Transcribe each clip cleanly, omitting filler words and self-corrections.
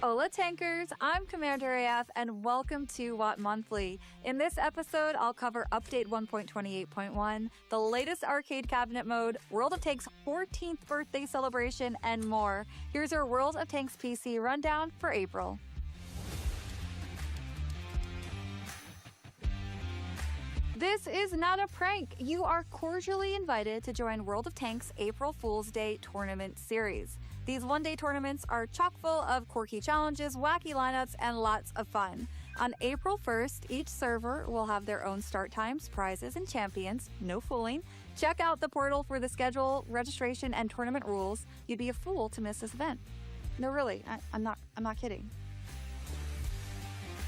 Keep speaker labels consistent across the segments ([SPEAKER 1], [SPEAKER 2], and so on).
[SPEAKER 1] Hola Tankers, I'm Commander AF and welcome to WoT Monthly. In this episode, I'll cover Update 1.28.1, the latest arcade cabinet mode, World of Tanks' 14th birthday celebration, and more. Here's our World of Tanks PC rundown for April. This is not a prank. You are cordially invited to join World of Tanks' April Fool's Day tournament series. These one-day tournaments are chock full of quirky challenges, wacky lineups, and lots of fun. On April 1st, each server will have their own start times, prizes, and champions. No fooling. Check out the portal for the schedule, registration, and tournament rules. You'd be a fool to miss this event. No, really, I'm not kidding.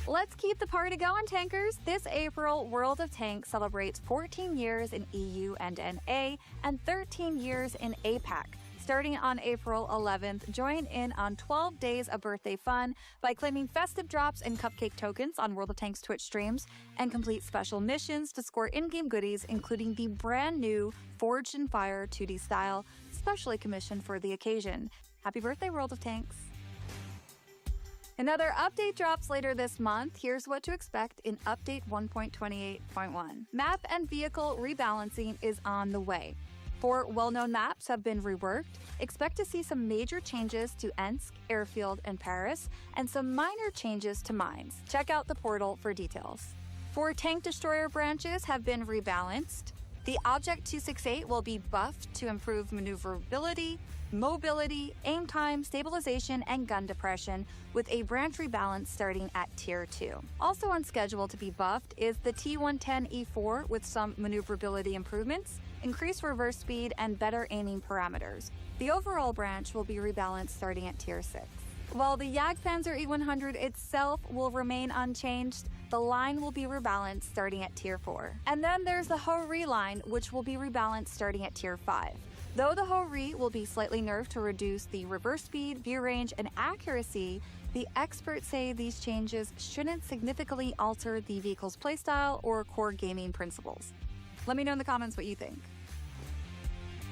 [SPEAKER 1] Let's keep the party going, Tankers! This April, World of Tanks celebrates 14 years in EU and NA and 13 years in APAC. Starting on April 11th, join in on 12 days of birthday fun by claiming festive drops and cupcake tokens on World of Tanks Twitch streams and complete special missions to score in-game goodies, including the brand new Forged in Fire 2D style, specially commissioned for the occasion. Happy birthday, World of Tanks! Another update drops later this month. Here's what to expect in Update 1.28.1. Map and vehicle rebalancing is on the way. 4 well-known maps have been reworked. Expect to see some major changes to Ensk, Airfield, and Paris, and some minor changes to mines. Check out the portal for details. 4 tank destroyer branches have been rebalanced. The Object 268 will be buffed to improve maneuverability, mobility, aim time, stabilization, and gun depression, with a branch rebalance starting at Tier 2. Also on schedule to be buffed is the T110E4 with some maneuverability improvements, increased reverse speed, and better aiming parameters. The overall branch will be rebalanced starting at Tier 6. While the Panzer E100 itself will remain unchanged, the line will be rebalanced starting at Tier 4. And then there's the Ho-Ri line, which will be rebalanced starting at Tier 5. Though the Ho-Ri will be slightly nerfed to reduce the reverse speed, view range, and accuracy, the experts say these changes shouldn't significantly alter the vehicle's playstyle or core gaming principles. Let me know in the comments what you think.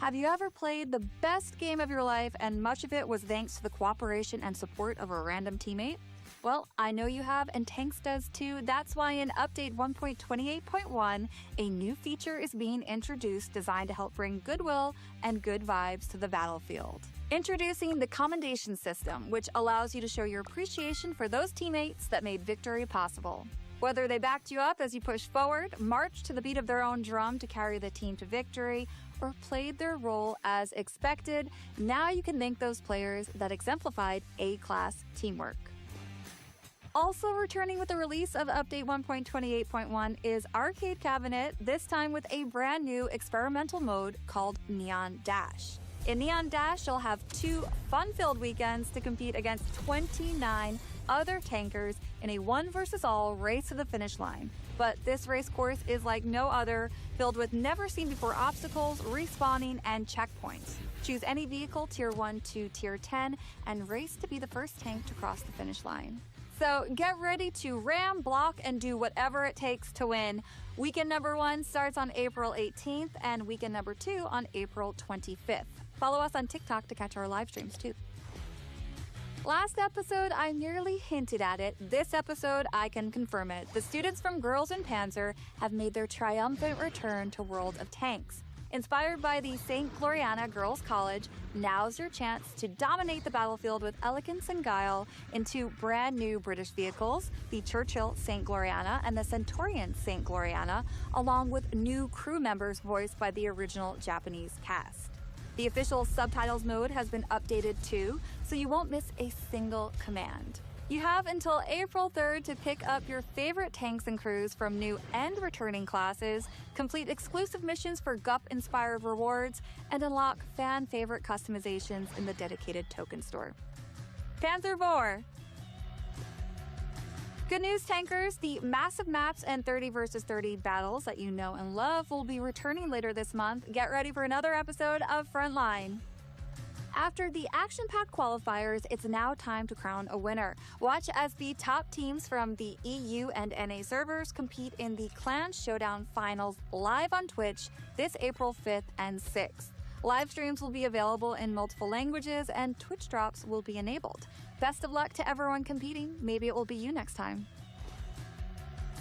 [SPEAKER 1] Have you ever played the best game of your life and much of it was thanks to the cooperation and support of a random teammate? Well, I know you have, and Tanks does too. That's why in Update 1.28.1, a new feature is being introduced designed to help bring goodwill and good vibes to the battlefield. Introducing the Commendation system, which allows you to show your appreciation for those teammates that made victory possible. Whether they backed you up as you pushed forward, marched to the beat of their own drum to carry the team to victory, or played their role as expected, now you can thank those players that exemplified A-class teamwork. Also returning with the release of Update 1.28.1 is Arcade Cabinet, this time with a brand new experimental mode called Neon Dash. In Neon Dash, you'll have 2 fun-filled weekends to compete against 29 other tankers in a one versus all race to the finish line. But this race course is like no other, filled with never-seen-before obstacles, respawning, and checkpoints. Choose any vehicle Tier 1 to Tier 10 and race to be the first tank to cross the finish line. So get ready to ram, block, and do whatever it takes to win. Weekend number 1 starts on April 18th and weekend number 2 on April 25th. Follow us on TikTok to catch our live streams too. Last episode, I merely hinted at it. This episode, I can confirm it. The students from Girls in Panzer have made their triumphant return to World of Tanks. Inspired by the St. Gloriana Girls College, now's your chance to dominate the battlefield with elegance and guile in 2 brand new British vehicles, the Churchill St. Gloriana and the Centurion St. Gloriana, along with new crew members voiced by the original Japanese cast. The official subtitles mode has been updated too, so you won't miss a single command. You have until April 3rd to pick up your favorite tanks and crews from new and returning classes, complete exclusive missions for GUP-inspired rewards, and unlock fan-favorite customizations in the dedicated token store. Panzer Vor! Good news, tankers! The massive maps and 30 versus 30 battles that you know and love will be returning later this month. Get ready for another episode of Frontline. After the action-packed qualifiers, it's now time to crown a winner. Watch as the top teams from the EU and NA servers compete in the Clan Showdown finals live on Twitch this April 5th and 6th. Live streams will be available in multiple languages and Twitch drops will be enabled. Best of luck to everyone competing. Maybe it will be you next time.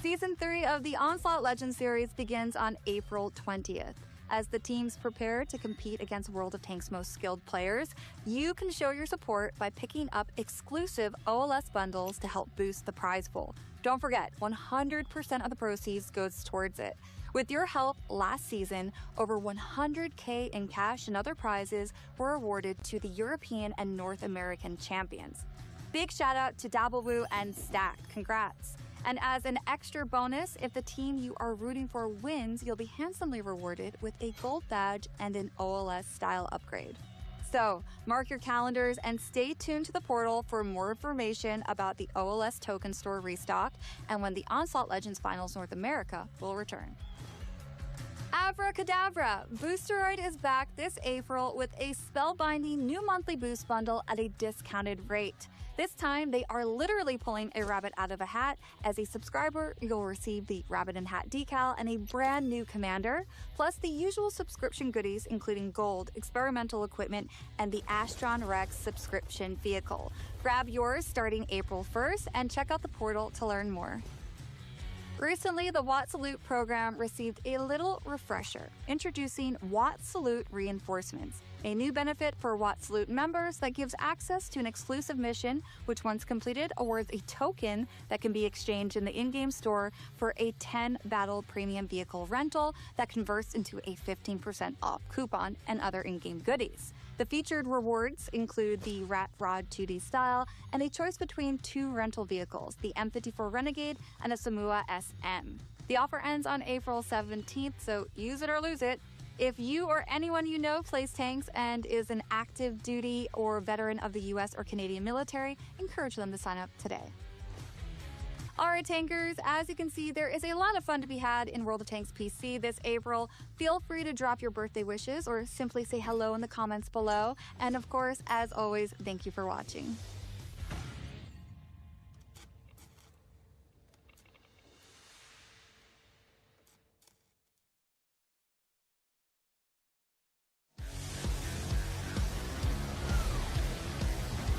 [SPEAKER 1] Season 3 of the Onslaught Legends series begins on April 20th. As the teams prepare to compete against World of Tanks' most skilled players, you can show your support by picking up exclusive OLS bundles to help boost the prize pool. Don't forget, 100% of the proceeds goes towards it. With your help, last season, over 100K in cash and other prizes were awarded to the European and North American champions. Big shout out to Dabblewoo and Stack. Congrats. And as an extra bonus, if the team you are rooting for wins, you'll be handsomely rewarded with a gold badge and an OLS style upgrade. So, mark your calendars and stay tuned to the portal for more information about the OLS token store restock and when the Onslaught Legends Finals North America will return. Abracadabra! Boosteroid is back this April with a spellbinding new monthly boost bundle at a discounted rate. This time, they are literally pulling a rabbit out of a hat. As a subscriber, you'll receive the rabbit and hat decal and a brand new commander, plus the usual subscription goodies including gold, experimental equipment, and the Astron Rex subscription vehicle. Grab yours starting April 1st and check out the portal to learn more. Recently, the WoT Salute program received a little refresher, introducing WoT Salute Reinforcements, a new benefit for WoT Salute members that gives access to an exclusive mission, which once completed awards a token that can be exchanged in the in-game store for a 10 battle premium vehicle rental that converts into a 15% off coupon and other in-game goodies. The featured rewards include the Rat Rod 2D style and a choice between 2 rental vehicles, the M54 Renegade and a Samua SM. The offer ends on April 17th, so use it or lose it. If you or anyone you know plays tanks and is an active duty or veteran of the US or Canadian military, encourage them to sign up today. Alright tankers, as you can see, there is a lot of fun to be had in World of Tanks PC this April. Feel free to drop your birthday wishes or simply say hello in the comments below. And of course, as always, thank you for watching.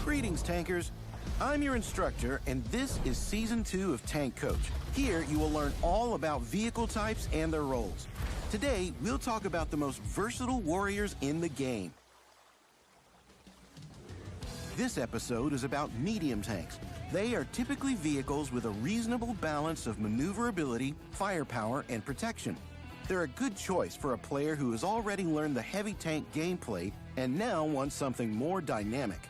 [SPEAKER 2] Greetings, tankers. I'm your instructor, and this is Season 2 of Tank Coach. Here, you will learn all about vehicle types and their roles. Today, we'll talk about the most versatile warriors in the game. This episode is about medium tanks. They are typically vehicles with a reasonable balance of maneuverability, firepower, and protection. They're a good choice for a player who has already learned the heavy tank gameplay and now wants something more dynamic.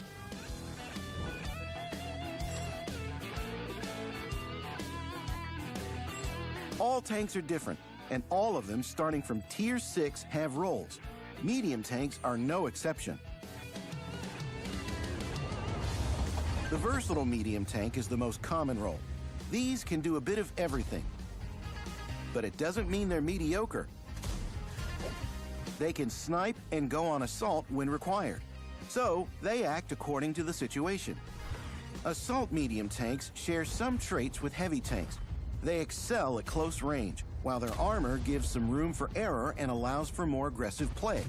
[SPEAKER 2] tanks are different, and all of them starting from Tier 6 have roles. Medium tanks are no exception. The versatile medium tank is the most common role. These can do a bit of everything, but it doesn't mean they're mediocre. They can snipe and go on assault when required, so they act according to the situation. Assault medium tanks share some traits with heavy tanks. They excel at close range, while their armor gives some room for error and allows for more aggressive play.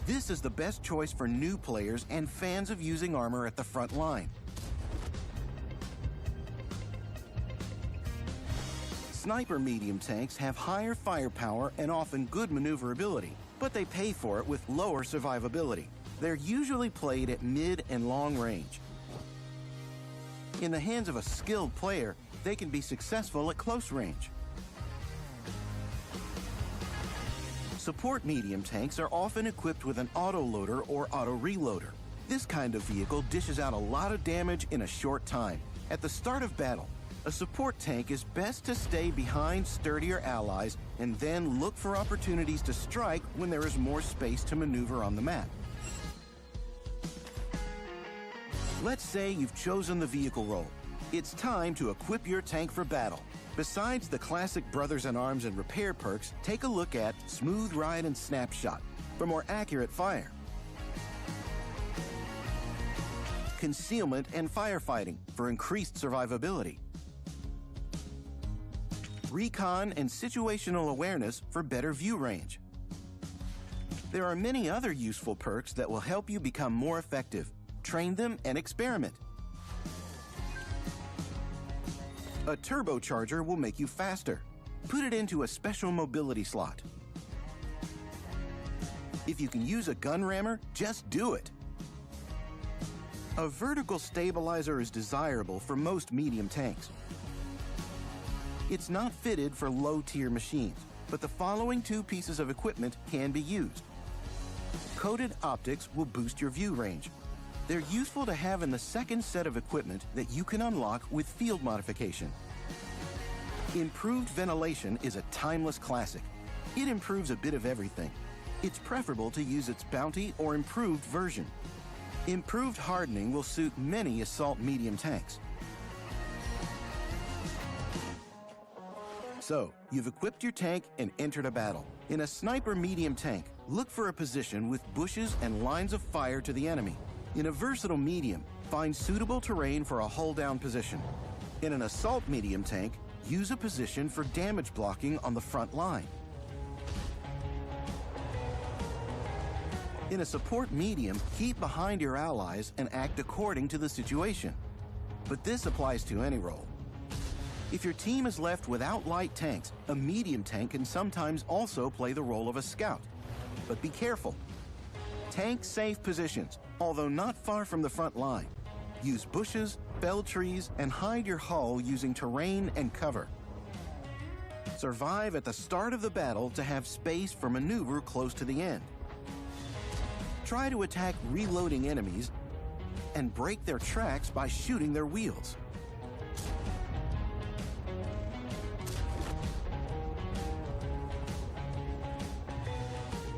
[SPEAKER 2] This is the best choice for new players and fans of using armor at the front line. Sniper medium tanks have higher firepower and often good maneuverability, but they pay for it with lower survivability. They're usually played at mid and long range. In the hands of a skilled player, they can be successful at close range. Support medium tanks are often equipped with an autoloader or auto-reloader. This kind of vehicle dishes out a lot of damage in a short time. At the start of battle, a support tank is best to stay behind sturdier allies and then look for opportunities to strike when there is more space to maneuver on the map. Let's say you've chosen the vehicle role. It's time to equip your tank for battle. Besides the classic Brothers in Arms and repair perks, take a look at Smooth Ride and Snapshot for more accurate fire, Concealment and Firefighting for increased survivability, Recon and Situational Awareness for better view range. There are many other useful perks that will help you become more effective. Train them and experiment. A turbocharger will make you faster. Put it into a special mobility slot. If you can use a gun rammer, just do it. A vertical stabilizer is desirable for most medium tanks. It's not fitted for low-tier machines, but the following two pieces of equipment can be used. Coated optics will boost your view range. They're useful to have in the second set of equipment that you can unlock with field modification. Improved ventilation is a timeless classic. It improves a bit of everything. It's preferable to use its bounty or improved version. Improved hardening will suit many assault medium tanks. So, you've equipped your tank and entered a battle. In a sniper medium tank, look for a position with bushes and lines of fire to the enemy. In a versatile medium, find suitable terrain for a hull-down position. In an assault medium tank, use a position for damage blocking on the front line. In a support medium, keep behind your allies and act according to the situation. But this applies to any role. If your team is left without light tanks, a medium tank can sometimes also play the role of a scout. But be careful. Tank safe positions, although not far from the front line. Use bushes, fell trees, and hide your hull using terrain and cover. Survive at the start of the battle to have space for maneuver close to the end. Try to attack reloading enemies and break their tracks by shooting their wheels.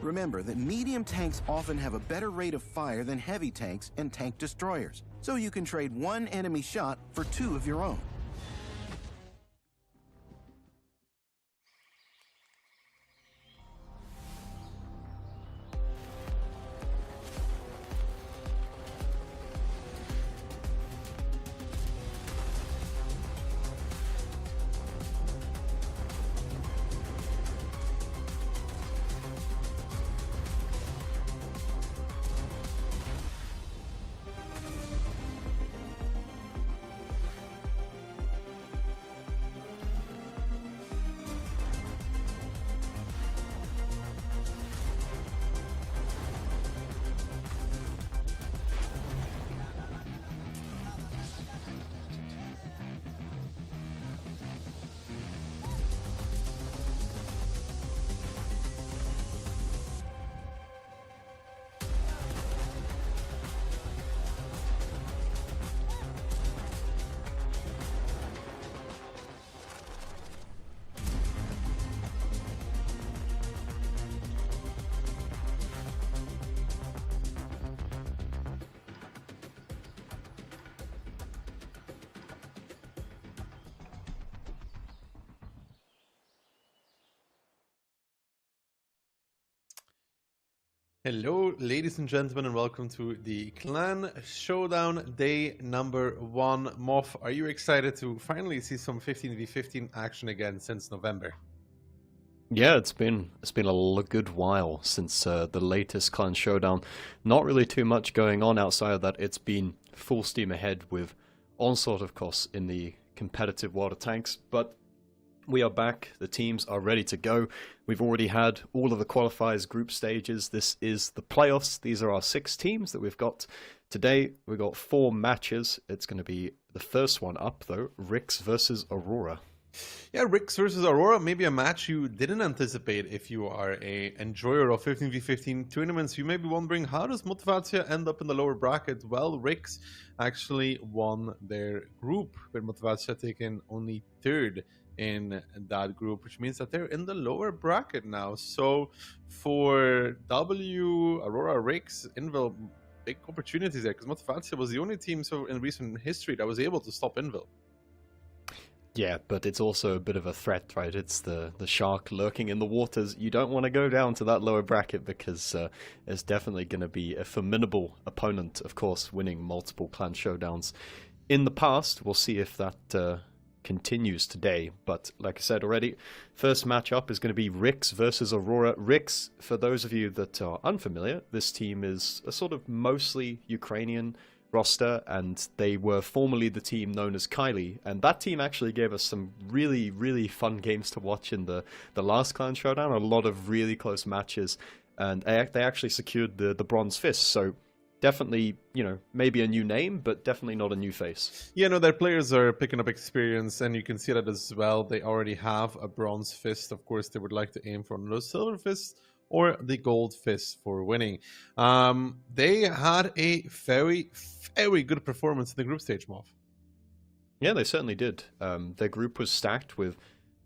[SPEAKER 2] Remember that medium tanks often have a better rate of fire than heavy tanks and tank destroyers, so you can trade one enemy shot for two of your own.
[SPEAKER 3] Hello, ladies and gentlemen, and welcome to the Clan Showdown day number 1. Moth, are you excited to finally see some 15v15 action again since November?
[SPEAKER 4] Yeah, it's been a good while since the latest Clan Showdown. Not really too much going on outside of that. It's been full steam ahead with Onslaught, of course, in the competitive water tanks, but we are back. The teams are ready to go. We've already had all of the qualifiers group stages. This is the playoffs. These are our 6 teams that we've got today. We've got 4 matches. It's going to be the first one up, though, Rix versus Aurora.
[SPEAKER 3] Yeah, Rix versus Aurora, maybe a match you didn't anticipate if you are a enjoyer of 15v15 tournaments. You may be wondering, how does Motivatia end up in the lower bracket? Well, Rix actually won their group, with Motivatia taking only 3rd in that group, which means that they're in the lower bracket now. So for Aurora, Rix, Invil, big opportunities there, because Motivatia was the only team in recent history that was able to stop Invil.
[SPEAKER 4] Yeah, but it's also a bit of a threat, right? It's the shark lurking in the waters. You don't want to go down to that lower bracket because it's definitely going to be a formidable opponent, of course, winning multiple Clan Showdowns in the past. We'll see if that continues today, but like I said already, first matchup is going to be Rix versus Aurora. Rix, for those of you that are unfamiliar, this team is a sort of mostly Ukrainian roster, and they were formerly the team known as Kylie, and that team actually gave us some really, really fun games to watch in the last Clan Showdown, a lot of really close matches, and they actually secured the Bronze Fist, so definitely, you know, maybe a new name, but definitely not a new face.
[SPEAKER 3] Yeah, no, their players are picking up experience, and you can see that as well. They already have a Bronze Fist. Of course, they would like to aim for the Silver Fist or the Gold Fist for winning. They had a very, very good performance in the group stage, Moth.
[SPEAKER 4] Yeah, they certainly did. Their group was stacked with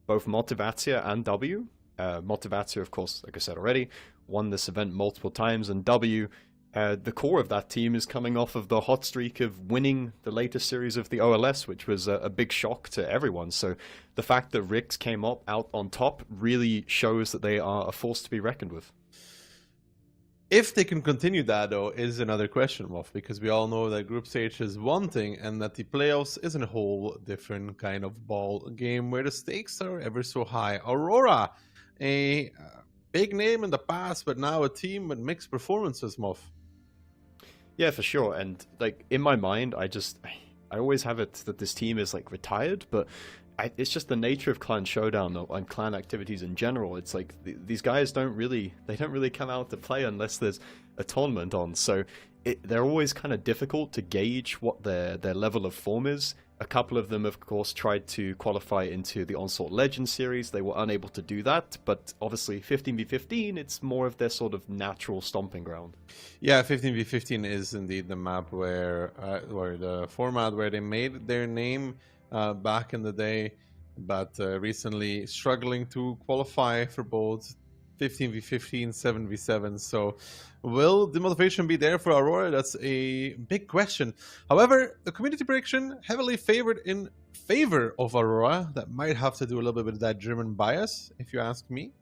[SPEAKER 4] both Motivatia and W. Motivatia, of course, like I said already, won this event multiple times, and W, the core of that team, is coming off of the hot streak of winning the latest series of the OLS, which was a big shock to everyone. So the fact that Rix came out on top really shows that they are a force to be reckoned with.
[SPEAKER 3] If they can continue that, though, is another question, Moff, because we all know that group stage is one thing and that the playoffs is a whole different kind of ball game where the stakes are ever so high. Aurora, a big name in the past, but now a team with mixed performances, Moff.
[SPEAKER 4] Yeah, for sure. And like in my mind, I always have it that this team is like retired, but it's just the nature of Clan Showdown and clan activities in general. It's like these guys don't really come out to play unless there's a tournament on. So they're always kind of difficult to gauge what their level of form is. A couple of them, of course, tried to qualify into the Onslaught Legends series. They were unable to do that, but obviously 15v15, it's more of their sort of natural stomping ground.
[SPEAKER 3] Yeah, 15v15 is indeed the map where or the format where they made their name back in the day, but recently struggling to qualify for both 15v15, 7v7. So will the motivation be there for Aurora? That's a big question. However, the community prediction heavily favored in favor of Aurora. That might have to do a little bit with that German bias, if you ask me.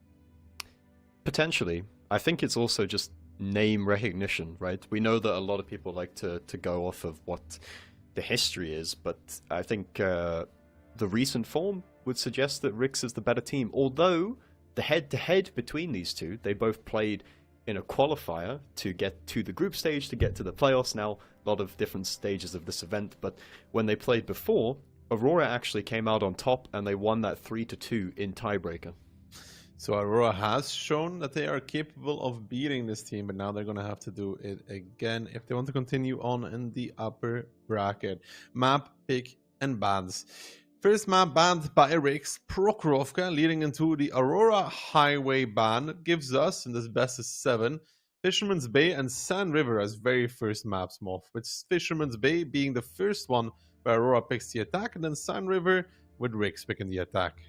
[SPEAKER 4] Potentially. I think it's also just name recognition, right? We know that a lot of people like to go off of what the history is, but I think the recent form would suggest that Rix is the better team, although the head-to-head between these two, they both played in a qualifier to get to the group stage, to get to the playoffs. Now, a lot of different stages of this event, but when they played before, Aurora actually came out on top, and they won that 3-2 in tiebreaker.
[SPEAKER 3] So Aurora has shown that they are capable of beating this team, but now they're going to have to do it again if they want to continue on in the upper bracket. Map, pick, and bans. First map banned by Rix, Prokhorovka, leading into the Aurora Highway ban. It gives us, in this best of 7, Fisherman's Bay and Sand River as very first maps, Moff, with Fisherman's Bay being the first one where Aurora picks the attack, and then Sand River with Rix picking the attack.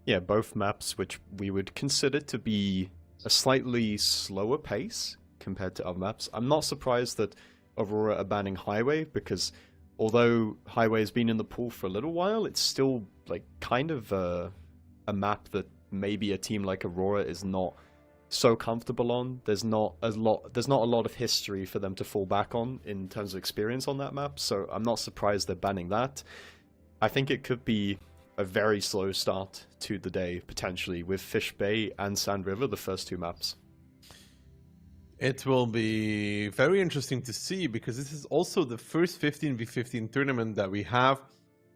[SPEAKER 4] Yeah, both maps which we would consider to be a slightly slower pace compared to other maps. I'm not surprised that Aurora are banning Highway, because although Highway has been in the pool for a little while, it's still like kind of a map that maybe a team like Aurora is not so comfortable on. There's not a lot of history for them to fall back on in terms of experience on that map, so I'm not surprised they're banning that. I think it could be a very slow start to the day, potentially, with Fish Bay and Sand River, the first two maps.
[SPEAKER 3] It will be very interesting to see, because this is also the first 15v15 tournament that we have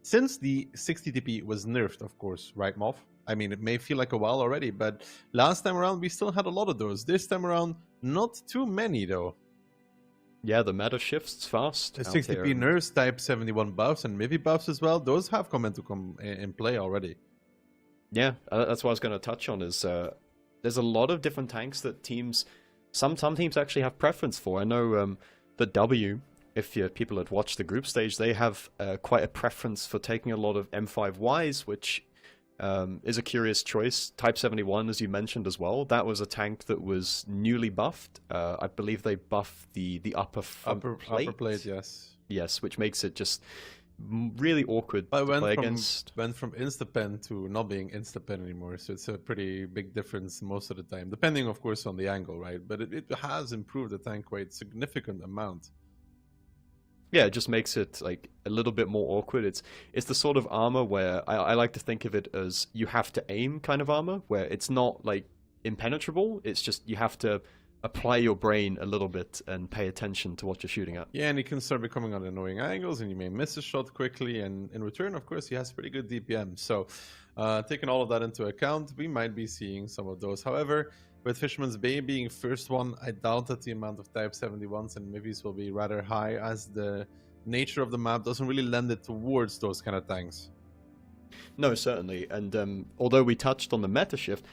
[SPEAKER 3] since the 60 TP was nerfed, of course, right, Moff? I mean, it may feel like a while already, but last time around we still had a lot of those. This time around, not too many, though.
[SPEAKER 4] Yeah, the meta shifts fast.
[SPEAKER 3] The 60p nerfs, Type 71 buffs, and Mivi buffs as well, those have come in play already.
[SPEAKER 4] Yeah, that's what I was going to touch on, is there's a lot of different tanks that teams... Some teams actually have preference for. I know that W, if people had watched the group stage, they have quite a preference for taking a lot of M5Ys, which is a curious choice. Type 71, as you mentioned as well, that was a tank that was newly buffed. I believe they buffed the upper plate.
[SPEAKER 3] Upper plate, yes.
[SPEAKER 4] Yes, which makes it just really awkward to play against.
[SPEAKER 3] Went from instapen to not being instapen anymore, so it's a pretty big difference most of the time, depending of course on the angle, right? But it has improved the tank quite significant amount.
[SPEAKER 4] Yeah, it just makes it like a little bit more awkward. It's the sort of armor where I like to think of it as you have to aim kind of armor, where it's not like impenetrable, it's just you have to apply your brain a little bit and pay attention to what you're shooting at.
[SPEAKER 3] Yeah, and he can start becoming on annoying angles, and you may miss a shot quickly, and in return, of course, he has pretty good DPM. So, taking all of that into account, we might be seeing some of those. However, with Fisherman's Bay being first one, I doubt that the amount of Type 71s and Mivis will be rather high, as the nature of the map doesn't really lend it towards those kind of tanks.
[SPEAKER 4] No, certainly. And although we touched on the meta shift,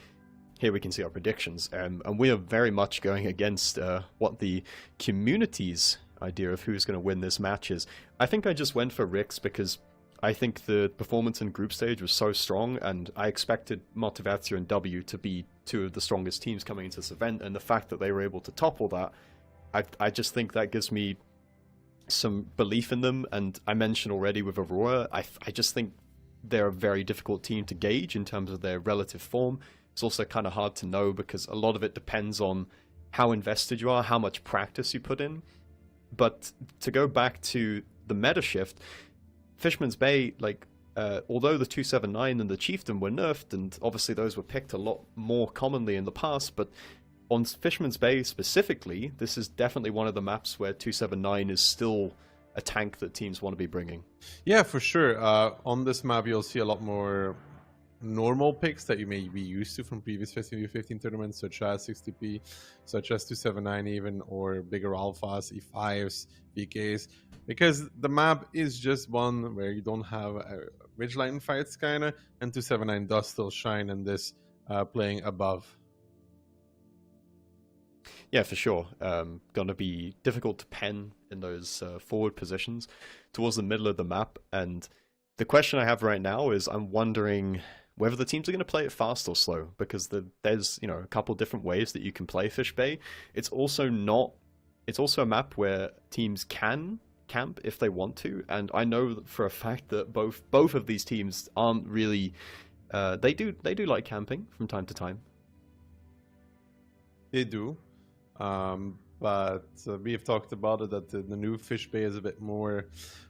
[SPEAKER 4] here we can see our predictions, and we are very much going against what the community's idea of who's going to win this match is. I think I just went for Rix because I think the performance in group stage was so strong, and I expected Motivatia and W to be two of the strongest teams coming into this event, and the fact that they were able to topple that, I just think that gives me some belief in them. And I mentioned already with Aurora, I just think they're a very difficult team to gauge in terms of their relative form. It's also kind of hard to know because a lot of it depends on how invested you are, how much practice you put in. But to go back to the meta shift, Fisherman's Bay, like, although the 279 and the Chieftain were nerfed, and obviously those were picked a lot more commonly in the past, but on Fisherman's Bay specifically, this is definitely one of the maps where 279 is still a tank that teams want to be bringing. Yeah,
[SPEAKER 3] for sure. On this map, you'll see a lot more normal picks that you may be used to from previous 15v15 tournaments, such as 60p, such as 279 even, or bigger alphas, E5s, VKs, because the map is just one where you don't have ridgeline fights kinda, and 279 does still shine in this playing above.
[SPEAKER 4] Yeah, for sure. Gonna be difficult to pen in those forward positions towards the middle of the map, and the question I have right now is I'm wondering whether the teams are going to play it fast or slow, because there's a couple different ways that you can play Fish Bay. It's also a map where teams can camp if they want to, and I know for a fact that both of these teams aren't really they do like camping from time to time.
[SPEAKER 3] They do, but we have talked about it that the new Fish Bay is a bit more.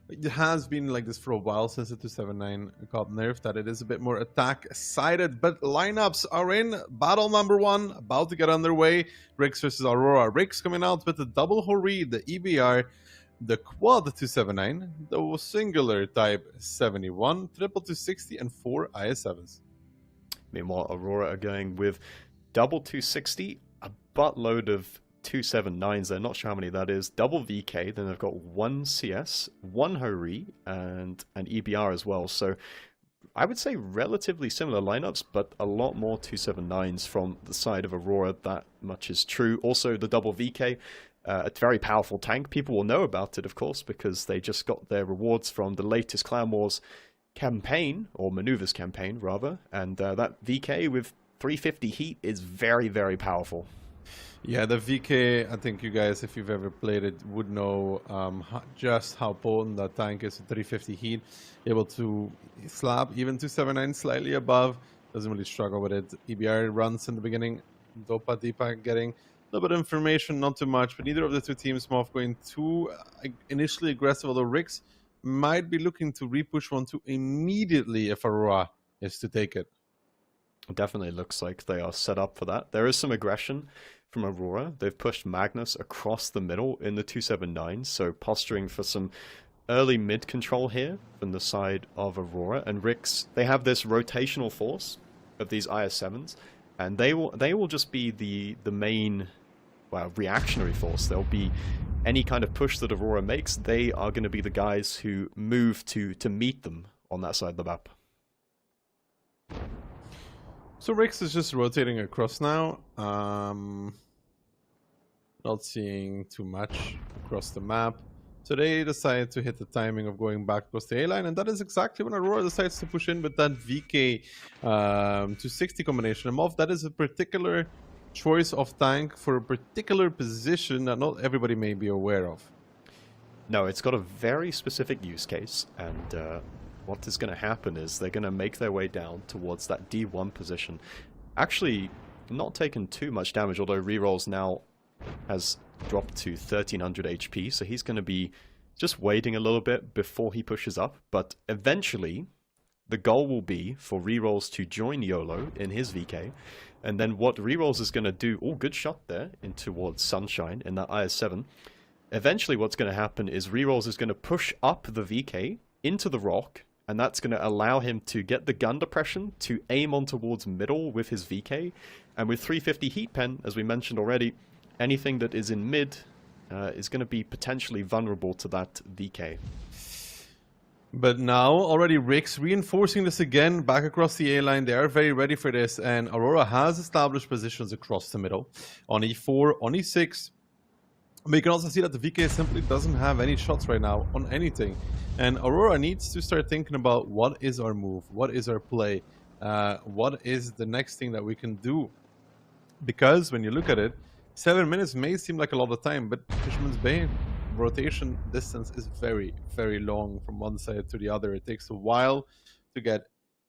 [SPEAKER 3] It has been like this for a while since the 279 got nerfed, that it is a bit more attack-sided, but lineups are in. Battle number 1 about to get underway. Rix versus Aurora. Rix coming out with the double Hori, the EBR, the quad 279, the singular Type 71, triple 260, and 4 IS7s.
[SPEAKER 4] Meanwhile, Aurora are going with double 260, a buttload of 279s. They're not sure how many that is. Double VK, then they've got 1 CS, 1 Hori, and an EBR as well. So I would say relatively similar lineups, but a lot more 279s from the side of Aurora. That much is true. Also, the double VK, a very powerful tank. People will know about it, of course, because they just got their rewards from the latest Clan Wars campaign, or maneuvers campaign, rather. And that VK with 350 heat is very, very powerful.
[SPEAKER 3] Yeah, the VK, I think you guys, if you've ever played it, would know just how potent that tank is with 350 heat. Able to slap even 279 slightly above. Doesn't really struggle with it. EBR runs in the beginning Dopa, Deepak getting a little bit of information, not too much, but neither of the two teams, Moff, going too initially aggressive, although Rix might be looking to repush 1-2 immediately if Aurora is to take it.
[SPEAKER 4] It definitely looks like they are set up for that. There is some aggression from Aurora. They've pushed Magnus across the middle in the 279, so posturing for some early mid control here from the side of Aurora. And Rix, they have this rotational force of these IS-7s, and they will just be the main, well, reactionary force. They'll be any kind of push that Aurora makes, they are going to be the guys who move to meet them on that side of the map.
[SPEAKER 3] So Rix is just rotating across now. Not seeing too much across the map. So they decide to hit the timing of going back across the A-line, and that is exactly when Aurora decides to push in with that VK to 60 combination. And Moff, that is a particular choice of tank for a particular position that not everybody may be aware of.
[SPEAKER 4] No, it's got a very specific use case, and what is going to happen is they're going to make their way down towards that D1 position. Actually, not taking too much damage, although rerolls now has dropped to 1300 HP, so he's going to be just waiting a little bit before he pushes up. But eventually, the goal will be for rerolls to join YOLO in his VK, and then what rerolls is going to do, oh, good shot there, in towards Sunshine in that IS-7. Eventually what's going to happen is rerolls is going to push up the VK into the rock, and that's going to allow him to get the gun depression to aim on towards middle with his VK. And with 350 heat pen, as we mentioned already, anything that is in mid is going to be potentially vulnerable to that VK.
[SPEAKER 3] But now already Rix reinforcing this again back across the A-line. They are very ready for this, and Aurora has established positions across the middle on E4, on E6. But you can also see that the VK simply doesn't have any shots right now on anything. And Aurora needs to start thinking about what is our move, what is our play, what is the next thing that we can do. Because when you look at it, 7 minutes may seem like a lot of time, but Fisherman's Bay rotation distance is very, very long from one side to the other. It takes a while to get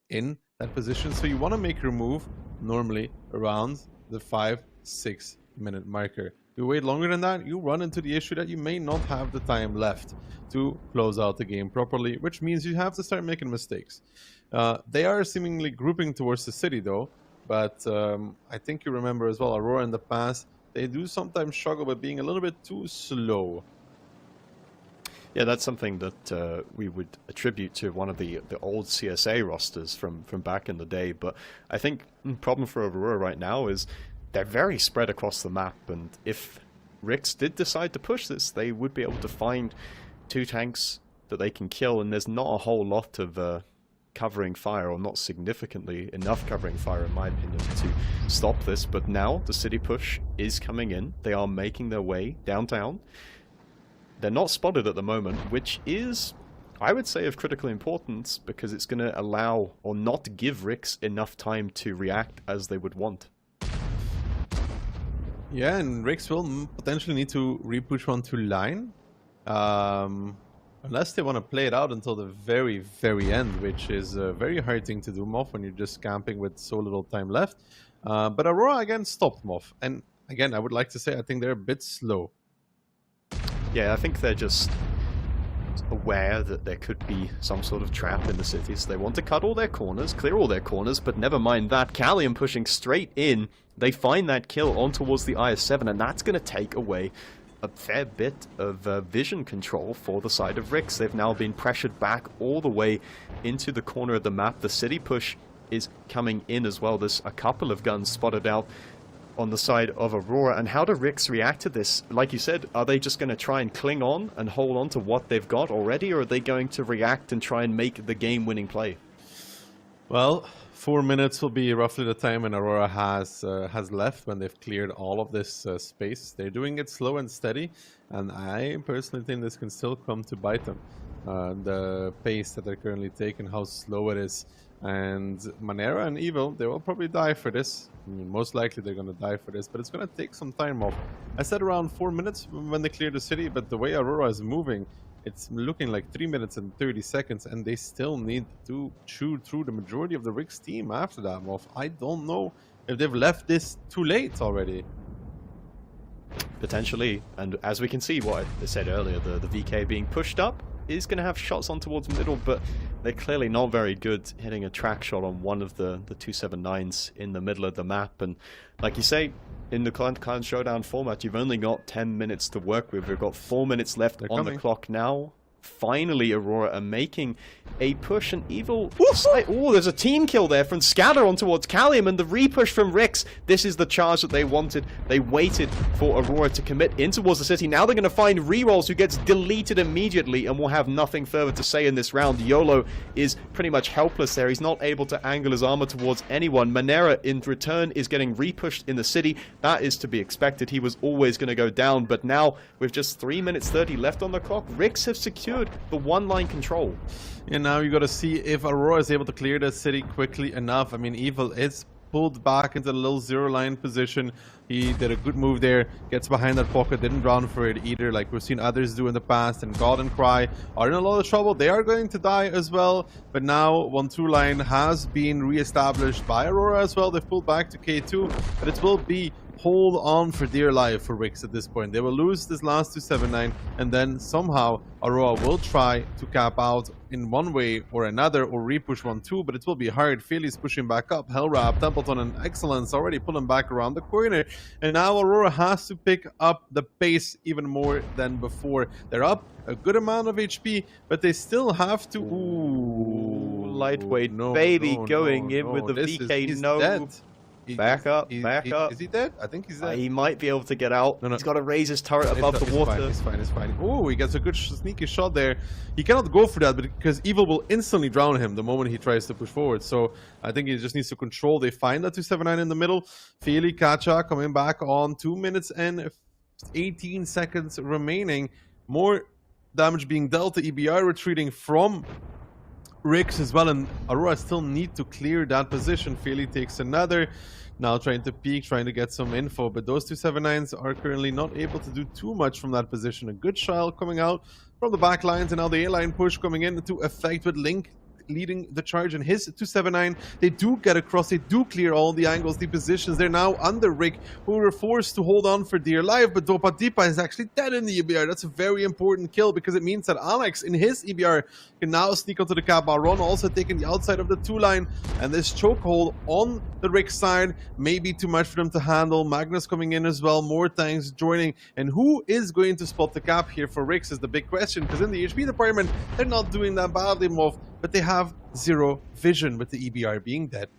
[SPEAKER 3] in that position. So you want to make your move normally around the 5-6 minute marker. You wait longer than that, you run into the issue that you may not have the time left to close out the game properly, which means you have to start making mistakes. They are seemingly grouping towards the city though, but I think you remember as well, Aurora in the past, they do sometimes struggle with being a little bit too slow.
[SPEAKER 4] Yeah, that's something that we would attribute to one of the old CSA rosters from back in the day, but I think the problem for Aurora right now is they're very spread across the map, and if Rix did decide to push this, they would be able to find 2 tanks that they can kill, and there's not a whole lot of covering fire, or not significantly enough covering fire in my opinion to stop this. But now the city push is coming in. They are making their way downtown. They're not spotted at the moment, which is, I would say, of critical importance, because it's going to allow or not give Rix enough time to react as they would want.
[SPEAKER 3] Yeah, and Rix will potentially need to repush 1-2 line. Unless they want to play it out until the very, very end, which is a very hard thing to do, Moff, when you're just camping with so little time left. But Aurora again stopped Moff. And again, I would like to say I think they're a bit slow.
[SPEAKER 4] Yeah, I think they're just aware that there could be some sort of trap in the city, so they want to cut all their corners, clear all their corners, but never mind that. Callium pushing straight in. They find that kill on towards the IS-7, and that's going to take away a fair bit of vision control for the side of Rix. They've now been pressured back all the way into the corner of the map. The city push is coming in as well. There's a couple of guns spotted out on the side of Aurora. And how do Rix react to this? Like you said, are they just going to try and cling on and hold on to what they've got already, or are they going to react and try and make the game-winning play?
[SPEAKER 3] Well, 4 minutes will be roughly the time when Aurora has left, when they've cleared all of this space. They're doing it slow and steady, and I personally think this can still come to bite them. The pace that they're currently taking, how slow it is. And Manera and Evil, they will probably die for this. I mean, most likely they're going to die for this, but it's going to take some time off. I said around 4 minutes when they clear the city, but the way Aurora is moving, it's looking like 3 minutes and 30 seconds, and they still need to chew through the majority of the Rix team after that, Moff. I don't know if they've left this too late already.
[SPEAKER 4] Potentially, and as we can see, what I said earlier, the VK being pushed up is going to have shots on towards middle, but they're clearly not very good hitting a track shot on one of the 279s in the middle of the map. And like you say, in the Clan Showdown format, you've only got 10 minutes to work with. We've got 4 minutes left on the clock now. Finally, Aurora are making a push, and Evil... Oh, there's a team kill there from Scatter on towards Callium, and the repush from Rix. This is the charge that they wanted. They waited for Aurora to commit in towards the city. Now they're going to find Rerolls, who gets deleted immediately and will have nothing further to say in this round. YOLO is pretty much helpless there. He's not able to angle his armor towards anyone. Manera, in return, is getting repushed in the city. That is to be expected. He was always going to go down, but now, with just 3 minutes 30 left on the clock, Rix have secured the one-line control.
[SPEAKER 3] And now you got to see if Aurora is able to clear the city quickly enough. I mean, Evil is pulled back into the little zero-line position. He did a good move there, gets behind that pocket, didn't run for it either, like we've seen others do in the past. And God and Cry are in a lot of trouble. They are going to die as well. But now 1-2 line has been re-established by Aurora as well. They've pulled back to K2, but it will be hold on for dear life for Rix at this point. They will lose this last 279, and then somehow Aurora will try to cap out in one way or another, or repush 1-2, but it will be hard. Philly's pushing back up. Hellrap, Templeton, and Excellence already pulling back around the corner, and now Aurora has to pick up the pace even more than before. They're up a good amount of HP, but they still have to...
[SPEAKER 4] Ooh, lightweight baby going in with the VK.
[SPEAKER 3] He's
[SPEAKER 4] no
[SPEAKER 3] dead.
[SPEAKER 4] Back up.
[SPEAKER 3] Is he dead? I think he's dead.
[SPEAKER 4] He might be able to get out.
[SPEAKER 3] No.
[SPEAKER 4] He's got to raise his turret above the water.
[SPEAKER 3] It's fine. Oh, he gets a good sneaky shot there. He cannot go for that because Evil will instantly drown him the moment he tries to push forward. So I think he just needs to control. They find that 279 in the middle. Fili Kacha coming back on 2 minutes and 18 seconds remaining. More damage being dealt. The EBR retreating from Rix as well, and Aurora still need to clear that position. Fili takes another, now trying to peek, trying to get some info, but those 279s are currently not able to do too much from that position. A good child coming out from the back lines, and now the A-line push coming into effect with Link leading the charge in his 279. They do get across, they do clear all the angles, the positions. They're now under Rick, who were forced to hold on for dear life, but Dopadipa is actually dead in the EBR. That's a very important kill, because it means that Alex in his EBR can now sneak onto the cap. Baron also taking the outside of the 2-line, and this chokehold on the Rick side may be too much for them to handle. Magnus coming in as well, more tanks joining, and who is going to spot the cap here for Rix is the big question, because in the HP department, they're not doing that badly, Mov, but they have zero vision with the EBR being dead.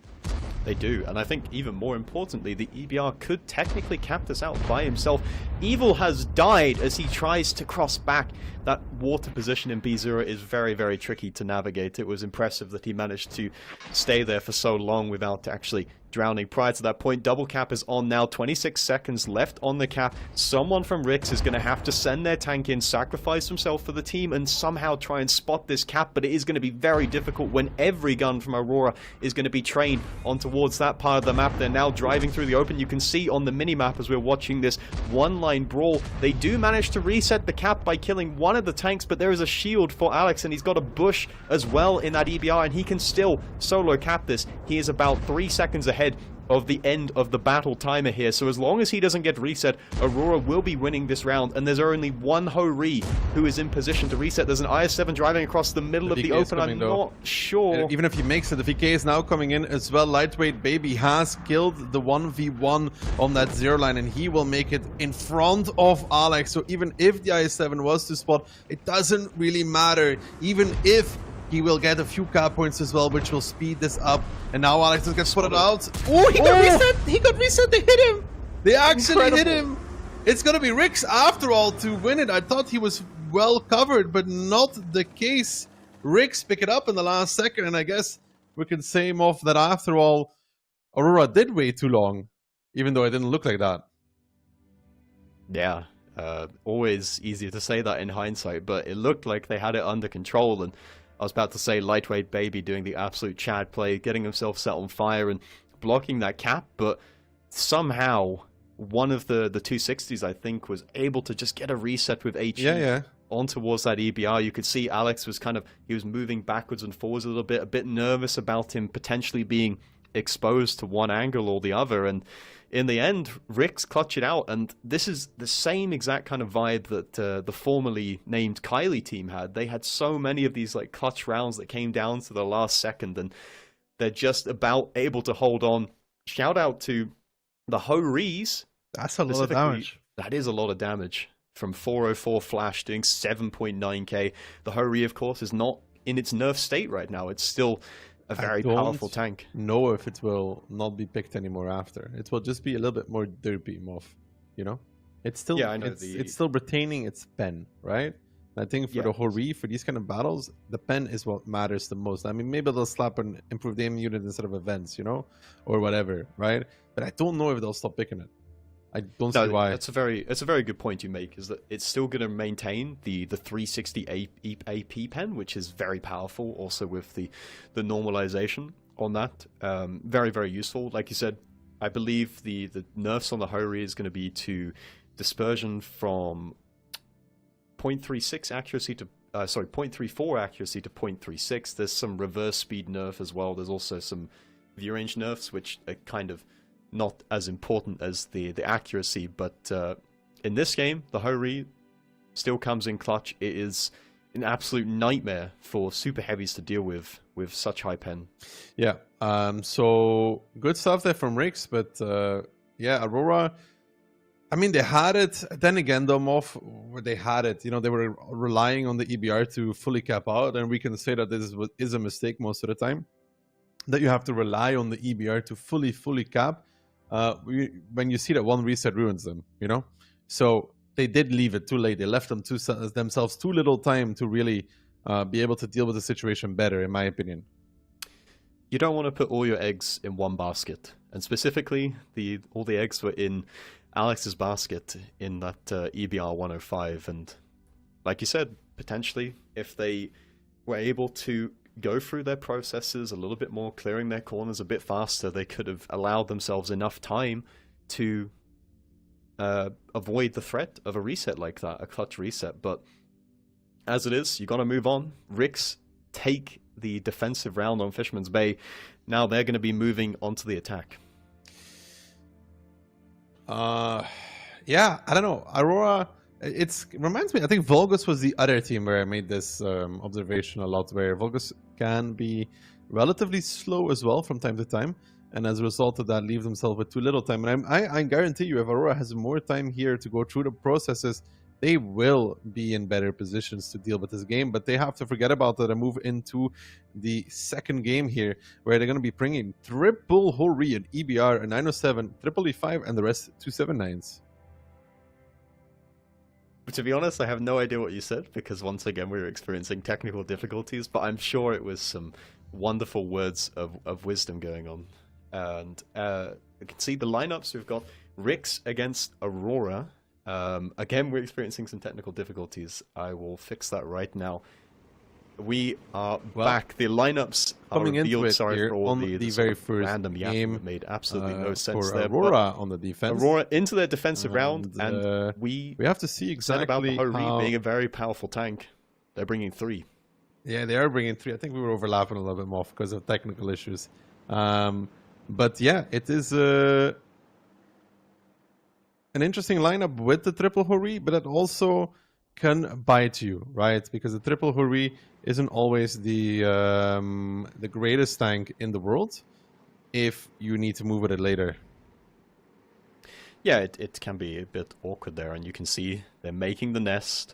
[SPEAKER 4] They do, and I think even more importantly, the EBR could technically cap this out by himself. Evil has died as he tries to cross back. That water position in B0 is very, very tricky to navigate. It was impressive that he managed to stay there for so long without actually drowning. Prior to that point, double cap is on now, 26 seconds left on the cap. Someone from Rix is going to have to send their tank in, sacrifice himself for the team, and somehow try and spot this cap, but it is going to be very difficult when every gun from Aurora is going to be trained on towards that part of the map. They're now driving through the open. You can see on the minimap as we're watching this one-line brawl, they do manage to reset the cap by killing one of the tanks, but there is a shield for Alex, and he's got a bush as well in that EBR, and he can still solo cap this. He is about 3 seconds ahead of the end of the battle timer here, so as long as he doesn't get reset, Aurora will be winning this round, and there's only one Ho-Ri who is in position to reset. There's an IS-7 driving across the middle of the open. I'm not sure.
[SPEAKER 3] And even if he makes it, the VK is now coming in as well. Lightweight Baby has killed the 1v1 on that 0 line, and he will make it in front of Alex. So even if the IS-7 was to spot, it doesn't really matter. Even if he will get a few cap points as well, which will speed this up. And now Alex gets spotted out. Oh, he got reset! He got reset! They hit him! They actually hit him! It's gonna be Rix after all to win it. I thought he was well covered, but not the case. Rix pick it up in the last second, and I guess we can say off that after all, Aurora did wait too long, even though it didn't look like that.
[SPEAKER 4] Yeah, always easier to say that in hindsight, but it looked like they had it under control, and I was about to say Lightweight Baby doing the absolute Chad play, getting himself set on fire and blocking that cap, but somehow one of the 260s, I think, was able to just get a reset with HE on towards that EBR. You could see Alex was he was moving backwards and forwards a little bit, a bit nervous about him potentially being exposed to one angle or the other, and in the end, Rix clutch it out. And this is the same exact kind of vibe that the formerly named Kylie team had. They had so many of these like clutch rounds that came down to the last second, and they're just about able to hold on. Shout out to the Ho-Rees.
[SPEAKER 3] That's a lot of damage.
[SPEAKER 4] That is a lot of damage. From 404 Flash doing 7.9k. The Ho-Ree, of course, is not in its nerf state right now. It's still a very powerful tank.
[SPEAKER 3] Know if it will not be picked anymore after. It will just be a little bit more derpy, Moff. You know, it's still it's still retaining its pen, right? And I think for the Ho-Ree, for these kind of battles, the pen is what matters the most. I mean, maybe they'll slap and improve the aim unit instead of events, you know, or whatever, right? But I don't know if they'll stop picking it. I don't see why.
[SPEAKER 4] That's a very good point you make, is that it's still going to maintain the 360 AP pen, which is very powerful, also with the normalization on that. Very, very useful. Like you said, I believe the nerfs on the Ho-Ree is going to be to dispersion from 0.36 accuracy to 0.34 accuracy to 0.36. There's some reverse speed nerf as well. There's also some view range nerfs, which are kind of not as important as the accuracy, but in this game, the Ho-Ree still comes in clutch. It is an absolute nightmare for super heavies to deal with such high pen.
[SPEAKER 3] Yeah, so good stuff there from Rix, but yeah, Aurora, I mean, they had it. Then again, though, Moff, where they had it, you know, they were relying on the EBR to fully cap out, and we can say that this is a mistake most of the time, that you have to rely on the EBR to fully cap. When you see that one reset ruins them, you know? So they did leave it too late. They left themselves too little time to really be able to deal with the situation better, in my opinion.
[SPEAKER 4] You don't want to put all your eggs in one basket. And specifically, all the eggs were in Alex's basket in that EBR 105. And like you said, potentially, if they were able to go through their processes a little bit more, clearing their corners a bit faster, they could have allowed themselves enough time to avoid the threat of a reset like that, a clutch reset. But as it is, you got to move on. Rix take the defensive round on Fisherman's Bay. Now they're going to be moving onto the attack.
[SPEAKER 3] Yeah, I don't know. Aurora, it reminds me, I think Volgus was the other team where I made this observation a lot, where Volgus can be relatively slow as well from time to time, and as a result of that, leave themselves with too little time. And I guarantee you, if Aurora has more time here to go through the processes, they will be in better positions to deal with this game. But they have to forget about that and move into the second game here, where they're going to be bringing triple Ho-Ree, an EBR, a 907, triple E5, and the rest 279s.
[SPEAKER 4] To be honest, I have no idea what you said, because once again we were experiencing technical difficulties, but I'm sure it was some wonderful words of wisdom going on. And you can see the lineups. We've got Rix against Aurora. Again, we're experiencing some technical difficulties. I will fix that right now. We are back. The lineups are revealed. Sorry for all the very first random game. Made absolutely no sense
[SPEAKER 3] for
[SPEAKER 4] there.
[SPEAKER 3] Aurora on the defense.
[SPEAKER 4] Aurora into their defensive round, and we
[SPEAKER 3] have to see exactly
[SPEAKER 4] about the Ho-Ree being a very powerful tank. They're bringing 3.
[SPEAKER 3] Yeah, they are bringing 3. I think we were overlapping a little bit more because of technical issues. But yeah, it is an interesting lineup with the triple Ho-Ree, but it also can bite you, right? Because the triple Ho-Ree isn't always the greatest tank in the world if you need to move with it later.
[SPEAKER 4] Yeah, it can be a bit awkward there, and you can see they're making the nest.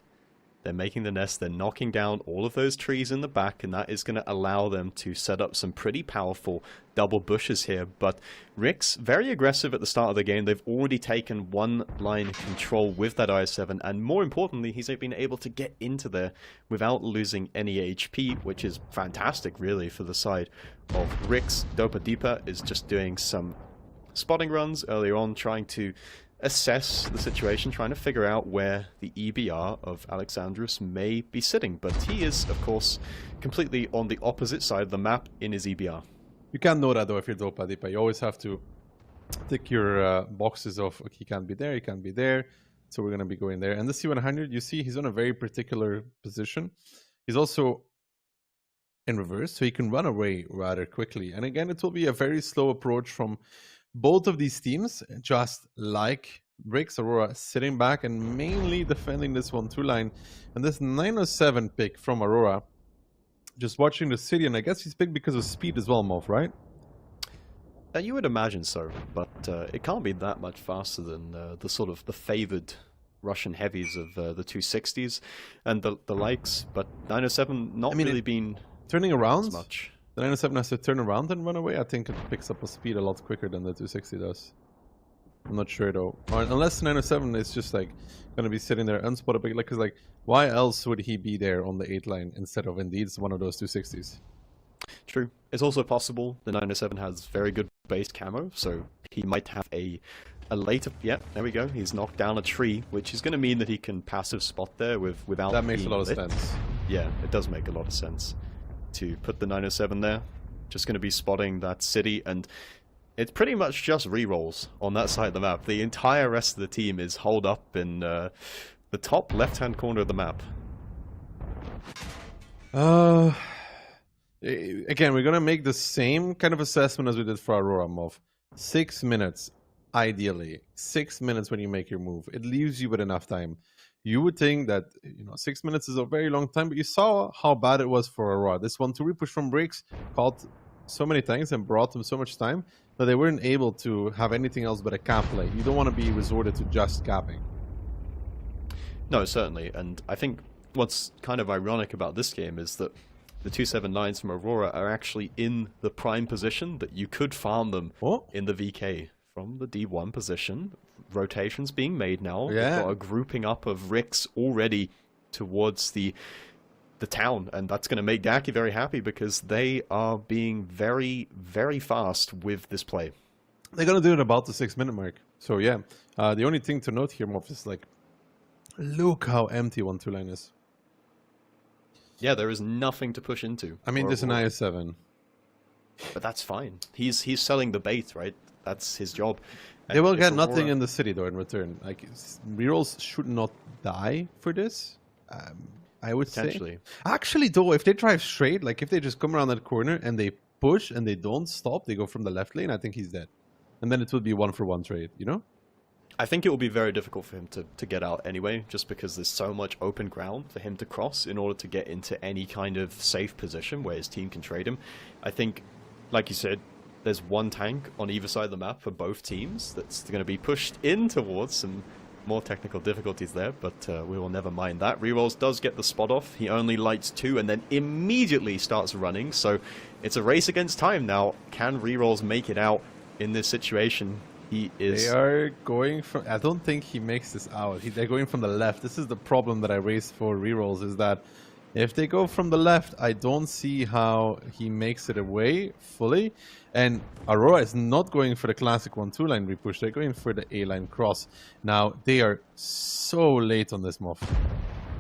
[SPEAKER 4] They're making the nest, they're knocking down all of those trees in the back, and that is going to allow them to set up some pretty powerful double bushes here. But Rix, very aggressive at the start of the game. They've already taken one line control with that IS-7, and more importantly, he's been able to get into there without losing any HP, which is fantastic, really, for the side of Rix. Dopa Deepa is just doing some spotting runs earlier on, trying to assess the situation, trying to figure out where the EBR of Alexandrus may be sitting. But he is, of course, completely on the opposite side of the map in his EBR.
[SPEAKER 3] You can't know that, though, if you're Dopa Deepa. You always have to tick your boxes of, okay, he can't be there, he can't be there. So we're going to be going there. And the C100, you see, he's on a very particular position. He's also in reverse, so he can run away rather quickly. And again, it will be a very slow approach from both of these teams, just like Rix, Aurora sitting back and mainly defending this 1-2 line. And this 907 pick from Aurora, just watching the city, and I guess he's picked because of speed as well, Moff, right?
[SPEAKER 4] You would imagine so, but it can't be that much faster than the sort of the favored Russian heavies of the 260s and the likes. But 907 not really been
[SPEAKER 3] turning around
[SPEAKER 4] as much.
[SPEAKER 3] The 907 has to turn around and run away. I think it picks up a speed a lot quicker than the 260 does. I'm not sure though. Or unless 907 is just like gonna be sitting there unspotted, because like why else would he be there on the 8 line instead of indeed one of those 260s?
[SPEAKER 4] True. It's also possible the 907 has very good base camo, so he might have a later... Yeah, there we go. He's knocked down a tree, which is going to mean that he can passive spot there without
[SPEAKER 3] That makes a lot of
[SPEAKER 4] lit.
[SPEAKER 3] sense.
[SPEAKER 4] Yeah, it does make a lot of sense to put the 907 there. Just going to be spotting that city, and it's pretty much just rerolls on that side of the map. The entire rest of the team is holed up in the top left-hand corner of the map.
[SPEAKER 3] Again, we're gonna make the same kind of assessment as we did for Aurora Mov. 6 minutes, ideally. 6 minutes when you make your move. It leaves you with enough time. You would think that 6 minutes is a very long time, but you saw how bad it was for Aurora. This 1-2 repush from Briggs caught so many things and brought them so much time that they weren't able to have anything else but a cap play. You don't want to be resorted to just capping.
[SPEAKER 4] No, certainly, and I think what's kind of ironic about this game is that the 279s from Aurora are actually in the prime position that you could farm them in the VK from the D1 position. Rotations being made now.
[SPEAKER 3] Yeah.
[SPEAKER 4] They've got a grouping up of Ricks already towards the town, and that's going to make Daki very happy because they are being very, very fast with this play.
[SPEAKER 3] They're going to do it about the 6 minute mark. So yeah, the only thing to note here, Moff, is like, look how empty 1-2 line is.
[SPEAKER 4] Yeah, there is nothing to push into.
[SPEAKER 3] I mean, there's an IS-7.
[SPEAKER 4] But that's fine. He's selling the bait, right? That's his job.
[SPEAKER 3] They will get nothing in the city, though, in return. Like, rerolls should not die for this, I would say. Actually, though, if they drive straight, like, if they just come around that corner and they push and they don't stop, they go from the left lane, I think he's dead. And then it will be 1-for-1 trade, you know?
[SPEAKER 4] I think it will be very difficult for him to get out anyway, just because there's so much open ground for him to cross in order to get into any kind of safe position where his team can trade him. I think, like you said, there's one tank on either side of the map for both teams that's going to be pushed in towards some more technical difficulties there, but we will never mind that. Rerolls does get the spot off. He only lights 2 and then immediately starts running, so it's a race against time now. Can Rerolls make it out in this situation? They
[SPEAKER 3] are going from... I don't think he makes this out. They're going from the left. This is the problem that I raised for rerolls, is that if they go from the left, I don't see how he makes it away fully. And Aurora is not going for the classic 1-2 line repush. They're going for the A-line cross. Now, they are so late on this move.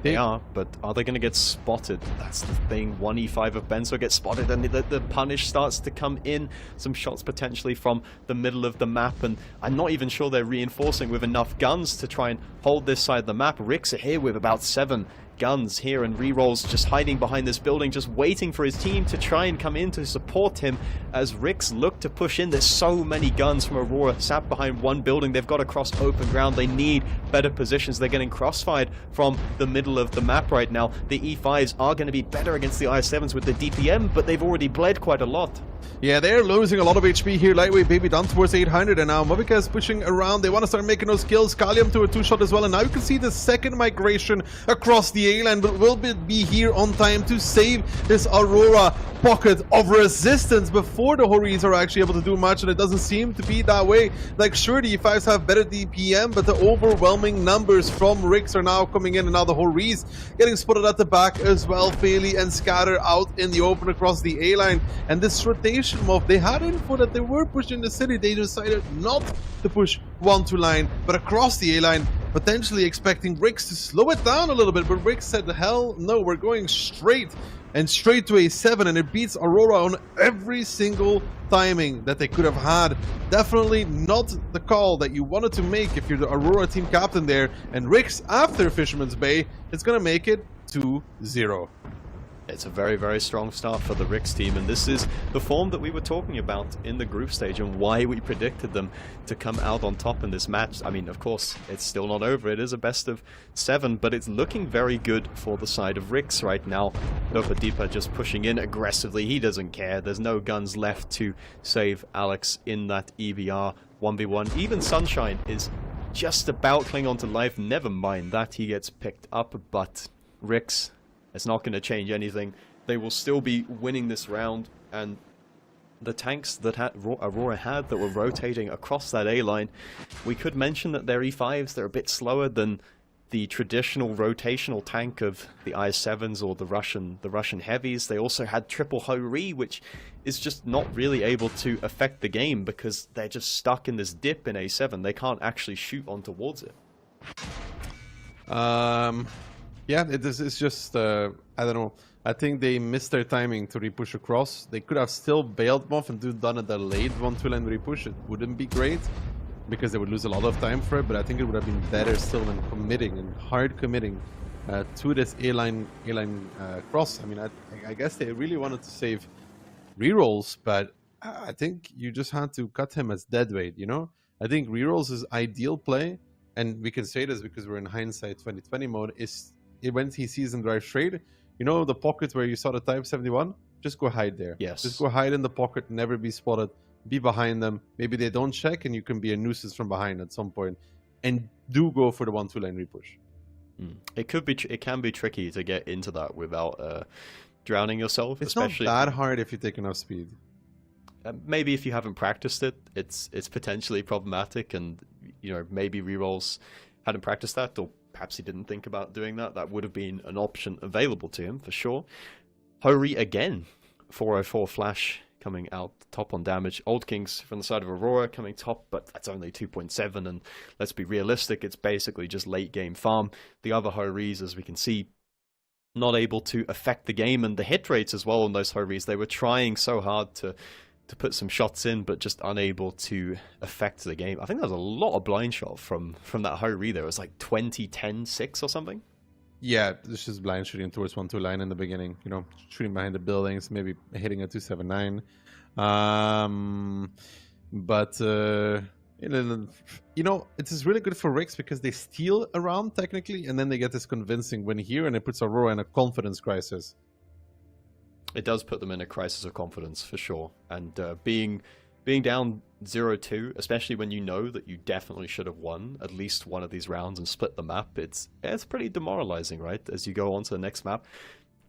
[SPEAKER 4] They are, but are they going to get spotted? That's the thing. 1E5 of Benzo gets spotted, and the punish starts to come in. Some shots potentially from the middle of the map, and I'm not even sure they're reinforcing with enough guns to try and hold this side of the map. Ricks are here with about 7 guns here, and Rerolls just hiding behind this building, just waiting for his team to try and come in to support him as Ricks look to push in. There's so many guns from Aurora sat behind one building. They've got to cross open ground. They need better positions. They're getting crossfired from the middle of the map right now. The E5s are going to be better against the I7s with the DPM, but they've already bled quite a lot.
[SPEAKER 3] Yeah, they're losing a lot of HP here. Lightweight Baby down towards 800, and now Movica is pushing around. They want to start making those kills. Kalium to a 2-shot as well, and now you can see the second migration across the A-line, but will be here on time to save this Aurora pocket of resistance before the Horis are actually able to do much, and it doesn't seem to be that way. Like, sure, the E5s have better DPM, but the overwhelming numbers from Ricks are now coming in, and now the Horis getting spotted at the back as well. Bailey and Scatter out in the open across the A-line, and this rotation move, they had info that they were pushing the city. They decided not to push 1-2 line, but across the A-line, potentially expecting Ricks to slow it down a little bit, but Ricks said, hell no, we're going straight to A7, and it beats Aurora on every single timing that they could have had. Definitely not the call that you wanted to make if you're the Aurora team captain there, and Ricks, after Fisherman's Bay, is going to make it 2-0.
[SPEAKER 4] It's a very, very strong start for the Rix team, and this is the form that we were talking about in the group stage and why we predicted them to come out on top in this match. I mean, of course, it's still not over. It is a best of 7, but it's looking very good for the side of Rix right now. Deepa just pushing in aggressively. He doesn't care. There's no guns left to save Alex in that EBR 1v1. Even Sunshine is just about clinging on to life. Never mind that he gets picked up, but Rix, it's not going to change anything. They will still be winning this round, and the tanks that Aurora had that were rotating across that A line, we could mention that their E5s, they're a bit slower than the traditional rotational tank of the I7s or the Russian heavies. They also had triple Ho-Ri, which is just not really able to affect the game because they're just stuck in this dip in A7. They can't actually shoot on towards it.
[SPEAKER 3] Yeah, it's just, I don't know. I think they missed their timing to repush across. They could have still bailed them off and done a delayed 1-2 lane repush. It wouldn't be great because they would lose a lot of time for it, but I think it would have been better still than committing and hard committing to this A-line cross. I mean, I guess they really wanted to save rerolls, but I think you just had to cut him as dead weight, you know? I think rerolls is ideal play, and we can say this because we're in hindsight 2020 mode, is when he sees them drive straight, you know the pocket where you saw the Type 71? Just go hide there.
[SPEAKER 4] Yes.
[SPEAKER 3] Just go hide in the pocket, never be spotted, be behind them. Maybe they don't check and you can be a nuisance from behind at some point. And do go for the 1-2 lane repush.
[SPEAKER 4] It can be tricky to get into that without drowning yourself.
[SPEAKER 3] It's
[SPEAKER 4] especially
[SPEAKER 3] not that hard if you take enough speed.
[SPEAKER 4] Maybe if you haven't practiced it, it's potentially problematic, and you know, maybe rerolls hadn't practiced that, or perhaps he didn't think about doing that. That would have been an option available to him for sure. Ho-Ri again, 404 flash coming out top on damage. Old Kings from the side of Aurora coming top, but that's only 2.7, and let's be realistic, it's basically just late game farm. The other Ho-Ris, as we can see, not able to affect the game, and the hit rates as well on those Ho-Ris. They were trying so hard to put some shots in, but just unable to affect the game. I think there's a lot of blind shot from that Ho-Ri there. It was like 20-10-6 or something.
[SPEAKER 3] Yeah, it's just blind shooting towards 1-2 line in the beginning. You know, shooting behind the buildings, maybe hitting a 279. But you know, it is really good for Rix because they steal around technically, and then they get this convincing win here, and it puts Aurora in a confidence crisis.
[SPEAKER 4] It does put them in a crisis of confidence for sure, and being down 0-2, especially when you know that you definitely should have won at least one of these rounds and split the map, it's pretty demoralizing, right, as you go on to the next map.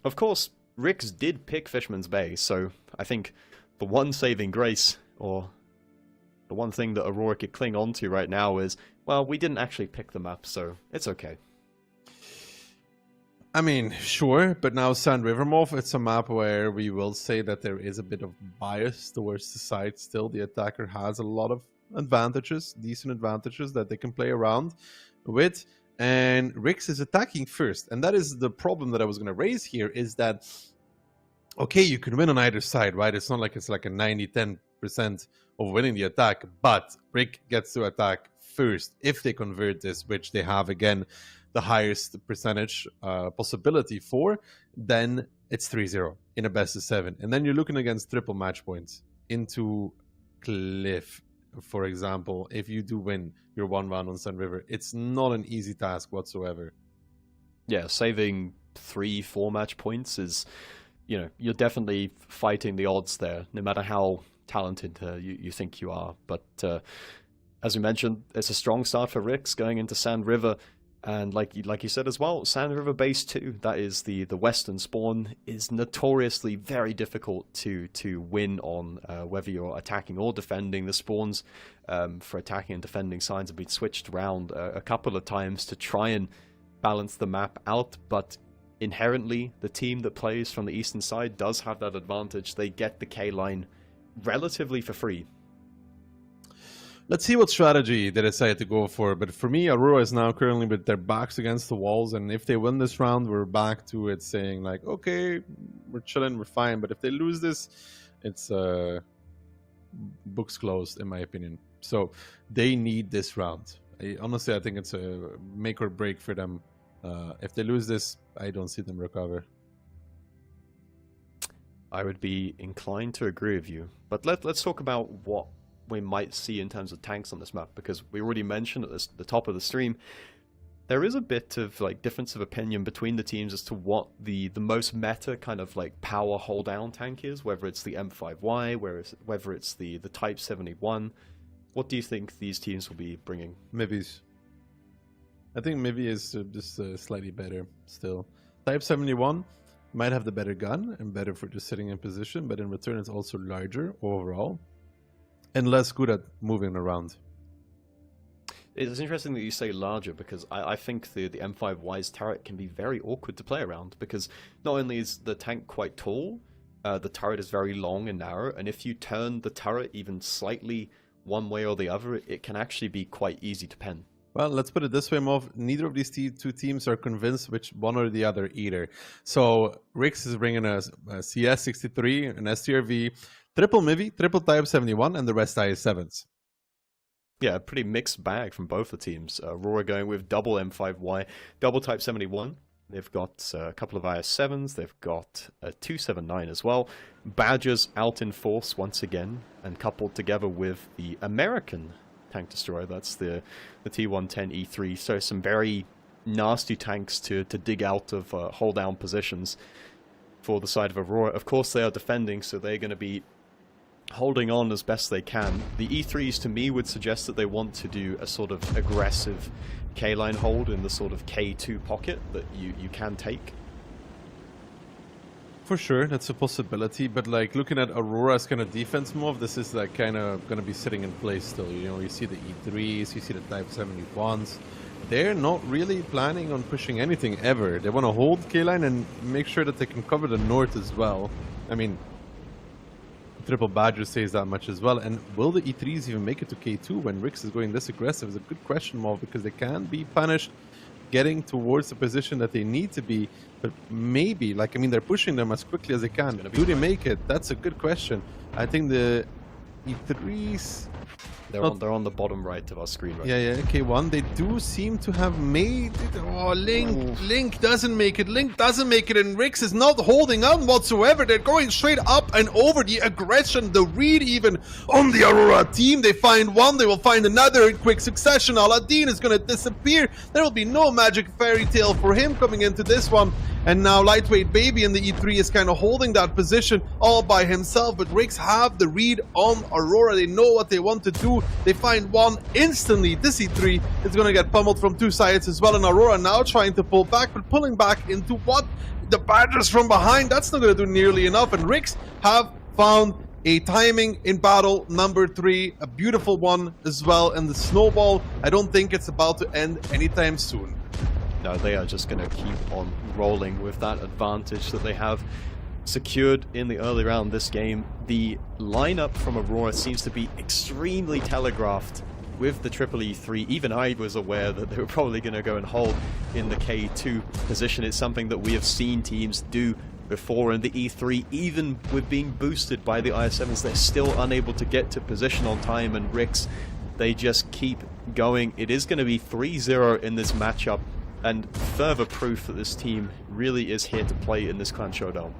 [SPEAKER 4] Of course, Rix did pick Fishman's Bay, so I think the one saving grace, or the one thing that Aurora could cling on to right now is, well, we didn't actually pick the map, so it's okay.
[SPEAKER 3] I mean, sure, but now Sand River Morph, it's a map where we will say that there is a bit of bias towards the side still. The attacker has a lot of advantages, decent advantages that they can play around with, and Rix is attacking first. And that is the problem that I was going to raise here, is that, okay, you can win on either side, right? It's not like it's like a 90-10% of winning the attack, but Rix gets to attack first if they convert this, which they have, again, the highest percentage possibility for, then it's 3-0 in a best of 7. And then you're looking against triple match points into Cliff, for example. If you do win your 1 round on Sun River, it's not an easy task whatsoever.
[SPEAKER 4] Yeah, saving 3-4 match points is, you know, you're definitely fighting the odds there, no matter how talented you think you are. But as we mentioned, it's a strong start for Rix going into Sand River. And like you said as well, Sand River Base 2, that is the western spawn, is notoriously very difficult to win on, whether you're attacking or defending. The spawns for attacking and defending signs have been switched around a couple of times to try and balance the map out, but inherently the team that plays from the eastern side does have that advantage. They get the K-line relatively for free.
[SPEAKER 3] Let's see what strategy they decide to go for. But for me, Aurora is now currently with their backs against the walls. And if they win this round, we're back to it saying like, okay, we're chilling, we're fine. But if they lose this, it's books closed, in my opinion. So they need this round. Honestly, I think it's a make or break for them. If they lose this, I don't see them recover.
[SPEAKER 4] I would be inclined to agree with you. But let's talk about what we might see in terms of tanks on this map, because we already mentioned at the top of the stream, there is a bit of like difference of opinion between the teams as to what the most meta kind of like power hold down tank is, whether it's the M5Y, whether it's the Type 71. What do you think these teams will be bringing?
[SPEAKER 3] Mivi's. I think Mivi is just slightly better still. Type 71 might have the better gun and better for just sitting in position, but in return it's also larger overall and less good at moving around.
[SPEAKER 4] It's interesting that you say larger, because I think the M5Y's turret can be very awkward to play around, because not only is the tank quite tall, the turret is very long and narrow, and if you turn the turret even slightly one way or the other, it can actually be quite easy to pen.
[SPEAKER 3] Well, let's put it this way, Mov. Neither of these two teams are convinced which one or the other either. So Rix is bringing a CS63, an STRV, triple Mivi, triple Type 71, and the rest IS7s.
[SPEAKER 4] Yeah, a pretty mixed bag from both the teams. Aurora going with double M5Y, double Type 71. They've got a couple of IS7s. They've got a 279 as well. Badgers out in force once again, and coupled together with the American tank destroyer. That's the T110 E3. So some very nasty tanks to dig out of hold down positions for the side of Aurora. Of course, they are defending, so they're going to be holding on as best they can. The E3s to me would suggest that they want to do a sort of aggressive K-line hold in the sort of K2 pocket that you can take.
[SPEAKER 3] For sure, that's a possibility, but like looking at Aurora's kind of defense move, this is like kind of going to be sitting in place still. You know, you see the E3s, you see the Type 71s. They're not really planning on pushing anything ever. They want to hold K-line and make sure that they can cover the north as well. I mean, Triple Badger says that much as well. And will the E3s even make it to K2 when Rix is going this aggressive is a good question, Mov, because they can be punished getting towards the position that they need to be. But maybe, like, I mean, they're pushing them as quickly as they can. Do they make it? That's a good question. I think the E3s...
[SPEAKER 4] They're on the bottom right of our screen right now.
[SPEAKER 3] Yeah, K1. They do seem to have made it. Oh, Link doesn't make it. Link doesn't make it, and Rix is not holding on whatsoever. They're going straight up and over. The aggression, the read even on the Aurora team. They find one, they will find another in quick succession. Aladdin is going to disappear. There will be no magic fairy tale for him coming into this one. And now Lightweight Baby in the E3 is kind of holding that position all by himself. But Rix have the read on Aurora. They know what they want to do. They find one instantly. This E3 is going to get pummeled from two sides as well. And Aurora now trying to pull back, but pulling back into what? The Badgers from behind. That's not going to do nearly enough. And Rix have found a timing in battle number 3. A beautiful one as well. And the snowball, I don't think it's about to end anytime soon.
[SPEAKER 4] No, they are just going to keep on rolling with that advantage that they have secured in the early round this game. The lineup from Aurora seems to be extremely telegraphed with the triple E3. Even I was aware that they were probably going to go and hold in the K2 position. It's something that we have seen teams do before in the E3. Even with being boosted by the IS-7s, they're still unable to get to position on time, and Rix, they just keep going. It is going to be 3-0 in this matchup, and further proof that this team really is here to play in this Clan Showdown.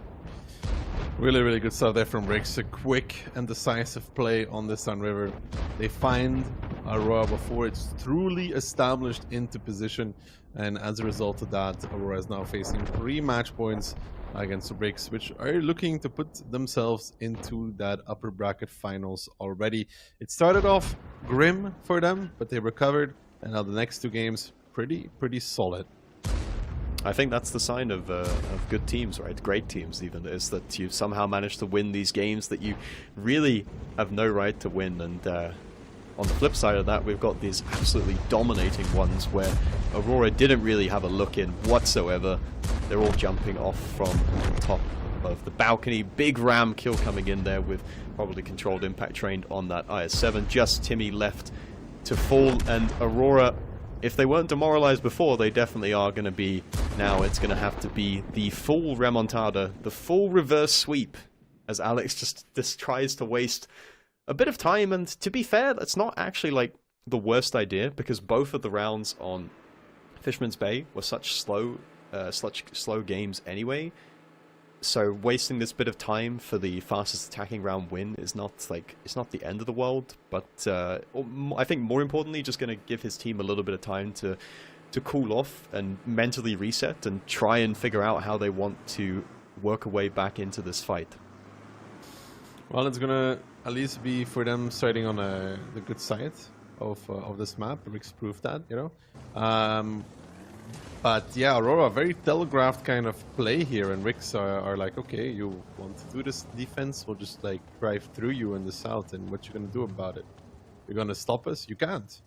[SPEAKER 3] Really, really good stuff there from Rix. A quick and decisive play on the Sun River. They find Aurora before it's truly established into position, and as a result of that, Aurora is now facing 3 match points against Rix, which are looking to put themselves into that upper bracket finals already. It started off grim for them, but they recovered, and now the next 2 games pretty solid.
[SPEAKER 4] I think that's the sign of good teams, right? Great teams, even, is that you've somehow managed to win these games that you really have no right to win. And on the flip side of that, we've got these absolutely dominating ones where Aurora didn't really have a look in whatsoever. They're all jumping off from the top of the balcony. Big ram kill coming in there with probably controlled impact trained on that IS-7. Just Timmy left to fall, and Aurora, if they weren't demoralized before, they definitely are going to be now. It's going to have to be the full remontada, the full reverse sweep, as Alex just tries to waste a bit of time. And to be fair, that's not actually like the worst idea, because both of the rounds on Fisherman's Bay were such slow games anyway. So wasting this bit of time for the fastest attacking round win is not like, it's not the end of the world, but I think more importantly, just going to give his team a little bit of time to cool off and mentally reset and try and figure out how they want to work a way back into this fight.
[SPEAKER 3] Well, it's gonna at least be for them starting on the good side of this map. Rick's proved that, you know. But yeah, Aurora, very telegraphed kind of play here, and Ricks are like, okay, you want to do this defense, we'll just like drive through you in the south, and what you gonna do about it? You're gonna stop us? You can't.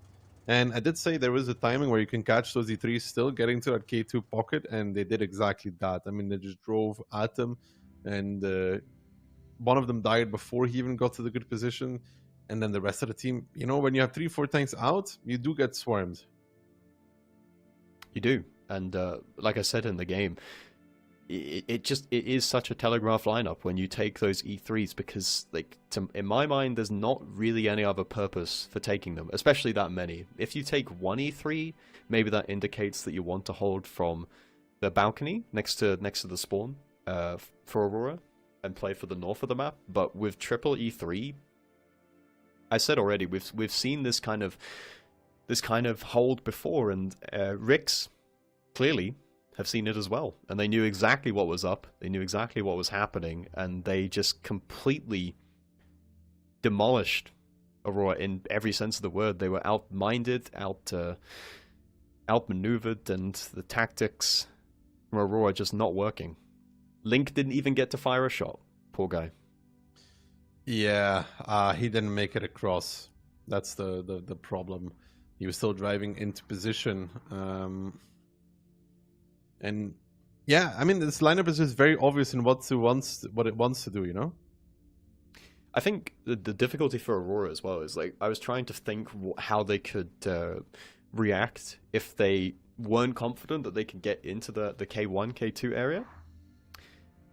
[SPEAKER 3] And I did say there was a timing where you can catch those E3s still getting to that K2 pocket, and they did exactly that. I mean, they just drove at them, and one of them died before he even got to the good position, and then the rest of the team, you know, when you have 3-4 tanks out, you do get swarmed.
[SPEAKER 4] You do. And like I said in the game, it is such a telegraph lineup when you take those E3s, because like in my mind there's not really any other purpose for taking them, especially that many. If you take one E3, maybe that indicates that you want to hold from the balcony next to the spawn for Aurora and play for the north of the map. But with triple E3, I said already, we've seen this kind of hold before, and Ricks clearly have seen it as well, and they knew exactly what was up, they knew exactly what was happening, and they just completely demolished Aurora in every sense of the word. They were outminded, outmaneuvered, and the tactics from Aurora just not working. Link didn't even get to fire a shot. Poor guy.
[SPEAKER 3] Yeah, he didn't make it across. That's the problem. He was still driving into position. And yeah, I mean, this lineup is just very obvious in what it wants to do, you know?
[SPEAKER 4] I think the difficulty for Aurora as well is, like, I was trying to think how they could react if they weren't confident that they could get into the K1, K2 area.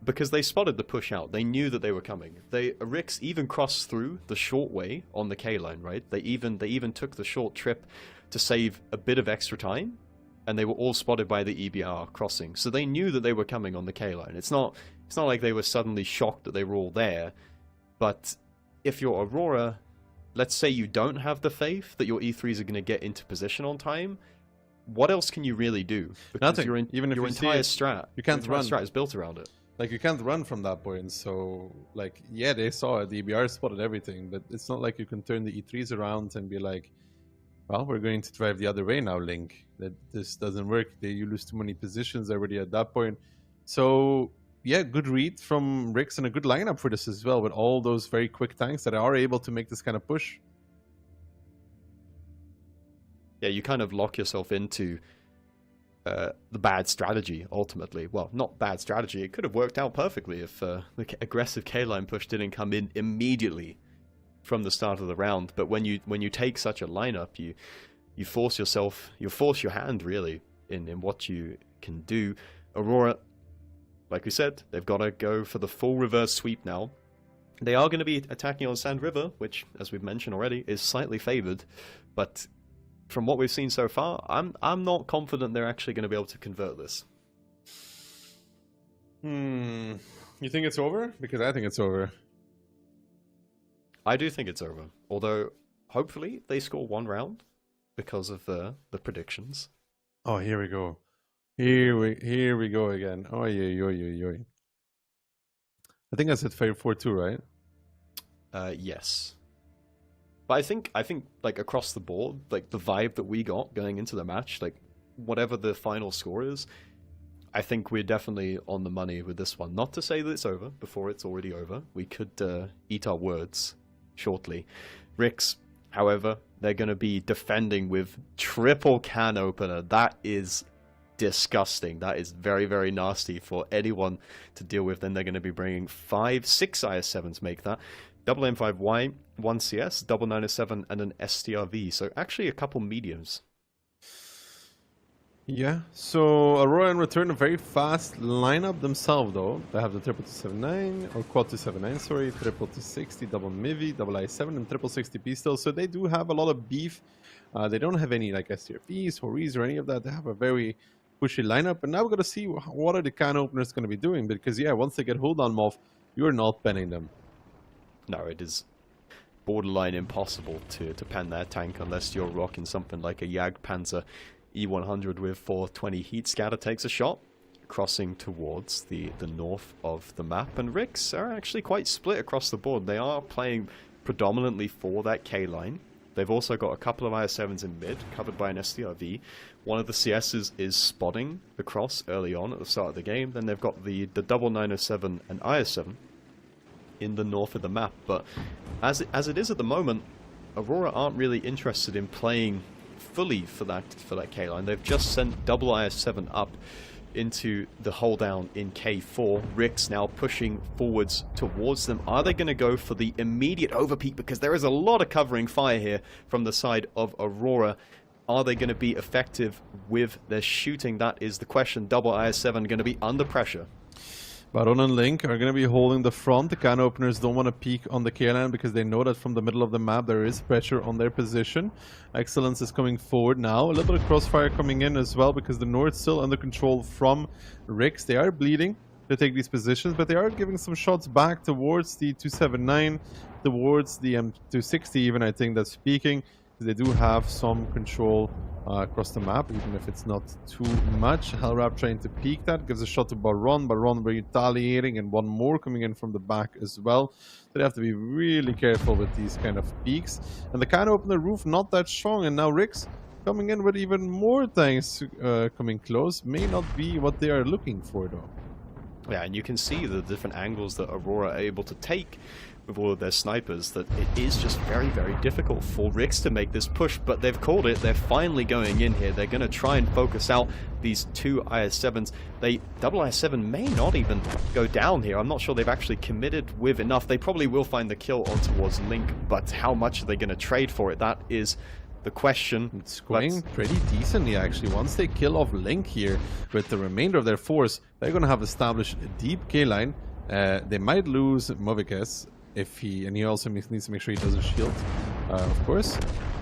[SPEAKER 4] Because they spotted the push out. They knew that they were coming. Ricks even crossed through the short way on the K line, right? They even took the short trip to save a bit of extra time. And they were all spotted by the EBR crossing. So they knew that they were coming on the K line. It's not like they were suddenly shocked that they were all there. But if you're Aurora, let's say you don't have the faith that your E3s are going to get into position on time, what else can you really do? Because
[SPEAKER 3] nothing. Even if
[SPEAKER 4] your entire strat,
[SPEAKER 3] you can't run.
[SPEAKER 4] Strat is built around it.
[SPEAKER 3] Like, you can't run from that point. So, like, yeah, they saw it. The EBR spotted everything, but it's not like you can turn the E3s around and be like, well, we're going to drive the other way now, Link. That this doesn't work. You lose too many positions already at that point. So, yeah, good read from Ricks and a good lineup for this as well, with all those very quick tanks that are able to make this kind of push.
[SPEAKER 4] Yeah, you kind of lock yourself into the bad strategy, ultimately. Well, not bad strategy. It could have worked out perfectly if the aggressive K-line push didn't come in immediately from the start of the round. But when you take such a lineup, you force your hand really in what you can do. Aurora, like we said, they've got to go for the full reverse sweep now. They are going to be attacking on Sand River, which, as we've mentioned already, is slightly favored. But from what we've seen so far, I'm not confident they're actually going to be able to convert this.
[SPEAKER 3] You think it's over? Because I think it's over.
[SPEAKER 4] I do think it's over. Although, hopefully, they score one round because of the predictions.
[SPEAKER 3] Oh, here we go. Here we go again. Oh, yeah. I think I said 4-2, right?
[SPEAKER 4] Yes. But I think like across the board, like the vibe that we got going into the match, like whatever the final score is, I think we're definitely on the money with this one. Not to say that it's over before it's already over. We could eat our words shortly. Ricks, however, they're going to be defending with triple can opener. That is disgusting. That is very, very nasty for anyone to deal with. Then they're going to be bringing 6 IS-7s, make that. Double M5Y, 1 CS, double 907, and an STRV. So actually a couple mediums.
[SPEAKER 3] Yeah, so Aurora in return a very fast lineup themselves though. They have the triple 279, or quad 279, sorry, triple 260, double MIVI, double I7, and triple 60 pistol. So they do have a lot of beef. They don't have any like STRVs, Horis, or any of that. They have a very pushy lineup. And now we're going to see what are the can openers going to be doing. Because, yeah, once they get hold on MOV, you're not penning them.
[SPEAKER 4] No, it is borderline impossible to pen their tank unless you're rocking something like a Jag Panzer E100 with 420 heat scatter. Takes a shot, crossing towards the north of the map, and Rix are actually quite split across the board. They are playing predominantly for that K line. They've also got a couple of IS-7s in mid, covered by an SDRV. One of the CSs is spotting the cross early on at the start of the game. Then they've got the double 907 and IS-7 in the north of the map. But as it is at the moment, Aurora aren't really interested in playing fully for that K line. They've just sent double IS-7 up into the hold down in K4. Rix now pushing forwards towards them. Are they going to go for the immediate overpeak? Because there is a lot of covering fire here from the side of Aurora. Are they going to be effective with their shooting? That is the question. Double IS-7 going to be under pressure.
[SPEAKER 3] Baron and Link are going to be holding the front. The can openers don't want to peek on the K-line because they know that from the middle of the map there is pressure on their position. Excellence is coming forward now. A little bit of crossfire coming in as well because the North still under control from Rix. They are bleeding to take these positions, but they are giving some shots back towards the 279, towards the M260 even, I think that's peaking. They do have some control across the map, even if it's not too much. Hellrap trying to peek that, gives a shot to Baron. Baron retaliating, and one more coming in from the back as well. So they have to be really careful with these kind of peaks. And the can opener roof not that strong, and now Rix coming in with even more tanks coming close. May not be what they are looking for though.
[SPEAKER 4] Yeah, and you can see the different angles that Aurora are able to take with all of their snipers, that it is just very, very difficult for Rix to make this push, but they've called it. They're finally going in here. They're going to try and focus out these two IS-7s. Double IS-7 may not even go down here. I'm not sure they've actually committed with enough. They probably will find the kill on towards Link, but how much are they going to trade for it? That is the question.
[SPEAKER 3] It's going pretty decently actually. Once they kill off Link here with the remainder of their force, they're going to have established a deep K-line. They might lose Movikes if he also needs to make sure he doesn't shield, of course.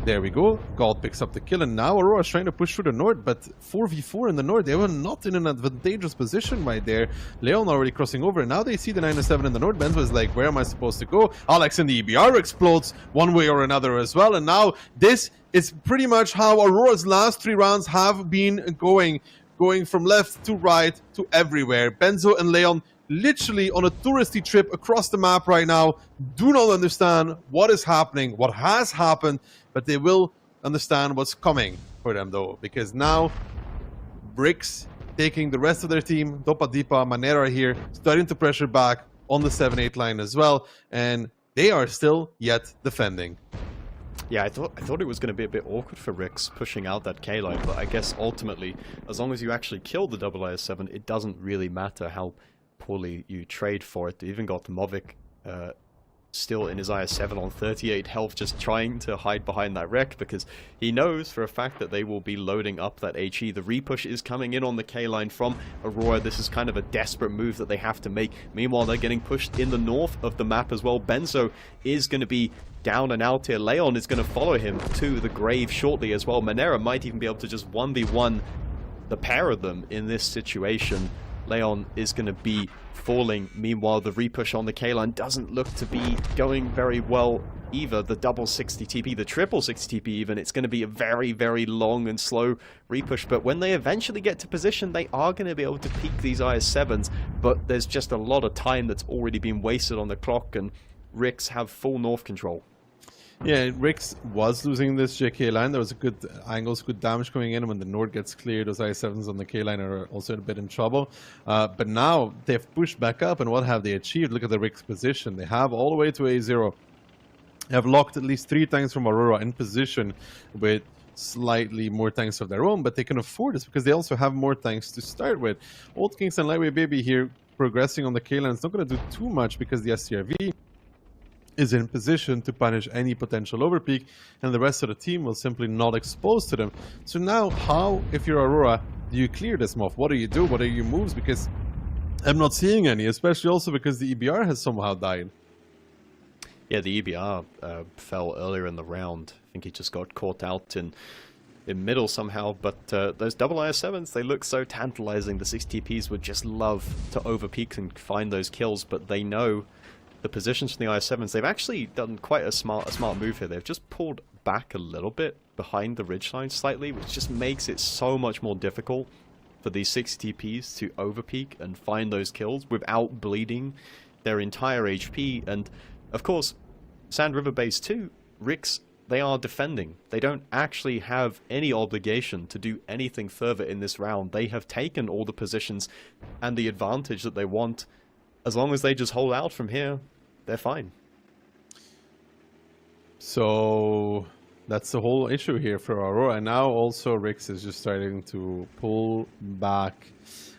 [SPEAKER 3] There we go. God picks up the kill, and now Aurora's trying to push through the north, but 4v4 in the north. They were not in an advantageous position right there. Leon already crossing over, and now they see the 907 in the north. Benzo is like, where am I supposed to go? Alex in the EBR explodes one way or another as well, and now this is pretty much how Aurora's last 3 rounds have been going from left to right to everywhere. Benzo and Leon literally on a touristy trip across the map right now, do not understand what is happening, what has happened, but they will understand what's coming for them though, because now Rix taking the rest of their team, Dopa Dipa, Manera here, starting to pressure back on the 7-8 line as well, and they are still yet defending.
[SPEAKER 4] Yeah, I thought it was going to be a bit awkward for Rix pushing out that K-line, but I guess ultimately, as long as you actually kill the double IS-7, it doesn't really matter how poorly you trade for it. They even got Movic still in his IS-7 on 38 health, just trying to hide behind that wreck because he knows for a fact that they will be loading up that HE. The repush is coming in on the K-line from Aurora. This is kind of a desperate move that they have to make. Meanwhile, they're getting pushed in the north of the map as well. Benzo is going to be down and out here. Leon is going to follow him to the grave shortly as well. Manera might even be able to just 1v1 the pair of them in this situation. Leon is going to be falling. Meanwhile, the repush on the K-line doesn't look to be going very well either. The double 60 TP, the triple 60 TP even, it's going to be a very, very long and slow repush. But when they eventually get to position, they are going to be able to peak these IS-7s. But there's just a lot of time that's already been wasted on the clock, and Rix have full north control.
[SPEAKER 3] Yeah, Rix was losing this JK line. There was a good angles, good damage coming in. When the Nord gets cleared, those I7s on the K line are also a bit in trouble. But now they've pushed back up, and what have they achieved? Look at the Rix position. They have all the way to A0. They have locked at least 3 tanks from Aurora in position with slightly more tanks of their own, but they can afford this because they also have more tanks to start with. Old Kings and Lightweight Baby here progressing on the K line. It's not going to do too much because the SCRV is in position to punish any potential overpeak, and the rest of the team will simply not expose to them. So now, how, if you're Aurora, do you clear this MOV? What do you do? What are your moves? Because I'm not seeing any, especially also because the EBR has somehow died.
[SPEAKER 4] Yeah, the EBR fell earlier in the round. I think he just got caught out in in middle somehow, but those double IS-7s, they look so tantalizing. The 6TPs would just love to overpeak and find those kills, but they know the positions from the IS-7s. They've actually done quite a smart move here. They've just pulled back a little bit behind the ridgeline slightly, which just makes it so much more difficult for these 6TPs to overpeak and find those kills without bleeding their entire HP. And of course, Sand River Base 2, Rix, they are defending. They don't actually have any obligation to do anything further in this round. They have taken all the positions and the advantage that they want. As long as they just hold out from here, they're fine.
[SPEAKER 3] So that's the whole issue here for Aurora. And now also Rix is just starting to pull back,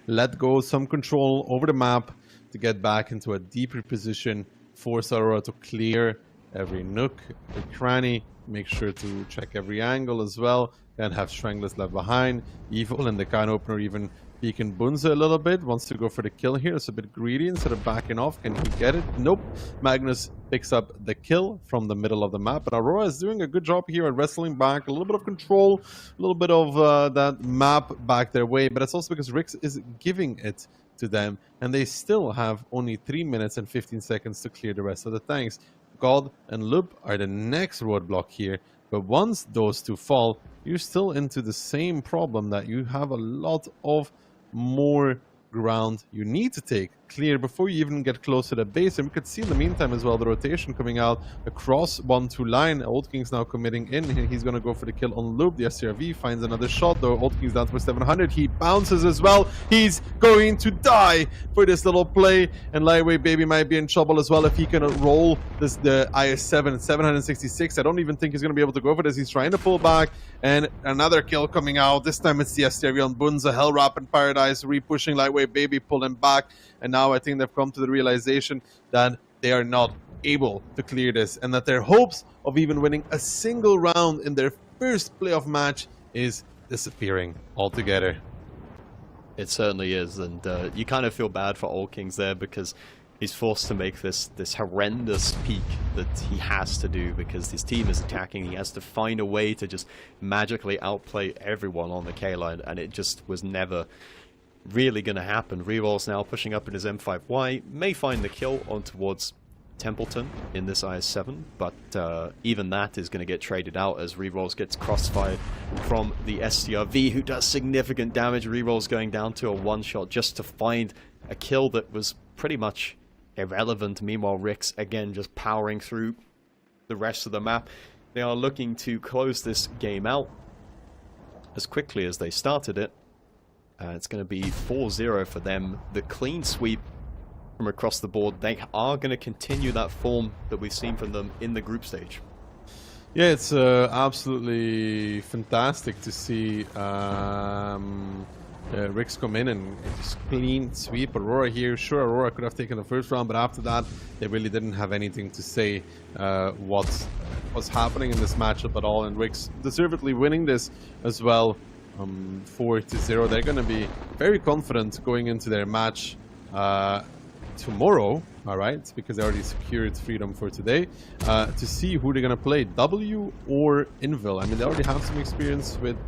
[SPEAKER 3] let go some control over the map to get back into a deeper position, force Aurora to clear every nook, every cranny, make sure to check every angle as well, and have Stranglers left behind. Evil in the can opener even peeking Bunza a little bit, wants to go for the kill here. It's a bit greedy instead of backing off. Can he get it? Nope. Magnus picks up the kill from the middle of the map, but Aurora is doing a good job here at wrestling back, a little bit of control, a little bit of that map back their way, but it's also because Rix is giving it to them, and they still have only 3 minutes and 15 seconds to clear the rest of the tanks. God and Loop are the next roadblock here, but once those two fall, you're still into the same problem that you have a lot of more ground you need to take clear before you even get close to the base. And we could see in the meantime as well the rotation coming out across 1-2 line. Old King's now committing in. He's going to go for the kill on Loop. The SCRV finds another shot though. Old King's down to 700. He bounces as well. He's going to die for this little play, and Lightweight Baby might be in trouble as well if he can roll this the IS-7 at 766. I don't even think he's going to be able to go for this. He's trying to pull back, and another kill coming out. This time it's the SCRV on Bunza. Hell Wrap in Paradise re-pushing Lightweight Baby, pulling back. And now I think they've come to the realization that they are not able to clear this, and that their hopes of even winning a single round in their first playoff match is disappearing altogether.
[SPEAKER 4] It certainly is, and you kind of feel bad for Old Kings there because he's forced to make this horrendous peak that he has to do because his team is attacking. He has to find a way to just magically outplay everyone on the K-line, and it just was never really going to happen. Reroll's now pushing up in his M5Y, may find the kill on towards Templeton in this IS-7, but even that is going to get traded out as Rerolls gets crossfired from the SCRV, who does significant damage. Rerolls going down to a one-shot just to find a kill that was pretty much irrelevant. Meanwhile, Rix, again, just powering through the rest of the map. They are looking to close this game out as quickly as they started it. It's going to be 4-0 for them. The clean sweep from across the board. They are going to continue that form that we've seen from them in the group stage.
[SPEAKER 3] Yeah, it's absolutely fantastic to see Rix come in and just clean sweep Aurora here. Sure, Aurora could have taken the first round, but after that, they really didn't have anything to say what was happening in this matchup at all. And Rix deservedly winning this as well. 4-0. They're going to be very confident going into their match tomorrow, all right, because they already secured freedom for today, to see who they're going to play, W or Invil. I mean, they already have some experience with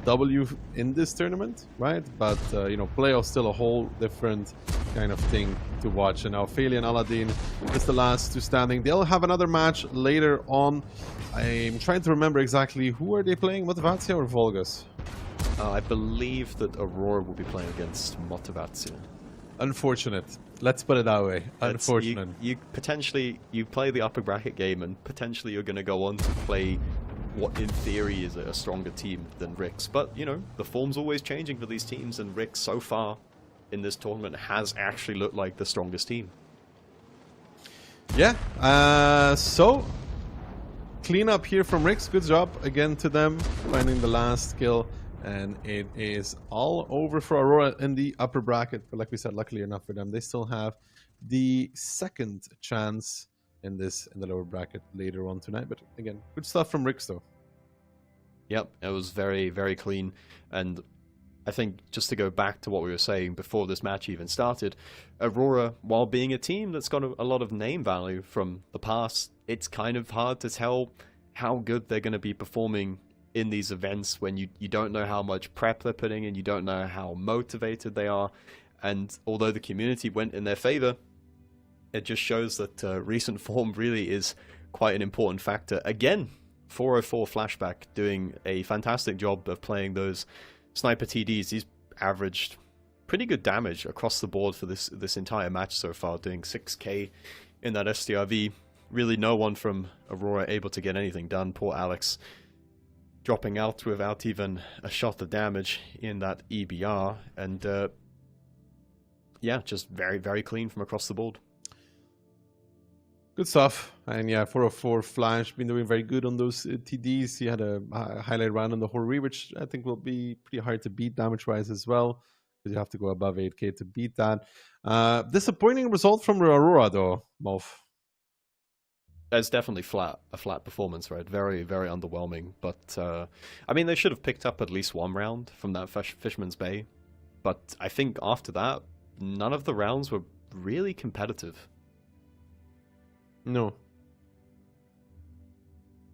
[SPEAKER 3] W in this tournament, right? But, you know, playoffs still a whole different kind of thing to watch. And now Feli and Aladdin is the last two standing. They'll have another match later on. I'm trying to remember exactly who are they playing, Motivatia or Volgas?
[SPEAKER 4] I believe that Aurora will be playing against Motivatia.
[SPEAKER 3] Unfortunate. Let's put it that way. Unfortunate.
[SPEAKER 4] You potentially play the upper bracket game, and potentially you're going to go on to play what in theory is a stronger team than Rix. But, you know, the form's always changing for these teams, and Rix so far in this tournament has actually looked like the strongest team.
[SPEAKER 3] Yeah, so clean up here from Rix. Good job again to them, finding the last kill. And it is all over for Aurora in the upper bracket. But like we said, luckily enough for them, they still have the second chance in the lower bracket later on tonight. But again, good stuff from Rix though.
[SPEAKER 4] Yep, it was very, very clean. And I think just to go back to what we were saying before this match even started, Aurora, while being a team that's got a lot of name value from the past, it's kind of hard to tell how good they're going to be performing in these events when you don't know how much prep they're putting in, you don't know how motivated they are. And although the community went in their favor, it just shows that recent form really is quite an important factor. Again, 404 Flashback doing a fantastic job of playing those sniper TDs. He's averaged pretty good damage across the board for this entire match so far, doing 6k in that STRV. Really no one from Aurora able to get anything done. Poor Alex dropping out without even a shot of damage in that EBR. And yeah, just very, very clean from across the board.
[SPEAKER 3] Good stuff. And yeah, 404 Flash been doing very good on those TDs. He had a highlight round on the Hori, which I think will be pretty hard to beat damage-wise as well, because you have to go above 8k to beat that. Disappointing result from Aurora, though, Mof.
[SPEAKER 4] It's definitely a flat performance, right? Very, very underwhelming. But, I mean, they should have picked up at least one round from that Fisherman's Bay. But I think after that, none of the rounds were really competitive.
[SPEAKER 3] No,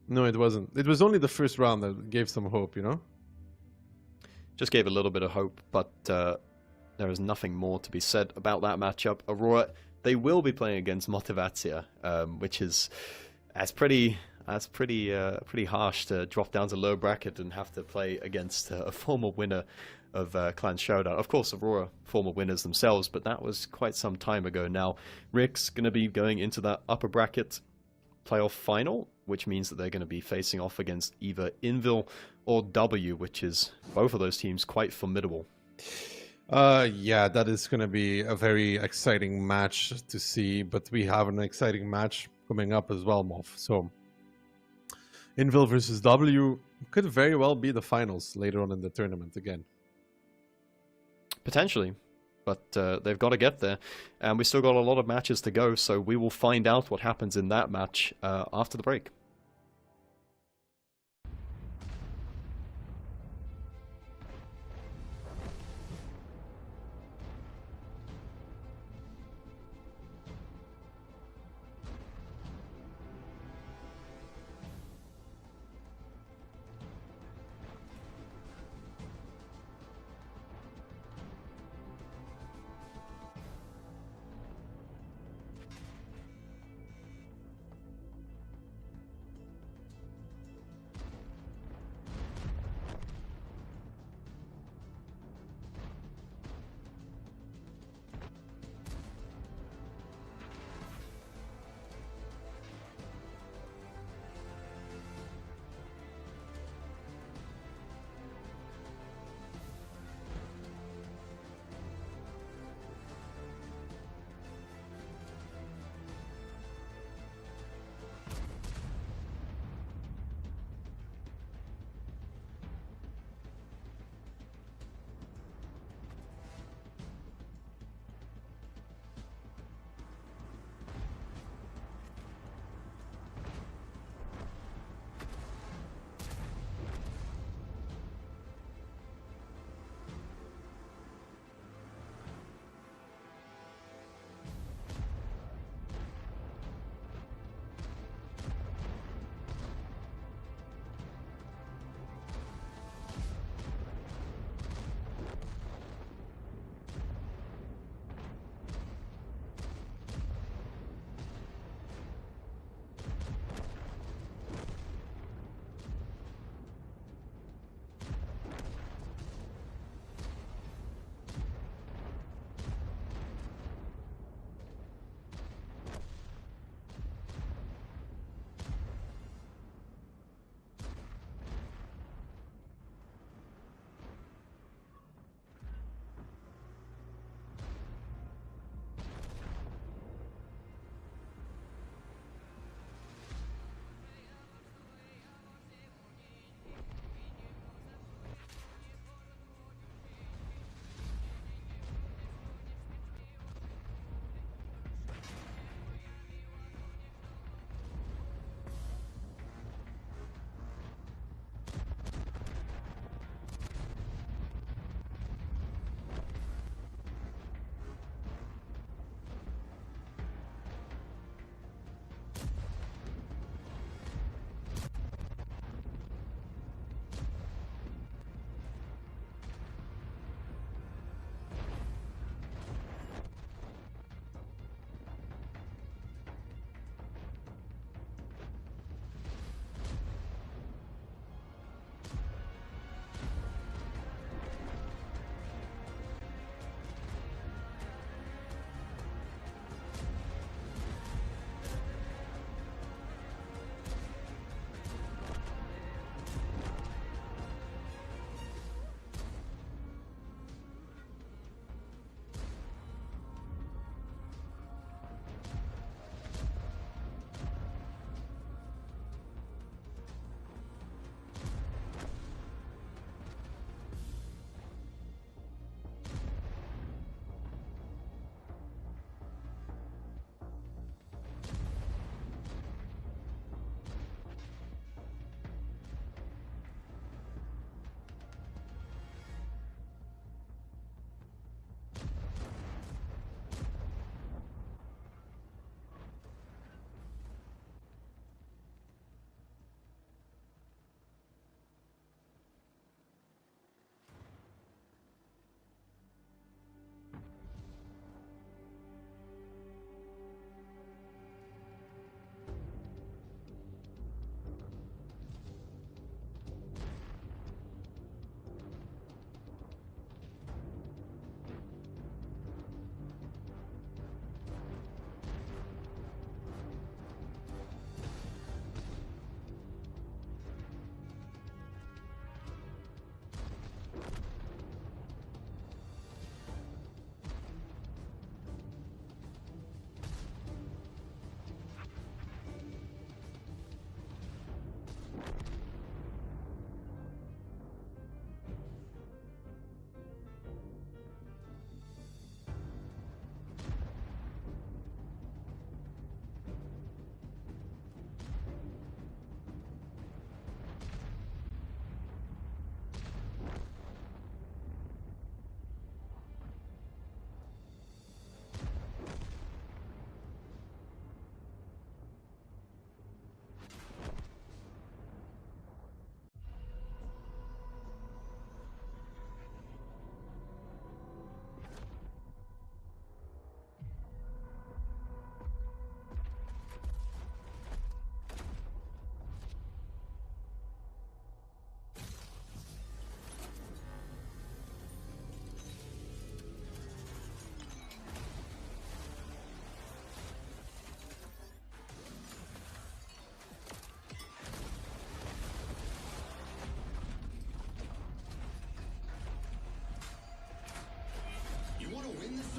[SPEAKER 3] it wasn't. It was only the first round that gave some hope, you know?
[SPEAKER 4] Just gave a little bit of hope, but there is nothing more to be said about that matchup. Aurora, they will be playing against Motivacja, which is pretty harsh to drop down to low bracket and have to play against a former winner of Clan Showdown. Of course, Aurora, former winners themselves, but that was quite some time ago now. Rick's going to be going into that upper bracket playoff final, which means that they're going to be facing off against either Invil or W, which is both of those teams quite formidable.
[SPEAKER 3] Yeah, that is going to be a very exciting match to see, but we have an exciting match coming up as well, Moff. So, Invil versus W could very well be the finals later on in the tournament again.
[SPEAKER 4] Potentially, but they've got to get there, and we still got a lot of matches to go, so we will find out what happens in that match after the break.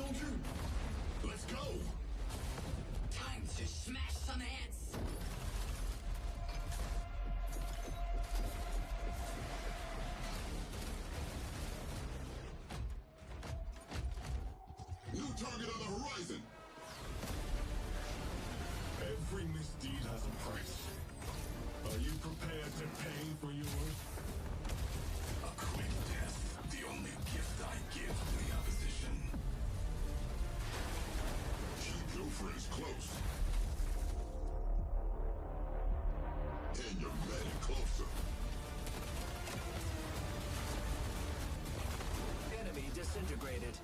[SPEAKER 5] soldier. Let's go. Time to smash some heads. New target on the horizon. Every misdeed has a price. Are you prepared to pay for yours? A quick death, the only gift I give to the opposition. Keep your friends close. And your men closer.
[SPEAKER 6] Enemy disintegrated.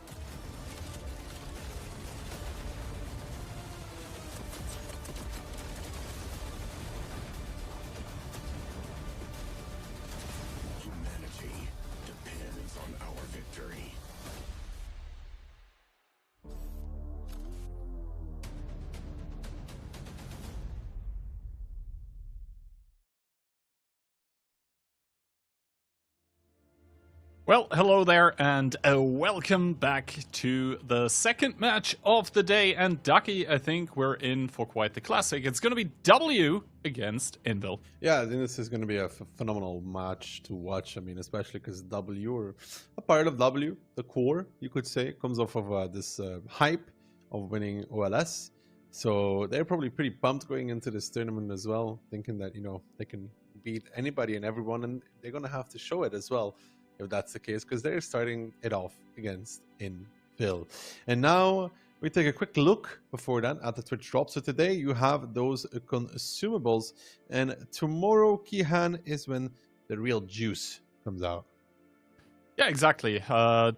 [SPEAKER 5] Humanity depends on our victory.
[SPEAKER 7] Well, hello there, and welcome back to the second match of the day. And Ducky, I think we're in for quite the classic. It's going to be W against Invil.
[SPEAKER 3] Yeah, I think this is going to be a phenomenal match to watch. I mean, especially because W, or a part of W, the core, you could say, comes off of this hype of winning OLS. So they're probably pretty pumped going into this tournament as well, thinking that, you know, they can beat anybody and everyone, and they're going to have to show it as well, if that's the case, because they're starting it off against Invil. And now we take a quick look before that at the Twitch drop. So today you have those consumables, and tomorrow, Kihan, is when the real juice comes out.
[SPEAKER 7] Yeah, exactly.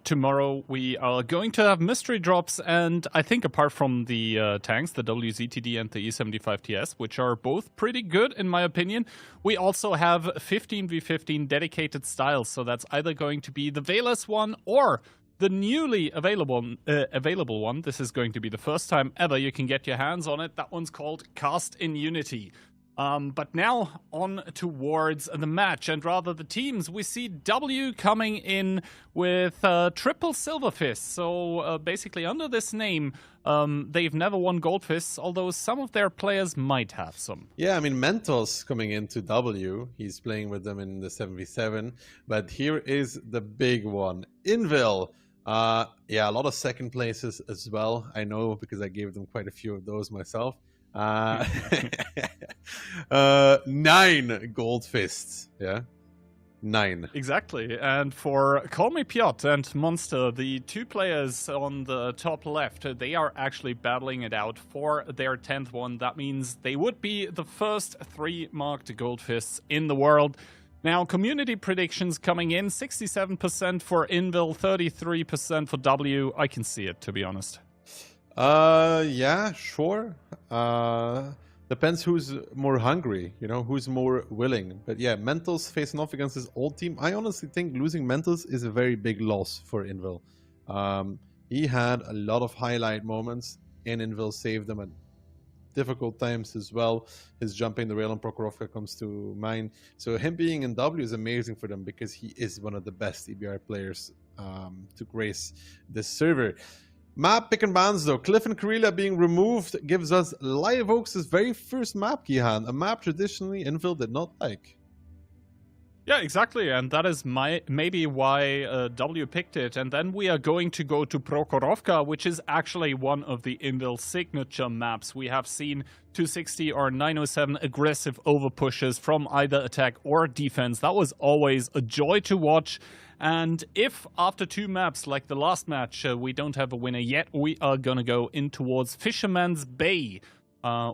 [SPEAKER 7] Tomorrow we are going to have mystery drops, and I think apart from the tanks, the WZTD and the E75TS, which are both pretty good in my opinion, we also have 15v15 dedicated styles. So that's either going to be the Velas one or the newly available one. This is going to be the first time ever you can get your hands on it. That one's called Cast in Unity. But now on towards the match, and rather the teams. We see W coming in with triple silver fists. So basically under this name, they've never won gold fists, although some of their players might have some.
[SPEAKER 3] Yeah, I mean, Mentos coming into W. He's playing with them in the 7v7. But here is the big one. Invil. Yeah, a lot of second places as well. I know, because I gave them quite a few of those myself. 9 gold fists. Yeah, 9.
[SPEAKER 7] Exactly. And for Call Me Piotr and Monster, the two players on the top left, they are actually battling it out for their 10th one. That means they would be the first 3 marked gold fists in the world. Now, community predictions coming in, 67% for Invil, 33% for W. I can see it, to be honest.
[SPEAKER 3] Yeah, sure. Depends who's more hungry, you know, who's more willing. But yeah, Mentos facing off against his old team. I honestly think losing Mentos is a very big loss for Invil. He had a lot of highlight moments, and Invil saved them at difficult times as well. His jumping the rail on Prokhorovka comes to mind. So him being in W is amazing for them, because he is one of the best EBR players to grace this server. Map pick and bans though. Cliff and Karelia being removed gives us Live Oaks' very first map, Kihan. A map traditionally Invil did not like.
[SPEAKER 7] Yeah, exactly, and that is maybe why W picked it. And then we are going to go to Prokhorovka, which is actually one of the Invil signature maps. We have seen 260 or 907 aggressive overpushes from either attack or defense. That was always a joy to watch. And if after 2 maps, like the last match, we don't have a winner yet, we are going to go in towards Fisherman's Bay,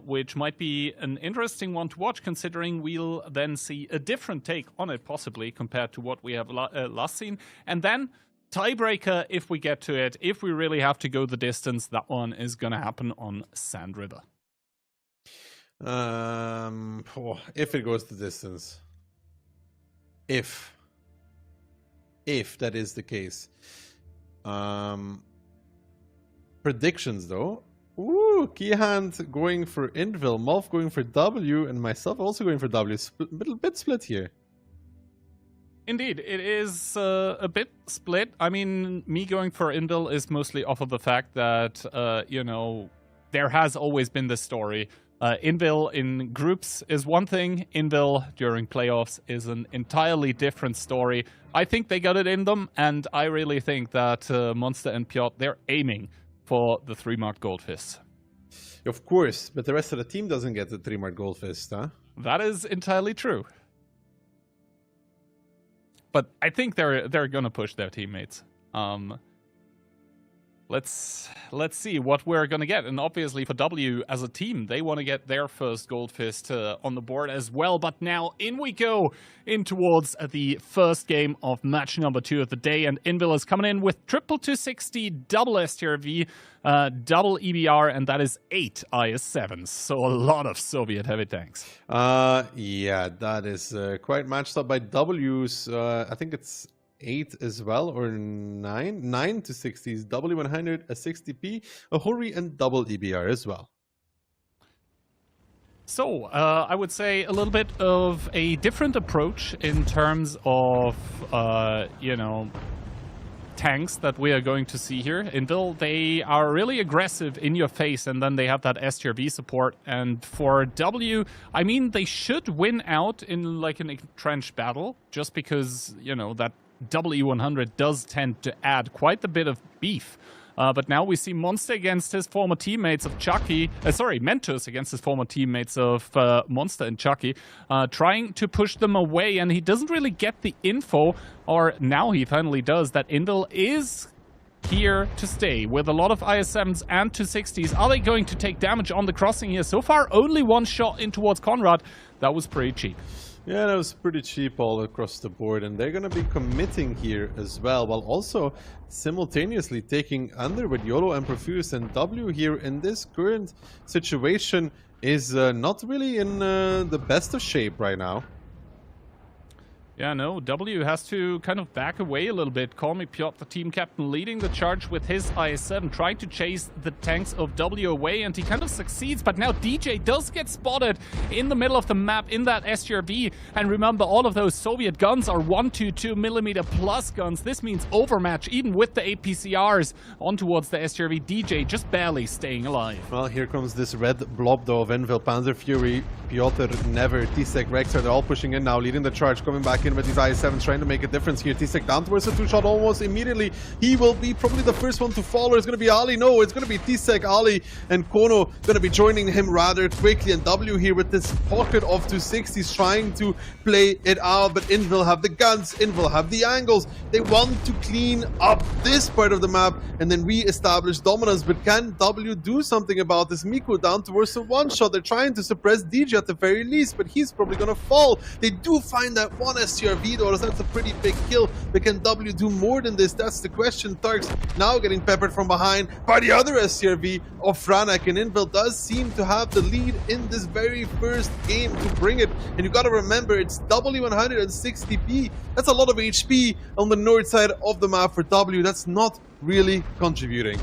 [SPEAKER 7] which might be an interesting one to watch, considering we'll then see a different take on it, possibly, compared to what we have last seen. And then, tiebreaker, if we get to it, if we really have to go the distance, that one is going to happen on Sand River.
[SPEAKER 3] If it goes the distance. If that is the case. Predictions though. Ooh, Keyhand going for Invil, Molf going for W, and myself also going for W. Little bit split here.
[SPEAKER 7] Indeed, it is a bit split. I mean, me going for Invil is mostly off of the fact that, you know, there has always been this story. Invil in groups is one thing. Invil during playoffs is an entirely different story. I think they got it in them, and I really think that Monster and Piotr, they're aiming for the 3-marked gold fist.
[SPEAKER 3] Of course, but the rest of the team doesn't get the 3-marked gold fist, huh?
[SPEAKER 7] That is entirely true. But I think they're gonna push their teammates. Let's see what we're gonna get. And obviously for W as a team, they want to get their first gold fist on the board as well. But now in we go in towards the first game of match number 2 of the day. And Invil is coming in with triple 260, double STRV, double EBR, and that is 8 IS-7s. So a lot of Soviet heavy tanks.
[SPEAKER 3] Yeah, that is quite matched up by W's. I think it's 8 as well, or 9 to 60s, W100, a 60p, a Hori, and double EBR as well.
[SPEAKER 7] So, I would say a little bit of a different approach in terms of, you know, tanks that we are going to see here. Invil, they are really aggressive in your face, and then they have that STRV support. And for W, I mean, they should win out in like an entrenched battle, just because, you know, that double E100 does tend to add quite a bit of beef. But now we see Monster against his former teammates of Chucky, Mentos against his former teammates of Monster and Chucky, trying to push them away, and he doesn't really get the info, or now he finally does, that Invil is here to stay with a lot of IS-7s and 260s. Are they going to take damage on the crossing here? So far, only one shot in towards Conrad. That was pretty cheap.
[SPEAKER 3] Yeah, that was pretty cheap all across the board, and they're going to be committing here as well, while also simultaneously taking under with YOLO and Profuse. And W here in this current situation is not really in the best of shape right now.
[SPEAKER 7] Yeah, no, W has to kind of back away a little bit. Call me Piotr, the team captain, leading the charge with his IS-7, trying to chase the tanks of W away, and he kind of succeeds. But now DJ does get spotted in the middle of the map in that STRV. And remember, all of those Soviet guns are 122mm plus guns. This means overmatch, even with the APCRs on towards the STRV. DJ just barely staying alive.
[SPEAKER 3] Well, here comes this red blob though of Invil, Panzer, Fury, Piotr, Never, T-Sec, Rexar. They're all pushing in now, leading the charge, coming back in with these IS-7s, trying to make a difference here. T-Sec down towards the 2-shot almost immediately. He will be probably the first one to fall, or it's going to be Ali. No, it's going to be T-Sec, Ali, and Kono going to be joining him rather quickly. And W here with this pocket of 260s trying to play it out, but Invil have the guns, Invil have the angles. They want to clean up this part of the map and then re-establish dominance. But can W do something about this? Miku down towards the 1-shot. They're trying to suppress DJ at the very least, but he's probably going to fall. They do find that one STRV, though. That's a pretty big kill. But can W do more than this? That's the question. Tarks now getting peppered from behind by the other STRV of Franak, and Invil does seem to have the lead in this very first game to bring it. And you got to remember, it's W160p. That's a lot of HP on the north side of the map for W. That's not really contributing.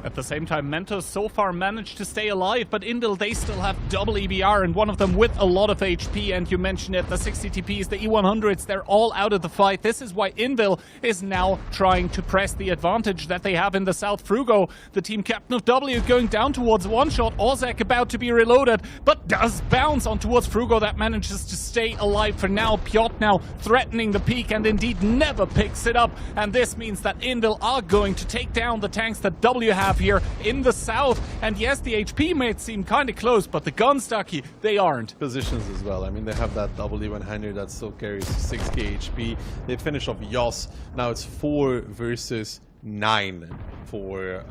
[SPEAKER 7] At the same time, Mentos so far managed to stay alive, but Invil, they still have double EBR, and one of them with a lot of HP, and you mentioned it, the 60 TPs, the E100s, they're all out of the fight. This is why Invil is now trying to press the advantage that they have in the south. Frugo, the team captain of W, going down towards 1-shot. Ozek about to be reloaded, but does bounce on towards Frugo. That manages to stay alive for now. Piotr now threatening the peak, and indeed never picks it up, and this means that Invil are going to take down the tanks that W have here in the south. And yes, the HP might seem kind of close, but the gun Stucky, they aren't.
[SPEAKER 3] Positions as well. I mean, they have that double E100 that still carries 6k HP. They finish off Yos. Now it's 4 versus 9 for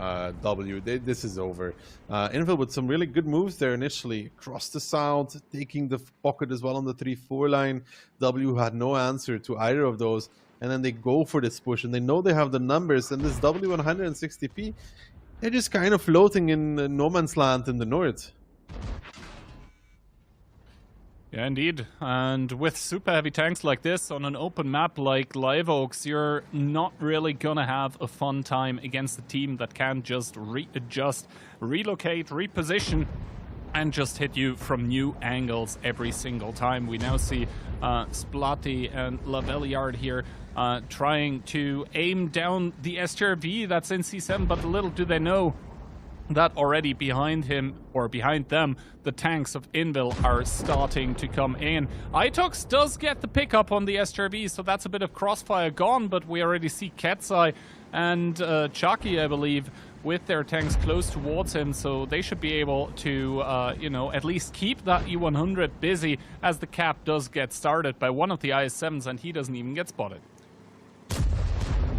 [SPEAKER 3] W. This is over. Invil with some really good moves there initially. Across the south, taking the pocket as well on the 3-4 line. W had no answer to either of those. And then they go for this push, and they know they have the numbers. And this W160p, they're just kind of floating in no man's land in the north.
[SPEAKER 7] Yeah, indeed. And with super heavy tanks like this on an open map like Live Oaks, you're not really gonna have a fun time against a team that can just readjust, relocate, reposition, and just hit you from new angles every single time. We now see Splotty and Laveliard here trying to aim down the STRV that's in C7, but little do they know that already behind him, or behind them, the tanks of Invil are starting to come in. Itox does get the pickup on the STRV, so that's a bit of crossfire gone, but we already see Ketsai and Chucky, I believe, with their tanks close towards him, so they should be able to, you know, at least keep that E100 busy as the cap does get started by one of the IS-7s, and he doesn't even get spotted.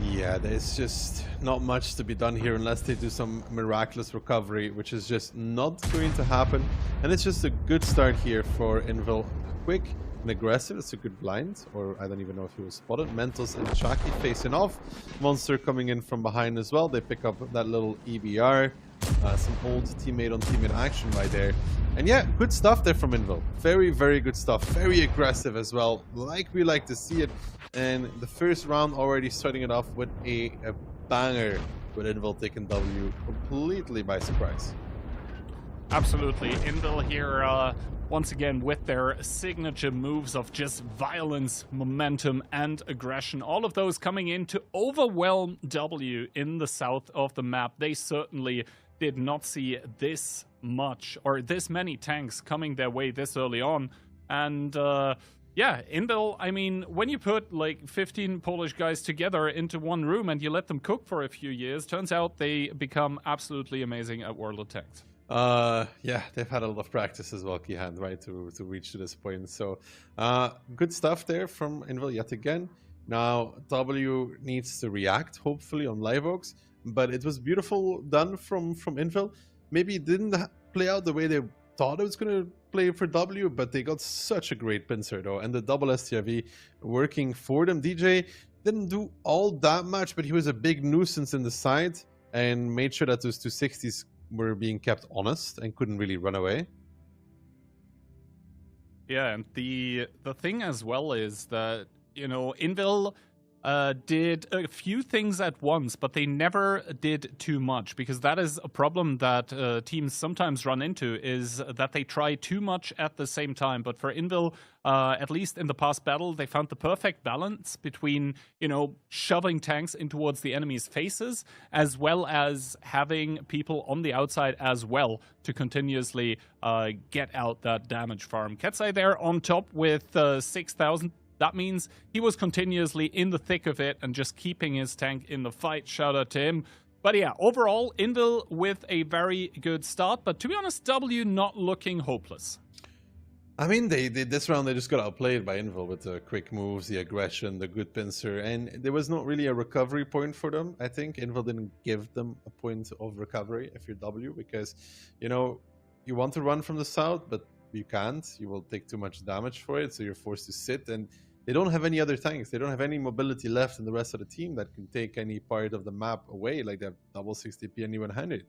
[SPEAKER 3] Yeah, there's just not much to be done here unless they do some miraculous recovery, which is just not going to happen. And it's just a good start here for Invil. Quick and aggressive. It's a good blind, or I don't even know if he was spotted. Mentos and Chucky facing off. Monster coming in from behind as well. They pick up that little EBR. Some old teammate on teammate action right there. And yeah, good stuff there from Invil. Very, very good stuff. Very aggressive as well, like we like to see it. And the first round already starting it off with a banger, with Invil taking W completely by surprise.
[SPEAKER 7] Absolutely. Invil here, once again, with their signature moves of just violence, momentum, and aggression. All of those coming in to overwhelm W in the south of the map. They certainly did not see this much, or this many tanks coming their way this early on. And yeah, Invil, I mean, when you put like 15 Polish guys together into one room and you let them cook for a few years, turns out they become absolutely amazing at World of Tanks.
[SPEAKER 3] Yeah, they've had a lot of practice as well, Keyhand, right, to reach to this point. So, good stuff there from Invil yet again. Now, W needs to react, hopefully, on Live Oaks, but it was beautiful done from Invil. Maybe it didn't play out the way they thought it was going to play for W, but they got such a great pincer, though, and the double STRV working for them. DJ didn't do all that much, but he was a big nuisance in the side and made sure that those 260s were being kept honest and couldn't really run away.
[SPEAKER 7] Yeah, and the thing as well is that, you know, Invil did a few things at once, but they never did too much, because that is a problem that teams sometimes run into, is that they try too much at the same time. But for Invil, at least in the past battle, they found the perfect balance between, you know, shoving tanks in towards the enemy's faces, as well as having people on the outside as well to continuously get out that damage farm. Ketsai there on top with 6,000. That means he was continuously in the thick of it and just keeping his tank in the fight. Shout out to him. But yeah, overall, Invil with a very good start. But to be honest, W not looking hopeless.
[SPEAKER 3] I mean, this round they just got outplayed by Invil with the quick moves, the aggression, the good pincer, and there was not really a recovery point for them. I think Invil didn't give them a point of recovery if you're W, because, you know, you want to run from the south, but you can't. You will take too much damage for it, so you're forced to sit. And they don't have any other tanks. They don't have any mobility left in the rest of the team that can take any part of the map away. Like they have double 60p and E100.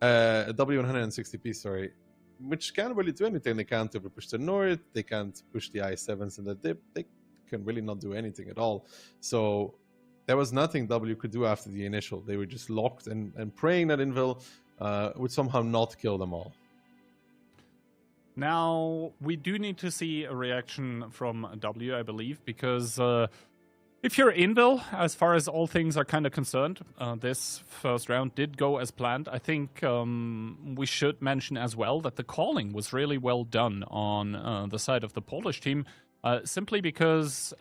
[SPEAKER 3] W100 and 60p, sorry. Which can't really do anything. They can't overpush the north. They can't push the I7s in the dip. They can really not do anything at all. So there was nothing W could do after the initial. They were just locked and praying that Invil would somehow not kill them all.
[SPEAKER 7] Now, we do need to see a reaction from W, I believe, because if you're Invil, as far as all things are kind of concerned, this first round did go as planned. I think we should mention as well that the calling was really well done on the side of the Polish team, simply because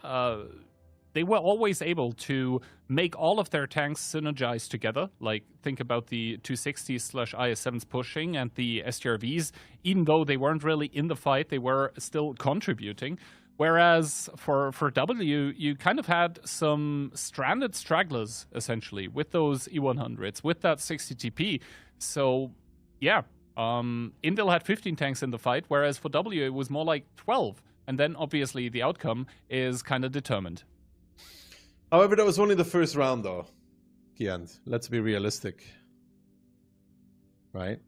[SPEAKER 7] they were always able to make all of their tanks synergize together. Like, think about the 260s/IS7s pushing and the STRVs. Even though they weren't really in the fight, they were still contributing. Whereas for W, you kind of had some stranded stragglers, essentially, with those E100s, with that 60 TP. So, yeah, Invil had 15 tanks in the fight, whereas for W, it was more like 12. And then, obviously, the outcome is kind of determined.
[SPEAKER 3] However, that was only the first round, though, Kian. Let's be realistic. Right?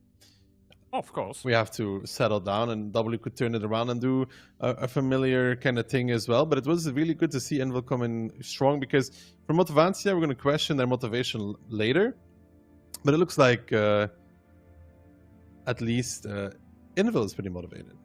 [SPEAKER 7] Of course.
[SPEAKER 3] We have to settle down, and W could turn it around and do a familiar kind of thing as well. But it was really good to see Invil come in strong, because for Motivancia, we're going to question their motivation later. But it looks like at least Invil is pretty motivated.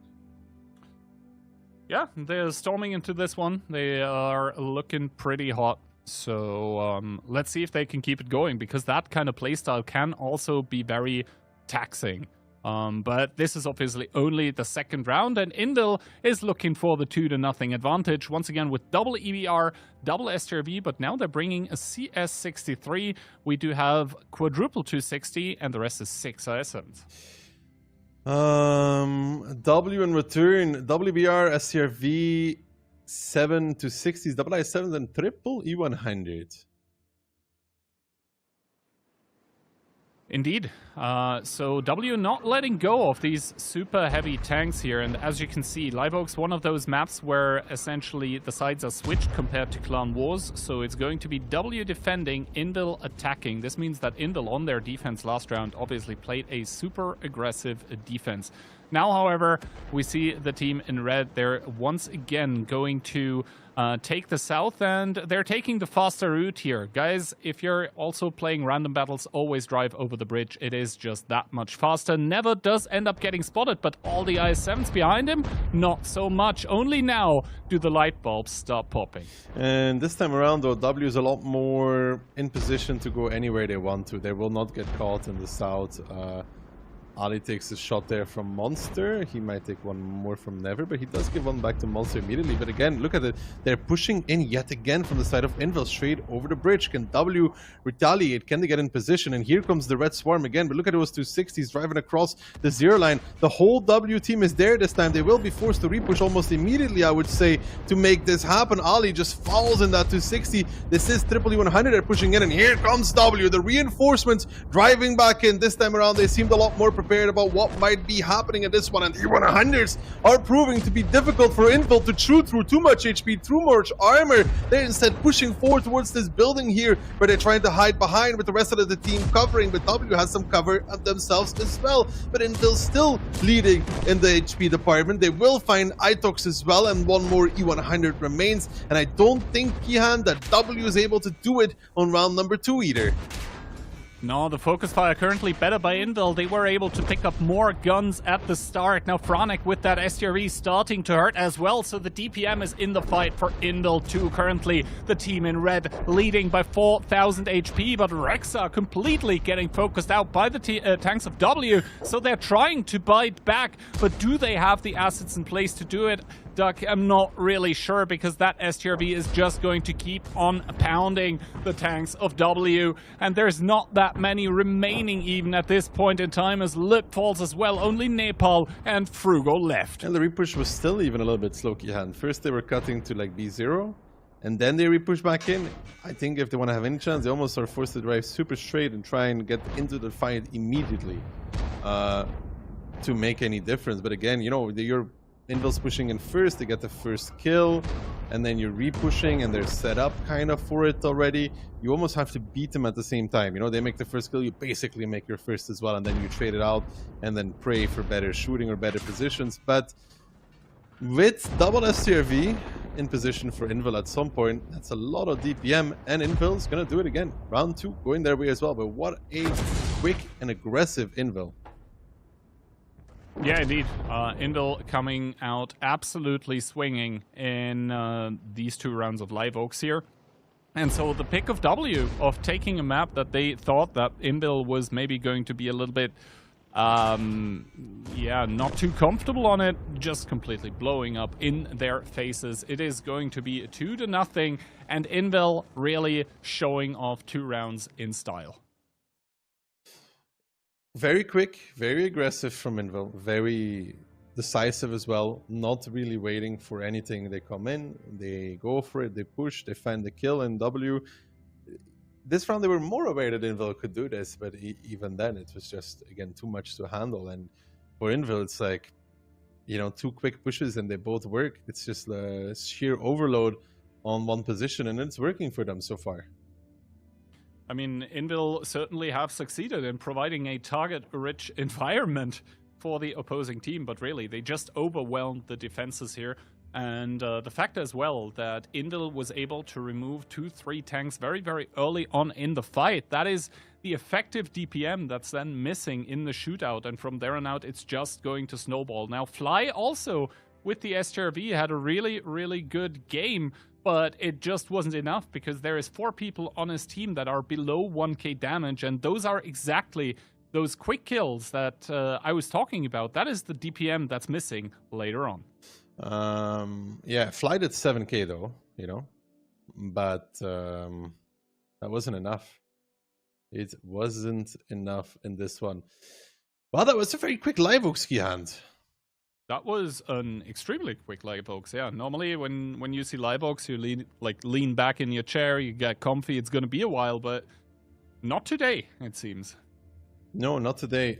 [SPEAKER 7] Yeah, they're storming into this one. They are looking pretty hot. So let's see if they can keep it going, because that kind of playstyle can also be very taxing. But this is obviously only the second round, and Indil is looking for the 2-0 advantage. Once again with double EBR, double STRV, but now they're bringing a CS63. We do have quadruple 260, and the rest is 6 IS7s.
[SPEAKER 3] W in return, WBR, STRV, 7 to 60s, double IS7s, and triple E100.
[SPEAKER 7] Indeed. So W not letting go of these super heavy tanks here, and as you can see, Live Oak's one of those maps where essentially the sides are switched compared to Clan Wars, so it's going to be W defending, Indil attacking. This means that Indil on their defense last round obviously played a super aggressive defense. Now, however, we see the team in red. They're once again going to take the south, and they're taking the faster route here. Guys, if you're also playing random battles, always drive over the bridge. It is just that much faster. Never does end up getting spotted, but all the IS-7s behind him, not so much. Only now do the light bulbs start popping.
[SPEAKER 3] And this time around, though, W is a lot more in position to go anywhere they want to. They will not get caught in the south. Ali takes a shot there from Monster. He might take one more from Never, but he does give one back to Monster immediately. But again, look at it. They're pushing in yet again from the side of Invil, straight over the bridge. Can W retaliate? Can they get in position? And here comes the Red Swarm again. But look at those 260s driving across the 0 line. The whole W team is there this time. They will be forced to repush almost immediately, I would say, to make this happen. Ali just falls in that 260. This is triple E100. They're pushing in, and here comes W. The reinforcements driving back in. This time around, they seemed a lot more prepared about what might be happening at this one, and the E100s are proving to be difficult for Invil to chew through too much HP, through much armor. They're instead pushing forward towards this building here, where they're trying to hide behind with the rest of the team covering, but W has some cover of themselves as well. But Invil still leading in the HP department. They will find Itox as well, and one more E100 remains, and I don't think, Kihan, that W is able to do it on round number 2 either.
[SPEAKER 7] No, the focus fire currently better by Indil. They were able to pick up more guns at the start. Now Franek with that STRV starting to hurt as well, so the DPM is in the fight for Indil too. Currently the team in red leading by 4,000 HP, but Rexa completely getting focused out by the tanks of W, so they're trying to bite back, but do they have the assets in place to do it? Duck, I'm not really sure, because that STRV is just going to keep on pounding the tanks of W, and there's not that many remaining even at this point in time, as Lip falls as well. Only Nepal and Frugo left.
[SPEAKER 3] And the repush was still even a little bit slow, Kihan. First they were cutting to like B0, and then they repush back in. I think if they want to have any chance, they almost are forced to drive super straight and try and get into the fight immediately to make any difference. But again, you know, you're Invil's pushing in first, they get the first kill, and then you're repushing and they're set up kind of for it already. You almost have to beat them at the same time. You know, they make the first kill, you basically make your first as well, and then you trade it out and then pray for better shooting or better positions. But with double STRV in position for Invil at some point, that's a lot of DPM, and Invil's gonna do it again. Round 2 going their way as well, but what a quick and aggressive Invil.
[SPEAKER 7] Yeah, indeed. Indil coming out absolutely swinging in these 2 rounds of Live Oaks here. And so the pick of W, of taking a map that they thought that Indil was maybe going to be a little bit, yeah, not too comfortable on it, just completely blowing up in their faces. It is going to be 2-0, and Indil really showing off 2 rounds in style.
[SPEAKER 3] Very quick, very aggressive from Invil, very decisive as well, not really waiting for anything. They come in, they go for it, they push, they find the kill, and W. This round they were more aware that Invil could do this, but even then it was just, again, too much to handle. And for Invil, it's like, you know, 2 quick pushes and they both work. It's just a sheer overload on one position, and it's working for them so far.
[SPEAKER 7] I mean, Invil certainly have succeeded in providing a target-rich environment for the opposing team, but really, they just overwhelmed the defenses here. And the fact as well that Indil was able to remove 2-3 tanks very, very early on in the fight, that is the effective DPM that's then missing in the shootout, and from there on out, it's just going to snowball. Now, Fly also with the STRV, had a really, really good game, but it just wasn't enough because there is 4 people on his team that are below 1k damage, and those are exactly those quick kills that I was talking about. That is the DPM that's missing later on.
[SPEAKER 3] Yeah, Flight at 7k though, you know, but that wasn't enough. It wasn't enough in this one. Well, that was a very quick live oak ski hand.
[SPEAKER 7] That was an extremely quick live oaks. Yeah, normally when you see live oaks, you lean back in your chair, you get comfy. It's going to be a while, but not today, it seems.
[SPEAKER 3] No, not today.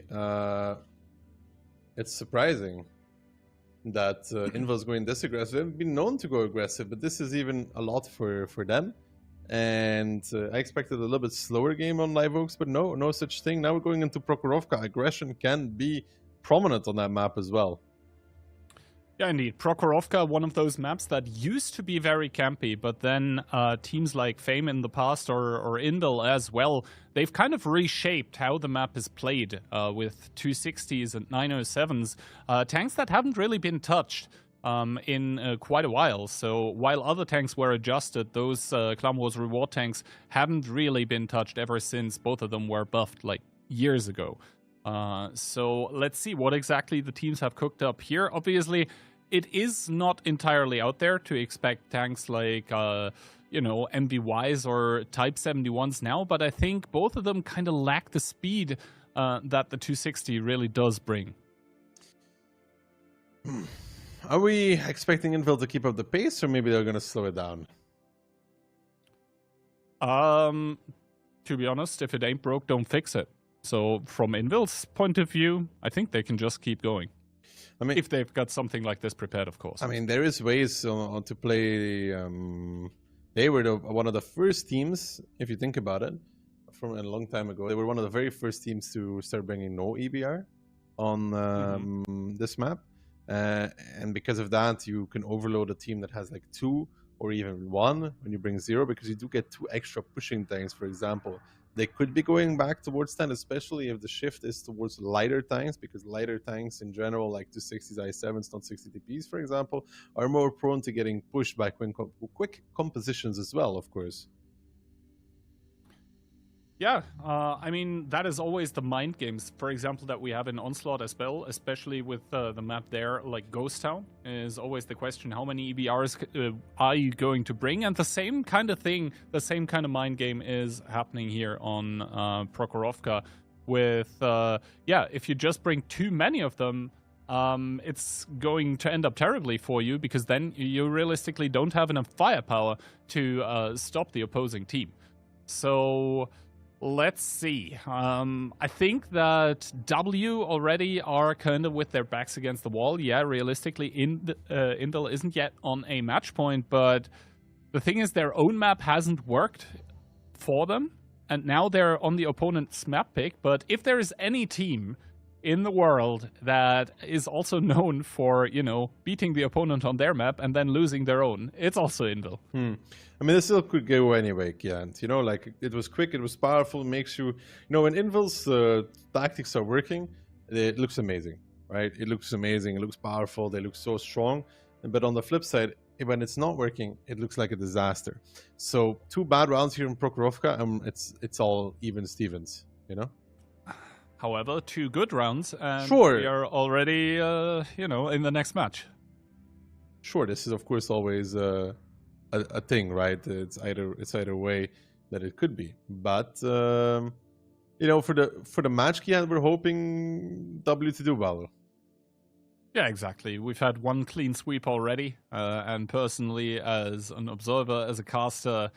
[SPEAKER 3] It's surprising that Inval's going this aggressive. They've been known to go aggressive, but this is even a lot for them. And I expected a little bit slower game on live oaks, but no such thing. Now we're going into Prokhorovka. Aggression can be prominent on that map as well.
[SPEAKER 7] Yeah, indeed. Prokhorovka, one of those maps that used to be very campy, but then teams like Fame in the past or Invil as well, they've kind of reshaped how the map is played with 260s and 907s, tanks that haven't really been touched in quite a while. So while other tanks were adjusted, those Clan Wars reward tanks haven't really been touched ever since both of them were buffed like years ago. So let's see what exactly the teams have cooked up here. Obviously, it is not entirely out there to expect tanks like, MVYs or Type 71s now, but I think both of them kind of lack the speed that the 260 really does bring.
[SPEAKER 3] Are we expecting Invil to keep up the pace, or maybe they're going to slow it down?
[SPEAKER 7] To be honest, if it ain't broke, don't fix it. So from Invil's point of view, I think they can just keep going. I mean, if they've got something like this prepared, of course.
[SPEAKER 3] I mean, there is ways to play. They were one of the first teams, if you think about it, from a long time ago. They were one of the very first teams to start bringing no EBR on this map. And because of that, you can overload a team that has like 2 or even 1 when you bring 0, because you do get 2 extra pushing tanks, for example. They could be going back towards 10, especially if the shift is towards lighter tanks, because lighter tanks in general, like 260s, i7s, not 60 TPs, for example, are more prone to getting pushed by quick compositions as well, of course.
[SPEAKER 7] Yeah, I mean, that is always the mind games, for example, that we have in Onslaught as well, especially with the map there, like Ghost Town, is always the question, how many EBRs are you going to bring? And the same kind of thing, the same kind of mind game is happening here on Prokhorovka with, if you just bring too many of them, it's going to end up terribly for you, because then you realistically don't have enough firepower to stop the opposing team. So let's see. I think that W already are kind of with their backs against the wall. Yeah, realistically, Invil isn't yet on a match point, but the thing is their own map hasn't worked for them, and now they're on the opponent's map pick. But if there is any team in the world that is also known for, beating the opponent on their map and then losing their own, it's also Invil.
[SPEAKER 3] I mean, this still could go anyway, Kiant. Like, it was quick, it was powerful, makes you... when Invil's tactics are working, it looks amazing, right? It looks amazing, it looks powerful, they look so strong. But on the flip side, when it's not working, it looks like a disaster. So, 2 bad rounds here in Prokhorovka, it's all even Stevens,
[SPEAKER 7] However, 2 good rounds, and
[SPEAKER 3] sure,
[SPEAKER 7] we are already, in the next match.
[SPEAKER 3] Sure, this is of course always a thing, right? It's either way that it could be, but for the match, Kian, we're hoping W to do well.
[SPEAKER 7] Yeah, exactly. We've had 1 clean sweep already, and personally, as an observer, as a caster,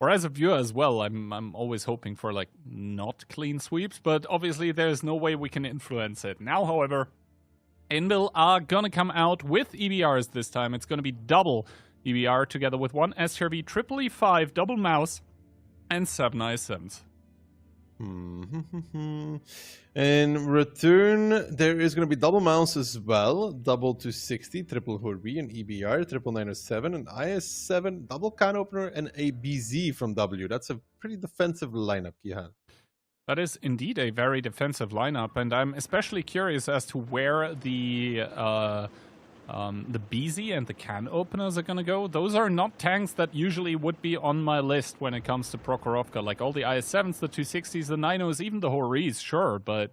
[SPEAKER 7] or as a viewer as well, I'm always hoping for not clean sweeps, but obviously there's no way we can influence it. Now, however, Invil are gonna come out with EBRs this time. It's gonna be double EBR together with 1 SRV, triple E5, double mouse, and 7 i7s.
[SPEAKER 3] In return, there is going to be double mouse as well, double 260, triple Horby, and EBR, triple 907, and IS7, double can opener, and a BZ from W. That's a pretty defensive lineup, Kihan.
[SPEAKER 7] That is indeed a very defensive lineup, and I'm especially curious as to where the The BZ and the can openers are gonna go. Those are not tanks that usually would be on my list when it comes to Prokhorovka. Like all the IS-7s, the 260s, the 90s, even the Horis, sure, but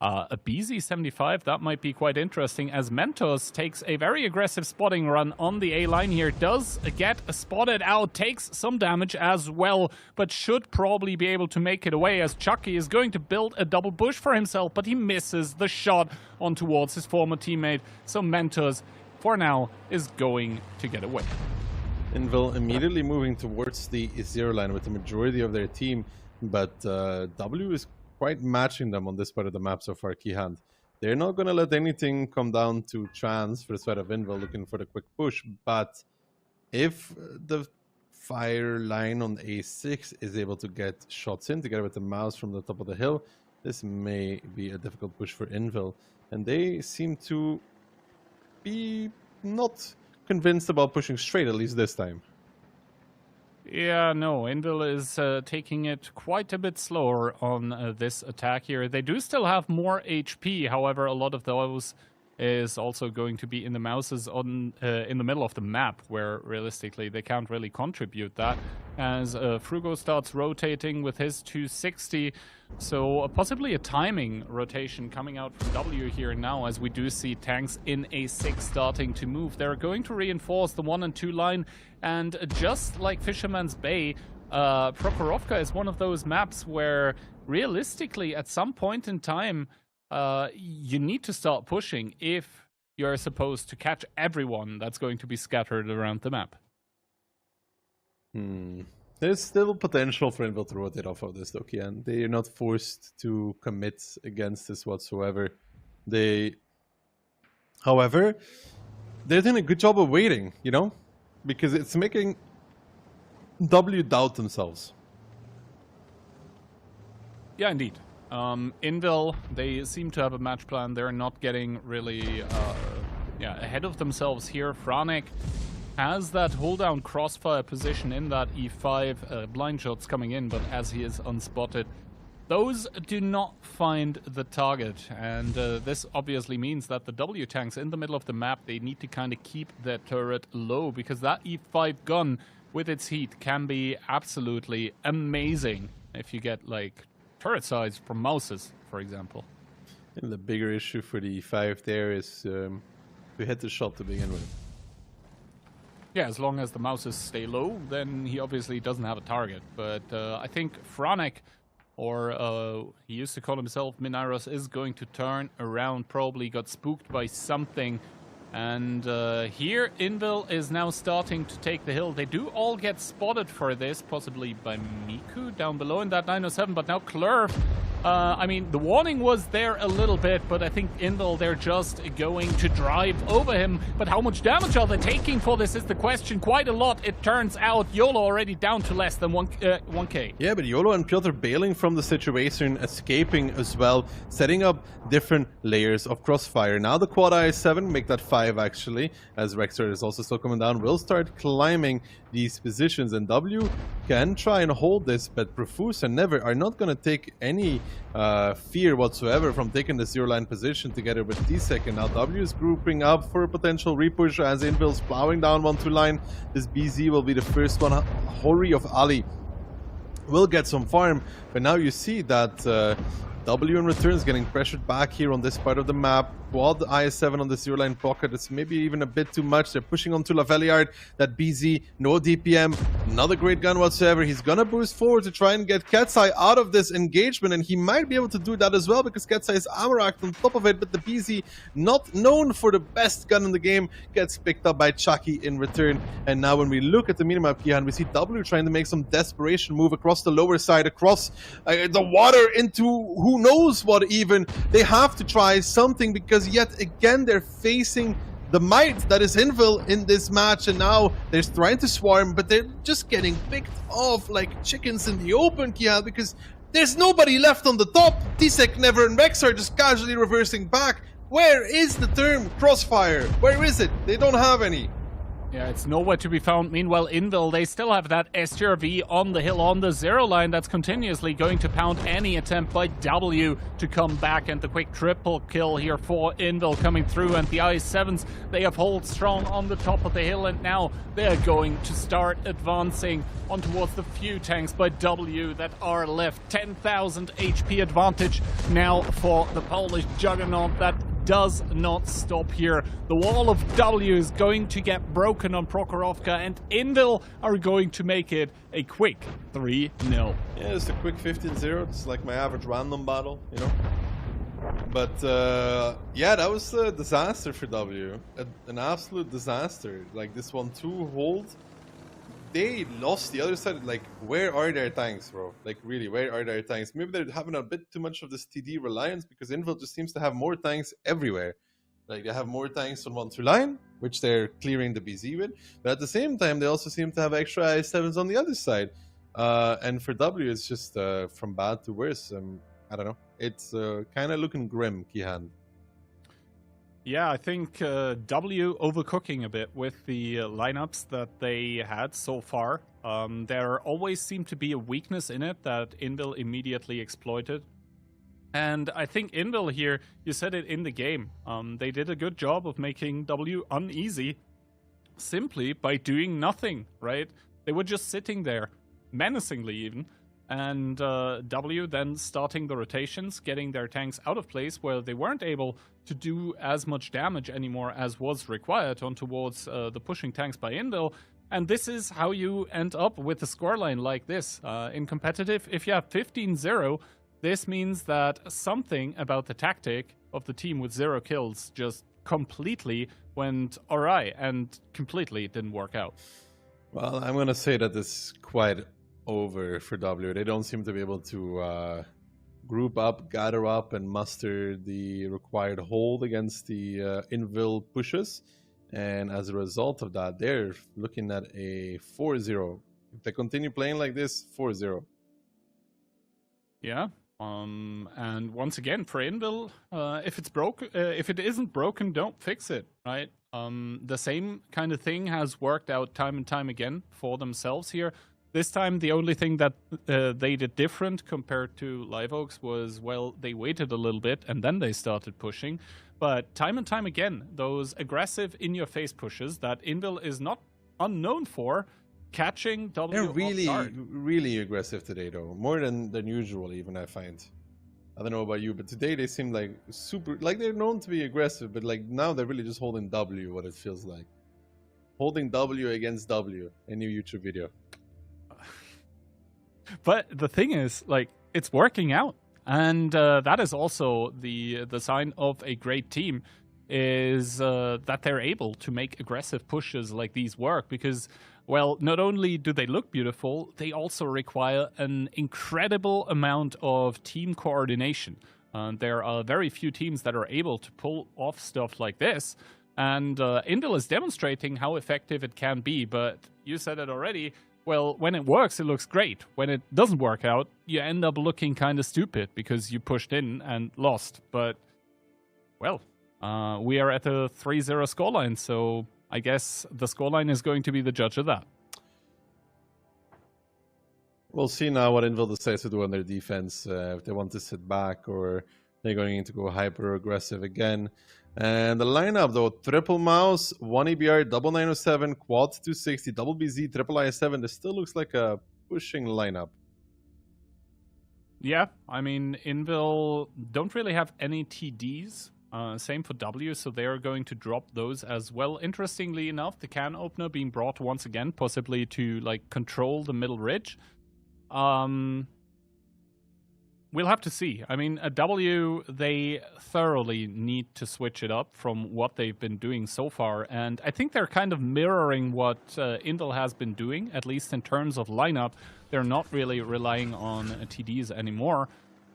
[SPEAKER 7] a BZ-75, that might be quite interesting, as Mentos takes a very aggressive spotting run on the A line here, does get spotted out, takes some damage as well, but should probably be able to make it away, as Chucky is going to build a double bush for himself, but he misses the shot on towards his former teammate, so Mentos, for now, is going to get away.
[SPEAKER 3] Invil immediately moving towards the 0 line with the majority of their team, but W is quite matching them on this part of the map so far, Keyhand. They're not going to let anything come down to chance for the side of Invil looking for the quick push, but if the fire line on A6 is able to get shots in together with the mouse from the top of the hill, this may be a difficult push for Invil, and they seem to be not convinced about pushing straight, at least this time.
[SPEAKER 7] Yeah, no, Invil is taking it quite a bit slower on this attack here. They do still have more HP, however, a lot of those is also going to be in the mouses on in the middle of the map, where realistically they can't really contribute that, as Frugo starts rotating with his 260. So possibly a timing rotation coming out from W here now, as we do see tanks in A6 starting to move. They're going to reinforce the 1 and 2 line, and just like Fisherman's Bay, Prokhorovka is one of those maps where realistically at some point in time you need to start pushing if you're supposed to catch everyone that's going to be scattered around the map.
[SPEAKER 3] There's still potential for Invil to rotate off of this, though, Kian. They are not forced to commit against this whatsoever. However, they're doing a good job of waiting, you know? Because it's making W doubt themselves.
[SPEAKER 7] Yeah, indeed. Invil, they seem to have a match plan. They're not getting really ahead of themselves here. Franek has that hold down crossfire position in that E5, blind shots coming in, but as he is unspotted, those do not find the target. And this obviously means that the W tanks in the middle of the map, they need to kind of keep their turret low, because that E5 gun with its heat can be absolutely amazing if you get like turret size from mouses, for example.
[SPEAKER 3] And the bigger issue for the E5 there is to hit the shot to begin with.
[SPEAKER 7] Yeah, as long as the mouses stay low, then he obviously doesn't have a target. But I think Franek, or he used to call himself Minairos, is going to turn around, probably got spooked by something. And here, Invil is now starting to take the hill. They do all get spotted for this, possibly by Miku down below in that 907, but now Klurf, I mean, the warning was there a little bit, but I think Invil, they're just going to drive over him. But how much damage are they taking for this is the question. Quite a lot, it turns out. YOLO already down to less than 1k.
[SPEAKER 3] Yeah, but YOLO and Piotr bailing from the situation, escaping as well, setting up different layers of crossfire. Now the quad IS-7 make that 5 actually, as Rexer is also still coming down, will start climbing these positions, and W can try and hold this, but Profuse and Never are not going to take any fear whatsoever from taking the 0 line position together with D-Sec, and now W is grouping up for a potential repush as Invil's plowing down 1-2 line. This BZ will be the first one. Hori of Ali will get some farm, but now you see that W in return is getting pressured back here on this part of the map. Quad IS-7 on the 0 line pocket, it's maybe even a bit too much. They're pushing onto Lavaliard. That BZ, no DPM, not a great gun whatsoever. He's gonna boost forward to try and get Ketsai out of this engagement, and he might be able to do that as well, because Ketsai is armor-racked on top of it, but the BZ, not known for the best gun in the game, gets picked up by Chucky in return. And now when we look at the minimap here, and we see W trying to make some desperation move across the lower side, across the water into who knows what even. They have to try something, because yet again they're facing the might that is Invil in this match, and now they're trying to swarm, but they're just getting picked off like chickens in the open, Kia, because there's nobody left on the top. T-Sec, Never, and Rex are just casually reversing back. Where is the term crossfire? Where is it? They don't have any.
[SPEAKER 7] Yeah, it's nowhere to be found. Meanwhile, Invil, they still have that STRV on the hill, on the zero line, that's continuously going to pound any attempt by W to come back. And the quick triple kill here for Invil coming through. And the I-7s, they have hold strong on the top of the hill. And now they're going to start advancing on towards the few tanks by W that are left. 10,000 HP advantage now for the Polish Juggernaut. That does not stop here. The wall of W is going to get broken on Prokhorovka, and Invil are going to make it a quick 3-0.
[SPEAKER 3] Yeah, it's a quick 15-0. It's like my average random battle, you know. But yeah, that was a disaster for W. An absolute disaster. Like this 1-2 hold. They lost the other side. Like, where are their tanks, bro? Like, really, where are their tanks? Maybe they're having a bit too much of this TD reliance, because Invil just seems to have more tanks everywhere. Like, they have more tanks on 1-2 line, which they're clearing the BZ with. But at the same time, they also seem to have extra I-7s on the other side. And for W, it's just from bad to worse. I don't know. It's kind of looking grim, Kihan.
[SPEAKER 7] Yeah, I think W overcooking a bit with the lineups that they had so far. There always seemed to be a weakness in it that Invil immediately exploited. And I think Invil here, you said it in the game, they did a good job of making W uneasy simply by doing nothing, right? They were just sitting there, menacingly even. And W then starting the rotations, getting their tanks out of place where they weren't able to do as much damage anymore as was required on towards the pushing tanks by Invil. And this is how you end up with a scoreline like this. In competitive, if you have 15-0, this means that something about the tactic of the team with 0 kills just completely went awry and completely didn't work out.
[SPEAKER 3] Well, I'm going to say that it's quite over for W. They don't seem to be able to group up, gather up, and muster the required hold against the Invil pushes. And as a result of that, they're looking at a 4-0. If they continue playing like this, 4-0.
[SPEAKER 7] Yeah. And once again, for Invil, if it's broken, if it isn't broken, don't fix it, right? The same kind of thing has worked out time and time again for themselves here. This time, the only thing that they did different compared to Live Oaks was, well, they waited a little bit and then they started pushing. But time and time again, those aggressive in-your-face pushes that Invil is not unknown for, catching W
[SPEAKER 3] They're really,
[SPEAKER 7] off guard.
[SPEAKER 3] really aggressive today, though. More than usual, even, I find. I don't know about you, but today they seem like super... Like, they're known to be aggressive, but like now they're really just holding W, what it feels like. Holding W against W, a new YouTube video.
[SPEAKER 7] But the thing is, like, it's working out. And that is also the sign of a great team, is that they're able to make aggressive pushes like these work. Because, well, not only do they look beautiful, they also require an incredible amount of team coordination. There are very few teams that are able to pull off stuff like this. And Invil is demonstrating how effective it can be. But you said it already. Well, when it works, it looks great. When it doesn't work out, you end up looking kind of stupid because you pushed in and lost. But, well, we are at a 3-0 scoreline, so I guess the scoreline is going to be the judge of that.
[SPEAKER 3] We'll see now what Invil decides to do on their defense, if they want to sit back or they're going to go hyper-aggressive again. And the lineup, though, triple mouse, 1 EBR, double 907, quad 260, double BZ, triple I7. This still looks like a pushing lineup.
[SPEAKER 7] Yeah, I mean, Invil don't really have any TDs. Same for W, so they are going to drop those as well. Interestingly enough, the can opener being brought once again, possibly to like control the middle ridge. We'll have to see. I mean, at W, they thoroughly need to switch it up from what they've been doing so far. And I think they're kind of mirroring what Invil has been doing, at least in terms of lineup. They're not really relying on TDs anymore.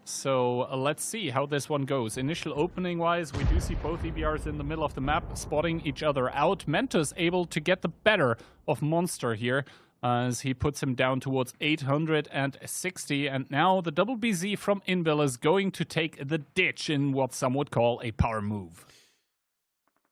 [SPEAKER 7] So let's see how this one goes. Initial opening-wise, we do see both EBRs in the middle of the map spotting each other out. Mentos able to get the better of Monster here, as he puts him down towards 860, and now the double BZ from Invil is going to take the ditch in what some would call a power move.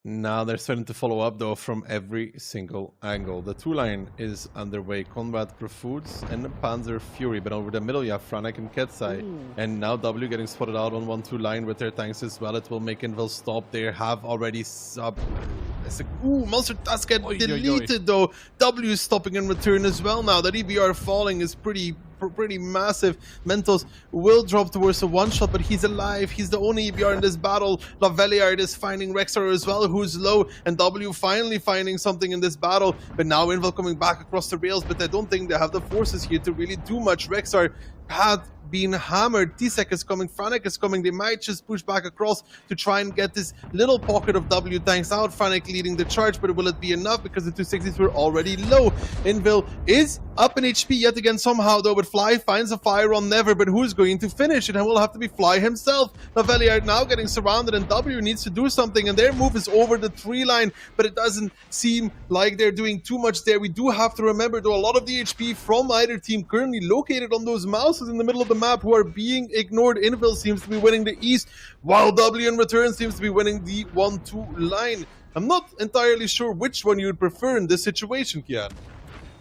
[SPEAKER 3] Now they're starting to follow up though from every single angle. The 2-line is underway. Conrad Profoods and Panzer Fury, but over the middle you have Franek and Ketsai. And now W getting spotted out on 1-2 line with their tanks as well. It will make Invil stop. They have already sub. Ooh, Monster does get deleted though. W is stopping in return as well now. That EBR falling is pretty massive. Mentos will drop towards a one-shot, but he's alive. He's the only EBR in this battle. Laveliard is finding Rexar as well, who's low, and W finally finding something in this battle. But now Invil coming back across the rails, but I don't think they have the forces here to really do much. Rexar had been hammered. T-Sec is coming, Franek is coming. They might just push back across to try and get this little pocket of W tanks out. Franek leading the charge, but will it be enough? Because the 260s were already low. Invil is up in HP yet again somehow though, but Fly finds a fire on Never, but who's going to finish? It will have to be Fly himself. Laveliard now getting surrounded, and W needs to do something, and their move is over the 3-line, but it doesn't seem like they're doing too much there. We do have to remember though, a lot of the HP from either team currently located on those mouses in the middle of the map who are being ignored. Invil seems to be winning the east, while W in return seems to be winning the 1-2 line. I'm not entirely sure which one you would prefer in this situation, Kian.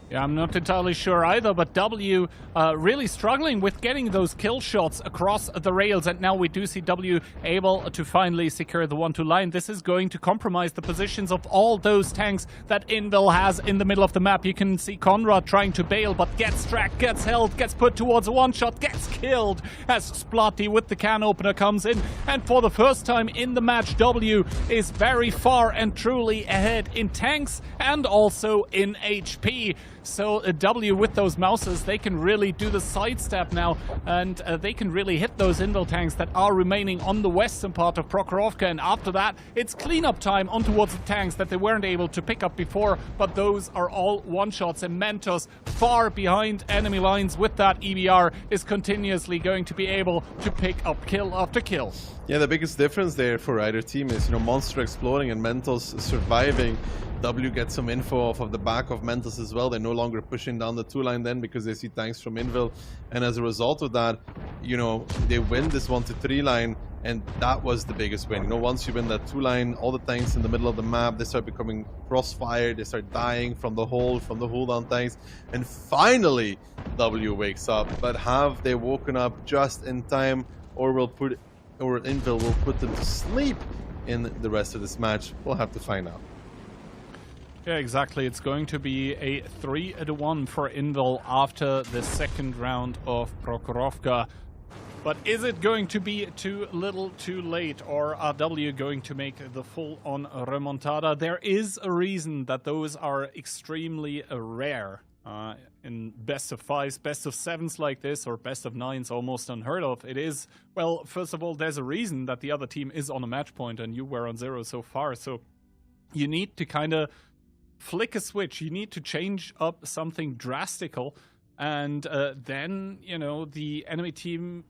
[SPEAKER 7] Yeah, I'm not entirely sure either, but W really struggling with getting those kill shots across the rails, and now we do see W able to finally secure the 1-2 line. This is going to compromise the positions of all those tanks that Invil has in the middle of the map. You can see Conrad trying to bail, but gets tracked, gets held, gets put towards a one-shot, gets killed as Splotty with the can opener comes in, and for the first time in the match, W is very far and truly ahead in tanks and also in HP. So W with those mouses, they can really do the sidestep now, and they can really hit those Invil tanks that are remaining on the western part of Prokhorovka, and after that it's cleanup time on towards the tanks that they weren't able to pick up before, but those are all one-shots, and Mentos far behind enemy lines with that EBR is continuously going to be able to pick up kill after kill.
[SPEAKER 3] Yeah, the biggest difference there for either team is, Monster exploding and Mentos surviving. W gets some info off of the back of Mentos as well. They're no longer pushing down the 2-line then because they see tanks from Invil. And as a result of that, they win this 1-3 line, and that was the biggest win. Once you win that 2-line, all the tanks in the middle of the map, they start becoming crossfire, they start dying from the hold down tanks, and finally W wakes up. But have they woken up just in time, or Invil will put them to sleep in the rest of this match? We'll have to find out.
[SPEAKER 7] Yeah, exactly. It's going to be a 3-1 for Invil after the second round of Prokhorovka. But is it going to be too little too late, or are W going to make the full-on remontada? There is a reason that those are extremely rare. In best of 5s, best of 7s like this, or best of 9s, almost unheard of. It is, well, first of all, there's a reason that the other team is on a match point and you were on 0 so far. So you need to kind of flick a switch. You need to change up something drastical, and then, the enemy team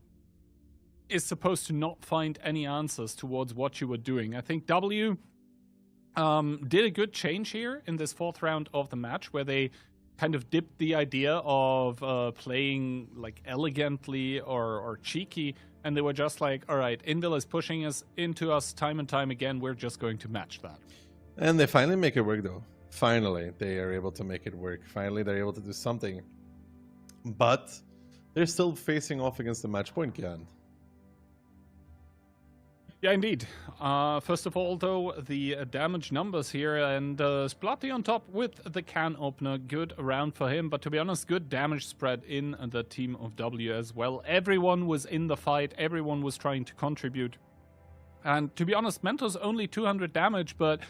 [SPEAKER 7] is supposed to not find any answers towards what you were doing. I think W did a good change here in this 4th round of the match, where they kind of dipped the idea of playing like elegantly or cheeky, and they were just like, all right, Invil is pushing us into us time and time again, we're just going to match that.
[SPEAKER 3] And they finally make it work though. Finally, they are able to make it work. Finally, they're able to do something. But they're still facing off against the match point, Kian.
[SPEAKER 7] Yeah, indeed. First of all, though, the damage numbers here, and Splotty on top with the can opener. Good round for him, but to be honest, good damage spread in the team of W as well. Everyone was in the fight, everyone was trying to contribute. And to be honest, Mentos only 200 damage, but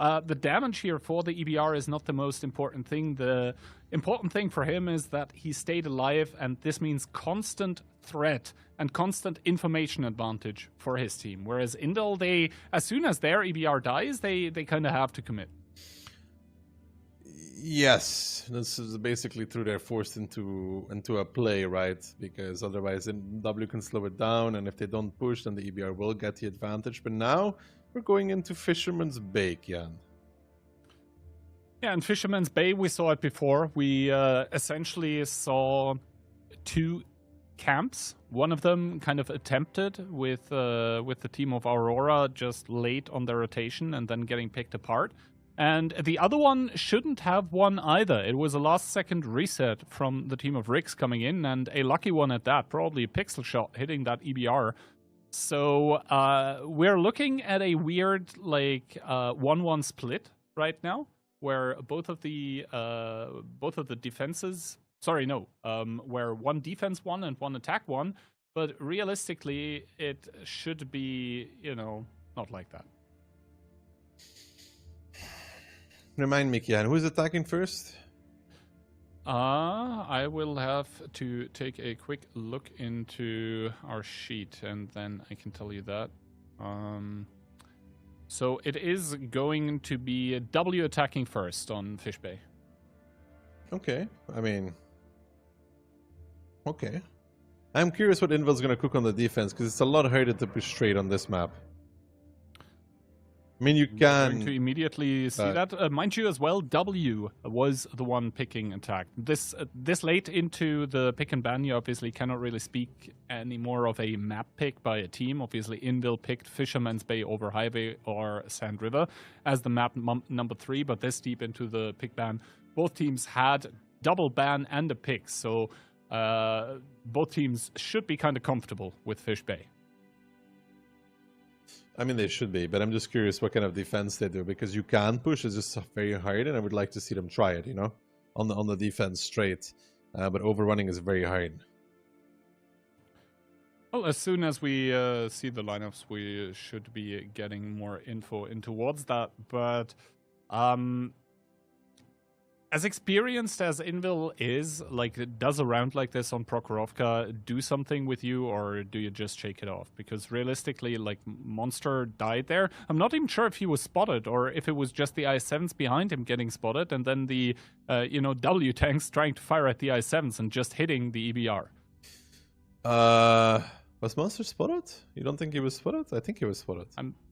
[SPEAKER 7] the damage here for the EBR is not the most important thing. The important thing for him is that he stayed alive, and this means constant threat and constant information advantage for his team. Whereas Invil, as soon as their EBR dies, they kind of have to commit.
[SPEAKER 3] Yes, this is basically true. They're forced into a play, right? Because otherwise W can slow it down, and if they don't push, then the EBR will get the advantage. But now we're going into Fisherman's Bay, Jan.
[SPEAKER 7] Yeah, in Fisherman's Bay, we saw it before. We essentially saw 2 camps. One of them kind of attempted with the team of Aurora just late on their rotation and then getting picked apart. And the other one shouldn't have won either. It was a last-second reset from the team of Rix coming in, and a lucky one at that. Probably a pixel shot hitting that EBR. So we're looking at a weird, like, 1-1 split right now, where both of the defenses... Sorry, no. Where one defense won and one attack won. But realistically, it should be, you know, not like that.
[SPEAKER 3] Remind me, Kian, who's attacking first?
[SPEAKER 7] I will have to take a quick look into our sheet, and then I can tell you that. So it is going to be W attacking first on Fish Bay.
[SPEAKER 3] Okay, I mean... Okay. I'm curious what Invil's going to cook on the defense, because it's a lot harder to push straight on this map. I mean, you can...
[SPEAKER 7] Going to immediately see that. Mind you as well, W was the one picking attack. This late into the pick and ban, you obviously cannot really speak anymore of a map pick by a team. Obviously, Invil picked Fisherman's Bay over Highway or Sand River as the map number 3, but this deep into the pick ban, both teams had double ban and a pick, so both teams should be kind of comfortable with Fish Bay.
[SPEAKER 3] I mean, they should be, but I'm just curious what kind of defense they do, because you can push, it's just very hard, and I would like to see them try it, you know, on the defense straight, but overrunning is very hard.
[SPEAKER 7] Well, as soon as we see the lineups, we should be getting more info in towards that, but as experienced as Invil is, like, does a round like this on Prokhorovka do something with you, or do you just shake it off? Because realistically, like, Monster died there. I'm not even sure if he was spotted, or if it was just the I-7s behind him getting spotted, and then the, W tanks trying to fire at the I-7s and just hitting the EBR.
[SPEAKER 3] Was Monster spotted? You don't think he was spotted? I think he was spotted.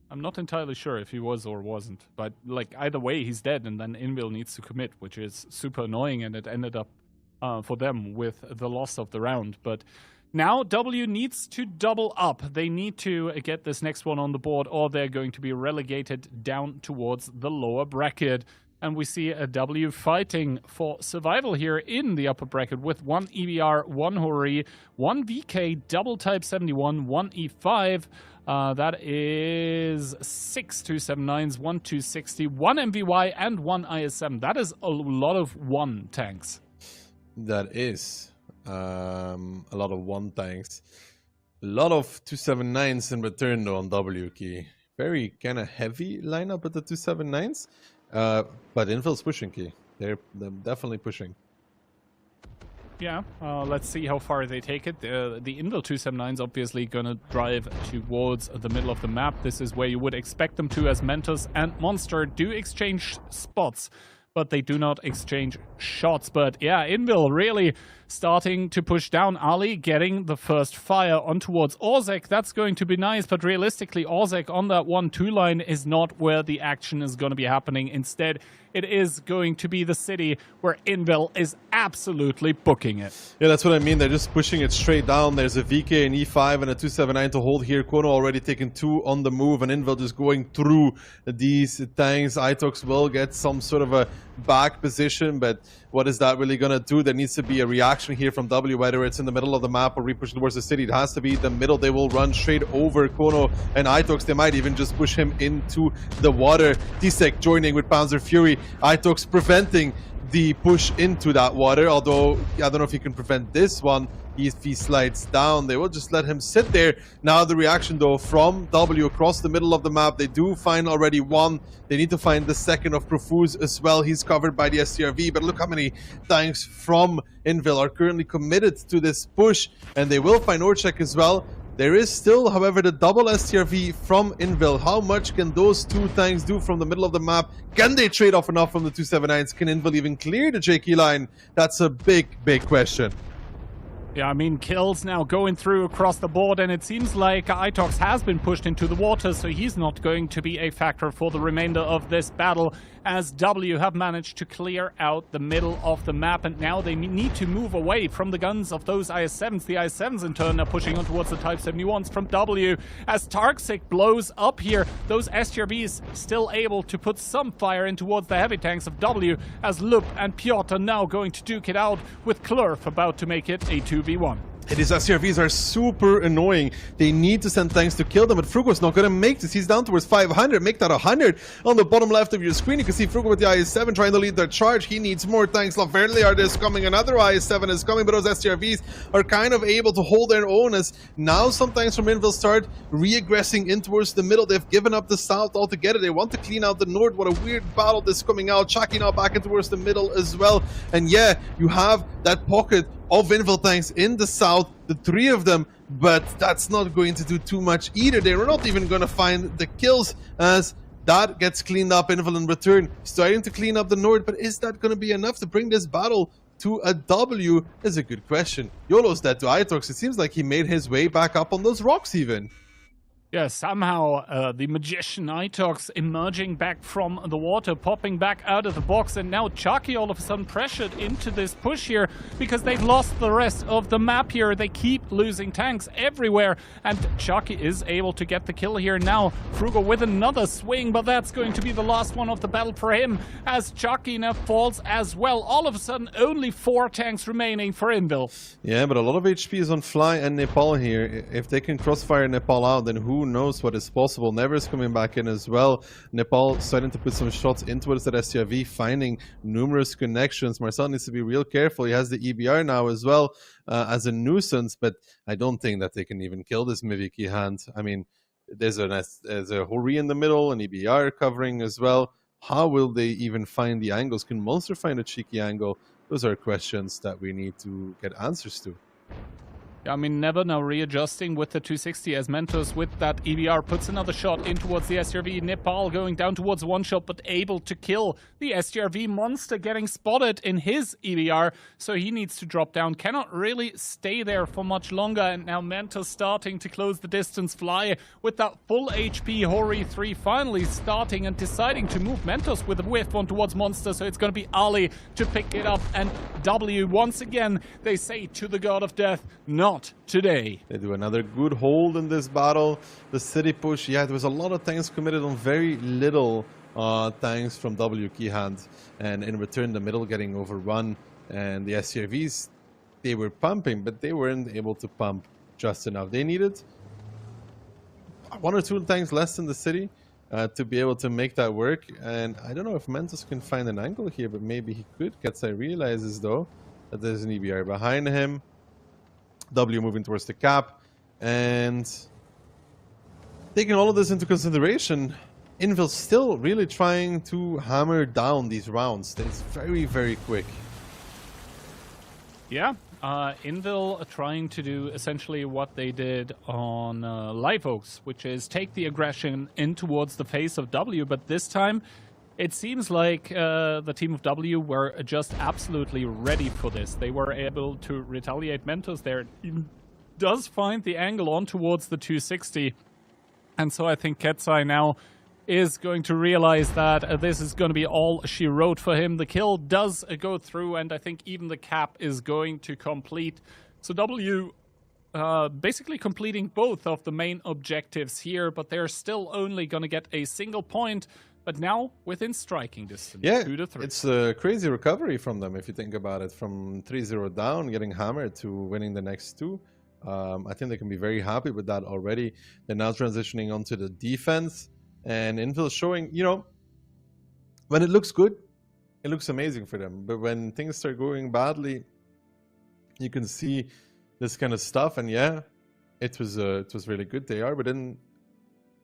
[SPEAKER 7] I'm not entirely sure if he was or wasn't, but like either way, he's dead, and then Invil needs to commit, which is super annoying, and it ended up for them with the loss of the round. But now W needs to double up. They need to get this next one on the board, or they're going to be relegated down towards the lower bracket. And we see a W fighting for survival here in the upper bracket with 1 EBR, 1 Hori, 1 VK, double Type 71, 1 E5. That is 6 279s, 1 260, 1 MVY, and 1 ISM. That is a lot of 1 tanks.
[SPEAKER 3] That is a lot of 1 tanks. A lot of 279s in return, though, on W key. Very kind of heavy lineup with the 279s. But Invil's pushing, Key. They're definitely pushing.
[SPEAKER 7] Yeah, let's see how far they take it. The Invil 279's obviously gonna drive towards the middle of the map. This is where you would expect them to, as Mentos and Monster do exchange spots, but they do not exchange shots. But yeah, Invil really starting to push down. Ali getting the first fire on towards Orzek. That's going to be nice, but realistically, Orzek on that 1-2 line is not where the action is going to be happening. Instead, it is going to be the city where Invil is absolutely booking it.
[SPEAKER 3] Yeah, that's what I mean. They're just pushing it straight down. There's a VK, an E5, and a 279 to hold here. Kono already taken 2 on the move, and Invil just going through these tanks. Itox will get some sort of a back position, but what is that really going to do? There needs to be a reaction here from W, whether it's in the middle of the map or repush towards the city. It has to be the middle. They will run straight over Kono and Itox. They might even just push him into the water. Tisek joining with Panzer Fury. Itox preventing the push into that water, although I don't know if he can prevent this one. If he slides down, they will just let him sit there. Now the reaction, though, from W across the middle of the map. They do find already 1. They need to find the second of Profuse as well. He's covered by the STRV, but look how many tanks from Invil are currently committed to this push, and they will find Orchek as well. There is still, however, the double STRV from Invil. How much can those 2 tanks do from the middle of the map? Can they trade off enough from the 279s? Can Invil even clear the JK line? That's a big, big question.
[SPEAKER 7] Yeah, I mean, kills now going through across the board, and it seems like Itox has been pushed into the water, so he's not going to be a factor for the remainder of this battle, as W have managed to clear out the middle of the map, and now they need to move away from the guns of those IS-7s. The IS-7s in turn are pushing on towards the Type 71s from W, as Tarksic blows up here. Those STRVs still able to put some fire in towards the heavy tanks of W, as Lup and Piotr now going to duke it out, with Klurf about to make it a 2v1.
[SPEAKER 3] These SCRVs are super annoying. They need to send tanks to kill them, but Frugo's not going to make this. He's down towards 500. Make that 100. On the bottom left of your screen, you can see Frugo with the IS-7 trying to lead their charge. He needs more tanks. Laverliard is coming. Another IS-7 is coming, but those SCRVs are kind of able to hold their own, as now some tanks from Invil start re-aggressing in towards the middle. They've given up the south altogether. They want to clean out the north. What a weird battle this coming out. Chucky now back in towards the middle as well. And yeah, you have that pocket of Invil tanks in the south, the 3 of them, but that's not going to do too much either. They're not even going to find the kills, as that gets cleaned up. Invil in return starting to clean up the north, but is that going to be enough to bring this battle to a W is a good question. YOLO's dead to Itox. It seems like he made his way back up on those rocks even.
[SPEAKER 7] Yeah, somehow the magician Itox emerging back from the water, popping back out of the box, and now Chucky all of a sudden pressured into this push here because they've lost the rest of the map here. They keep losing tanks everywhere, and Chucky is able to get the kill here now. Frugo with another swing, but that's going to be the last one of the battle for him, as Chucky now falls as well. All of a sudden, only 4 tanks remaining for Invil.
[SPEAKER 3] Yeah, but a lot of HP is on Fly and Nepal here. If they can crossfire Nepal out, then who knows what is possible. Never is coming back in as well. Nepal starting to put some shots in towards that STRV, finding numerous connections. Marcel needs to be real careful. He has the EBR now as well as a nuisance, but I don't think that they can even kill this Miviki hand. I mean, there's a Hori in the middle, an EBR covering as well. How will they even find the angles? Can Monster find a cheeky angle? Those are questions that we need to get answers to.
[SPEAKER 7] I mean, Never now readjusting with the 260 as Mentos with that EBR puts another shot in towards the STRV. Nepal going down towards one shot, but able to kill the STRV. Monster getting spotted in his EBR, so he needs to drop down. Cannot really stay there for much longer, and now Mentos starting to close the distance. Fly with that full HP. Hori 3 finally starting and deciding to move Mentos with a whiff on towards Monster, so it's going to be Ali to pick it up, and W once again, they say to the God of Death, not today.
[SPEAKER 3] They do another good hold in this battle. The city push, yeah, there was a lot of tanks committed on very little tanks from W Keyhand, and in return the middle getting overrun, and the SCRVs, they were pumping, but they weren't able to pump just enough. They needed 1 or 2 tanks less in the city to be able to make that work, and I don't know if Mentos can find an angle here, but maybe he could. Ketsai realizes though that there's an EBR behind him. W moving towards the cap, and taking all of this into consideration, Invil still really trying to hammer down these rounds. It's very, very quick.
[SPEAKER 7] Yeah, Invil trying to do essentially what they did on Live Oaks, which is take the aggression in towards the face of W, but this time it seems like the team of W were just absolutely ready for this. They were able to retaliate. Mentos there does find the angle on towards the 260. And so I think Ketsai now is going to realize that this is going to be all she wrote for him. The kill does go through, and I think even the cap is going to complete. So W basically completing both of the main objectives here, but they're still only going to get a single point. But now within striking distance,
[SPEAKER 3] yeah,
[SPEAKER 7] 2-3.
[SPEAKER 3] It's a crazy recovery from them if you think about it. From 3-0 down, getting hammered, to winning the next 2. I think they can be very happy with that already. They're now transitioning onto the defense, and Invil showing, you know, when it looks good, it looks amazing for them. But when things start going badly, you can see this kind of stuff. And yeah, it was really good. They are within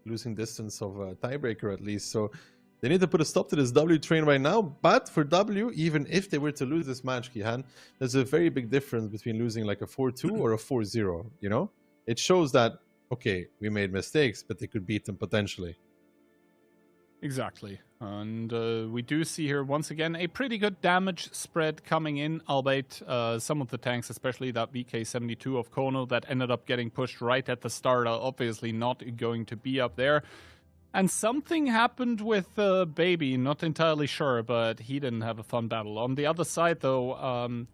[SPEAKER 3] losing distance of a tiebreaker at least. So they need to put a stop to this W train right now. But for W, even if they were to lose this match, Kihan, there's a very big difference between losing like a 4-2 or a 4-0, you know? It shows that, okay, we made mistakes, but they could beat them potentially.
[SPEAKER 7] Exactly. And we do see here, once again, a pretty good damage spread coming in, albeit some of the tanks, especially that VK-72 of Kono that ended up getting pushed right at the start, are obviously not going to be up there. And something happened with Baby, not entirely sure, but he didn't have a fun battle. On the other side, though,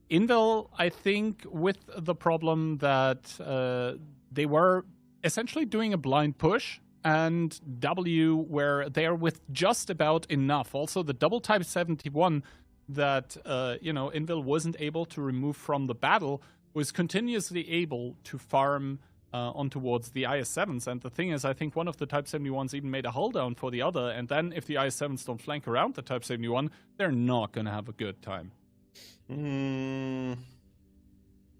[SPEAKER 7] Invil, I think, with the problem that they were essentially doing a blind push, and W were there with just about enough. Also, the double Type 71 that, Invil wasn't able to remove from the battle was continuously able to farm on towards the IS-7s. And the thing is, I think one of the Type 71s even made a hull down for the other, and then if the IS-7s don't flank around the Type 71, they're not going to have a good time.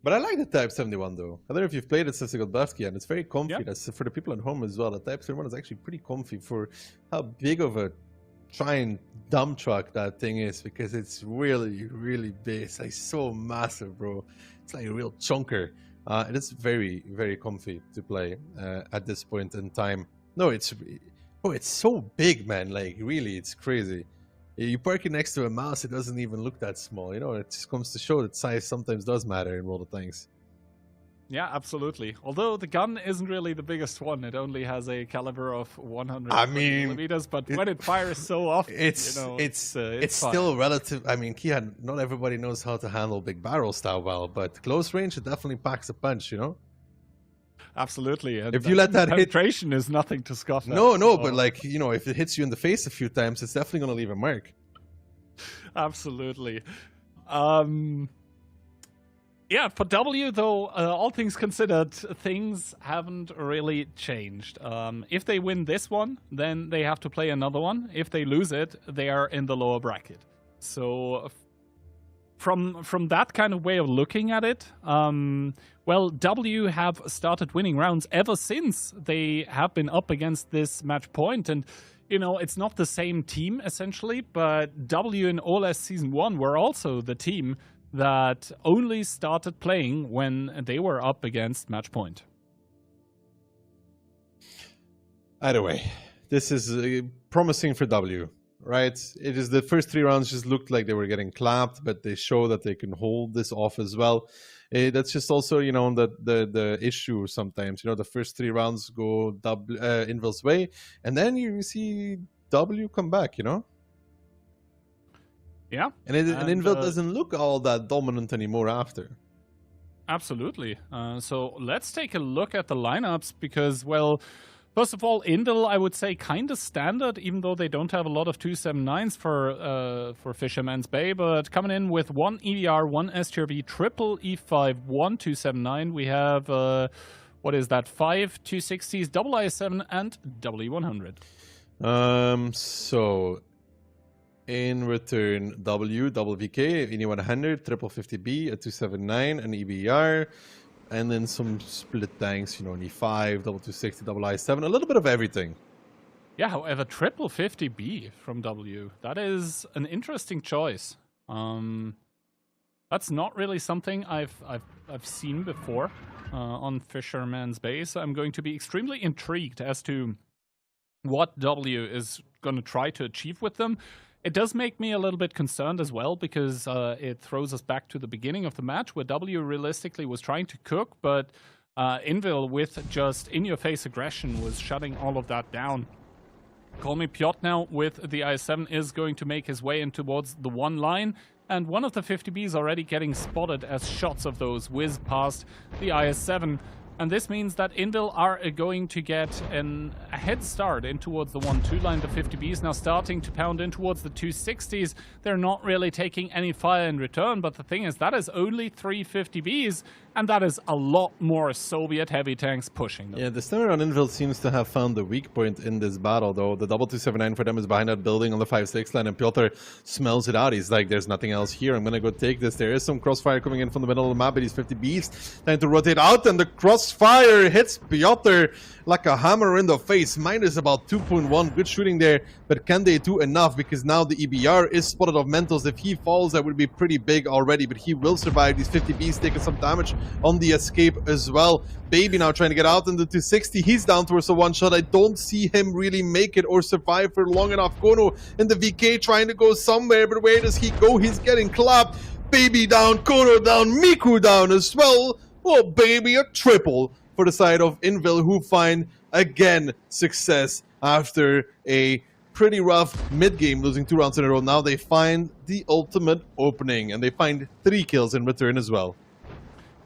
[SPEAKER 3] But I like the Type 71 though. I don't know if you've played it since I got Bavsky, and it's very comfy.
[SPEAKER 7] Yeah.
[SPEAKER 3] That's for the people at home as well. The Type 71 is actually pretty comfy for how big of a giant dump truck that thing is, because it's really, really big. It's like so massive, bro. It's like a real chunker. It is very, very comfy to play at this point in time. No, it's so big, man. Like really, it's crazy. You park it next to a mouse, it doesn't even look that small. You know, it just comes to show that size sometimes does matter in World of Tanks.
[SPEAKER 7] Yeah, absolutely. Although the gun isn't really the biggest one. It only has a caliber of 100 millimeters, but when it fires so often,
[SPEAKER 3] it's still relative. I mean, Kian, not everybody knows how to handle big barrels that well, but close range, it definitely packs a punch, you know?
[SPEAKER 7] Absolutely. And
[SPEAKER 3] if you let that
[SPEAKER 7] penetration is nothing to scoff at.
[SPEAKER 3] No, but like, if it hits you in the face a few times, it's definitely going to leave a mark.
[SPEAKER 7] Absolutely. Yeah, for W, though, all things considered, things haven't really changed. If they win this one, then they have to play another one. If they lose it, they are in the lower bracket. So from that kind of way of looking at it, W have started winning rounds ever since they have been up against this match point. And, it's not the same team, essentially, but W in OLS Season 1 were also the team that only started playing when they were up against match point.
[SPEAKER 3] Either way, this is promising for W, right? It is the first 3 rounds just looked like they were getting clapped, but they show that they can hold this off as well. That's just also, the issue sometimes. The first 3 rounds go Invil's way, and then you see W come back,
[SPEAKER 7] Yeah.
[SPEAKER 3] And Invil doesn't look all that dominant anymore after.
[SPEAKER 7] Absolutely. So let's take a look at the lineups because, first of all, Invil, I would say, kind of standard, even though they don't have a lot of 279s for Fisherman's Bay, but coming in with 1 EDR, 1 STRV, triple E5, 1 279. We have, 5 260s, double IS-7, and W100.
[SPEAKER 3] So in return, W, double VK, ED100, triple 50B, a 279, an EBR, and then some split tanks, an E5, double 260, double I7, a little bit of everything.
[SPEAKER 7] Yeah, however, triple 50B from W, that is an interesting choice. That's not really something I've seen before on Fisherman's Bay, so I'm going to be extremely intrigued as to what W is going to try to achieve with them. It does make me a little bit concerned as well because it throws us back to the beginning of the match where W realistically was trying to cook, but Invil with just in-your-face aggression was shutting all of that down. Call Me Piotr now with the IS-7 is going to make his way in towards the 1 line, and one of the 50Bs already getting spotted as shots of those whiz past the IS-7. And this means that Invil are going to get a head start in towards the 1-2 line. The 50Bs now starting to pound in towards the 260s. They're not really taking any fire in return, but the thing is that is only 3 50Bs, and that is a lot more Soviet heavy tanks pushing them.
[SPEAKER 3] Yeah, this time around Invil seems to have found the weak point in this battle, though. The double 279 for them is behind that building on the 5-6 line, and Piotr smells it out. He's like, there's nothing else here. I'm gonna go take this. There is some crossfire coming in from the middle of the map, but these 50Bs trying to rotate out, and the crossfire hits Piotr like a hammer in the face. Minus about 2.1. Good shooting there, but can they do enough? Because now the EBR is spotted off Mentos. If he falls, that would be pretty big already, but he will survive. These 50Bs taking some damage on the escape as well. Baby now trying to get out in the 260. He's down towards the one shot. I don't see him really make it or survive for long enough. Kono in the VK trying to go somewhere, but where does he go? He's getting clapped. Baby down, Kono down, Miku down as well. Oh, baby, a triple for the side of Invil, who find, again, success after a pretty rough mid-game, losing 2 rounds in a row. Now they find the ultimate opening, and they find 3 kills in return as well.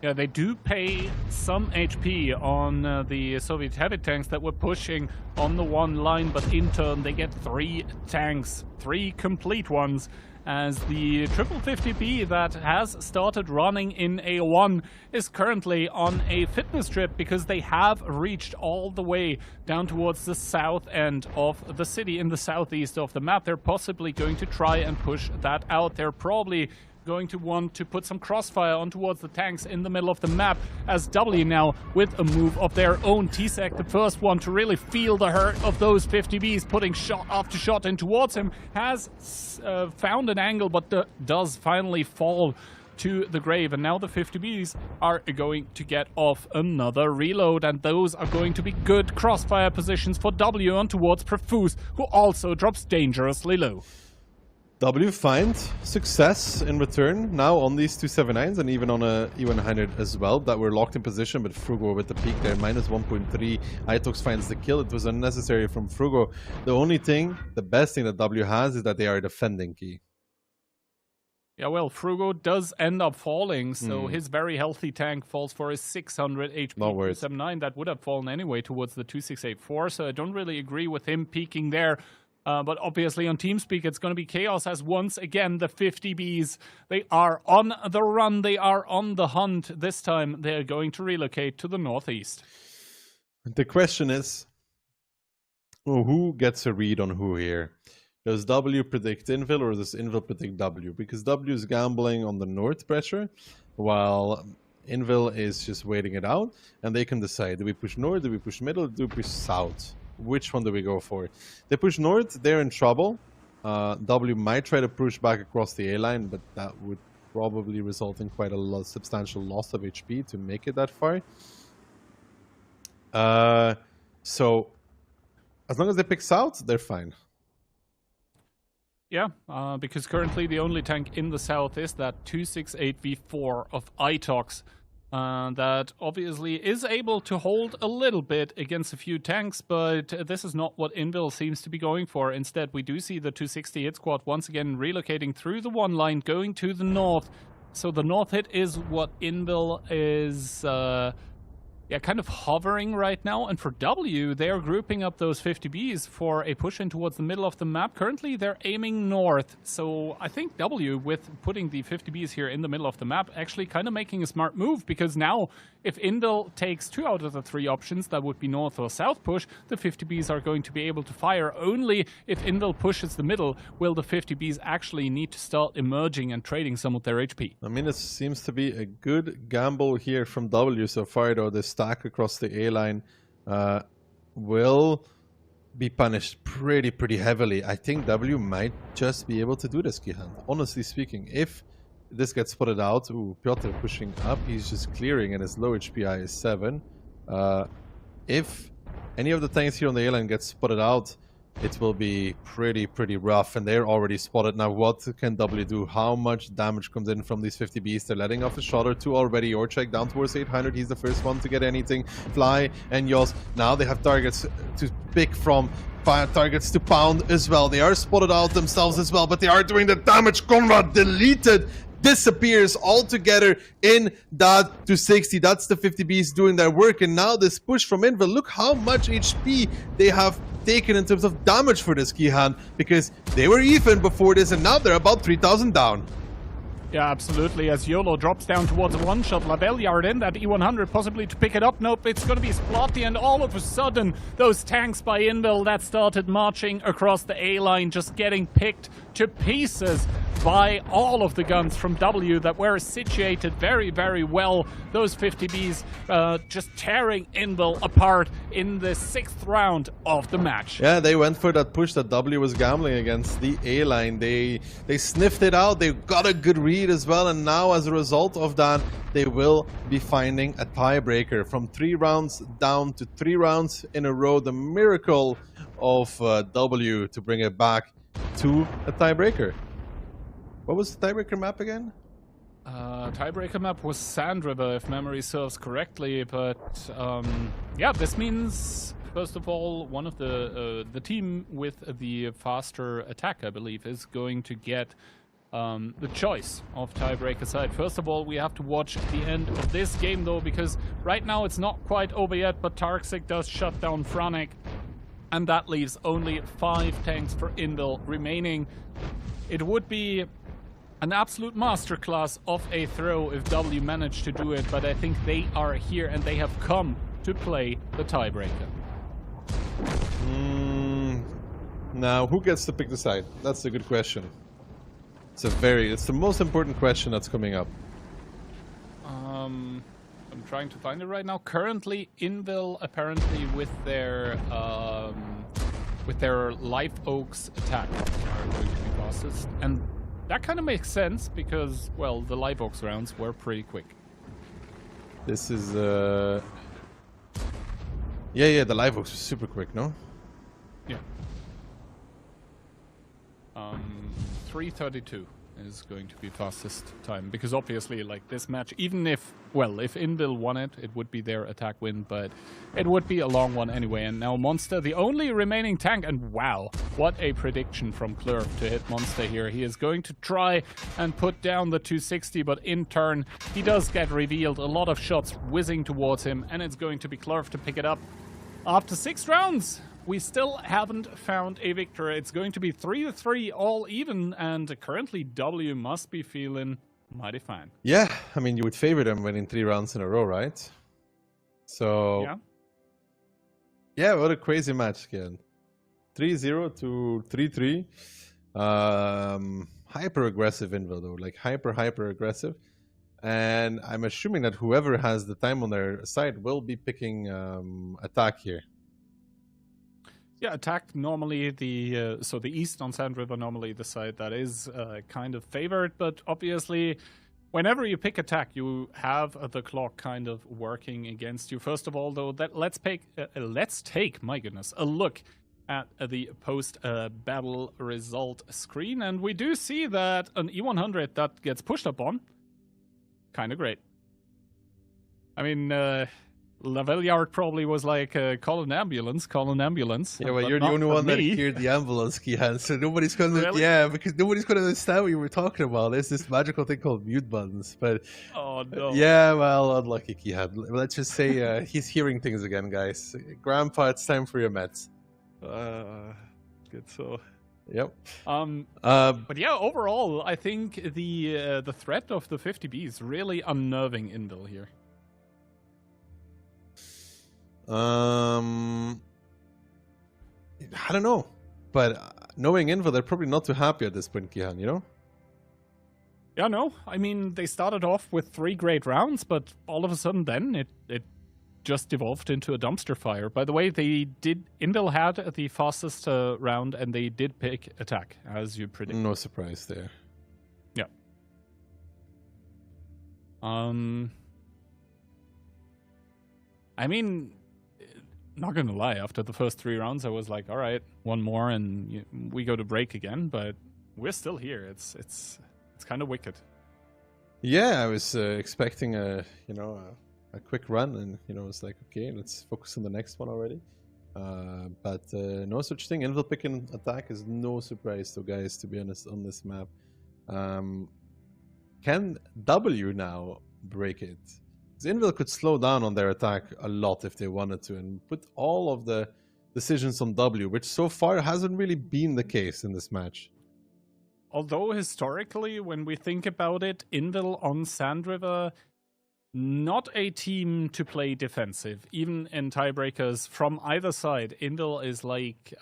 [SPEAKER 7] Yeah, they do pay some HP on the Soviet heavy tanks that were pushing on the one line, but in turn they get 3 tanks, 3 complete ones, as the triple 50B that has started running in A1 is currently on a fitness trip because they have reached all the way down towards the south end of the city in the southeast of the map. They're possibly going to try and push that out. They're probably going to want to put some crossfire on towards the tanks in the middle of the map, as W now with a move of their own. T-Sec, the first one to really feel the hurt of those 50Bs, putting shot after shot in towards him, has found an angle, but does finally fall to the grave. And now the 50Bs are going to get off another reload, and those are going to be good crossfire positions for W on towards Profuse, who also drops dangerously low.
[SPEAKER 3] W find success in return now on these 279s and even on a E100 as well that were locked in position, but Frugo with the peak there, minus 1.3. Itox finds the kill. It was unnecessary from Frugo. The only thing, the best thing that W has is that they are defending key.
[SPEAKER 7] Yeah, well, Frugo does end up falling, so his very healthy tank falls for his 600 HP 279. That would have fallen anyway towards the 2684, so I don't really agree with him peaking there. But obviously on TeamSpeak, it's going to be chaos, as once again the 50Bs, they are on the run, they are on the hunt. This time they're going to relocate to the northeast.
[SPEAKER 3] The question is, who gets a read on who here? Does W predict Invil or does Invil predict W? Because W is gambling on the north pressure, while Invil is just waiting it out, and they can decide, do we push north, do we push middle, do we push south? Which one do we go for? They push north, they're in trouble. W might try to push back across the A-line, but that would probably result in quite a substantial loss of HP to make it that far. So, as long as they pick south, they're fine.
[SPEAKER 7] Yeah, because currently the only tank in the south is that 268V4 of Itox. That obviously is able to hold a little bit against a few tanks, but this is not what Invil seems to be going for. Instead, we do see the 260 hit squad once again relocating through the one line, going to the north. So the north hit is what Invil is kind of hovering right now. And for W, they're grouping up those 50Bs for a push in towards the middle of the map. Currently, they're aiming north. So I think W, with putting the 50Bs here in the middle of the map, actually kind of making a smart move, because now if Invil takes 2 out of the 3 options, that would be north or south push, the 50Bs are going to be able to fire. Only if Invil pushes the middle will the 50Bs actually need to start emerging and trading some of their HP.
[SPEAKER 3] I mean, it seems to be a good gamble here from W so far, though. The stack across the A-line will be punished pretty heavily. I think W might just be able to do this, Gihan. Honestly speaking, if this gets spotted out, Piotr pushing up, he's just clearing and his low HPI is 7. If any of the tanks here on the A-line gets spotted out, it will be pretty rough, and they're already spotted. Now, what can W do? How much damage comes in from these 50Bs? They're letting off a shot or 2 already. Orchek down towards 800. He's the first one to get anything. Fly and Yos. Now they have targets to pick from. Fire targets to pound as well. They are spotted out themselves as well, but they are doing the damage. Conrad deleted. Disappears altogether in that 260. That's the 50Bs doing their work. And now this push from Invil. Look how much HP they have taken in terms of damage for this, Gihan, because they were even before this and now they're about 3,000 down.
[SPEAKER 7] Yeah, absolutely. As YOLO drops down towards a one-shot, Lavelyard in that E100, possibly to pick it up. Nope, it's going to be Splotty, and all of a sudden, those tanks by Invil that started marching across the A-line, just getting picked to pieces by all of the guns from W that were situated very, very well. Those 50Bs just tearing Invil apart in the 6th round of the match.
[SPEAKER 3] Yeah, they went for that push that W was gambling against the A line. They sniffed it out, they got a good read as well, and now as a result of that, they will be finding a tiebreaker. From 3 rounds down to 3 rounds in a row, the miracle of W to bring it back to a tiebreaker. What was the tiebreaker map again?
[SPEAKER 7] Tiebreaker map was Sand River, if memory serves correctly, but yeah, this means, first of all, one of the team with the faster attack, I believe, is going to get the choice of tiebreaker side. First of all, we have to watch the end of this game, though, because right now it's not quite over yet, but Tarxic does shut down Franic, and that leaves only 5 tanks for Invil remaining. It would be an absolute masterclass of a throw if W managed to do it, but I think they are here and they have come to play the tiebreaker.
[SPEAKER 3] Now, who gets to pick the side? That's a good question. It's the most important question that's coming up.
[SPEAKER 7] I'm trying to find it right now. Currently, Invil apparently with their Live Oaks attack are going to be fastest, and that kind of makes sense because, well, the Live Oaks rounds were pretty quick.
[SPEAKER 3] This is yeah, the Live Oaks was super quick, no?
[SPEAKER 7] Yeah. 3:32 is going to be fastest time, because obviously, like, this match, even if Invil won it, it would be their attack win, but it would be a long one anyway. And now Monster, the only remaining tank, and wow, what a prediction from Klurf to hit Monster here. He is going to try and put down the 260, but in turn, he does get revealed. A lot of shots whizzing towards him, and it's going to be Klurf to pick it up. After 6 rounds, we still haven't found a victor. It's going to be 3-3 all even, and currently W must be feeling mighty fine.
[SPEAKER 3] Yeah, I mean, you would favor them winning 3 rounds in a row, right? So yeah, what a crazy match again. 3-0 to 3-3. Hyper aggressive Invil though, like hyper aggressive. And I'm assuming that whoever has the time on their side will be picking attack here.
[SPEAKER 7] Yeah, attack normally the east on Sand River, normally the side that is kind of favored, but obviously whenever you pick attack, you have the clock kind of working against you. First of all, though, let's take, my goodness, a look at the post-battle result screen, and we do see that an E100 that gets pushed up on, kind of great. I mean, Laveliard probably was like, call an ambulance.
[SPEAKER 3] Yeah, well, you're the only one that heard the ambulance, Kihan, so nobody's gonna,
[SPEAKER 7] really?
[SPEAKER 3] Yeah, because nobody's gonna understand what you were talking about. There's this magical thing called mute buttons, but...
[SPEAKER 7] Oh, no.
[SPEAKER 3] Yeah, well, unlucky, Kihan. Let's just say he's hearing things again, guys. Grandpa, it's time for your meds.
[SPEAKER 7] Good so.
[SPEAKER 3] Yep.
[SPEAKER 7] But yeah, overall, I think the threat of the 50B is really unnerving Invil here.
[SPEAKER 3] I don't know, but knowing Invil, they're probably not too happy at this point, Kihan, you know?
[SPEAKER 7] Yeah, no. I mean, they started off with 3 great rounds, but all of a sudden then it just devolved into a dumpster fire. By the way, Invil had the fastest round, and they did pick attack, as you predicted.
[SPEAKER 3] No surprise there.
[SPEAKER 7] Yeah. I mean, not gonna lie, after the first 3 rounds, I was like, all right, one more and we go to break again, but we're still here. It's kind of wicked.
[SPEAKER 3] Yeah, I was expecting a quick run, and it's like, okay, let's focus on the next one already. But no such thing. Invil picking attack is no surprise, so guys, to be honest, on this map. Can W now break it? Invil could slow down on their attack a lot if they wanted to, and put all of the decisions on W, which so far hasn't really been the case in this match.
[SPEAKER 7] Although historically, when we think about it, Invil on Sand River, not a team to play defensive. Even in tiebreakers from either side, Invil is like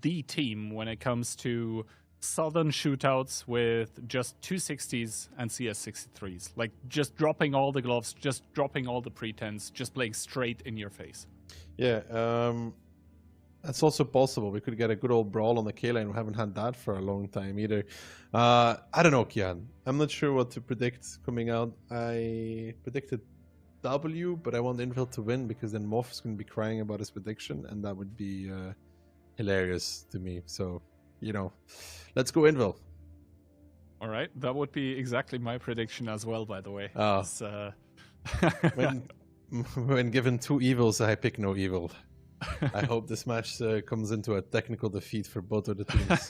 [SPEAKER 7] the team when it comes to southern shootouts with just 260s and CS63s. Like, just dropping all the gloves, just dropping all the pretends, just playing straight in your face.
[SPEAKER 3] Yeah, that's also possible. We could get a good old brawl on the K lane. We haven't had that for a long time either. I don't know, Kian. I'm not sure what to predict coming out. I predicted W, but I want Invil to win because then Moff's going to be crying about his prediction, and that would be hilarious to me. So, you know, let's go Invil.
[SPEAKER 7] All right, that would be exactly my prediction as well, by the way.
[SPEAKER 3] Oh. When given two evils, I pick no evil. I hope this match comes into a technical defeat for both of the teams.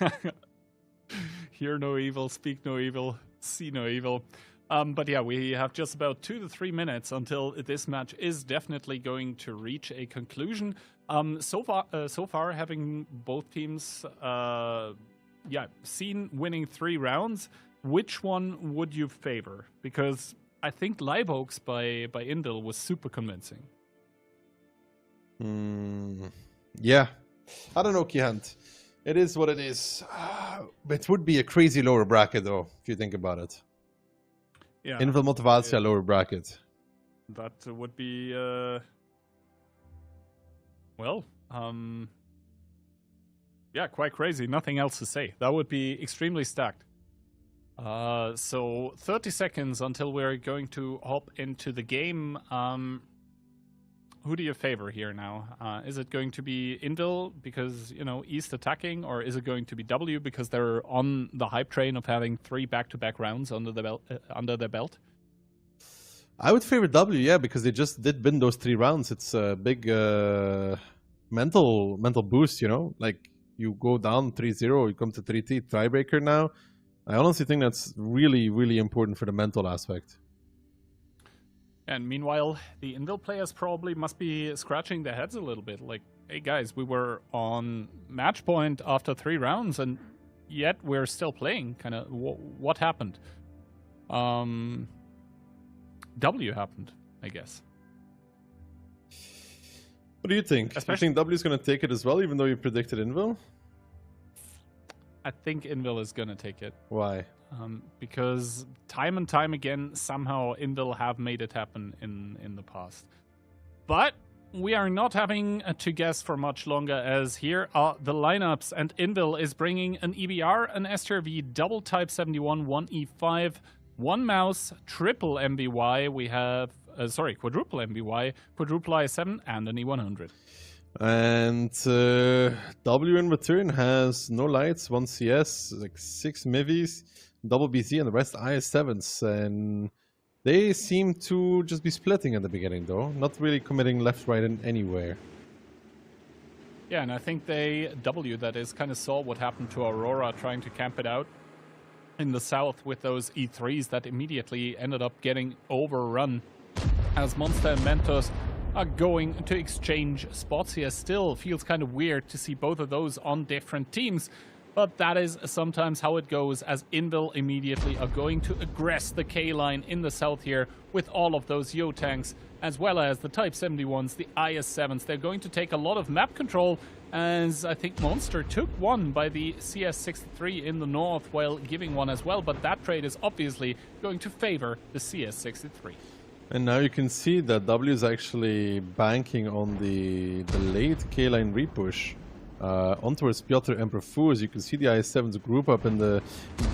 [SPEAKER 7] Hear no evil, speak no evil, see no evil. But yeah, we have just about 2 to 3 minutes until this match is definitely going to reach a conclusion. So far, having both teams, seen winning 3 rounds, which one would you favor? Because I think Live Oaks by Indil was super convincing.
[SPEAKER 3] Yeah, I don't know, Kihant. It is what it is. It would be a crazy lower bracket, though, if you think about it.
[SPEAKER 7] Yeah,
[SPEAKER 3] Invil Motivatia lower bracket.
[SPEAKER 7] That would be quite crazy. Nothing else to say. That would be extremely stacked. So 30 seconds until we're going to hop into the game. Who do you favor here now? Is it going to be Indil because, you know, East attacking, or is it going to be W because they're on the hype train of having 3 back-to-back rounds under their belt?
[SPEAKER 3] I would favor W, yeah, because they just did win those 3 rounds. It's a big mental boost, you know? Like, you go down 3-0, you come to 3-3, tiebreaker now. I honestly think that's really, really important for the mental aspect.
[SPEAKER 7] And meanwhile, the Indil players probably must be scratching their heads a little bit. Like, hey guys, we were on match point after 3 rounds, and yet we're still playing. Kind of, what happened? W happened, I guess.
[SPEAKER 3] What do you think? Do you think W is going to take it as well, even though you predicted Invil?
[SPEAKER 7] I think Invil is going to take it.
[SPEAKER 3] Why?
[SPEAKER 7] Because time and time again, somehow Invil have made it happen in the past. But we are not having to guess for much longer, as here are the lineups. And Invil is bringing an EBR, an STRV, double Type 71, 1E5, 1 mouse, triple MBY. We have, quadruple MBY, quadruple i7, and an E100.
[SPEAKER 3] And W in return has no lights, 1 CS, like 6 Mivis, double BZ, and the rest IS7s. And they seem to just be splitting at the beginning, though. Not really committing left, right, and anywhere.
[SPEAKER 7] Yeah, and I think W, that is, kind of saw what happened to Aurora trying to camp it out in the south with those E3s that immediately ended up getting overrun as Monster and Mentos are going to exchange spots here. Still feels kind of weird to see both of those on different teams, but that is sometimes how it goes, as Invil immediately are going to aggress the K line in the south here with all of those Yo tanks, as well as the Type 71s, the IS7s. They're going to take a lot of map control, as I think Monster took one by the CS63 in the north while giving one as well, but that trade is obviously going to favor the CS63.
[SPEAKER 3] And now you can see that W is actually banking on the late K-line repush on towards Piotr and Profuse. You can see the IS7s group up in the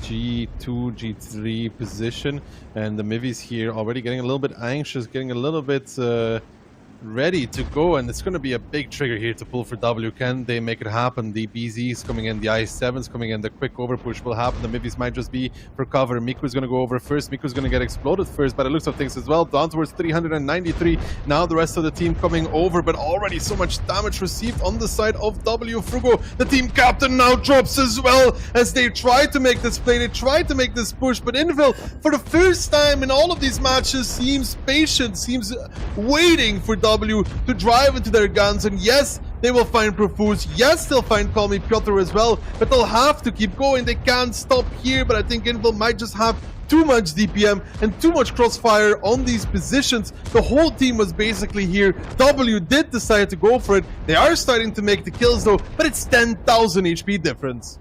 [SPEAKER 3] G2, G3 position, and the Mivis here already getting a little bit anxious, getting a little bit ready to go, and it's going to be a big trigger here to pull for W. Can they make it happen? The BZs coming in, the I7s coming in, the quick overpush will happen. The Mivis might just be for cover. Miku's going to go over first. Miku's going to get exploded first by the looks of things as well. Down towards 393. Now the rest of the team coming over, but already so much damage received on the side of W. Frugo, the team captain, now drops as well as they try to make this play. They try to make this push, but Invil, for the first time in all of these matches, seems patient, seems waiting for W to drive into their guns. And yes, they will find Profuse. Yes, they'll find Call Me Piotr as well, but they'll have to keep going. They can't stop here, but I think Invil might just have too much DPM and too much crossfire on these positions. The whole team was basically here. W did decide to go for it. They are starting to make the kills though, but it's 10,000 HP difference.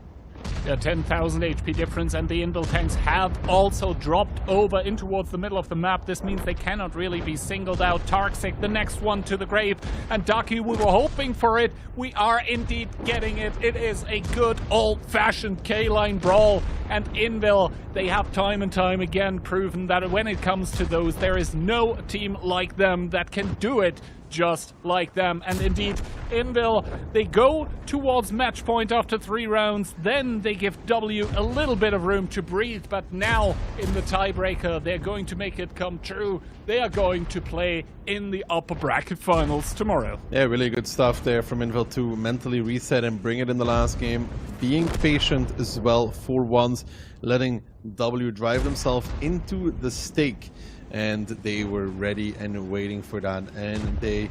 [SPEAKER 7] Yeah, 10,000 HP difference, and the Invil tanks have also dropped over in towards the middle of the map. This means they cannot really be singled out. Tarxic, the next one to the grave, and Ducky, we were hoping for it. We are indeed getting it. It is a good old-fashioned K-line brawl, and Invil, they have time and time again proven that when it comes to those, there is no team like them that can do it just like them. And indeed, Invil, they go towards match point after 3 rounds, then they give W a little bit of room to breathe, but now in the tiebreaker, they're going to make it come true. They are going to play in the upper bracket finals tomorrow.
[SPEAKER 3] Yeah, really good stuff there from Invil to mentally reset and bring it in the last game. Being patient as well for once, letting W drive themselves into the stake. And they were ready and waiting for that, and they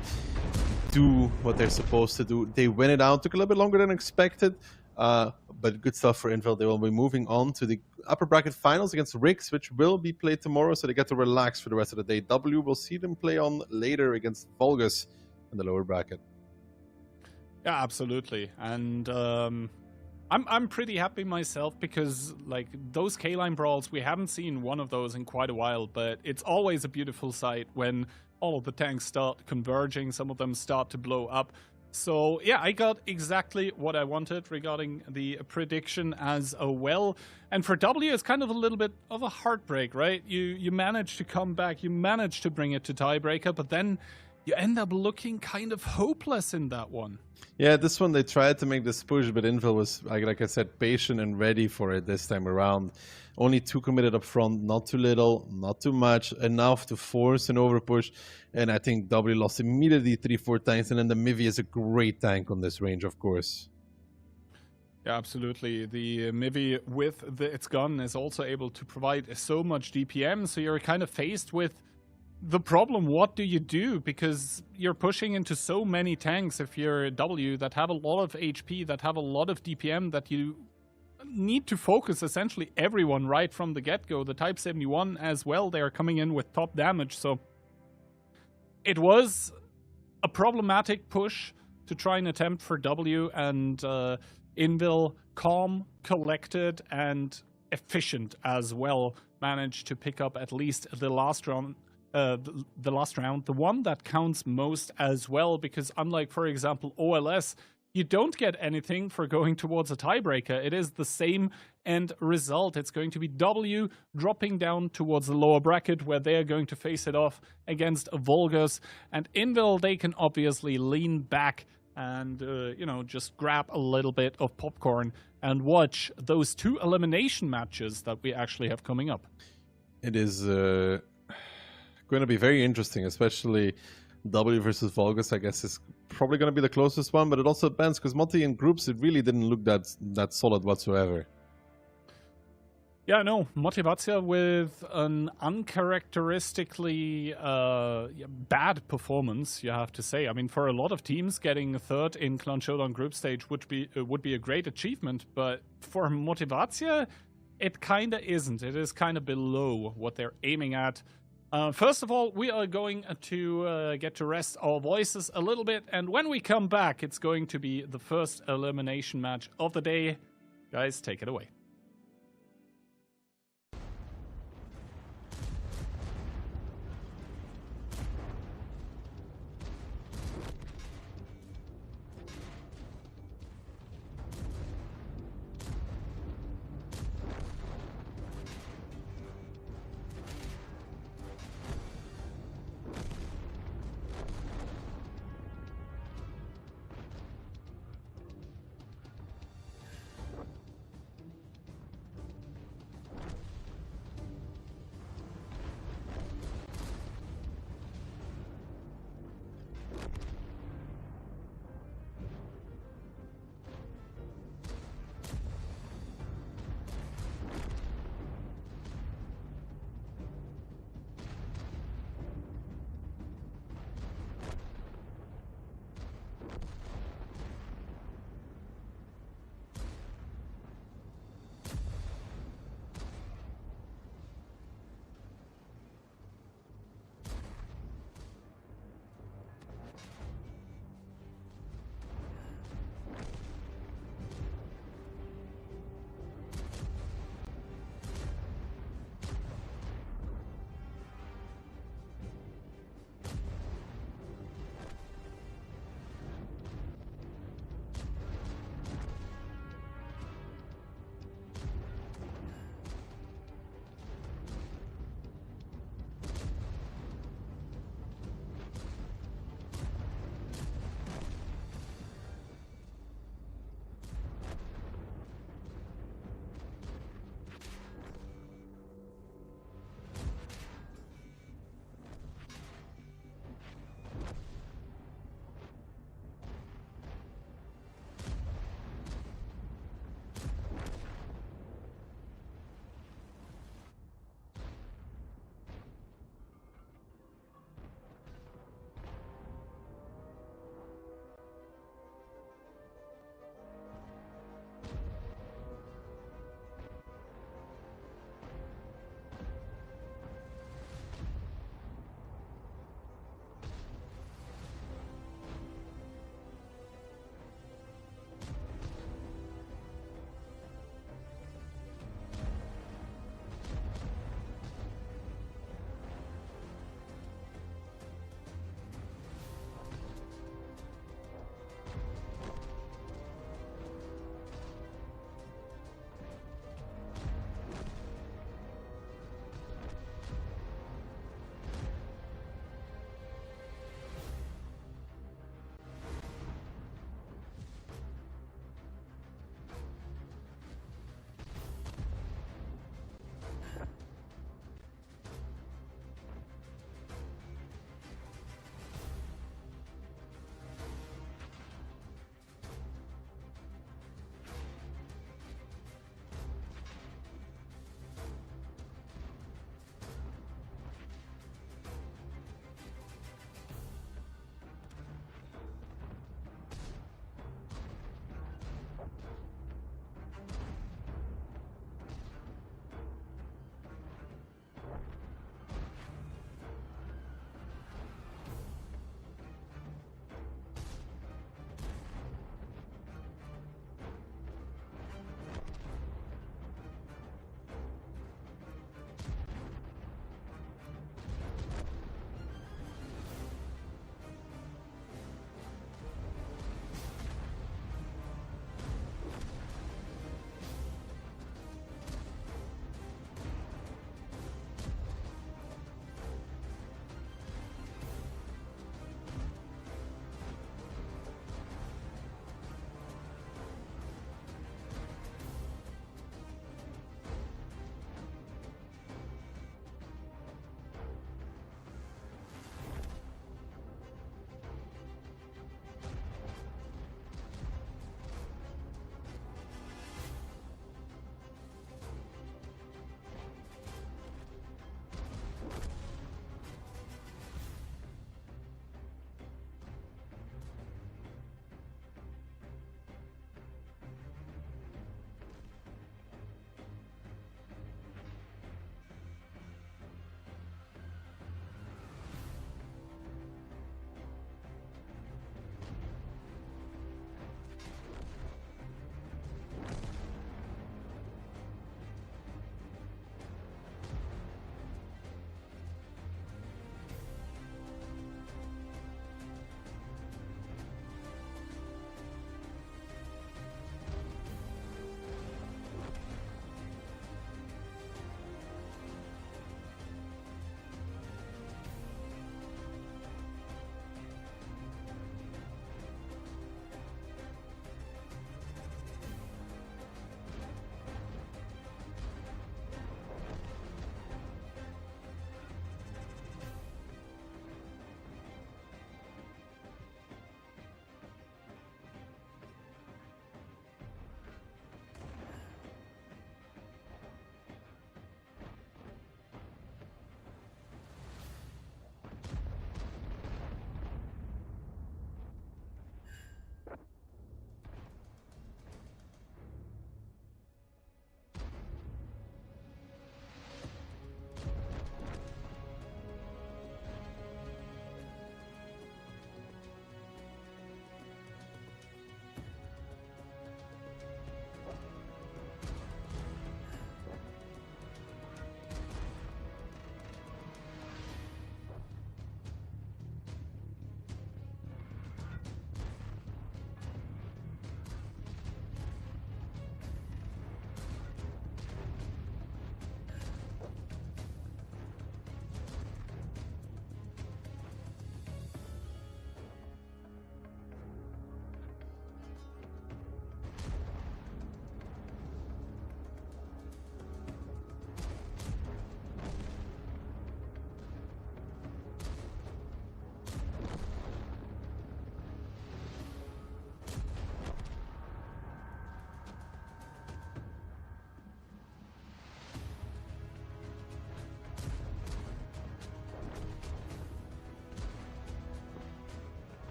[SPEAKER 3] do what they're supposed to do. They win it out. Took a little bit longer than expected, but good stuff for Invil. They will be moving on to the upper bracket finals against Rix, which will be played tomorrow, so they get to relax for the rest of the day. W will see them play on later against Vulgus in the lower bracket.
[SPEAKER 7] Yeah, absolutely. And I'm pretty happy myself because, like, those K-line brawls, we haven't seen one of those in quite a while, but it's always a beautiful sight when all of the tanks start converging, some of them start to blow up. So, yeah, I got exactly what I wanted regarding the prediction as well. And for W, it's kind of a little bit of a heartbreak, right? You manage to come back, you manage to bring it to tiebreaker, but then you end up looking kind of hopeless in that one.
[SPEAKER 3] Yeah, this one they tried to make this push, but Invil was, like I said, patient and ready for it this time around. Only 2 committed up front, not too little, not too much, enough to force an overpush. And I think W lost immediately 3-4 tanks, and then the Mivi is a great tank on this range, of course.
[SPEAKER 7] Yeah, absolutely. The Mivi with its gun is also able to provide so much DPM, so you're kind of faced with the problem, what do you do? Because you're pushing into so many tanks if you're W that have a lot of HP, that have a lot of DPM, that you need to focus essentially everyone right from the get-go. The Type 71 as well, they are coming in with top damage. So it was a problematic push to try and attempt for W, and Invil, calm, collected, and efficient as well, managed to pick up at least the last round. The one that counts most as well, because unlike, for example, OLS, you don't get anything for going towards a tiebreaker. It is the same end result. It's going to be W dropping down towards the lower bracket, where they're going to face it off against Vulgus. And Invil, they can obviously lean back and, just grab a little bit of popcorn and watch those 2 elimination matches that we actually have coming up.
[SPEAKER 3] It is going to be very interesting, especially W versus Vulgus. I guess is probably going to be the closest one, but it also depends, because Multi in groups, it really didn't look that solid whatsoever.
[SPEAKER 7] Yeah, no, Motivacja with an uncharacteristically bad performance, you have to say. I mean, for a lot of teams, getting 3rd in Clan Showdown group stage would be a great achievement, but for Motivacja, it kind of isn't. It is kind of below what they're aiming at. First of all, we are going to get to rest our voices a little bit, and when we come back, it's going to be the first elimination match of the day. Guys, take it away.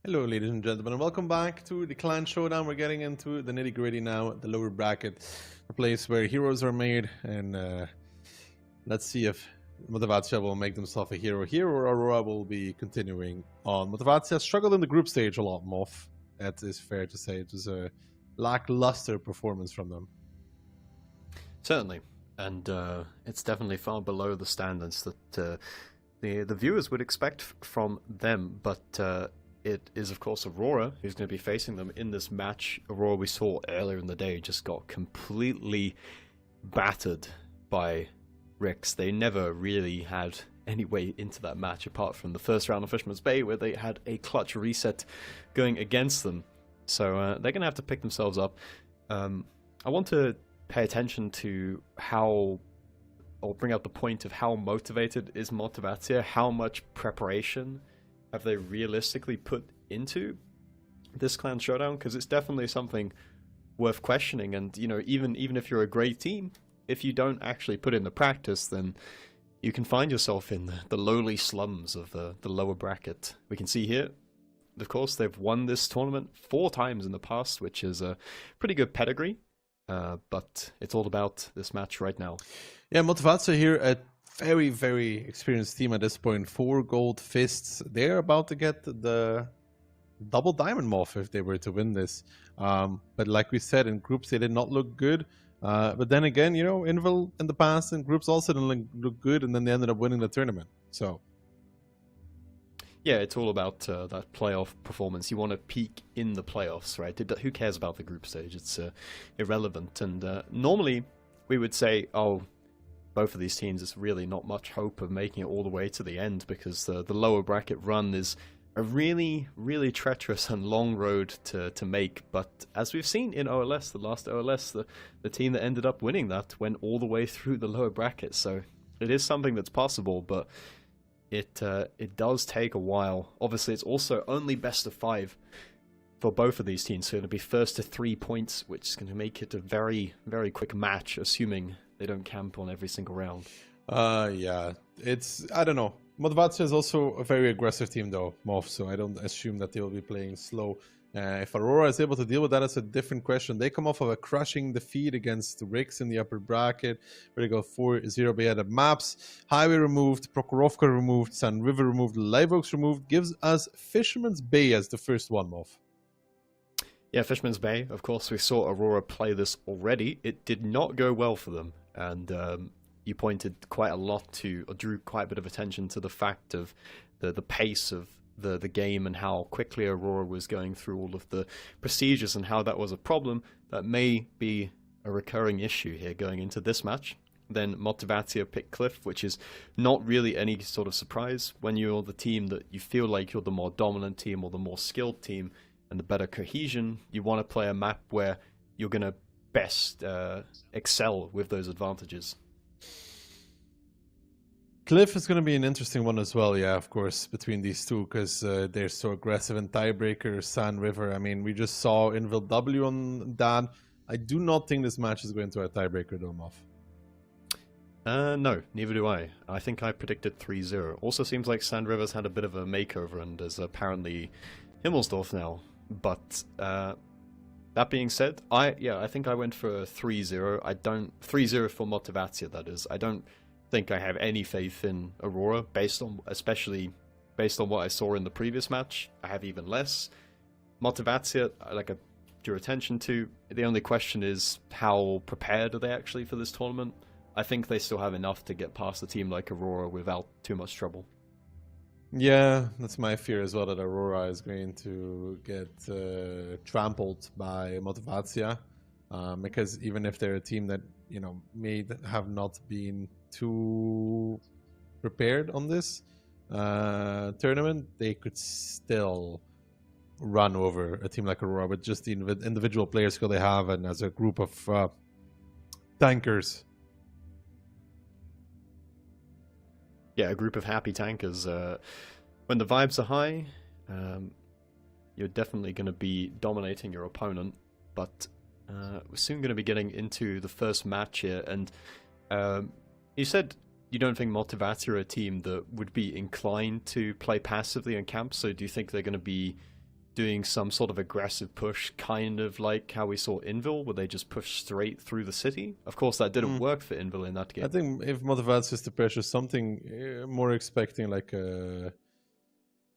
[SPEAKER 3] Hello, ladies and gentlemen, and welcome back to the Clan Showdown. We're getting into the nitty-gritty now, the lower bracket, a place where heroes are made, and let's see if Motivatia will make themselves a hero here, or Aurora will be continuing on. Motivatia struggled in the group stage a lot, Moff. That is fair to say. It was a lackluster performance from them.
[SPEAKER 4] Certainly, and it's definitely far below the standards that the viewers would expect from them, but it is, of course, Aurora who's going to be facing them in this match. Aurora, we saw earlier in the day, just got completely battered by Rix. They never really had any way into that match apart from the first round of Fisherman's Bay, where they had a clutch reset going against them. So they're going to have to pick themselves up. I want to pay attention to how, or bring up the point of how motivated is Motivatia, how much preparation have they realistically put into this Clan Showdown, because it's definitely something worth questioning. And you know, even if you're a great team, if you don't actually put in the practice, then you can find yourself in the lowly slums of the lower bracket. We can see here, of course, they've won this tournament 4 times in the past, which is a pretty good pedigree, but it's all about this match right now.
[SPEAKER 3] Yeah, Motivatia here, a very, very experienced team at this point. 4 gold fists. They're about to get the double diamond Moff if they were to win this. But like we said, in groups they did not look good. But then again, you know, Invil in the past in groups also didn't look good, and then they ended up winning the tournament. So
[SPEAKER 4] yeah, it's all about that playoff performance. You want to peak in the playoffs, right? Who cares about the group stage? It's irrelevant. And normally we would say, oh, both of these teams, it's really not much hope of making it all the way to the end, because the lower bracket run is a really, really treacherous and long road to make. But as we've seen in OLS, the last OLS, the team that ended up winning that went all the way through the lower bracket. So it is something that's possible, but it does take a while. Obviously, it's also only best of 5 for both of these teams, so it'll be first to 3 points, which is going to make it a very, very quick match, assuming they don't camp on every single round.
[SPEAKER 3] Yeah, it's, I don't know. Motivatia is also a very aggressive team though, Moff, so I don't assume that they will be playing slow. If Aurora is able to deal with that, that's a different question. They come off of a crushing defeat against Rix in the upper bracket, where they go 4-0 by the maps. Highway removed, Prokhorovka removed, Sun River removed, Live Oaks removed, gives us Fisherman's Bay as the first one, Moff.
[SPEAKER 4] Yeah, Fisherman's Bay, of course, we saw Aurora play this already. It did not go well for them, and you pointed quite a lot to, or drew quite a bit of attention to the fact of the pace of the game and how quickly Aurora was going through all of the procedures and how that was a problem that may be a recurring issue here going into this match. Then Motivatia picked Cliff, which is not really any sort of surprise when you're the team that you feel like you're the more dominant team or the more skilled team and the better cohesion. You want to play a map where you're going to best excel with those advantages.
[SPEAKER 3] Cliff is going to be an interesting one as well, yeah, of course, between these two, because they're so aggressive. And Tiebreaker, San River, I mean, we just saw Invil W on that. I do not think this match is going to a tiebreaker, though, Moff.
[SPEAKER 4] No, neither do I. I think I predicted 3-0. Also seems like Sand River's had a bit of a makeover and is apparently Himmelsdorf now. But that being said, I think I went for 3-0. 3-0 for Motivatia, that is. I don't think I have any faith in Aurora, especially based on what I saw in the previous match. I have even less. Motivatia, like I drew attention to, the only question is how prepared are they actually for this tournament? I think they still have enough to get past a team like Aurora without too much trouble.
[SPEAKER 3] Yeah, that's my fear as well, that Aurora is going to get trampled by Motivatia, because even if they're a team that, you know, may have not been too prepared on this tournament, they could still run over a team like Aurora with just the individual player skill they have and as a group of tankers.
[SPEAKER 4] Yeah, a group of happy tankers. When the vibes are high, you're definitely going to be dominating your opponent, but we're soon going to be getting into the first match here, and you said you don't think Motivatia are a team that would be inclined to play passively in camp, so do you think they're going to be doing some sort of aggressive push, kind of like how we saw Invil, where they just push straight through the city. Of course, that didn't work for Invil in that game.
[SPEAKER 3] I think if Motivatia is to pressure something, more expecting like a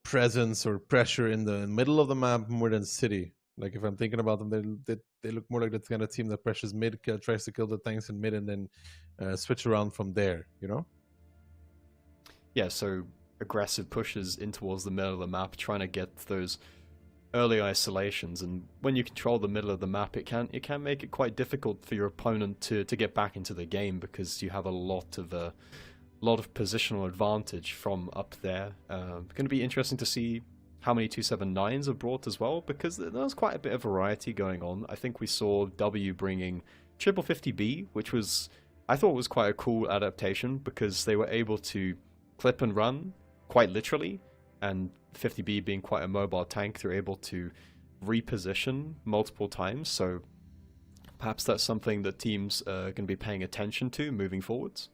[SPEAKER 3] presence or pressure in the middle of the map more than city. Like if I'm thinking about them, they look more like the kind of team that pressures mid, tries to kill the tanks in mid, and then switch around from there. You know?
[SPEAKER 4] Yeah. So aggressive pushes in towards the middle of the map, trying to get those early isolations, and when you control the middle of the map, it can make it quite difficult for your opponent to get back into the game, because you have a lot of positional advantage from up there. Going to be interesting to see how many 279s are brought as well, because there's quite a bit of variety going on. I think we saw W bringing 50B, which I thought was quite a cool adaptation, because they were able to clip and run quite literally, and 50B being quite a mobile tank, they're able to reposition multiple times, so perhaps that's something that teams are going to be paying attention to moving forwards.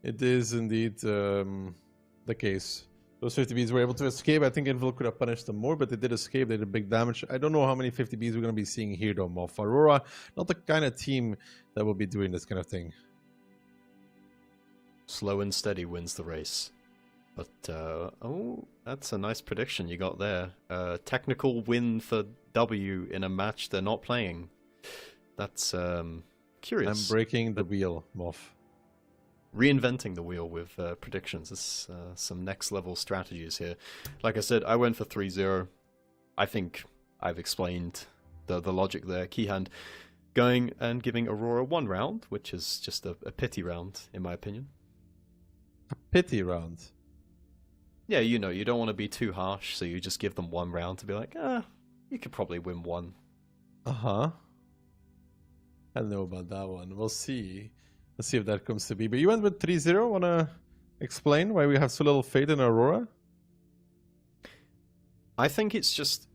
[SPEAKER 3] It is indeed the case. Those 50Bs were able to escape. I think Invil could have punished them more, but they did escape. They did big damage. I don't know how many 50Bs we're going to be seeing here, though, Moff. Aurora, not the kind of team that will be doing this kind of thing.
[SPEAKER 4] Slow and steady wins the race. But, oh, that's a nice prediction you got there. Technical win for W in a match they're not playing. That's curious.
[SPEAKER 3] I'm breaking the wheel, Moff.
[SPEAKER 4] Reinventing the wheel with predictions. There's some next level strategies here. Like I said, I went for 3-0. I think I've explained the logic there. Keyhand going and giving Aurora 1 round, which is just a pity round, in my opinion.
[SPEAKER 3] A pity round?
[SPEAKER 4] Yeah, you know, you don't want to be too harsh, so you just give them 1 round to be like, you could probably win 1.
[SPEAKER 3] Uh-huh. I don't know about that one. We'll see. Let's see if that comes to be. But you went with 3-0. Want to explain why we have so little faith in Aurora?
[SPEAKER 4] I think it's just...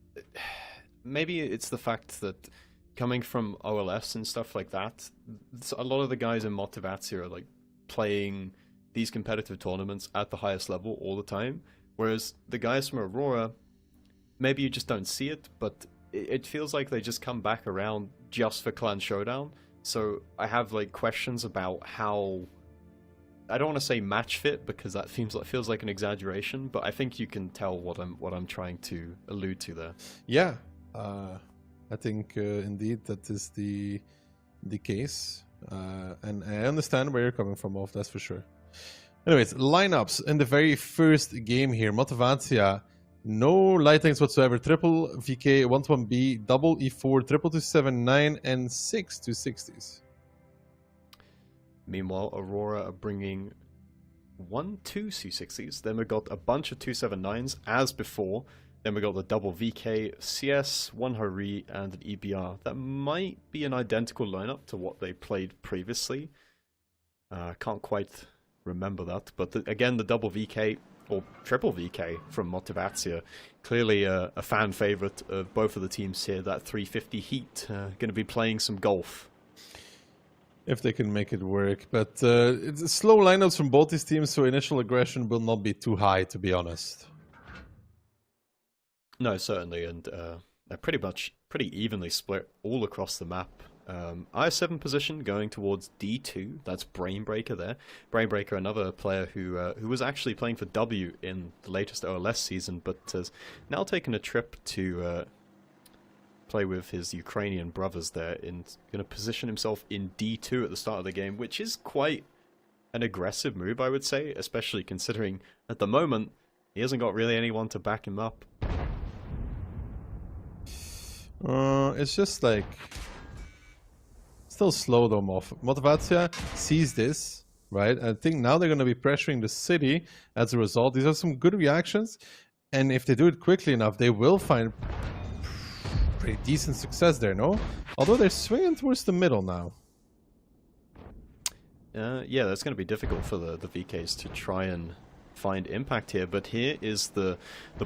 [SPEAKER 4] Maybe it's the fact that coming from OLS and stuff like that, a lot of the guys in Motivatia are like playing these competitive tournaments at the highest level all the time, whereas the guys from Aurora, maybe you just don't see it, but it feels like they just come back around just for Clan Showdown. So I have like questions about how, I don't want to say match fit, because that feels like an exaggeration, but I think you can tell what I'm trying to allude to there.
[SPEAKER 3] Yeah, I think indeed that is the case, and I understand where you're coming from, Wolf, that's for sure. Anyways, lineups in the very first game here. Motivatia, no light tanks whatsoever. Triple VK, 1-1B, double E4, triple 279, and 6 260s.
[SPEAKER 4] Meanwhile, Aurora are bringing 1-2 260s. Then we got a bunch of 279s as before. Then we got the double VK, CS, 1 Hari, and an EBR. That might be an identical lineup to what they played previously. Can't quite remember that, but again, the double VK or triple VK from Motivatia, clearly a fan favorite of both of the teams here. That 350 Heat, going to be playing some golf
[SPEAKER 3] if they can make it work. But it's slow lineups from both these teams, so initial aggression will not be too high, to be honest.
[SPEAKER 4] No, certainly, and they're pretty evenly split all across the map. I7 position going towards D2. That's Brainbreaker there. Brainbreaker, another player who was actually playing for W in the latest OLS season, but has now taken a trip to play with his Ukrainian brothers there, and going to position himself in D2 at the start of the game, which is quite an aggressive move, I would say, especially considering at the moment he hasn't got really anyone to back him up.
[SPEAKER 3] It's just like... Still slow though, Motivatia sees this, right? I think now they're going to be pressuring the city as a result. These are some good reactions, and if they do it quickly enough, they will find pretty decent success there, no? Although they're swinging towards the middle now.
[SPEAKER 4] Yeah, that's going to be difficult for the VKs to try and find impact here, but here is the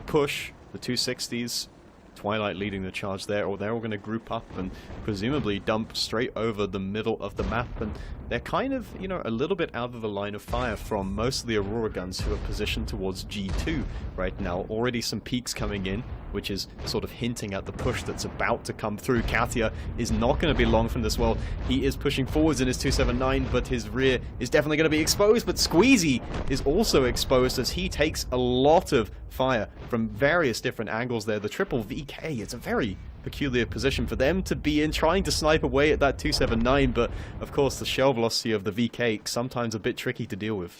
[SPEAKER 4] push, the 260s. Twilight leading the charge there, or they're all going to group up and presumably dump straight over the middle of the map, and they're kind of, you know, a little bit out of the line of fire from most of the Aurora guns who are positioned towards G2 right now. Already some peaks coming in, which is sort of hinting at the push that's about to come through. Katia is not going to be long from this world. He is pushing forwards in his 279, but his rear is definitely going to be exposed. But Squeezy is also exposed as he takes a lot of fire from various different angles there. The triple VK, it's a very peculiar position for them to be in, trying to snipe away at that 279, but of course the shell velocity of the VK sometimes a bit tricky to deal with.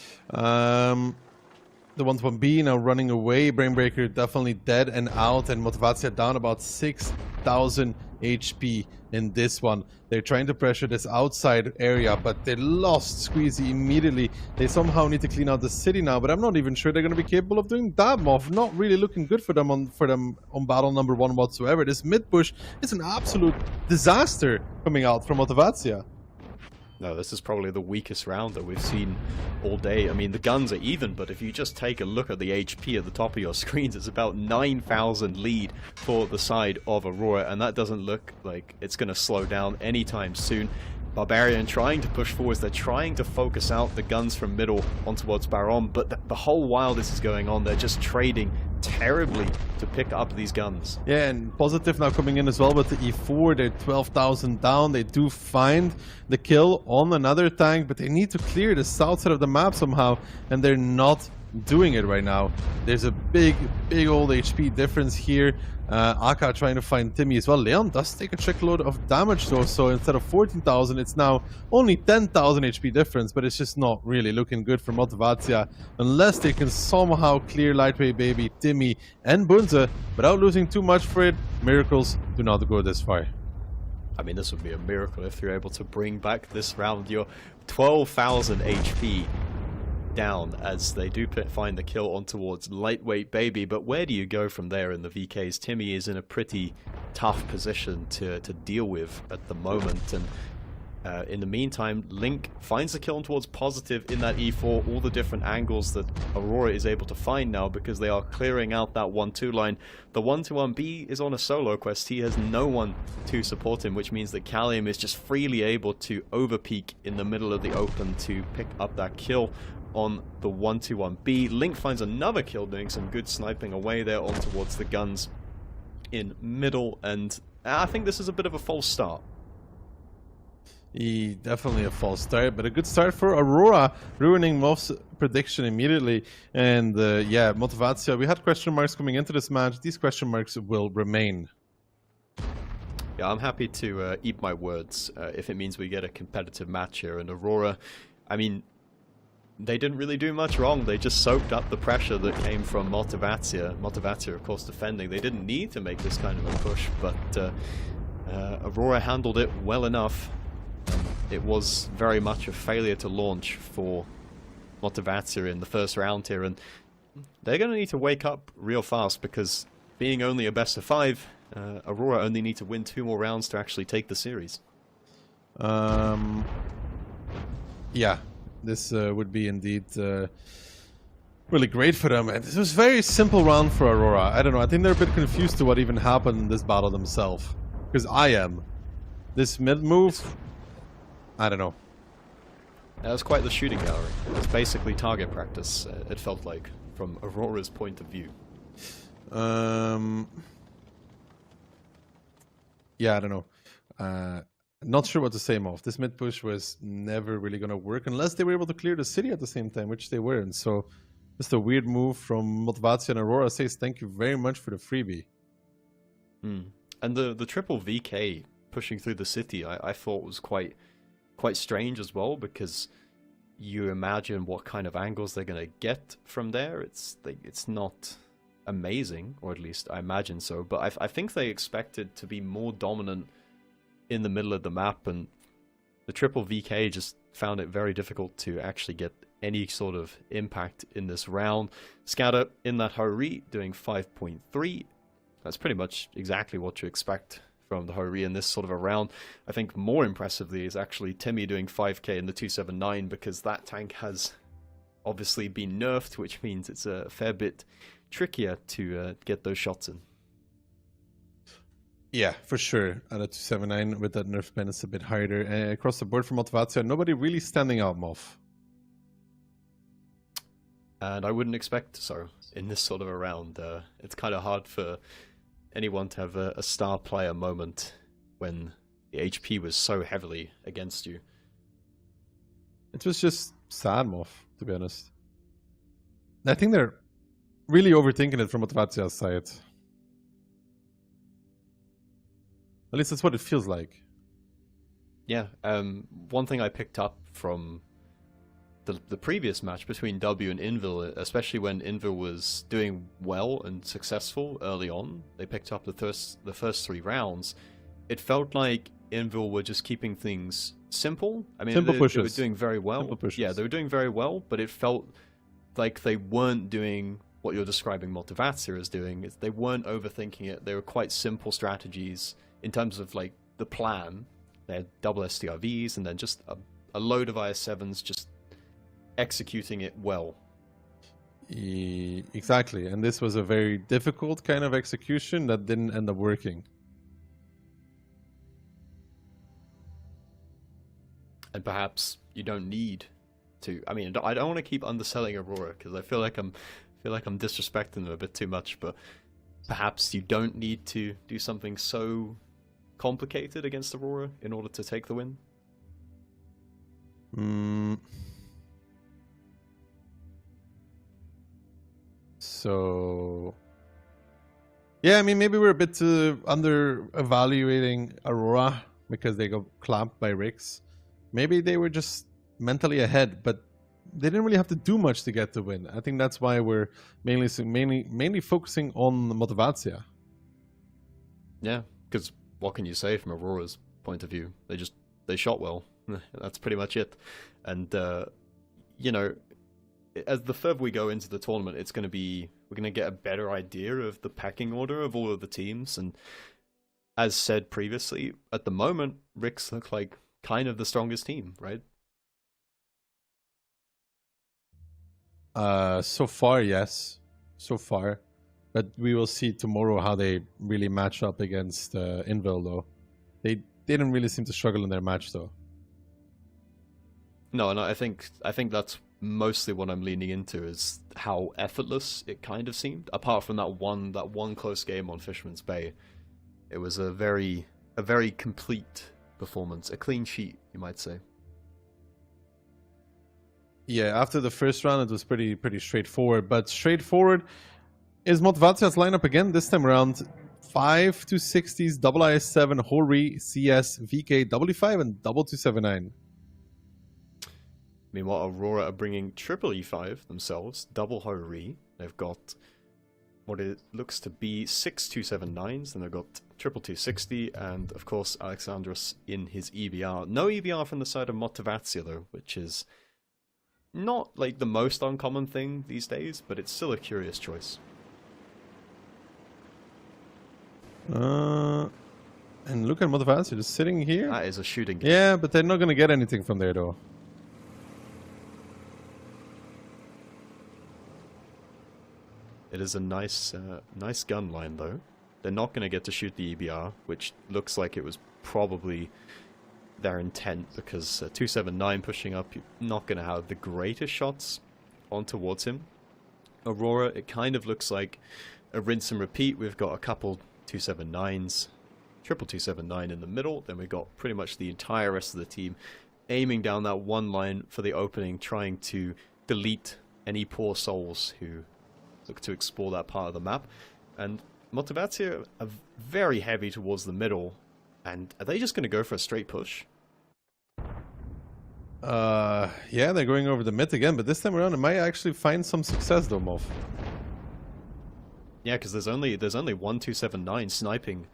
[SPEAKER 3] The 1-1B now running away. Brainbreaker definitely dead and out, and Motivatia down about 6,000 HP in this one. They're trying to pressure this outside area, but they lost Squeezy immediately. They somehow need to clean out the city now, but I'm not even sure they're going to be capable of doing that, Moff. Not really looking good for them on battle number 1 whatsoever. This mid push is an absolute disaster coming out from Motivatia.
[SPEAKER 4] No, this is probably the weakest round that we've seen all day. I mean, the guns are even, but if you just take a look at the HP at the top of your screens, it's about 9,000 lead for the side of Aurora, and that doesn't look like it's going to slow down anytime soon. Barbarian trying to push forwards, they're trying to focus out the guns from middle on towards Baron, but the whole while this is going on, they're just trading terribly to pick up these guns.
[SPEAKER 3] Yeah, and Positive now coming in as well with the E4. They're 12,000 down. They do find the kill on another tank, but they need to clear the south side of the map somehow, and they're not doing it right now. There's a big old HP difference here. Aka trying to find Timmy as well. Leon does take a checkload of damage though, so instead of 14,000, it's now only 10,000 HP difference, but it's just not really looking good for Motivatia unless they can somehow clear Lightweight Baby, Timmy, and Bunze without losing too much for it. Miracles do not go this far.
[SPEAKER 4] I mean, this would be a miracle if you're able to bring back this round. You're 12,000 HP down as they do find the kill on towards Lightweight Baby, but where do you go from there in the VKs? Timmy is in a pretty tough position to deal with at the moment, and in the meantime, Link finds the kill on towards Positive in that E4, all the different angles that Aurora is able to find now because they are clearing out that 1-2 line. The 1-1B is on a solo quest. He has no one to support him, which means that Callium is just freely able to overpeak in the middle of the open to pick up that kill on the 1-1B. Link finds another kill doing some good sniping away there on towards the guns in middle, and I think this is a bit of a false start.
[SPEAKER 3] Definitely a false start, but a good start for Aurora, ruining Moff's prediction immediately. And yeah, Motivatia, we had question marks coming into this match. These question marks will remain.
[SPEAKER 4] Yeah, I'm happy to eat my words if it means we get a competitive match here. And Aurora, I mean, they didn't really do much wrong. They just soaked up the pressure that came from Motivatia. Motivatia, of course, defending. They didn't need to make this kind of a push, but Aurora handled it well enough. It was very much a failure to launch for Motivatia in the first round here, and they're going to need to wake up real fast because being only a best of 5, Aurora only need to win 2 more rounds to actually take the series.
[SPEAKER 3] Yeah. This would be indeed really great for them. And this was a very simple round for Aurora. I don't know. I think they're a bit confused to what even happened in this battle themselves. Because I am. This mid move, I don't know.
[SPEAKER 4] That was quite the shooting gallery. It was basically target practice, it felt like, from Aurora's point of view.
[SPEAKER 3] Yeah, I don't know. Not sure what to say, Moff. This mid push was never really going to work unless they were able to clear the city at the same time, which they weren't. So just a weird move from Motivatia, and Aurora says thank you very much for the freebie.
[SPEAKER 4] And the triple VK pushing through the city, I thought was quite strange as well, because you imagine what kind of angles they're going to get from there. It's not amazing, or at least I imagine so, but I think they expected to be more dominant in the middle of the map, and the triple VK just found it very difficult to actually get any sort of impact in this round. Scatter in that Hori doing 5.3. That's pretty much exactly what you expect from the Hori in this sort of a round. I think more impressively is actually Timmy doing 5k in the 279, because that tank has obviously been nerfed, which means it's a fair bit trickier to get those shots in.
[SPEAKER 3] Yeah, for sure. And a 279 with that nerf pen is a bit harder. Across the board for Motivatia, nobody really standing out, Moff.
[SPEAKER 4] And I wouldn't expect so in this sort of a round. It's kind of hard for anyone to have a star player moment when the HP was so heavily against you.
[SPEAKER 3] It was just sad, Moff, to be honest. I think they're really overthinking it from Motivatia's side. At least that's what it feels like.
[SPEAKER 4] Yeah, one thing I picked up from the previous match between W and Invil, especially when Invil was doing well and successful early on, they picked up the first 3 rounds. It felt like Invil were just keeping things simple. I mean, they were doing very well. Yeah, they were doing very well, but it felt like they weren't doing what you're describing Motivatia as doing. They weren't overthinking it. They were quite simple strategies in terms of like the plan. They had double STRVs and then just a load of IS-7s just executing it well.
[SPEAKER 3] Exactly, and this was a very difficult kind of execution that didn't end up working.
[SPEAKER 4] And perhaps you don't need to. I mean, I don't want to keep underselling Aurora because I feel like I'm disrespecting them a bit too much. But perhaps you don't need to do something so complicated against Aurora in order to take the win.
[SPEAKER 3] So, yeah, I mean, maybe we're a bit under-evaluating Aurora because they got clamped by Rix. Maybe they were just mentally ahead, but they didn't really have to do much to get the win. I think that's why we're mainly focusing on Motivatia.
[SPEAKER 4] Yeah, because what can you say from Aurora's point of view? They shot well. That's pretty much it. And you know, as the further we go into the tournament, we're going to get a better idea of the pecking order of all of the teams. And as said previously, at the moment, Rix look like kind of the strongest team, right?
[SPEAKER 3] So far, yes. So far. But we will see tomorrow how they really match up against Invil, though. They didn't really seem to struggle in their match, though.
[SPEAKER 4] No, and I think that's mostly what I'm leaning into is how effortless it kind of seemed. Apart from that one close game on Fisherman's Bay, it was a very complete performance, a clean sheet, you might say.
[SPEAKER 3] Yeah, after the first round, it was pretty straightforward. But straightforward is Motivatia's lineup again this time around. 5 260s, double IS-7, Hori, CS, VK, W5, and double 279.
[SPEAKER 4] Meanwhile, Aurora are bringing triple E5 themselves, double Hori. They've got what it looks to be 6 279s, and they've got triple 260, and of course Alexandros in his EBR. No EBR from the side of Motivatia though, which is not like the most uncommon thing these days, but it's still a curious choice.
[SPEAKER 3] And look at Motivatia just sitting here.
[SPEAKER 4] That is a shooting game.
[SPEAKER 3] Yeah, but they're not going to get anything from there though.
[SPEAKER 4] It is a nice gun line though. They're not going to get to shoot the EBR, which looks like it was probably their intent, because 279 pushing up, you're not going to have the greatest shots on towards him. Aurora, it kind of looks like a rinse and repeat. We've got a couple 279s, triple 279 in the middle, then we've got pretty much the entire rest of the team aiming down that one line for the opening, trying to delete any poor souls who look to explore that part of the map. And Motivatia are very heavy towards the middle, and are they just going to go for a straight push?
[SPEAKER 3] Yeah, they're going over the mid again, but this time around it might actually find some success though, Moff.
[SPEAKER 4] Yeah, because there's only one 279 sniping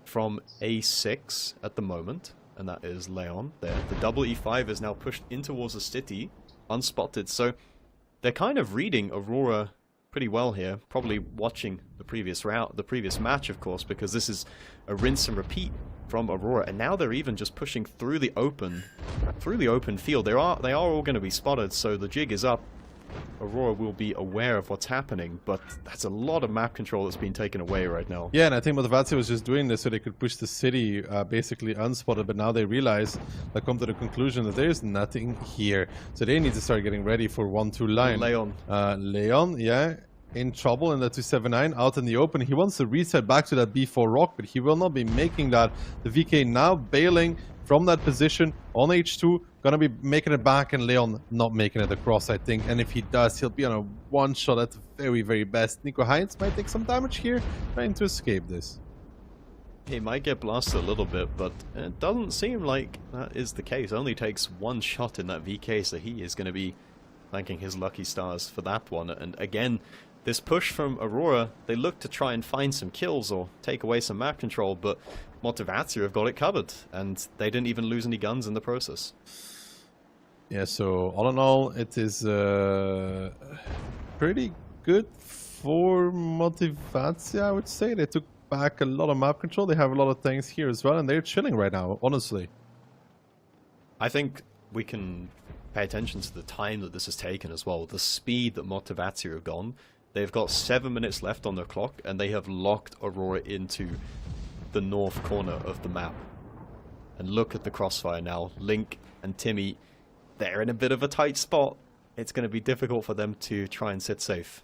[SPEAKER 4] from A6 at the moment, and that is Leon. The double E5 is now pushed in towards the city, unspotted, so they're kind of reading Aurora pretty well here, probably watching the previous match, of course, because this is a rinse and repeat from Aurora, and now they're even just pushing through the open field. They are all going to be spotted, so the jig is up. Aurora will be aware of what's happening, but that's a lot of map control that's been taken away right now.
[SPEAKER 3] Yeah, and I think Motivatia was just doing this so they could push the city basically unspotted, but now they realize, they come to the conclusion that there's nothing here. So they need to start getting ready for 1-2 line.
[SPEAKER 4] Leon.
[SPEAKER 3] Leon, yeah, in trouble in the 279, out in the open. He wants to reset back to that B4 rock, but he will not be making that. The VK now bailing from that position on H2, gonna be making it back, and Leon not making it across, I think. And if he does, he'll be on a one shot at the very, very best. Nico Heinz might take some damage here, trying to escape this.
[SPEAKER 4] He might get blasted a little bit, but it doesn't seem like that is the case. Only takes one shot in that VK, so he is going to be thanking his lucky stars for that one. And again, this push from Aurora, they look to try and find some kills or take away some map control, but Motivatia have got it covered, and they didn't even lose any guns in the process.
[SPEAKER 3] Yeah, so all in all, it is pretty good for Motivatia, I would say. They took back a lot of map control. They have a lot of things here as well, and they're chilling right now, honestly.
[SPEAKER 4] I think we can pay attention to the time that this has taken as well. The speed that Motivatia have gone. They've got 7 minutes left on their clock, and they have locked Aurora into the north corner of the map. And look at the crossfire now. Link and Timmy, they're in a bit of a tight spot. It's going to be difficult for them to try and sit safe.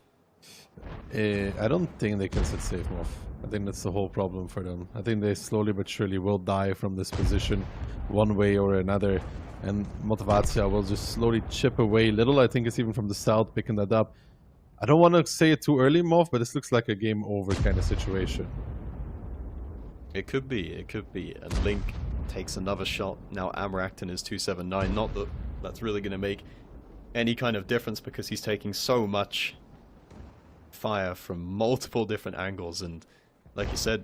[SPEAKER 3] I don't think they can sit safe, Moff. I think that's the whole problem for them. I think they slowly but surely will die from this position one way or another. And Motivatia will just slowly chip away little. I think it's even from the south picking that up. I don't want to say it too early, Moff, but this looks like a game over kind of situation.
[SPEAKER 4] It could be, it could be. And Link takes another shot. Now Amarakton is 279. Not that that's really going to make any kind of difference because he's taking so much fire from multiple different angles. And like you said,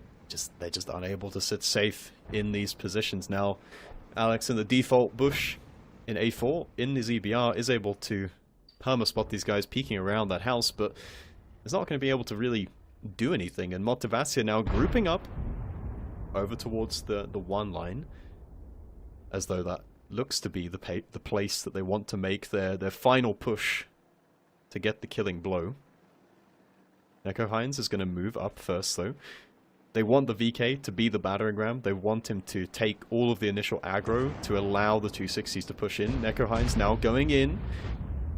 [SPEAKER 4] they're just unable to sit safe in these positions. Now Alex in the default bush in A4 in his EBR is able to perma-spot these guys peeking around that house, but is not going to be able to really do anything. And Motivatia now grouping up over towards the one line, as though that looks to be the place that they want to make their final push to get the killing blow. Neko Heinz is going to move up first though. They want the VK to be the battering ram. They want him to take all of the initial aggro to allow the 260s to push in. Neko Heinz now going in.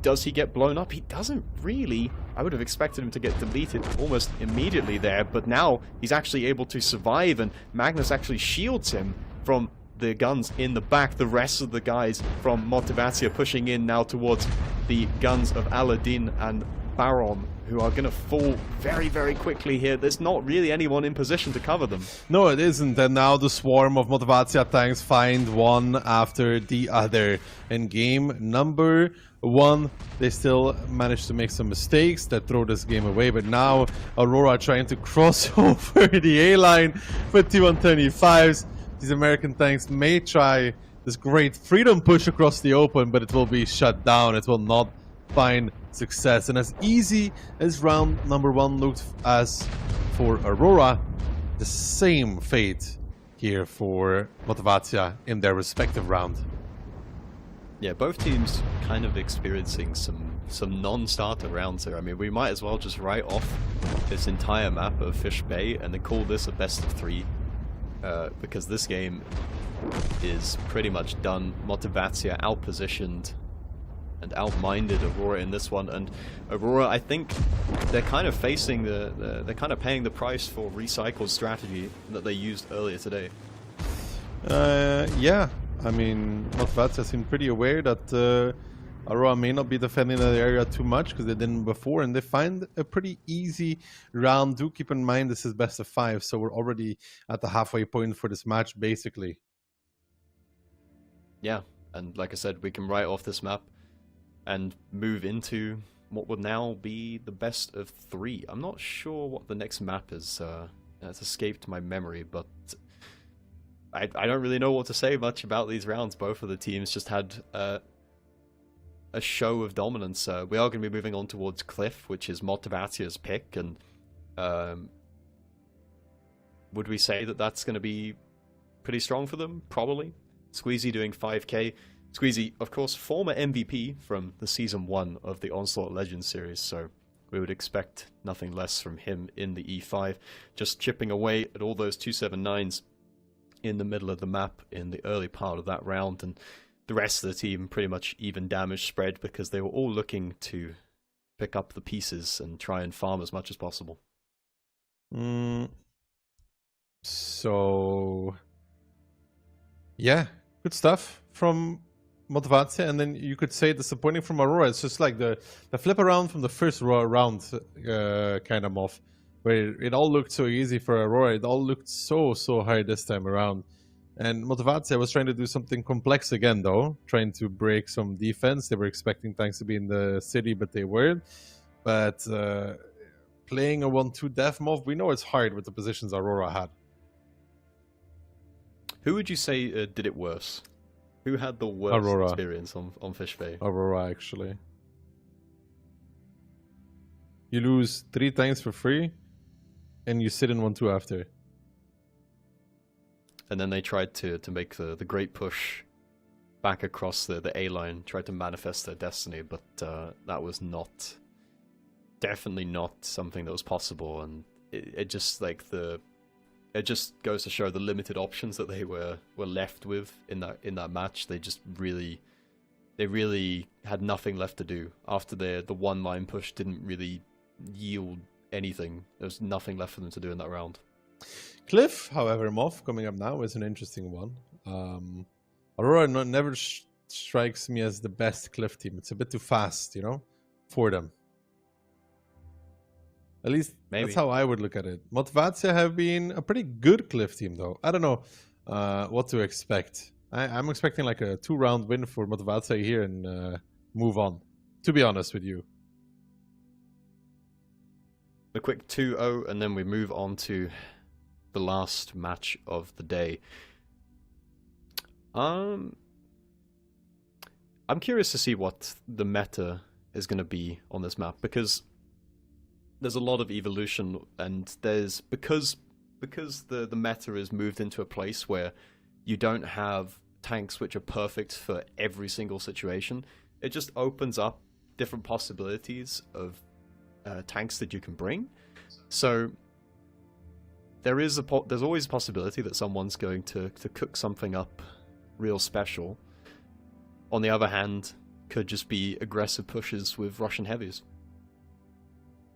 [SPEAKER 4] Does he get blown up? He doesn't really. I would have expected him to get deleted almost immediately there, but now he's actually able to survive, and Magnus actually shields him from the guns in the back. The rest of the guys from Motivatia pushing in now towards the guns of Aladdin and Baron, who are going to fall very, very quickly here. There's not really anyone in position to cover them.
[SPEAKER 3] No, it isn't. And now the swarm of Motivatia tanks find one after the other. In game number 1, they still managed to make some mistakes that throw this game away. But now Aurora trying to cross over the A-line with T-125s. These American tanks may try this great freedom push across the open, but it will be shut down. It will not find success. And as easy as round number 1 looked as for Aurora, the same fate here for Motivatia in their respective round.
[SPEAKER 4] Yeah, both teams kind of experiencing some non-starter rounds here. I mean, we might as well just write off this entire map of Fish Bay and then call this a best of 3, because this game is pretty much done. Motivatia outpositioned and outminded Aurora in this one, and Aurora, I think they're kind of facing they're kind of paying the price for recycled strategy that they used earlier today.
[SPEAKER 3] Yeah, I mean, Motivatia seemed pretty aware that Aurora may not be defending that area too much because they didn't before, and they find a pretty easy round. Do keep in mind this is best of 5, so we're already at the halfway point for this match, basically.
[SPEAKER 4] Yeah, and like I said, we can write off this map and move into what would now be the best of 3. I'm not sure what the next map is. It's escaped my memory, but I don't really know what to say much about these rounds. Both of the teams just had a show of dominance. We are going to be moving on towards Cliff, which is Motivatia's pick, and would we say that that's going to be pretty strong for them? Probably. Squeezy doing 5k. Squeezy, of course, former MVP from the Season 1 of the Onslaught Legends series, so we would expect nothing less from him in the E5, just chipping away at all those 279s in the middle of the map in the early part of that round, and the rest of the team pretty much even damage spread because they were all looking to pick up the pieces and try and farm as much as possible.
[SPEAKER 3] So, yeah, good stuff from WoT, and then you could say disappointing from Aurora. It's just like the flip around from the first round kind of off, where it all looked so easy for Aurora. It all looked so hard this time around. And WoT was trying to do something complex again, though, trying to break some defense. They were expecting tanks to be in the city, but they weren't. But playing a 1-2 death mob, we know it's hard with the positions Aurora had.
[SPEAKER 4] Who would you say did it worse? Who had the worst
[SPEAKER 3] Aurora.
[SPEAKER 4] Experience on Fish Bay?
[SPEAKER 3] Aurora, actually. You lose 3 tanks for free, and you sit in 1-2 after.
[SPEAKER 4] And then they tried to make the great push back across the A line, tried to manifest their destiny, but that was definitely not something that was possible, and it just like it just goes to show the limited options that they were left with in that match. They really had nothing left to do after the one line push didn't really yield anything. There was nothing left for them to do in that round.
[SPEAKER 3] Cliff, however, Moth coming up now is an interesting one. Aurora never strikes me as the best Cliff team. It's a bit too fast, for them. At least
[SPEAKER 4] Maybe.
[SPEAKER 3] That's how I would look at it. WoT have been a pretty good Cliff team, though. I don't know what to expect. I'm expecting like a 2-round win for WoT here and move on, to be honest with you.
[SPEAKER 4] A quick 2-0, and then we move on to the last match of the day. I'm curious to see what the meta is going to be on this map, because there's a lot of evolution, and because the meta is moved into a place where you don't have tanks which are perfect for every single situation. It just opens up different possibilities of tanks that you can bring. So there's always a possibility that someone's going to cook something up real special. On the other hand, could just be aggressive pushes with Russian heavies.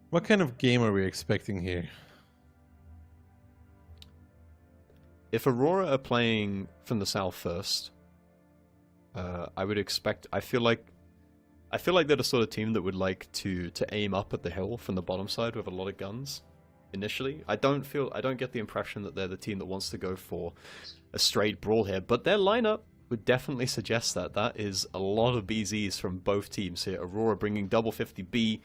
[SPEAKER 3] What kind of game are we expecting here?
[SPEAKER 4] If Aurora are playing from the south first, I would expect. I feel like they're the sort of team that would like to aim up at the hill from the bottom side with a lot of guns. Initially, I don't get the impression that they're the team that wants to go for a straight brawl here, but their lineup would definitely suggest that. That is a lot of BZs from both teams here. Aurora bringing double 50B,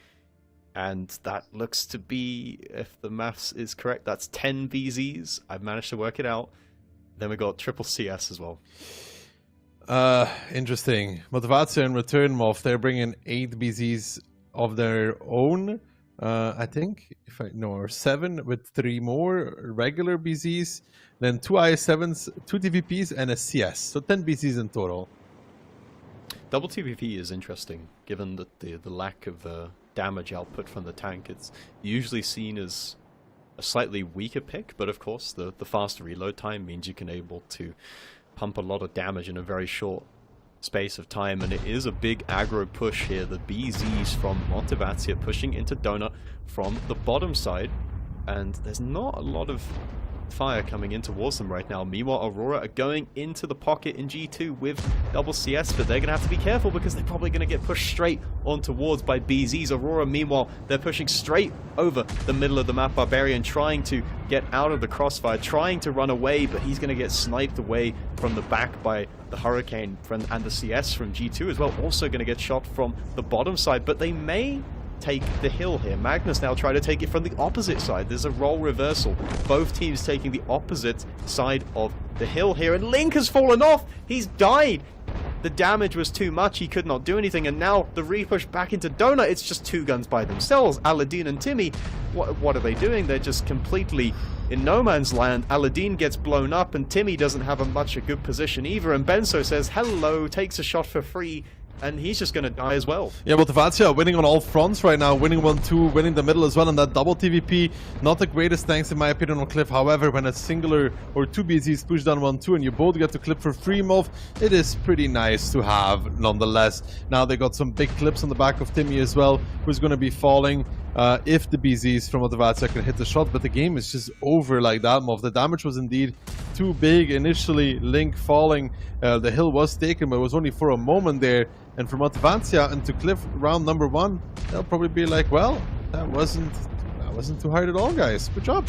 [SPEAKER 4] and that looks to be, if the maths is correct, that's 10 BZs. I've managed to work it out. Then we got triple CS as well.
[SPEAKER 3] Interesting. WoT in return, Moff, they're bringing 8 BZs of their own. I think, or 7 with 3 more regular BZs, then 2 IS-7s, 2 TVPs, and a CS. So 10 BZs in total.
[SPEAKER 4] Double TVP is interesting, given that the lack of damage output from the tank. It's usually seen as a slightly weaker pick, but of course the faster reload time means you can able to pump a lot of damage in a very short space of time, and it is a big aggro push here. The BZs from WoT pushing into Donut from the bottom side, and there's not a lot of fire coming in towards them right now. Meanwhile, Aurora are going into the pocket in G2 with double CS, but they're going to have to be careful because they're probably going to get pushed straight on towards by BZs. Aurora, meanwhile, they're pushing straight over the middle of the map. Barbarian trying to get out of the crossfire, trying to run away, but he's going to get sniped away from the back by the Hurricane and the CS from G2 as well. Also going to get shot from the bottom side, but they may take the hill here. Magnus now try to take it from the opposite side. There's a role reversal. Both teams taking the opposite side of the hill here, and Link has fallen off. He's died. the damage was too much, he could not do anything, and now the repush back into Donut, it's just 2 guns by themselves. Aladdin and Timmy, what are they doing? They're just completely in no man's land. Aladdin gets blown up, and Timmy doesn't have a good position either, and Benzo says hello, takes a shot for free, and he's just gonna die as well.
[SPEAKER 3] Yeah, WoT winning on all fronts right now, winning 1-2, winning the middle as well, and that double TVP, not the greatest tanks in my opinion on Cliff. However, when a singular or 2 BZs push down 1-2 and you both get to clip for free, Moff, it is pretty nice to have nonetheless. Now they got some big clips on the back of Timmy as well, who's going to be falling if the BZs from WoT can hit the shot, but the game is just over like that, Moff. The damage was indeed too big initially, Link falling, the hill was taken, but it was only for a moment there. And for WoT and to Cliff round number 1, they'll probably be like, well, that wasn't too hard at all, guys. Good job.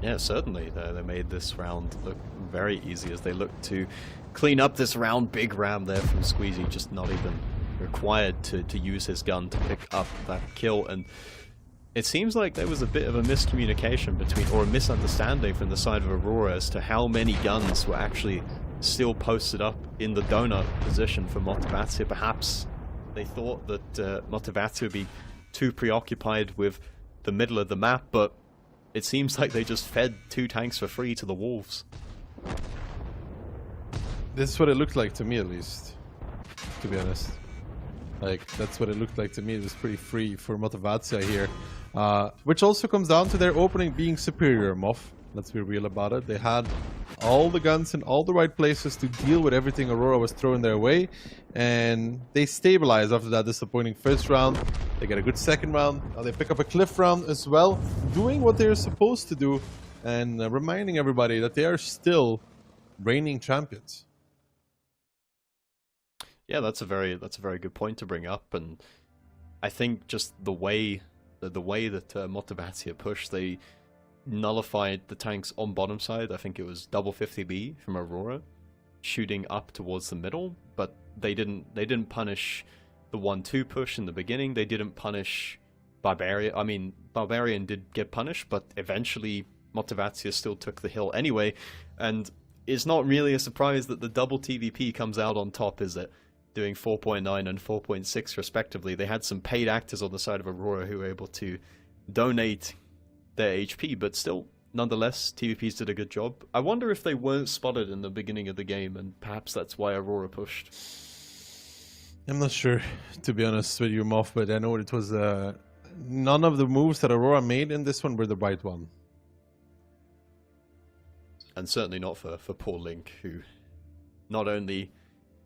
[SPEAKER 4] Yeah, certainly. They made this round look very easy as they look to clean up this round. Big ram there from Squeezy, just not even required to use his gun to pick up that kill. And it seems like there was a bit of a miscommunication between, or a misunderstanding from the side of Aurora as to how many guns were actually still posted up in the donut position for WoT. Perhaps they thought that WoT would be too preoccupied with the middle of the map, but it seems like they just fed 2 tanks for free to the Wolves.
[SPEAKER 3] This is what it looked like to me, at least, to be honest. Like, that's what it looked like to me. It was pretty free for WoT here. Which also comes down to their opening being superior, Moff. Let's be real about it. They had all the guns in all the right places to deal with everything Aurora was throwing their way. And they stabilized after that disappointing first round. They get a good second round. Now they pick up a Cliff round as well, doing what they're supposed to do. And reminding everybody that they are still reigning champions.
[SPEAKER 4] Yeah, that's a very good point to bring up, and I think just the way that WoT pushed, they nullified the tanks on bottom side. I think it was double 50B from Aurora shooting up towards the middle, but they didn't punish the 1-2 push in the beginning. They didn't punish Barbarian. I mean, Barbarian did get punished, but eventually WoT still took the hill anyway, and it's not really a surprise that the double TVP comes out on top, is it? Doing 4.9 and 4.6 respectively. They had some paid actors on the side of Aurora who were able to donate their HP, but still, nonetheless, TVPs did a good job. I wonder if they weren't spotted in the beginning of the game, and perhaps that's why Aurora pushed.
[SPEAKER 3] I'm not sure, to be honest with you, Moff, but I know it was none of the moves that Aurora made in this one were the right one.
[SPEAKER 4] And certainly not for poor Link, who not only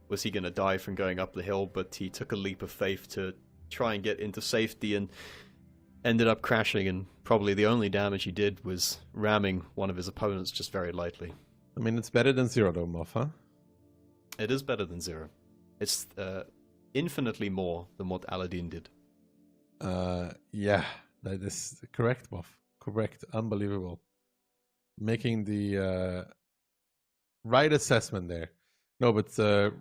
[SPEAKER 4] was he going to die from going up the hill, but he took a leap of faith to try and get into safety and ended up crashing, and probably the only damage he did was ramming one of his opponents just very lightly.
[SPEAKER 3] I mean, it's better than 0 though, Moff, huh?
[SPEAKER 4] It is better than 0. It's infinitely more than what Aladdin did.
[SPEAKER 3] Yeah, that is correct, Moff. Correct. Unbelievable. Making the right assessment there. No, but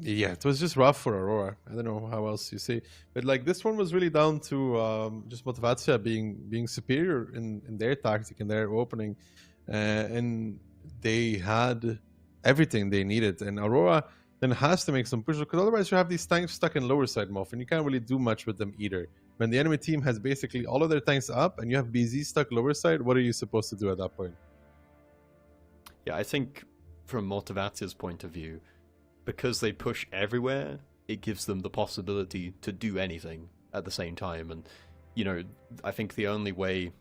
[SPEAKER 3] yeah, it was just rough for Aurora. I don't know how else you say, but like this one was really down to just WoT being superior in their tactic, in their opening, and they had everything they needed. And Aurora then has to make some push, because otherwise you have these tanks stuck in lower side, Moff, and you can't really do much with them either. When the enemy team has basically all of their tanks up and you have BZ stuck lower side, what are you supposed to do at that point?
[SPEAKER 4] Yeah, I think from WoT's point of view, because they push everywhere, it gives them the possibility to do anything at the same time. And, you know, I think the only way,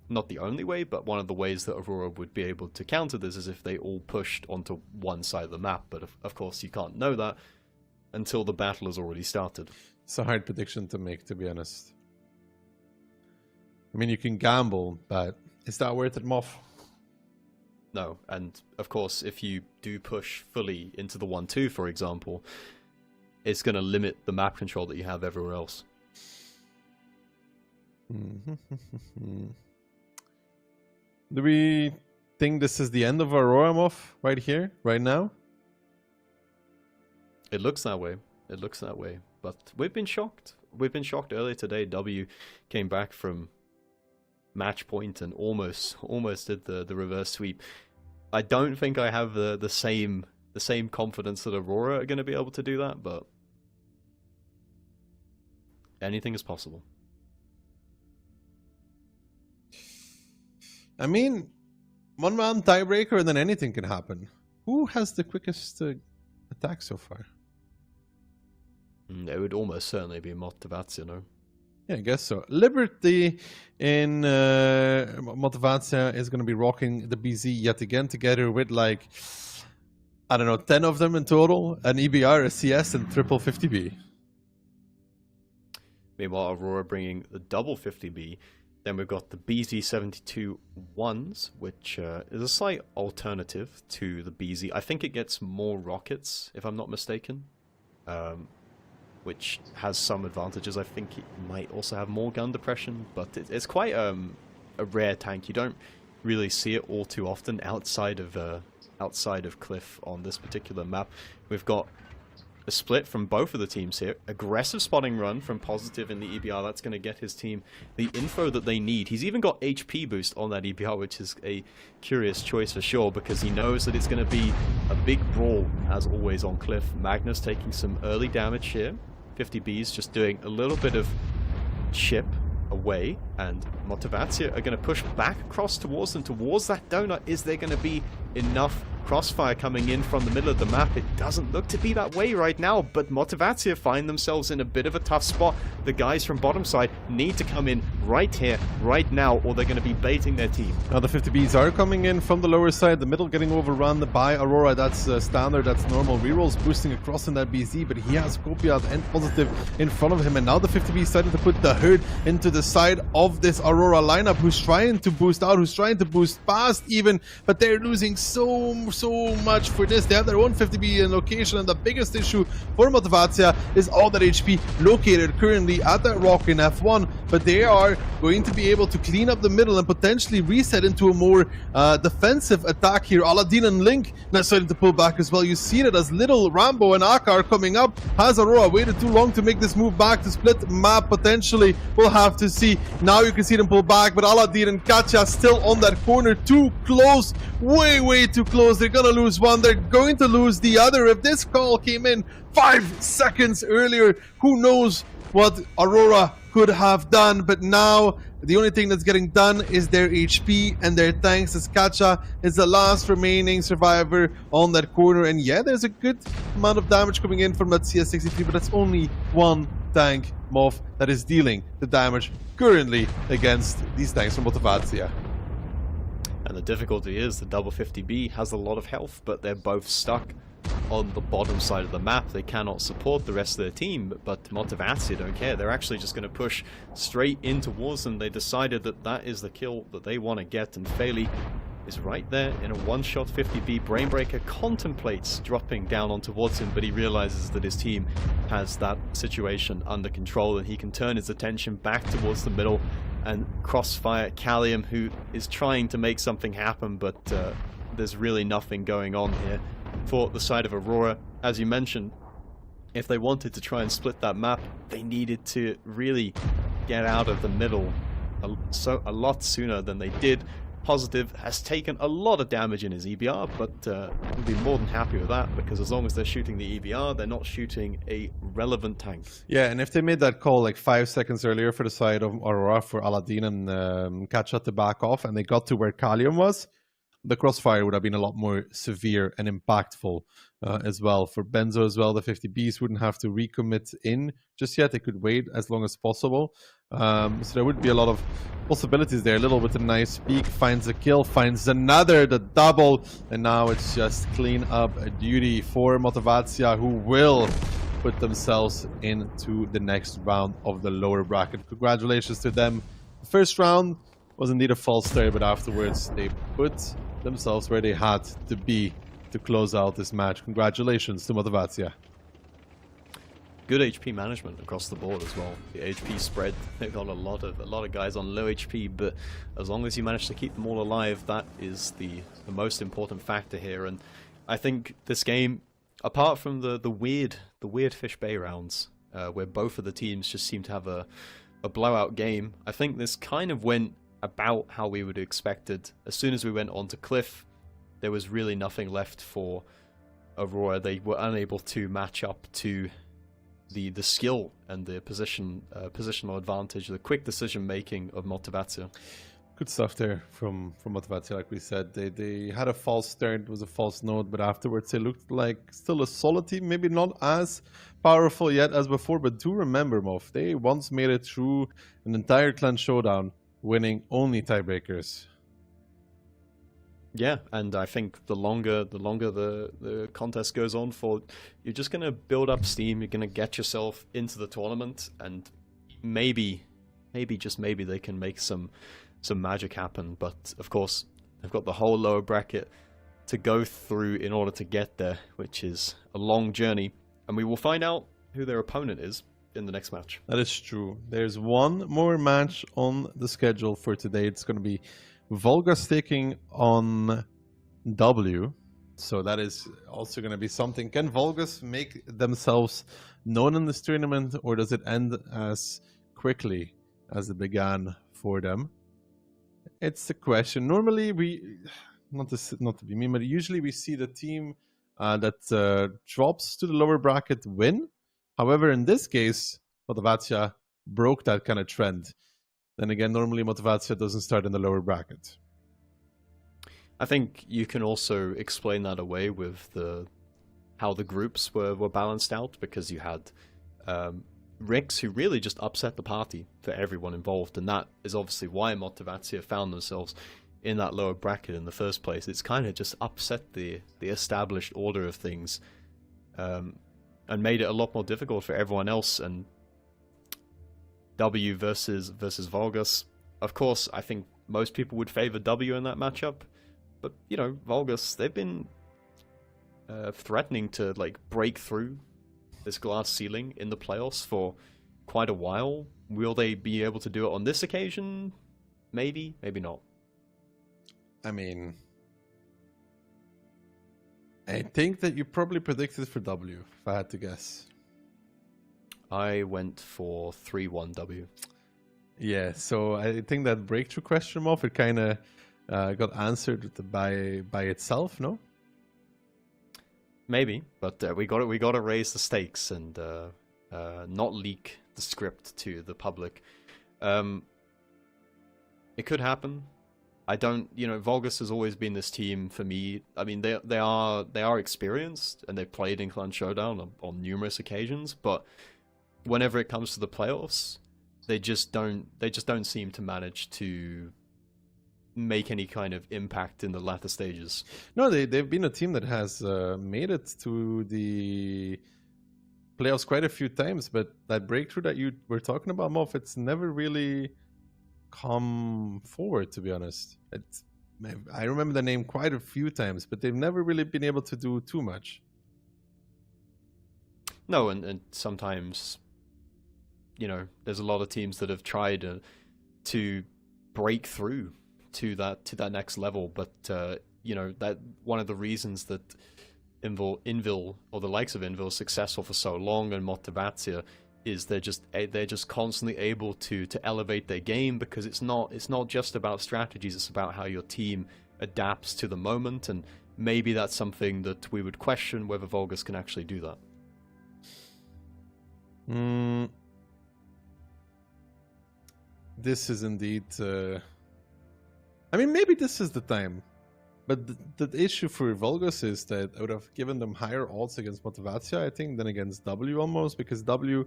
[SPEAKER 4] not the only way, but one of the ways that Aurora would be able to counter this is if they all pushed onto one side of the map. But of course, you can't know that until the battle has already started.
[SPEAKER 3] It's a hard prediction to make, to be honest. I mean, you can gamble, but is that worth it, Moff?
[SPEAKER 4] No, and of course, if you do push fully into the 1-2, for example, it's going to limit the map control that you have everywhere else.
[SPEAKER 3] Do we think this is the end of Aurora, Moff, right here, right now?
[SPEAKER 4] It looks that way. It looks that way. But we've been shocked. We've been shocked earlier today. W came back from match point and almost did the reverse sweep. I don't think I have the same the same confidence that Aurora are going to be able to do that, but anything is possible.
[SPEAKER 3] I mean, one round tiebreaker and then anything can happen. Who has the quickest attack so far?
[SPEAKER 4] It would almost certainly be Motivatia, no?
[SPEAKER 3] Yeah, I guess so. Liberty in Motivatia is going to be rocking the BZ yet again, together with like, I don't know, 10 of them in total. An EBR, a CS, and triple 50B.
[SPEAKER 4] Meanwhile, Aurora bringing the double 50B. Then we've got the BZ72 ones, which is a slight alternative to the BZ. I think it gets more rockets, if I'm not mistaken, which has some advantages. I think it might also have more gun depression, but it's quite a rare tank. You don't really see it all too often outside of Cliff on this particular map. We've got a split from both of the teams here. Aggressive spotting run from Positive in the EBR. That's going to get his team the info that they need. He's even got HP boost on that EBR, which is a curious choice for sure, because he knows that it's going to be a big brawl, as always, on Cliff. Magnus taking some early damage here. 50B's just doing a little bit of chip away, and Motivatia are going to push back across towards them, towards that donut. Is there going to be enough crossfire coming in from the middle of the map? It doesn't look to be that way right now, but Motivatia find themselves in a bit of a tough spot. The guys from bottom side need to come in right here, right now, or they're going to be baiting their team.
[SPEAKER 3] Now the 50Bs are coming in from the lower side, the middle getting overrun by Aurora. That's standard, that's normal. Rerolls boosting across in that BZ, but he has Copiat and Positive in front of him, and now the 50B started to put the herd into the side of this Aurora lineup, who's trying to boost out, who's trying to boost past even, but they're losing so much for this. They have their own 50B in location, and the biggest issue for Motivatia is all that HP located currently at that rock in F1, but they are going to be able to clean up the middle and potentially reset into a more defensive attack here. Aladdin and Link now starting to pull back as well. You see that as little Rambo and Aka are coming up. Has Aurora waited too long to make this move back to split map? Potentially, we'll have to see. Now you can see them pull back, but Aladdin and Katja still on that corner, too close, way too close. They're gonna lose one, they're going to lose the other. If this call came in 5 seconds earlier, who knows what Aurora could have done. But now the only thing that's getting done is their HP and their tanks, as Katja is the last remaining survivor on that corner. And yeah, there's a good amount of damage coming in from that CS63, but that's only one tank, Moth, that is dealing the damage currently against these tanks from Motivatia.
[SPEAKER 4] And the difficulty is the double 50B has a lot of health, but they're both stuck on the bottom side of the map. They cannot support the rest of their team, but Motivatia don't care. They're actually just going to push straight in towards them. They decided that that is the kill that they want to get, and Fairley is right there in a one-shot 50B. Brainbreaker contemplates dropping down on towards him, but he realizes that his team has that situation under control, and he can turn his attention back towards the middle and crossfire Callium, who is trying to make something happen, but there's really nothing going on here for the side of Aurora. As you mentioned, if they wanted to try and split that map, they needed to really get out of the middle a lot sooner than they did. Positive has taken a lot of damage in his EBR, but we'll be more than happy with that, because as long as they're shooting the EBR, they're not shooting a relevant tank.
[SPEAKER 3] Yeah, and if they made that call like 5 seconds earlier for the side of Aurora, for Aladdin and Katja to back off, and they got to where Callium was, the crossfire would have been a lot more severe and impactful as well. For Benzo as well, the 50Bs wouldn't have to recommit in just yet. They could wait as long as possible. So there would be a lot of possibilities there. Little with a nice peek, finds a kill, finds another, the double, and now it's just clean up duty for Motivatia, who will put themselves into the next round of the lower bracket. Congratulations to them. The first round was indeed a false start, but afterwards they put themselves where they had to be to close out this match. Congratulations to Motivatia.
[SPEAKER 4] Good HP management across the board as well. The HP spread, they've got a lot of guys on low HP, but as long as you manage to keep them all alive, that is the most important factor here. And I think this game, apart from the weird Fish Bay rounds, where both of the teams just seem to have a blowout game, I think this kind of went about how we would have expected. As soon as we went on to Cliff, there was really nothing left for Aurora, they were unable to match up to the skill and the positional advantage, the quick decision making of Motivatia.
[SPEAKER 3] Good stuff there from Motivatia, like we said. They had a false start, it was a false note, but afterwards they looked like still a solid team, maybe not as powerful yet as before, but do remember, Moff, they once made it through an entire clan showdown, winning only tiebreakers.
[SPEAKER 4] Yeah, and I think the longer the contest goes on for, you're just going to build up steam, you're going to get yourself into the tournament, and maybe just maybe they can make some magic happen. But of course, they've got the whole lower bracket to go through in order to get there, which is a long journey, and we will find out who their opponent is in the next match.
[SPEAKER 3] That is true. There's one more match on the schedule for today. It's going to be Volgas taking on W, so that is also going to be something. Can Volgas make themselves known in this tournament, or does it end as quickly as it began for them? It's the question. Normally, we not to be mean, but usually we see the team that drops to the lower bracket win. However, in this case, Motivatia broke that kind of trend. Then again, normally Motivatia doesn't start in the lower bracket.
[SPEAKER 4] I think you can also explain that away with how the groups were balanced out, because you had Rix, who really just upset the party for everyone involved, and that is obviously why Motivatia found themselves in that lower bracket in the first place. It's kind of just upset the established order of things, and made it a lot more difficult for everyone else. And W versus Volgas. Of course, I think most people would favor W in that matchup, but you know, Volgas, they've been threatening to like break through this glass ceiling in the playoffs for quite a while. Will they be able to do it on this occasion? Maybe, maybe not.
[SPEAKER 3] I mean, I think that you probably predicted for W, if I had to guess.
[SPEAKER 4] I went for 3-1 W.
[SPEAKER 3] Yeah, so I think that breakthrough question off, it kind of got answered by itself, no?
[SPEAKER 4] Maybe, but we got to raise the stakes and not leak the script to the public. It could happen. I don't, Volgas has always been this team for me. I mean, they are experienced and they've played in Clan Showdown on numerous occasions, but whenever it comes to the playoffs, they just don't seem to manage to make any kind of impact in the latter stages.
[SPEAKER 3] No, they've been a team that has made it to the playoffs quite a few times, but that breakthrough that you were talking about, Moff, it's never really come forward, to be honest. I remember the name quite a few times, but they've never really been able to do too much.
[SPEAKER 4] No, and sometimes, there's a lot of teams that have tried to break through to that next level, but that one of the reasons that Invil or the likes of Invil is successful for so long, and Motivatia, is they're just constantly able to elevate their game, because it's not just about strategies, it's about how your team adapts to the moment, and maybe that's something that we would question whether Volgas can actually do that.
[SPEAKER 3] This is indeed maybe this is the time, but the issue for Volgas is that I would have given them higher odds against Motivatia, I think, than against W almost, because W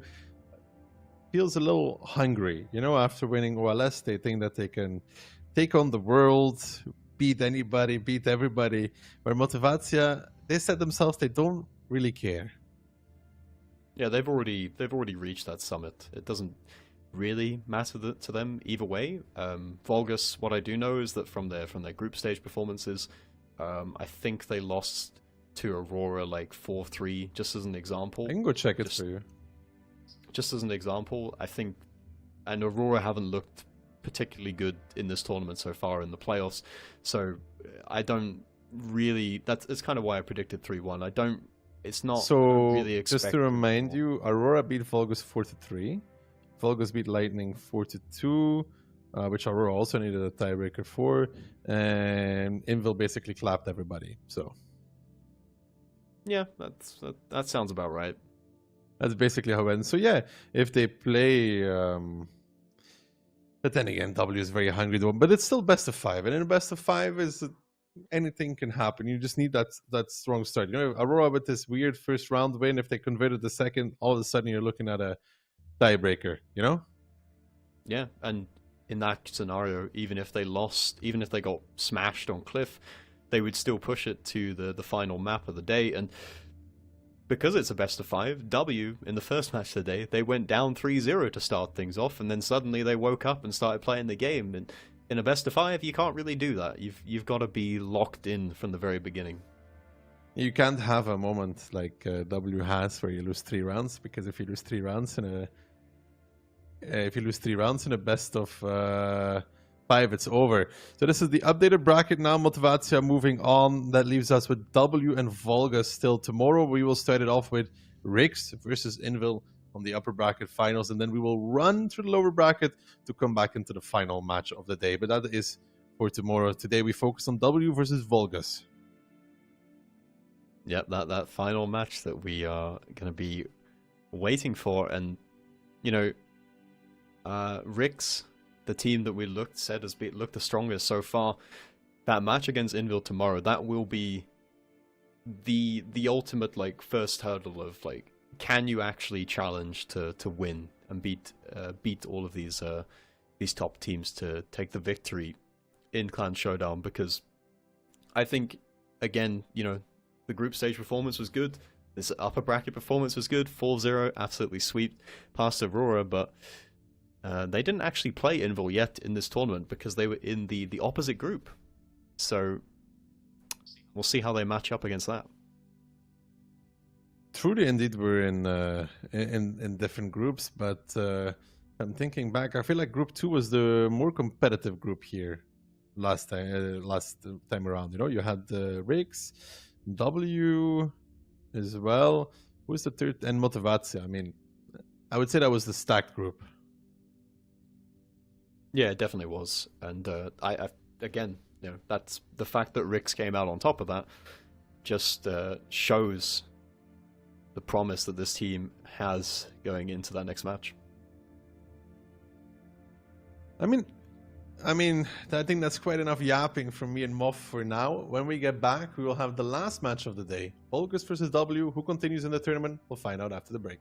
[SPEAKER 3] feels a little hungry. After winning OLS, they think that they can take on the world, beat anybody, beat everybody. Where Motivatia, they said themselves they don't really care.
[SPEAKER 4] Yeah, they've already reached that summit. It doesn't really matter to them either way. Volgas, what I do know is that from their group stage performances, I think they lost to Aurora like 4-3, just as an example.
[SPEAKER 3] I can go check it for you.
[SPEAKER 4] Just as an example, I think, and Aurora haven't looked particularly good in this tournament so far in the playoffs, so I don't really, it's kind of why I predicted 3-1. It's not
[SPEAKER 3] so
[SPEAKER 4] really
[SPEAKER 3] just to remind you, Aurora beat Volgas 4-3. Volgas beat Lightning 4-2, which Aurora also needed a tiebreaker for, and Invil basically clapped everybody. So
[SPEAKER 4] Yeah, that sounds about right.
[SPEAKER 3] That's basically how it ends. So yeah, if they play, but then again, W is very hungry. But it's still best of 5, and in a best of 5 is anything can happen. You just need that strong start. You know, Aurora with this weird first round win. If they converted the second, all of a sudden you're looking at a tiebreaker. You know?
[SPEAKER 4] Yeah, and in that scenario, even if they lost, even if they got smashed on Cliff, they would still push it to the final map of the day. And because it's a best of 5, W, in the first match of the day, they went down 3-0 to start things off, and then suddenly they woke up and started playing the game. And in a best of 5, you can't really do that. You've got to be locked in from the very beginning.
[SPEAKER 3] You can't have a moment like W has where you lose 3 rounds, because if you lose 3 rounds in a best of 5, it's over. So this is the updated bracket now. Motivatia moving on. That leaves us with W and Volga still. Tomorrow we will start it off with Rix versus Invil on the upper bracket finals, and then we will run through the lower bracket to come back into the final match of the day. But that is for tomorrow. Today we focus on W versus Volgas.
[SPEAKER 4] Yep, that final match that we are going to be waiting for. And, you know, Rix, the team that we looked the strongest so far, that match against Invil tomorrow, that will be the ultimate, like, first hurdle of, like, can you actually challenge to win and beat all of these top teams to take the victory in Clan Showdown? Because I think, again, you know, the group stage performance was good. This upper bracket performance was good. 4-0, absolutely sweep past Aurora, but they didn't actually play Invil yet in this tournament because they were in the opposite group. So we'll see how they match up against that.
[SPEAKER 3] Truly, indeed, we're in different groups, but I'm thinking back. I feel like Group 2 was the more competitive group here last time around. You know, you had Rix, W as well. Who's the third? And Motivatia. I mean, I would say that was the stacked group.
[SPEAKER 4] Yeah, it definitely was. And I again, you know, that's the fact that Rix came out on top of that just shows the promise that this team has going into that next match. I
[SPEAKER 3] mean, I think that's quite enough yapping from me and Moff for now. When we get back, we will have the last match of the day. Volgas versus W. Who continues in the tournament? We'll find out after the break.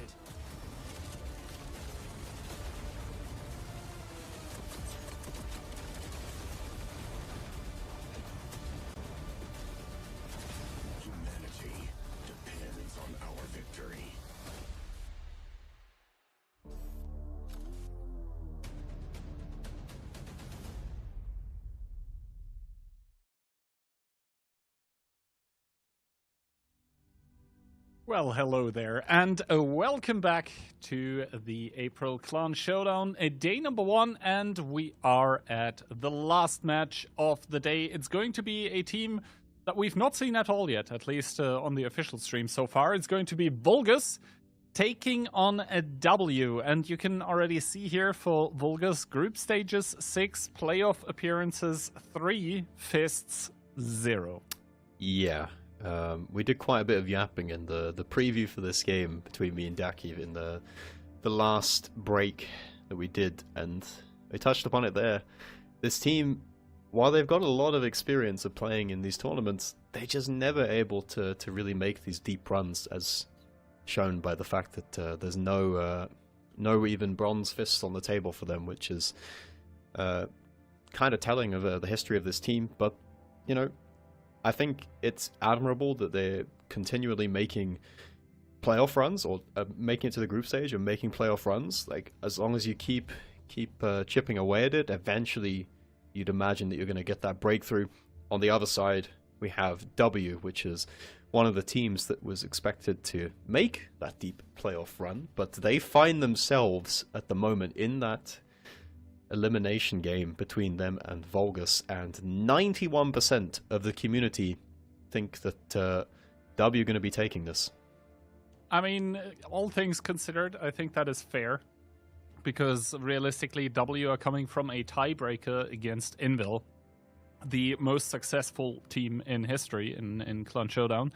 [SPEAKER 6] disintegrated.
[SPEAKER 5] Humanity depends on our victory.
[SPEAKER 7] Well, hello there, and welcome back to the April Clan Showdown, day number 1, and we are at the last match of the day. It's going to be a team that we've not seen at all yet, at least on the official stream so far. It's going to be Vulgus taking on a W, and you can already see here for Vulgus group stages 6, playoff appearances 3, fists 0.
[SPEAKER 4] Yeah. We did quite a bit of yapping in the preview for this game between me and Daki in the last break that we did, and I touched upon it there. This team, while they've got a lot of experience of playing in these tournaments, they're just never able to really make these deep runs, as shown by the fact that there's no even bronze fists on the table for them, which is kind of telling of the history of this team. But, you know, I think it's admirable that they're continually making playoff runs, or making it to the group stage and making playoff runs. Like, as long as you keep chipping away at it, eventually you'd imagine that you're going to get that breakthrough. On the other side, we have W, which is one of the teams that was expected to make that deep playoff run, but they find themselves at the moment in that elimination game between them and Vulgus, and 91% of the community think that W are going to be taking this.
[SPEAKER 7] I mean, all things considered, I think that is fair, because realistically, W are coming from a tiebreaker against Invil, the most successful team in history in Clan Showdown.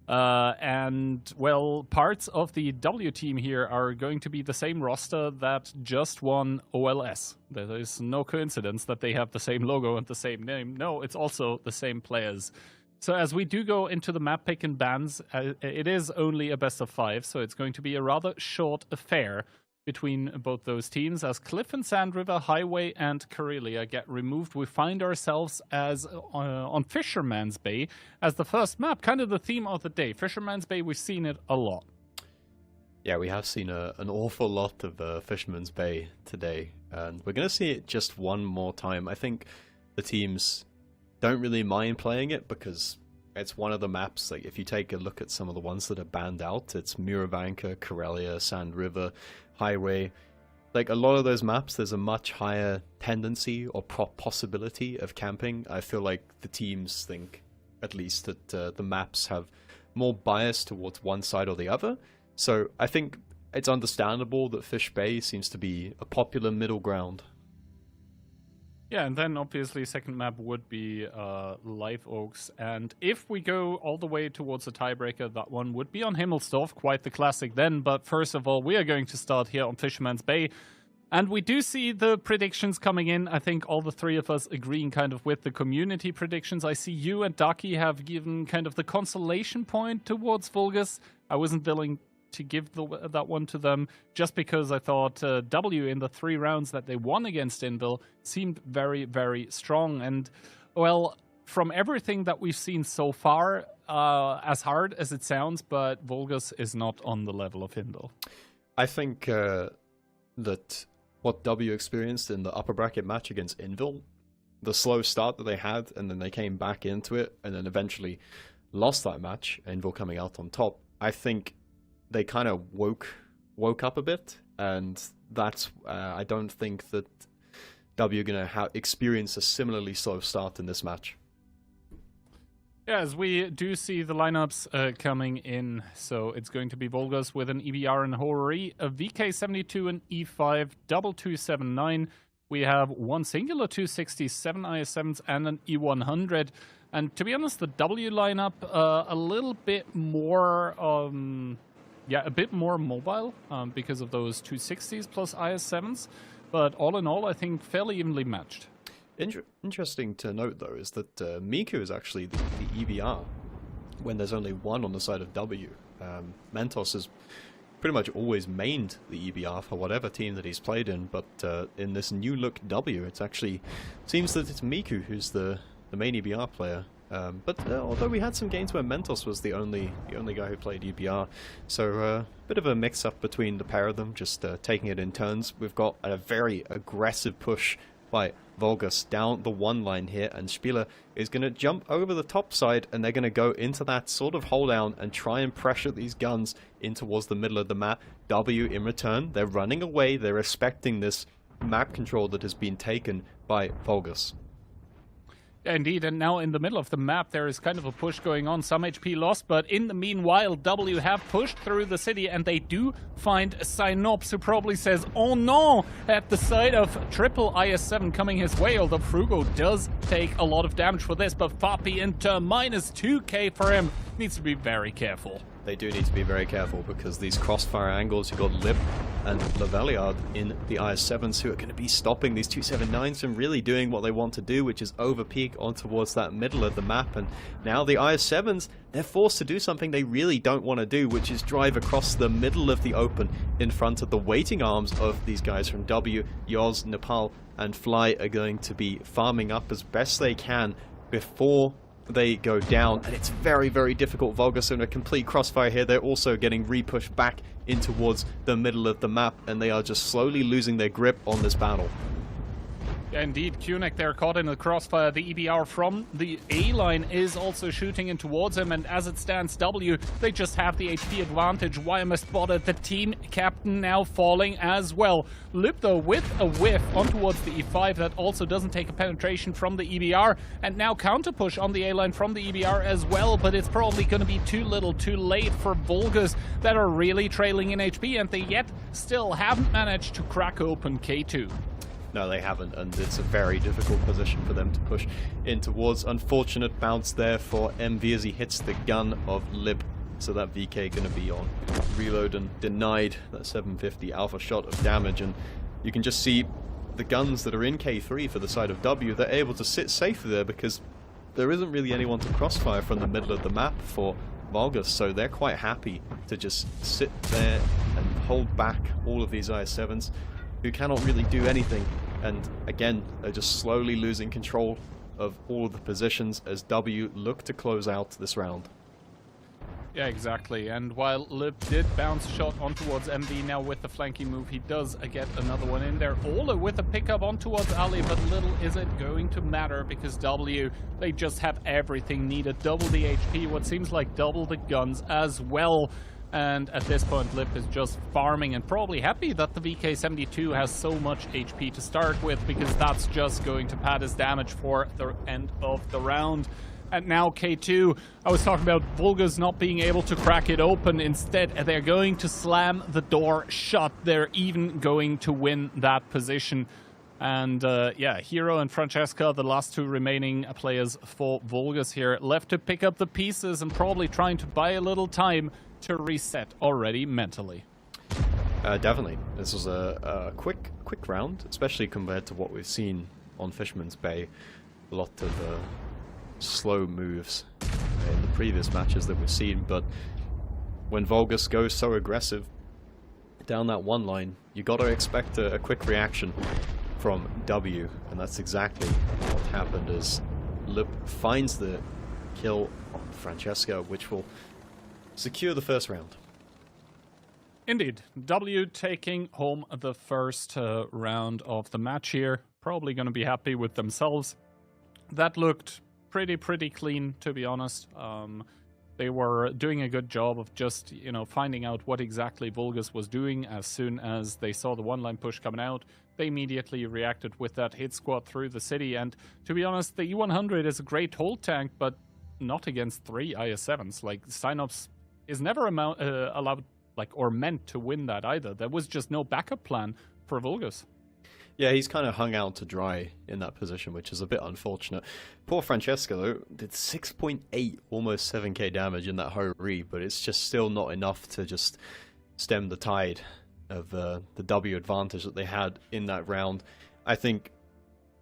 [SPEAKER 7] And, well, parts of the W team here are going to be the same roster that just won OLS. There is no coincidence that they have the same logo and the same name. No, it's also the same players. So as we do go into the map pick and bans, it is only a best of 5, so it's going to be a rather short affair between both those teams. As Cliff and Sand River, Highway, and Karelia get removed, we find ourselves as on Fisherman's Bay as the first map, kind of the theme of the day. Fisherman's Bay, we've seen it a lot.
[SPEAKER 4] Yeah, we have seen an awful lot of Fisherman's Bay today, and we're going to see it just one more time. I think the teams don't really mind playing it because it's one of the maps. Like, if you take a look at some of the ones that are banned out, it's Muravanka, Karelia, Sand River, Highway. Like, a lot of those maps, there's a much higher tendency or possibility of camping. I feel like the teams think, at least, that the maps have more bias towards one side or the other. So I think it's understandable that Fish Bay seems to be a popular middle ground.
[SPEAKER 7] Yeah, and then obviously second map would be Live Oaks. And if we go all the way towards the tiebreaker, that one would be on Himmelsdorf, quite the classic then. But first of all, we are going to start here on Fisherman's Bay. And we do see the predictions coming in. I think all the three of us agreeing kind of with the community predictions. I see you and Daki have given kind of the consolation point towards Vulgus. I wasn't willing to give that one to them just because I thought W in the 3 rounds that they won against Invil seemed very, very strong. And, well, from everything that we've seen so far, as hard as it sounds, but Vulgus is not on the level of Invil.
[SPEAKER 4] I think that what W experienced in the upper bracket match against Invil, the slow start that they had, and then they came back into it, and then eventually lost that match, Invil coming out on top, I think they kind of woke up a bit, and that's I don't think that W are going to experience a similarly slow start in this match.
[SPEAKER 7] Yeah, as we do see the lineups coming in, so it's going to be Vulgus with an EBR and Hori, a VK72 and E5, double 279. We have one singular 267 IS7s and an E100. And to be honest, the W lineup a little bit more a bit more mobile because of those 260s plus IS7s. But all in all, I think fairly evenly matched.
[SPEAKER 4] Interesting to note, though, is that Miku is actually the EBR when there's only one on the side of W. Mentos is pretty much always mained the EBR for whatever team that he's played in, but in this new look W, it actually seems that it's Miku who's the main EBR player. But although we had some games where Mentos was the only guy who played EBR, so a bit of a mix-up between the pair of them, just taking it in turns. We've got a very aggressive push by Vulgus down the one line here, and Spieler is going to jump over the top side, and they're going to go into that sort of hold down and try and pressure these guns in towards the middle of the map. W in return, they're running away, they're respecting this map control that has been taken by Vulgus.
[SPEAKER 7] Indeed, and now in the middle of the map there is kind of a push going on, some HP lost, but in the meanwhile W have pushed through the city and they do find Synops, who probably says oh no at the sight of triple IS-7 coming his way, although Frugo does take a lot of damage for this, but Fapi into minus 2k for him. Needs to be very careful.
[SPEAKER 4] They do need to be very careful because these crossfire angles, you've got Lip and Lavaliard in the IS-7s who are going to be stopping these 279s from really doing what they want to do, which is overpeak on towards that middle of the map. And now the IS-7s, they're forced to do something they really don't want to do, which is drive across the middle of the open in front of the waiting arms of these guys from W. Yoz, Nepal, and Fly are going to be farming up as best they can before they go down, and it's very, very difficult. Vulgus in a complete crossfire here. They're also getting re-pushed back in towards the middle of the map, and they are just slowly losing their grip on this battle.
[SPEAKER 7] Yeah, indeed, Kunek there caught in the crossfire. The EBR from the A-line is also shooting in towards him, and as it stands, W, they just have the HP advantage. YMS spotted the team captain now falling as well. Lip, though, with a whiff on towards the E5 that also doesn't take a penetration from the EBR, and now counter push on the A-line from the EBR as well, but it's probably going to be too little too late for Vulgus that are really trailing in HP, and they yet still haven't managed to crack open K2.
[SPEAKER 4] No, they haven't, and it's a very difficult position for them to push in towards. Unfortunate bounce there for MV as he hits the gun of Lib, so that VK going to be on reload and denied that 750 alpha shot of damage. And you can just see the guns that are in K3 for the side of W, they're able to sit safe there because there isn't really anyone to crossfire from the middle of the map for Vulgus, so they're quite happy to just sit there and hold back all of these IS-7s who cannot really do anything. And again, they're just slowly losing control of all of the positions as W look to close out this round.
[SPEAKER 7] Yeah, exactly. And while Lip did bounce a shot on towards MV, now with the flanking move, he does get another one in there. Ola with a pickup on towards Ali, but little is it going to matter because W, they just have everything needed. Double the HP, what seems like double the guns as well. And at this point, Lip is just farming and probably happy that the VK-72 has so much HP to start with, because that's just going to pad his damage for the end of the round. And now K2, I was talking about Vulgus not being able to crack it open. Instead, they're going to slam the door shut. They're even going to win that position. And yeah, Hero and Francesca, the last two remaining players for Vulgus here, left to pick up the pieces and probably trying to buy a little time to reset already mentally.
[SPEAKER 4] Definitely. This was a quick round, especially compared to what we've seen on Fisherman's Bay. A lot of slow moves in the previous matches that we've seen, but when Vulgus goes so aggressive down that one line, you got to expect a quick reaction from W, and that's exactly what happened as Lip finds the kill on Francesca, which will secure the first round.
[SPEAKER 7] Indeed. W taking home the first round of the match here. Probably going to be happy with themselves. That looked pretty clean, to be honest. They were doing a good job of just, you know, finding out what exactly Vulgus was doing. As soon as they saw the one-line push coming out, they immediately reacted with that hit squad through the city. And to be honest, the E100 is a great hold tank, but not against 3 IS-7s. Like, Synops is never allowed, like, or meant to win that either. There was just no backup plan for Vulgus.
[SPEAKER 4] Yeah, he's kind of hung out to dry in that position, which is a bit unfortunate. Poor Francesca, though, did 6.8, almost 7k damage in that Ho-Re, but it's just still not enough to just stem the tide of the W advantage that they had in that round. I think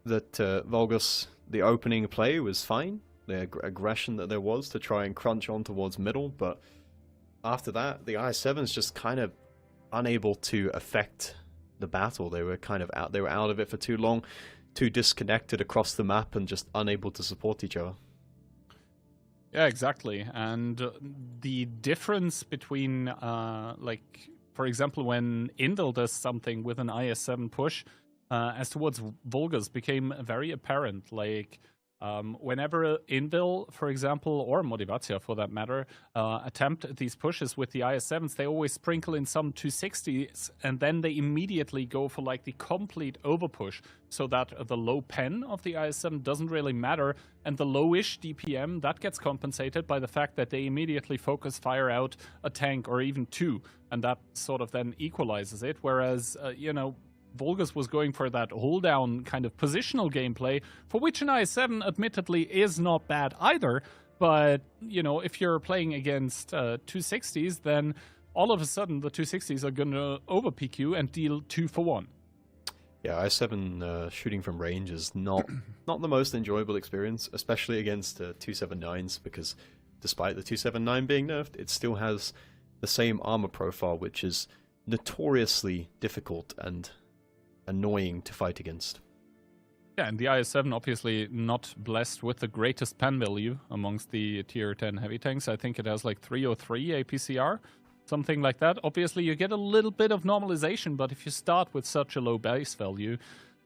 [SPEAKER 4] that Vulgus, the opening play was fine, the aggression that there was to try and crunch on towards middle, but after that, the IS-7s just kind of unable to affect the battle. They were kind of out. They were out of it for too long, too disconnected across the map, and just unable to support each other.
[SPEAKER 7] Yeah, exactly. And the difference between, like, for example, when Indel does something with an IS-7 push, as towards Vulgus became very apparent. Like, whenever Indel, for example, or Motivatia for that matter, attempt these pushes with the IS-7s, they always sprinkle in some 260s, and then they immediately go for like the complete overpush, so that the low pen of the IS-7 doesn't really matter, and the lowish DPM, that gets compensated by the fact that they immediately focus fire out a tank or even two, and that sort of then equalizes it, whereas, you know, Vulgus was going for that hold-down kind of positional gameplay, for which an IS-7 admittedly is not bad either, but, you know, if you're playing against 260s, then all of a sudden the 260s are going to over-PQ you and deal 2 for 1.
[SPEAKER 4] Yeah, IS-7 shooting from range is not the most enjoyable experience, especially against 279s, because despite the 279 being nerfed, it still has the same armor profile, which is notoriously difficult and annoying to fight against.
[SPEAKER 7] Yeah, and the IS-7 obviously not blessed with the greatest pen value amongst the tier 10 heavy tanks. I think it has like 303 APCR, something like that. Obviously you get a little bit of normalization, but if you start with such a low base value,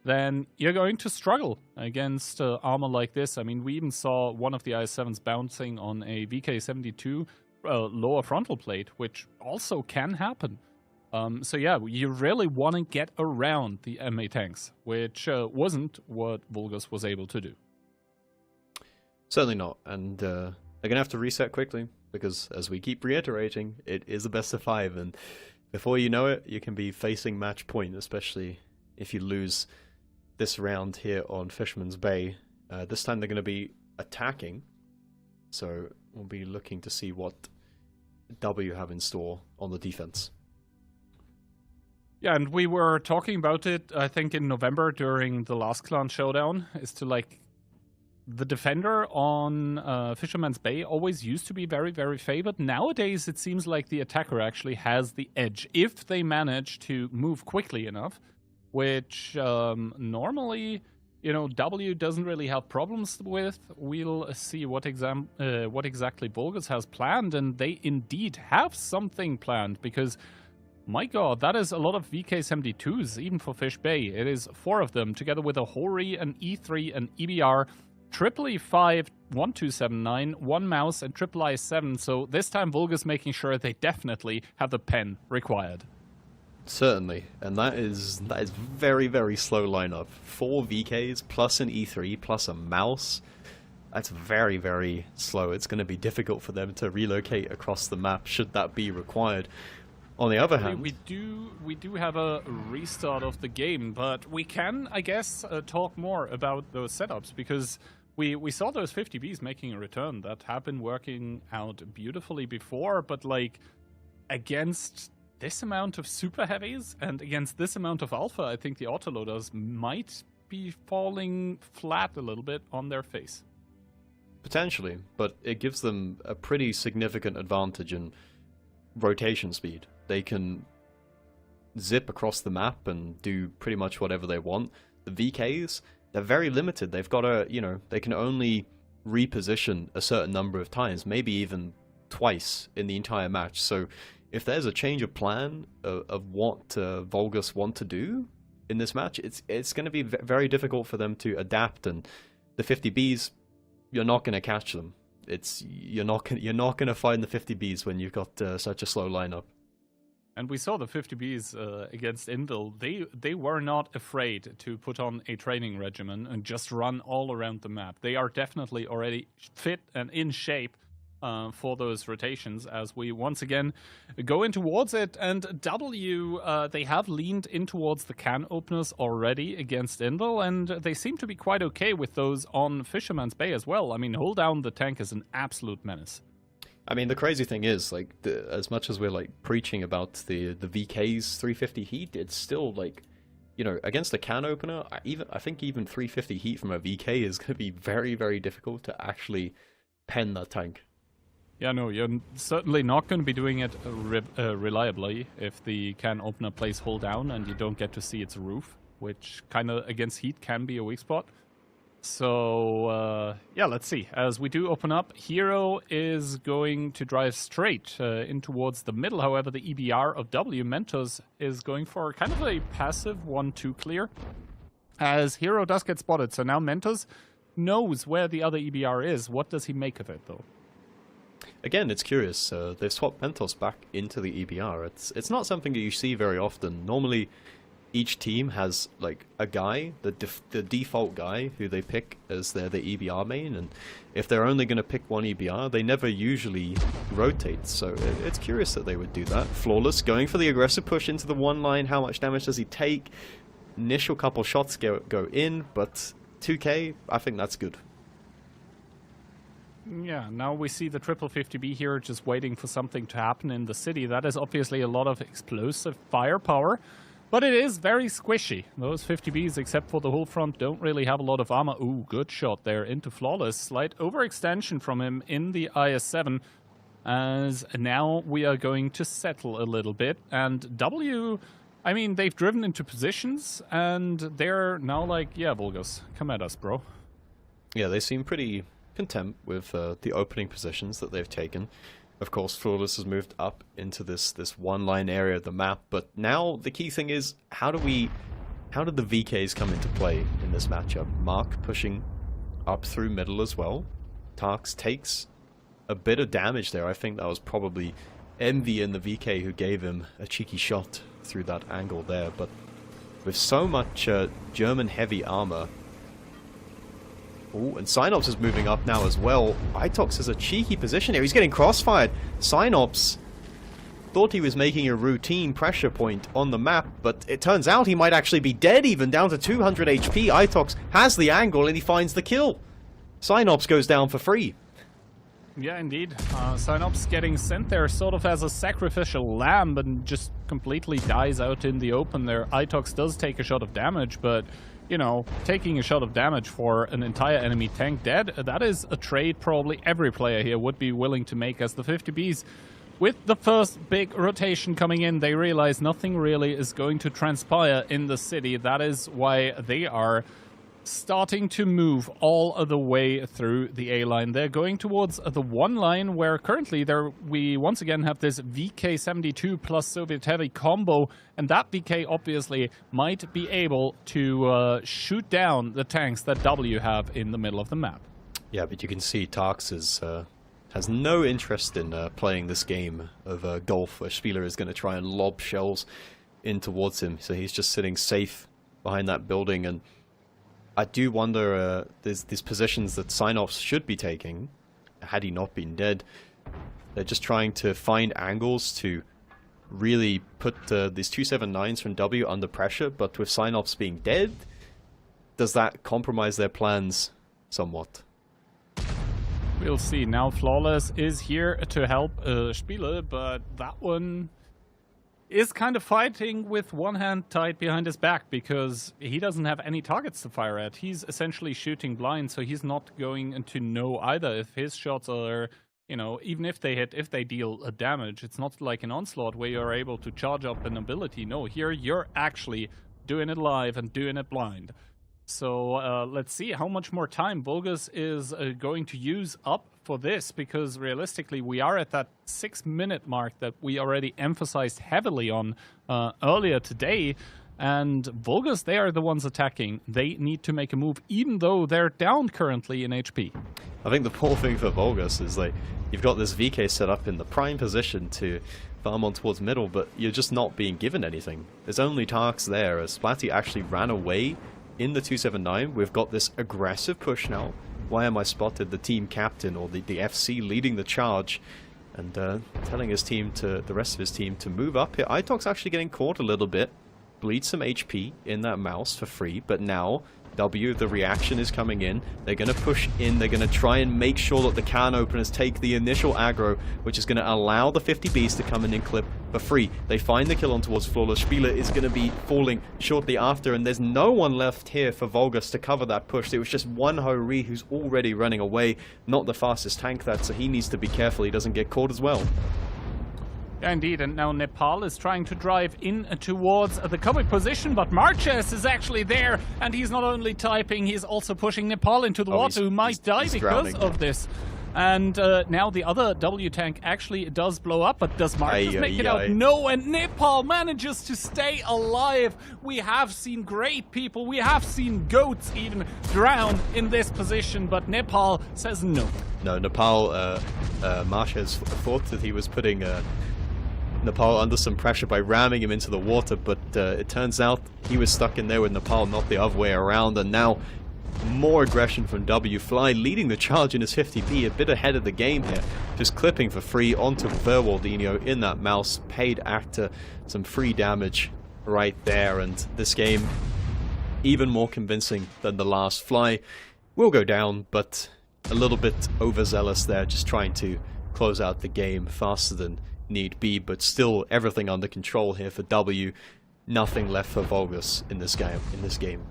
[SPEAKER 7] then you're going to struggle against armor like this. I mean, we even saw one of the IS-7s bouncing on a VK72 lower frontal plate, which also can happen. So yeah, you really want to get around the MA tanks, which wasn't what Vulgus was able to do.
[SPEAKER 4] Certainly not, and they're going to have to reset quickly, because as we keep reiterating, it is a best of 5, and before you know it, you can be facing match point, especially if you lose this round here on Fisherman's Bay. This time they're going to be attacking, so we'll be looking to see what W have in store on the defense.
[SPEAKER 7] Yeah, and we were talking about it, I think, in November during the last Clan Showdown, is to, like, the defender on Fisherman's Bay always used to be very, very favored. Nowadays, it seems like the attacker actually has the edge, if they manage to move quickly enough, which normally, you know, W doesn't really have problems with. We'll see what exactly Vulgus has planned, and they indeed have something planned, because my god, that is a lot of VK72s, even for Fish Bay. It is 4 of them, together with a Hori, an E3, an EBR, triple E5, 1279, 1 mouse, and triple I7. So this time Vulgus making sure they definitely have the pen required.
[SPEAKER 4] Certainly, and that is very, very slow lineup. 4 VKs, plus an E3, plus a mouse. That's very, very slow. It's going to be difficult for them to relocate across the map, should that be required. On the other hand,
[SPEAKER 7] we do have a restart of the game, but we can, I guess, talk more about those setups, because we saw those 50Bs making a return that have been working out beautifully before, but like against this amount of super heavies and against this amount of alpha, I think the autoloaders might be falling flat a little bit on their face.
[SPEAKER 4] Potentially, but it gives them a pretty significant advantage in rotation speed. They can zip across the map and do pretty much whatever they want. The VKs, they're very limited. They've got to, you know, they can only reposition a certain number of times, maybe even twice in the entire match. So if there's a change of plan of what Vulgus want to do in this match, it's going to be very difficult for them to adapt. And the 50Bs, you're not going to catch them. You're not going to find the 50Bs when you've got such a slow lineup.
[SPEAKER 7] And we saw the 50Bs against Indel. They were not afraid to put on a training regimen and just run all around the map. They are definitely already fit and in shape for those rotations, as we once again go in towards it. And W, they have leaned in towards the can openers already against Indel, and they seem to be quite okay with those on Fisherman's Bay as well. I mean, hold down the tank is an absolute menace.
[SPEAKER 4] I mean, the crazy thing is, like, as much as we're like preaching about the VK's 350 heat, it's still like, you know, against a can opener, I think even 350 heat from a VK is going to be very, very difficult to actually pen that tank.
[SPEAKER 7] Yeah, no, you're certainly not going to be doing it reliably if the can opener plays hull down and you don't get to see its roof, which kind of against heat can be a weak spot. So, yeah, let's see. As we do open up, Hero is going to drive straight in towards the middle. However, the EBR of W, Mentos, is going for kind of a passive 1-2 clear, as Hero does get spotted. So now Mentos knows where the other EBR is. What does he make of it, though?
[SPEAKER 4] Again, it's curious. They've swapped Mentos back into the EBR. It's not something that you see very often. Normally, each team has like a guy, the default guy who they pick as their EBR main, and if they're only going to pick one EBR, they never usually rotate. So it's curious that they would do that. Flawless going for the aggressive push into the one line. How much damage does he take? Initial couple shots go in, but 2k, I think that's good.
[SPEAKER 7] Yeah, now we see the triple 50B here just waiting for something to happen in the city. That is obviously a lot of explosive firepower, but it is very squishy. Those 50Bs, except for the hull front, don't really have a lot of armor. Ooh, good shot there into Flawless. Slight overextension from him in the IS-7, as now we are going to settle a little bit. And W, I mean, they've driven into positions, and they're now like, yeah, Vulgus, come at us, bro.
[SPEAKER 4] Yeah, they seem pretty content with the opening positions that they've taken. Of course, Flawless has moved up into this one-line area of the map, but now the key thing is, how did the VKs come into play in this matchup? Mark pushing up through middle as well. Tarks takes a bit of damage there. I think that was probably Envy in the VK who gave him a cheeky shot through that angle there, but with so much German heavy armor. Ooh, and Synops is moving up now as well. Itox has a cheeky position here. He's getting crossfired. Synops thought he was making a routine pressure point on the map, but it turns out he might actually be dead, even down to 200 HP. Itox has the angle and he finds the kill. Synops goes down for free.
[SPEAKER 7] Yeah, indeed. Synops getting sent there sort of as a sacrificial lamb and just completely dies out in the open there. Itox does take a shot of damage, but you know, taking a shot of damage for an entire enemy tank dead, that is a trade probably every player here would be willing to make, as the 50Bs, with the first big rotation coming in, they realize nothing really is going to transpire in the city. That is why they are starting to move all of the way through the A line. They're going towards the one line where currently we once again have this VK-72 plus Soviet Heavy combo, and that VK obviously might be able to shoot down the tanks that W have in the middle of the map.
[SPEAKER 4] Yeah, but you can see Tarks has no interest in playing this game of golf where Spieler is going to try and lob shells in towards him, so he's just sitting safe behind that building. And I do wonder, there's these positions that Synops should be taking, had he not been dead. They're just trying to find angles to really put these 279s from W under pressure, but with Synops being dead, does that compromise their plans somewhat?
[SPEAKER 7] We'll see. Now Flawless is here to help Spieler, but that one is kind of fighting with one hand tied behind his back because he doesn't have any targets to fire at. He's essentially shooting blind, so he's not going to know either if his shots are, you know, even if they hit, if they deal damage. It's not like an Onslaught where you're able to charge up an ability. No, here you're actually doing it live and doing it blind. So let's see how much more time Vulgus is going to use up for this, because realistically we are at that 6-minute mark that we already emphasized heavily on earlier today. And Vulgus, they are the ones attacking. They need to make a move, even though they're down currently in HP.
[SPEAKER 4] I think the poor thing for Vulgus is like, you've got this VK set up in the prime position to farm on towards middle, but you're just not being given anything. There's only Tarks there, as Splatty actually ran away in the 279. We've got this aggressive push now. Why am I spotted the team captain, or the FC, leading the charge and telling his team to, the rest of his team, to move up here. Itok's actually getting caught a little bit. Bleeds some HP in that mouse for free, but now W, the reaction is coming in. They're going to push in. They're going to try and make sure that the can openers take the initial aggro, which is going to allow the 50 Bs to come in and clip for free. They find the kill on towards Flawless. Spieler is going to be falling shortly after, and there's no one left here for Vulgus to cover that push. It was just one Ho-Ri who's already running away. Not the fastest tank that, so he needs to be careful he doesn't get caught as well.
[SPEAKER 7] Yeah, indeed, and now Nepal is trying to drive in towards the cover position, but Marches is actually there, and he's not only typing, he's also pushing Nepal into the water, who might die because
[SPEAKER 4] drowning.
[SPEAKER 7] of this. And now the other W tank actually does blow up, but does Marches make it out? No, and Nepal manages to stay alive. We have seen great people, we have seen goats even drown in this position, but Nepal says no.
[SPEAKER 4] No, Nepal, Marches thought that he was putting Nepal under some pressure by ramming him into the water, but it turns out he was stuck in there with Nepal, not the other way around, and now more aggression from W. Fly leading the charge in his 50p, a bit ahead of the game here, just clipping for free onto Verwaldinho in that mouse, paid actor, some free damage right there, and this game even more convincing than the last. Fly will go down, but a little bit overzealous there, just trying to close out the game faster than need be, but still everything under control here for W. Nothing left for Vulgus in this game.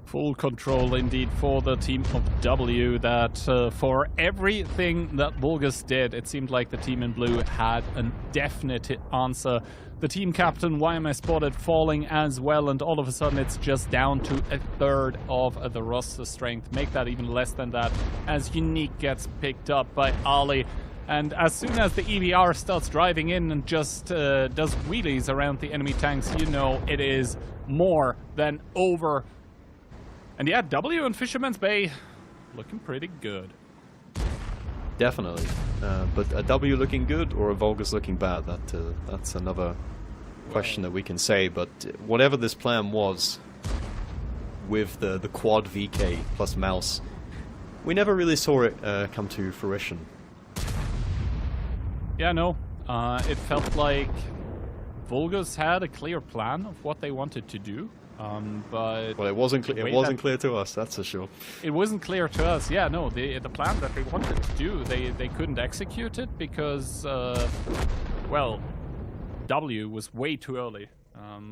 [SPEAKER 7] Full control indeed for the team of W, that for everything that Vulgus did, it seemed like the team in blue had a definite answer. The team captain, YMS, spotted falling as well, and all of a sudden it's just down to a third of the roster strength. Make that even less than that as Unique gets picked up by Ali. And as soon as the EVR starts driving in and just does wheelies around the enemy tanks, you know it is more than over. And yeah, W and Fisherman's Bay looking pretty good.
[SPEAKER 4] Definitely. But a W looking good or a Vulgus looking bad? That's another question that we can say. But whatever this plan was with the quad VK plus mouse, we never really saw it come to fruition.
[SPEAKER 7] Yeah, no. It felt like Vulgus had a clear plan of what they wanted to do, but
[SPEAKER 4] well, it wasn't clear to us, that's for sure.
[SPEAKER 7] It wasn't clear to us. Yeah, no. The plan that they wanted to do, they couldn't execute it because, well, W was way too early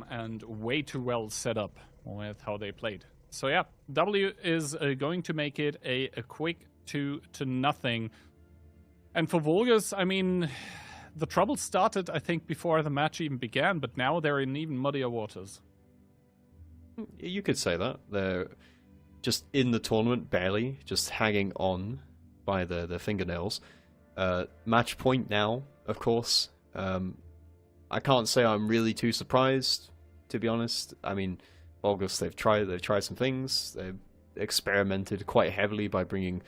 [SPEAKER 7] and way too well set up with how they played. So yeah, W is going to make it a quick 2-0. And for Vulgus, I mean, the trouble started, I think, before the match even began, but now they're in even muddier waters.
[SPEAKER 4] You could say that. They're just in the tournament, barely, just hanging on by their fingernails. Match point now, of course. I can't say I'm really too surprised, to be honest. I mean, Vulgus, they've tried some things. They've experimented quite heavily by bringing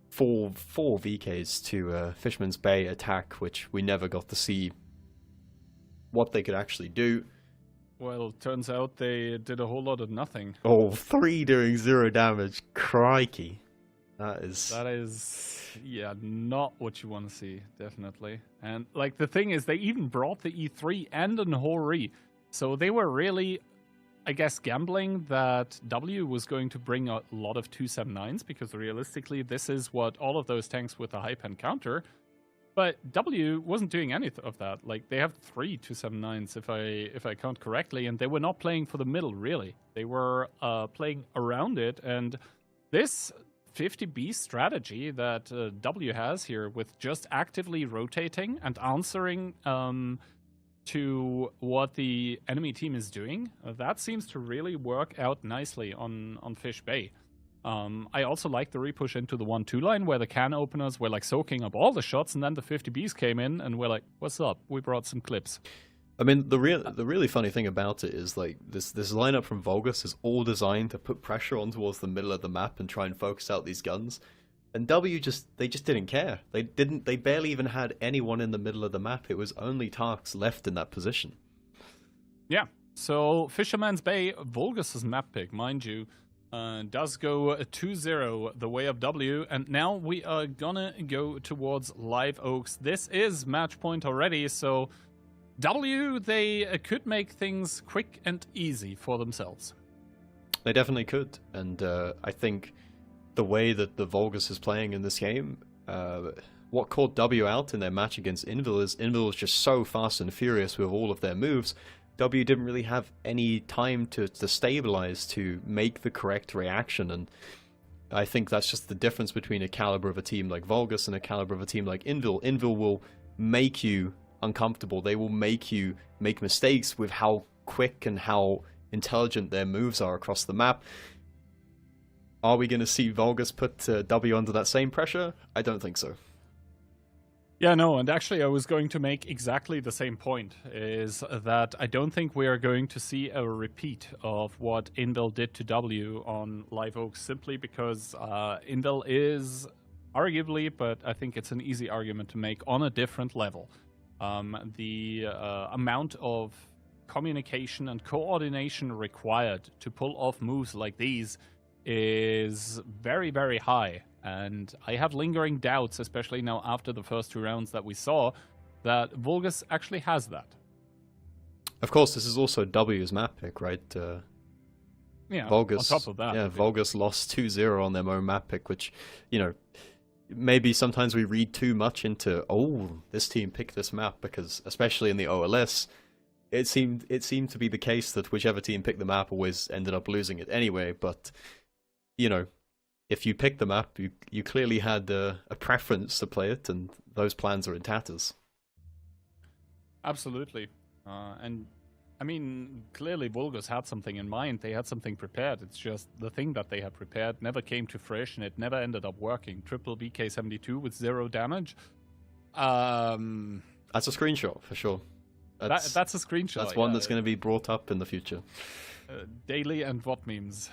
[SPEAKER 4] four VKs to Fisherman's Bay attack, which we never got to see what they could actually do.
[SPEAKER 7] Well, it turns out they did a whole lot of nothing.
[SPEAKER 4] Oh, 3 doing 0 damage. Crikey. That is,
[SPEAKER 7] yeah, not what you want to see, definitely. And, like, the thing is, they even brought the E3 and an Ho-Ri. So they were really, I guess, gambling that W was going to bring a lot of 279s, because realistically, this is what all of those tanks with a high pen counter. But W wasn't doing any of that. Like, they have 3 279s, if I count correctly, and they were not playing for the middle, really. They were playing around it, and this 50B strategy that W has here, with just actively rotating and answering to what the enemy team is doing, that seems to really work out nicely on Fish Bay. I also like the repush into the 1-2 line, where the can openers were like soaking up all the shots, and then the 50Bs came in and were like, what's up? We brought some clips.
[SPEAKER 4] I mean, the really funny thing about it is, like, this lineup from Vulgus is all designed to put pressure on towards the middle of the map and try and focus out these guns. And W just didn't care. They barely even had anyone in the middle of the map. It was only Tarks left in that position.
[SPEAKER 7] Yeah. So Fisherman's Bay, Vulgus' map pick, mind you, does go 2-0 the way of W, and now we are gonna go towards Live Oaks. This is match point already, so W, they could make things quick and easy for themselves.
[SPEAKER 4] They definitely could, and I think the way that the Vulgus is playing in this game, what caught W out in their match against Invil is Invil was just so fast and furious with all of their moves. W didn't really have any time to stabilize, to make the correct reaction, and I think that's just the difference between a caliber of a team like Vulgus and a caliber of a team like Invil. Invil will make you uncomfortable. They will make you make mistakes with how quick and how intelligent their moves are across the map. Are we going to see Vulgus put W under that same pressure? I don't think so.
[SPEAKER 7] Yeah, no, and actually I was going to make exactly the same point, is that I don't think we are going to see a repeat of what Invil did to W on Live Oak, simply because Invil is arguably, but I think it's an easy argument to make, on a different level. The amount of communication and coordination required to pull off moves like these is very, very high. And I have lingering doubts, especially now after the first 2 rounds that we saw, that Vulgus actually has that.
[SPEAKER 4] Of course, this is also W's map pick, right?
[SPEAKER 7] Yeah,
[SPEAKER 4] Vulgus,
[SPEAKER 7] on top of that.
[SPEAKER 4] Yeah, Vulgus lost 2-0 on their own map pick, which, you know, maybe sometimes we read too much into, oh, this team picked this map, because especially in the OLS, it seemed to be the case that whichever team picked the map always ended up losing it anyway. But, you know, if you picked the map, you clearly had a preference to play it, and those plans are in tatters.
[SPEAKER 7] Absolutely. And, I mean, clearly Vulgus had something in mind. They had something prepared. It's just the thing that they had prepared never came to fruition. It never ended up working. Triple VK72 with 0 damage.
[SPEAKER 4] That's a screenshot, for sure.
[SPEAKER 7] That's a screenshot.
[SPEAKER 4] That's one that's going to be brought up in the future.
[SPEAKER 7] Daily and WoT memes.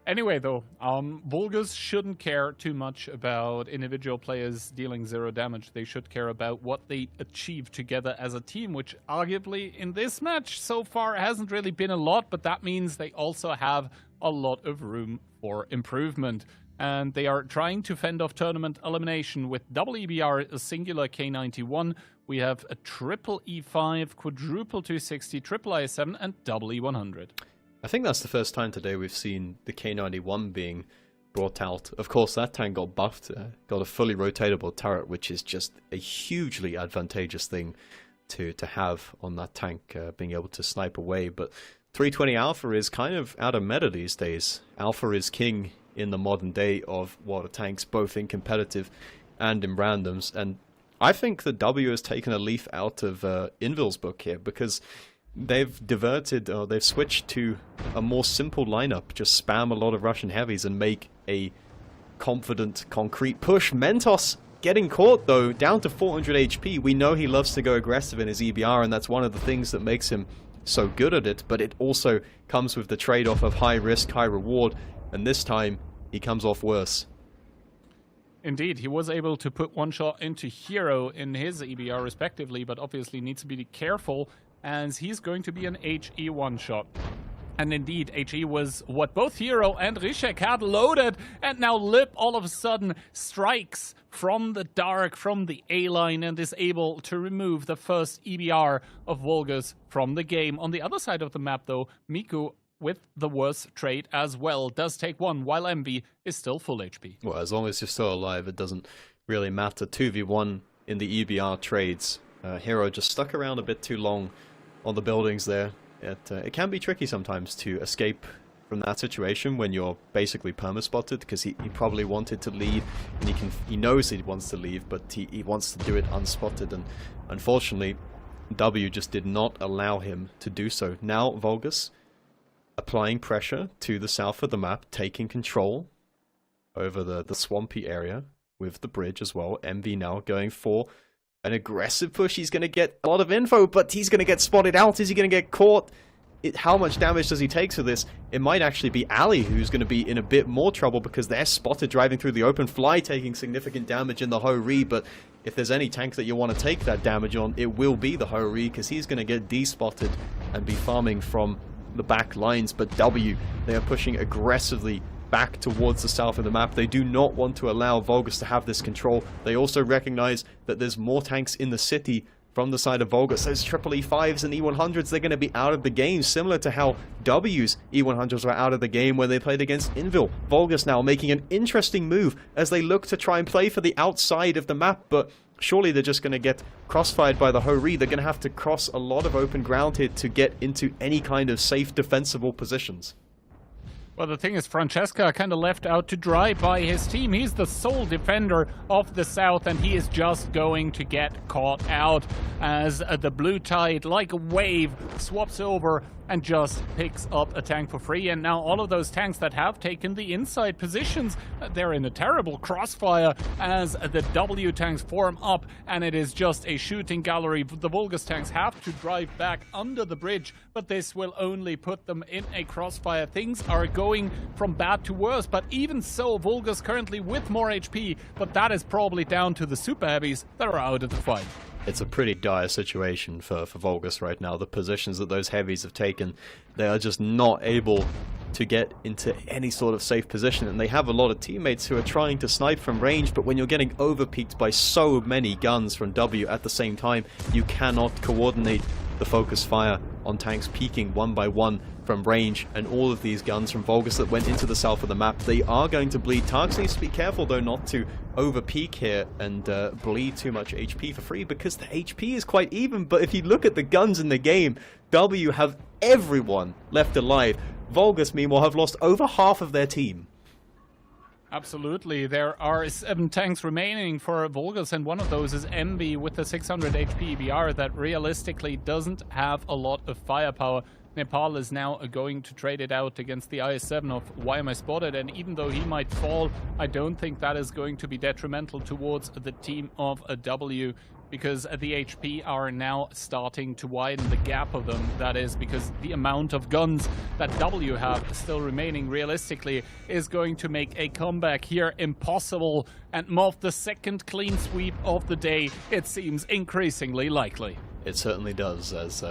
[SPEAKER 7] Anyway, though, Vulgus shouldn't care too much about individual players dealing 0 damage. They should care about what they achieve together as a team, which arguably in this match so far hasn't really been a lot, but that means they also have a lot of room for improvement. And they are trying to fend off tournament elimination with double EBR, a singular K91. We have a triple E5, quadruple 260, triple IS7, and double E100.
[SPEAKER 4] I think that's the first time today we've seen the K91 being brought out. Of course, that tank got buffed, got a fully rotatable turret, which is just a hugely advantageous thing to have on that tank, being able to snipe away. But 320 Alpha is kind of out of meta these days. Alpha is king in the modern day of water tanks, both in competitive and in randoms. And I think the W has taken a leaf out of Invil's book here, because they've diverted, or they've switched to a more simple lineup. Just spam a lot of Russian heavies and make a confident, concrete push. Mentos getting caught, though, down to 400 HP. We know he loves to go aggressive in his EBR, and that's one of the things that makes him so good at it, but it also comes with the trade-off of high risk, high reward, and this time he comes off worse.
[SPEAKER 7] Indeed, he was able to put one shot into Hero in his EBR respectively, but obviously needs to be careful, as he's going to be an HE one-shot. And indeed, HE was what both Hero and Rishek had loaded, and now Lip all of a sudden strikes from the dark, from the A-line, and is able to remove the first EBR of Vulgus from the game. On the other side of the map, though, Miku, with the worst trade as well, does take one, while MV is still full HP.
[SPEAKER 4] Well, as long as you're still alive, it doesn't really matter. 2v1 in the EBR trades. Hero just stuck around a bit too long on the buildings there. It can be tricky sometimes to escape from that situation when you're basically perma-spotted, because he probably wanted to leave, and he knows he wants to leave, but he wants to do it unspotted, and unfortunately W just did not allow him to do so. Now Vulgus applying pressure to the south of the map, taking control over the swampy area with the bridge as well. MV now going for an aggressive push. He's going to get a lot of info, but he's going to get spotted out. Is he going to get caught? How much damage does he take to this? It might actually be Ali who's going to be in a bit more trouble, because they're spotted driving through the open. Fly taking significant damage in the Ho-Ri, but if there's any tank that you want to take that damage on, it will be the Ho-Ri, because he's going to get despotted and be farming from the back lines. But W, they are pushing aggressively back towards the south of the map. They do not want to allow Vulgus to have this control. They also recognize that there's more tanks in the city. from the side of Vulgus. Those triple E5s and E100s, they're going to be out of the game, similar to how W's E100s were out of the game when they played against Invil. Vulgus now making an interesting move as they look to try and play for the outside of the map, but surely they're just going to get crossfired by the Ho-Ri. They're going to have to cross a lot of open ground here to get into any kind of safe defensible positions.
[SPEAKER 7] Well, the thing is, Francesca kind of left out to dry by his team. He's the sole defender of the South, and he is just going to get caught out as the Blue Tide, like a wave, swaps over and just picks up a tank for free. And now all of those tanks that have taken the inside positions, they're in a terrible crossfire as the W tanks form up, and it is just a shooting gallery. The Vulgus tanks have to drive back under the bridge, but this will only put them in a crossfire. Things are going from bad to worse, but even so, Vulgus currently with more HP, but that is probably down to the super heavies that are out of the fight.
[SPEAKER 4] It's a pretty dire situation for Vulgus right now. The positions that those heavies have taken, they are just not able to get into any sort of safe position, and they have a lot of teammates who are trying to snipe from range, but when you're getting overpeaked by so many guns from W at the same time, you cannot coordinate the focus fire on tanks peeking one by one from range, and all of these guns from Vulgus that went into the south of the map, they are going to bleed. Tarks needs to be careful though not to over peak here and bleed too much HP for free, because the HP is quite even, but if you look at the guns in the game, W have everyone left alive. Vulgus meanwhile have lost over half of their team.
[SPEAKER 7] Absolutely, there are 7 tanks remaining for Vulgus, and one of those is MB with the 600 HP EBR that realistically doesn't have a lot of firepower. Nepal is now going to trade it out against the IS-7 of Why Am I Spotted, and even though he might fall, I don't think that is going to be detrimental towards the team of a W, because the HP are now starting to widen the gap of them. That is because the amount of guns that W have still remaining realistically is going to make a comeback here impossible, and Moth, the second clean sweep of the day, it seems increasingly likely.
[SPEAKER 4] It certainly does, as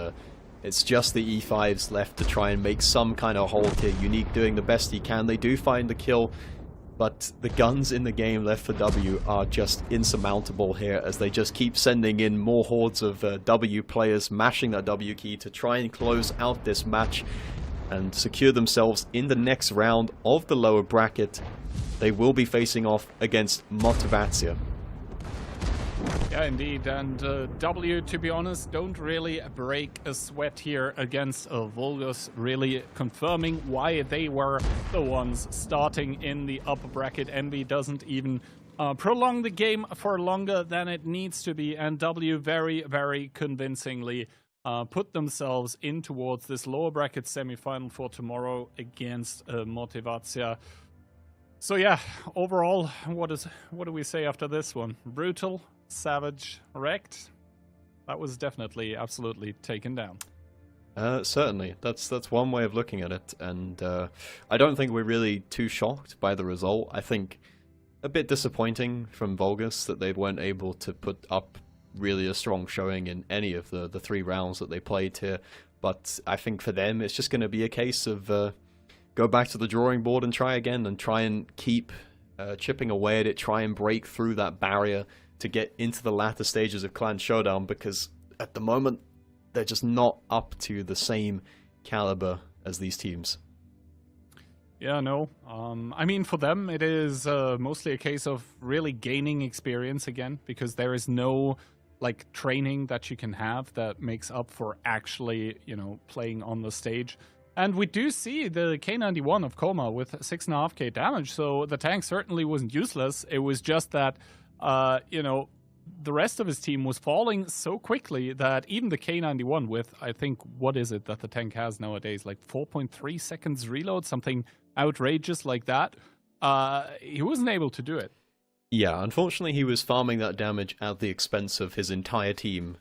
[SPEAKER 4] it's just the E5s left to try and make some kind of hold here. Unique doing the best he can. They do find the kill, but the guns in the game left for W are just insurmountable here as they just keep sending in more hordes of W players, mashing that W key to try and close out this match and secure themselves in the next round of the lower bracket. They will be facing off against Motivacja.
[SPEAKER 7] Yeah, indeed, and W, to be honest, don't really break a sweat here against Vulgus, really confirming why they were the ones starting in the upper bracket. MB doesn't even prolong the game for longer than it needs to be, and W very, very convincingly put themselves in towards this lower bracket semi-final for tomorrow against Motivacja. So yeah, overall, what do we say after this one? Brutal, savage, wrecked. That was definitely, absolutely taken down.
[SPEAKER 4] Certainly, that's one way of looking at it, and I don't think we're really too shocked by the result. I think a bit disappointing from Vulgus that they weren't able to put up really a strong showing in any of the 3 rounds that they played here. But I think for them, it's just going to be a case of go back to the drawing board and try again, and try and keep chipping away at it, try and break through that barrier to get into the latter stages of Clan Showdown, because at the moment they're just not up to the same caliber as these teams.
[SPEAKER 7] Yeah, no. I mean, for them it is mostly a case of really gaining experience again, because there is no like training that you can have that makes up for actually, you know, playing on the stage. And we do see the K91 of Coma with 6.5k damage, so the tank certainly wasn't useless. It was just that, you know, the rest of his team was falling so quickly that even the K91 with, I think, what is it that the tank has nowadays? Like 4.3 seconds reload, something outrageous like that. He wasn't able to do it.
[SPEAKER 4] Yeah, unfortunately he was farming that damage at the expense of his entire team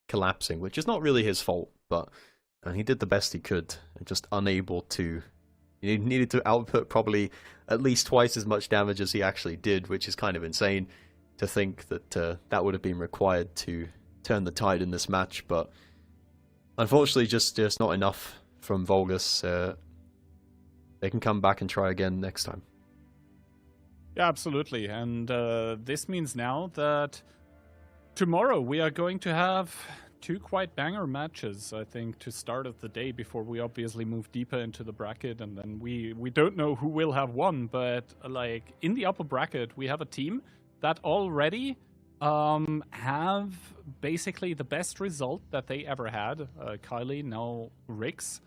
[SPEAKER 4] collapsing, which is not really his fault, but he did the best he could, and just unable to... He needed to output probably at least twice as much damage as he actually did, which is kind of insane to think that that would have been required to turn the tide in this match, but unfortunately just not enough from Vulgus. They can come back and try again next time. Yeah,
[SPEAKER 7] absolutely, and this means now that tomorrow we are going to have 2 quite banger matches, I think, to start of the day before we obviously move deeper into the bracket, and then we don't know who will have won, but like in the upper bracket we have a team that already have basically the best result that they ever had. Kylie, now Rix.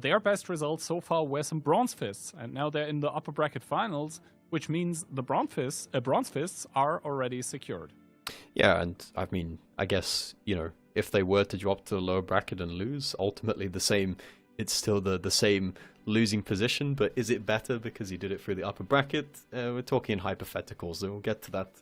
[SPEAKER 7] Their best results so far were some bronze fists, and now they're in the upper bracket finals, which means the bronze fists are already secured.
[SPEAKER 4] Yeah, and I mean, I guess, you know, if they were to drop to the lower bracket and lose, ultimately it's still the same losing position, but is it better because he did it through the upper bracket? We're talking hypotheticals, and we'll get to that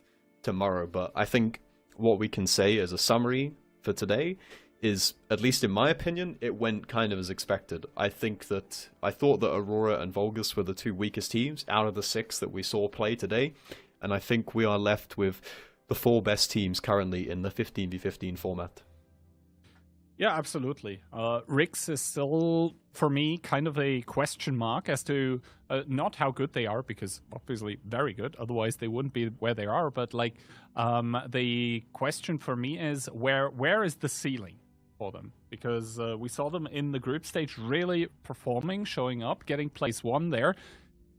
[SPEAKER 4] tomorrow, but I think what we can say as a summary for today is, at least in my opinion, it went kind of as expected. I thought that Aurora and Vulgus were the 2 weakest teams out of the 6 that we saw play today, and I think we are left with the 4 best teams currently in the 15v15 format.
[SPEAKER 7] Yeah, absolutely. Rix is still, for me, kind of a question mark as to not how good they are, because obviously very good, otherwise they wouldn't be where they are, but like the question for me is where is the ceiling for them? Because we saw them in the group stage really performing, showing up, getting place 1 there.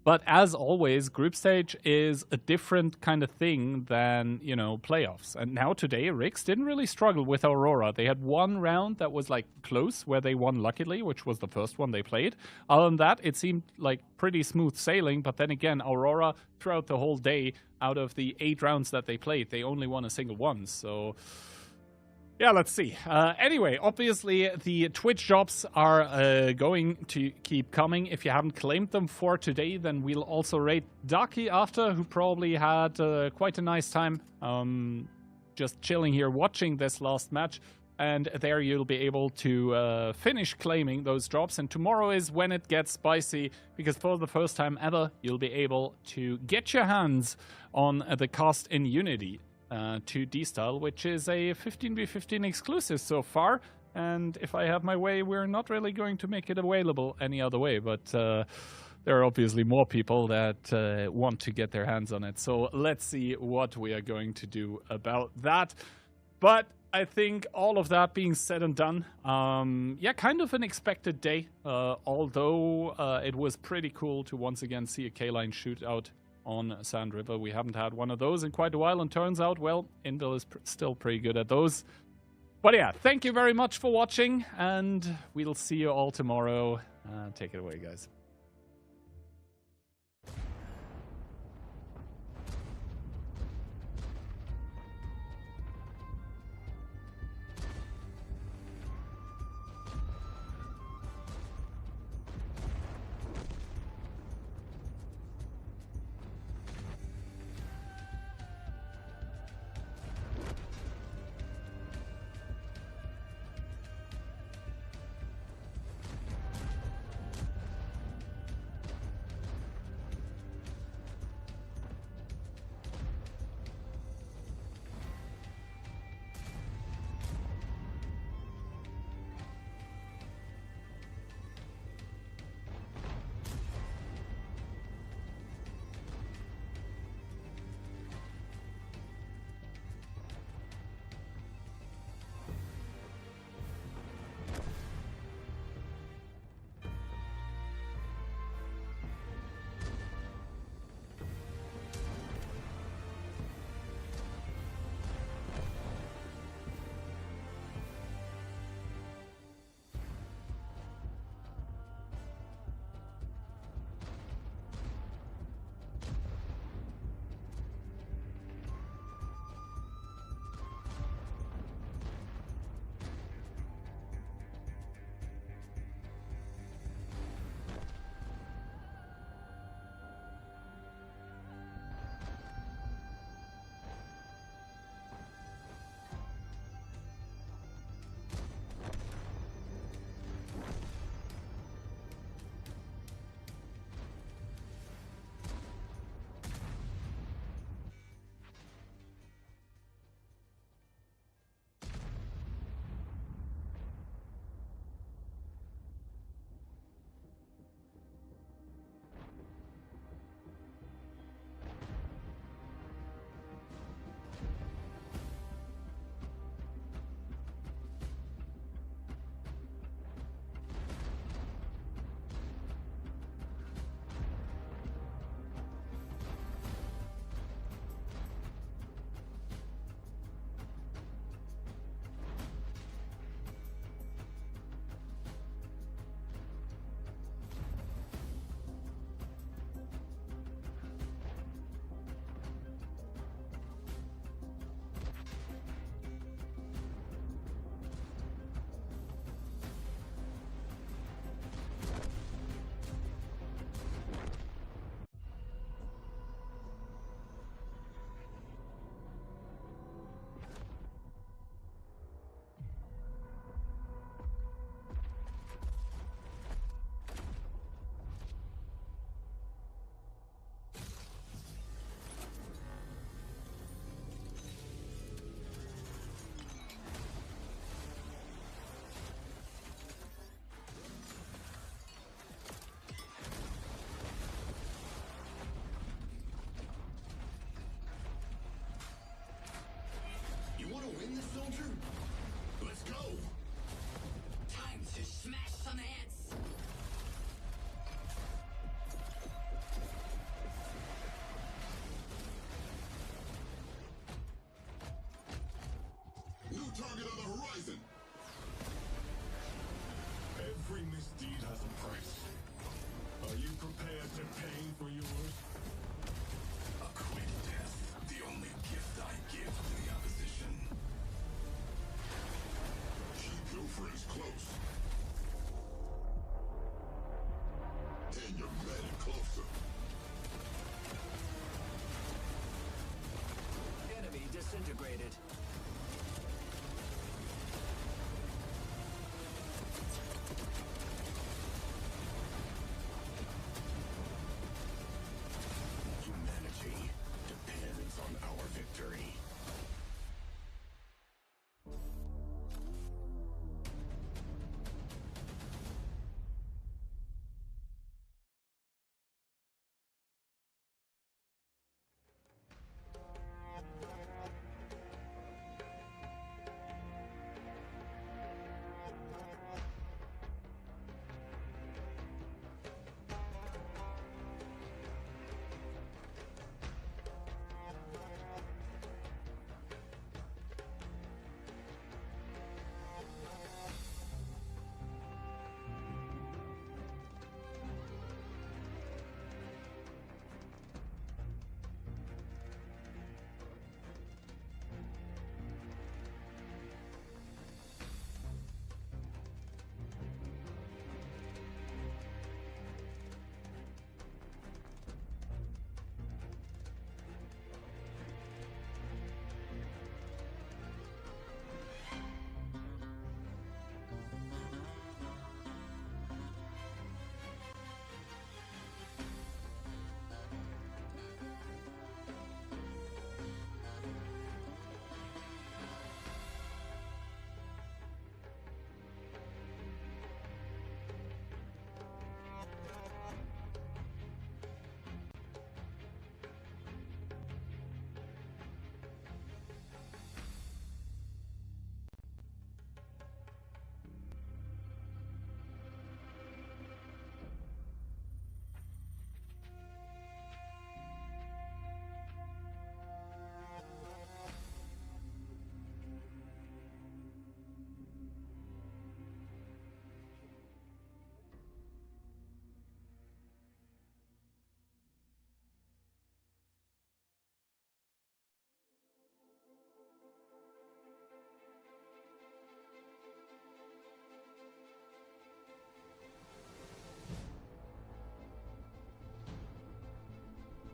[SPEAKER 7] But as always, group stage is a different kind of thing than, you know, playoffs. And now today, Rix didn't really struggle with Aurora. They had 1 round that was like close, where they won luckily, which was the first one they played. Other than that, it seemed like pretty smooth sailing. But then again, Aurora, throughout the whole day, out of the 8 rounds that they played, they only won a single one. So yeah, let's see. Anyway, obviously the Twitch jobs are going to keep coming. If you haven't claimed them for today, then we'll also raid Daki after, who probably had quite a nice time just chilling here watching this last match. And there you'll be able to finish claiming those drops. And tomorrow is when it gets spicy, because for the first time ever, you'll be able to get your hands on the Cast in Unity 2D style, which is a 15v15 exclusive so far, and if I have my way, we're not really going to make it available any other way, but there are obviously more people that want to get their hands on it, so let's see what we are going to do about that. But I think all of that being said and done, yeah, kind of an expected day, although it was pretty cool to once again see a K-Line shootout on Sand River. We haven't had one of those in quite a while, and turns out, well, Invil is still pretty good at those. But yeah, thank you very much for watching, and we'll see you all tomorrow. Take it away, guys.
[SPEAKER 5] target on the horizon! Every misdeed has a price. Are you prepared to pay for yours? A quick death, the only gift I give to the opposition. Keep your friends close. And your men closer.
[SPEAKER 6] Enemy disintegrated.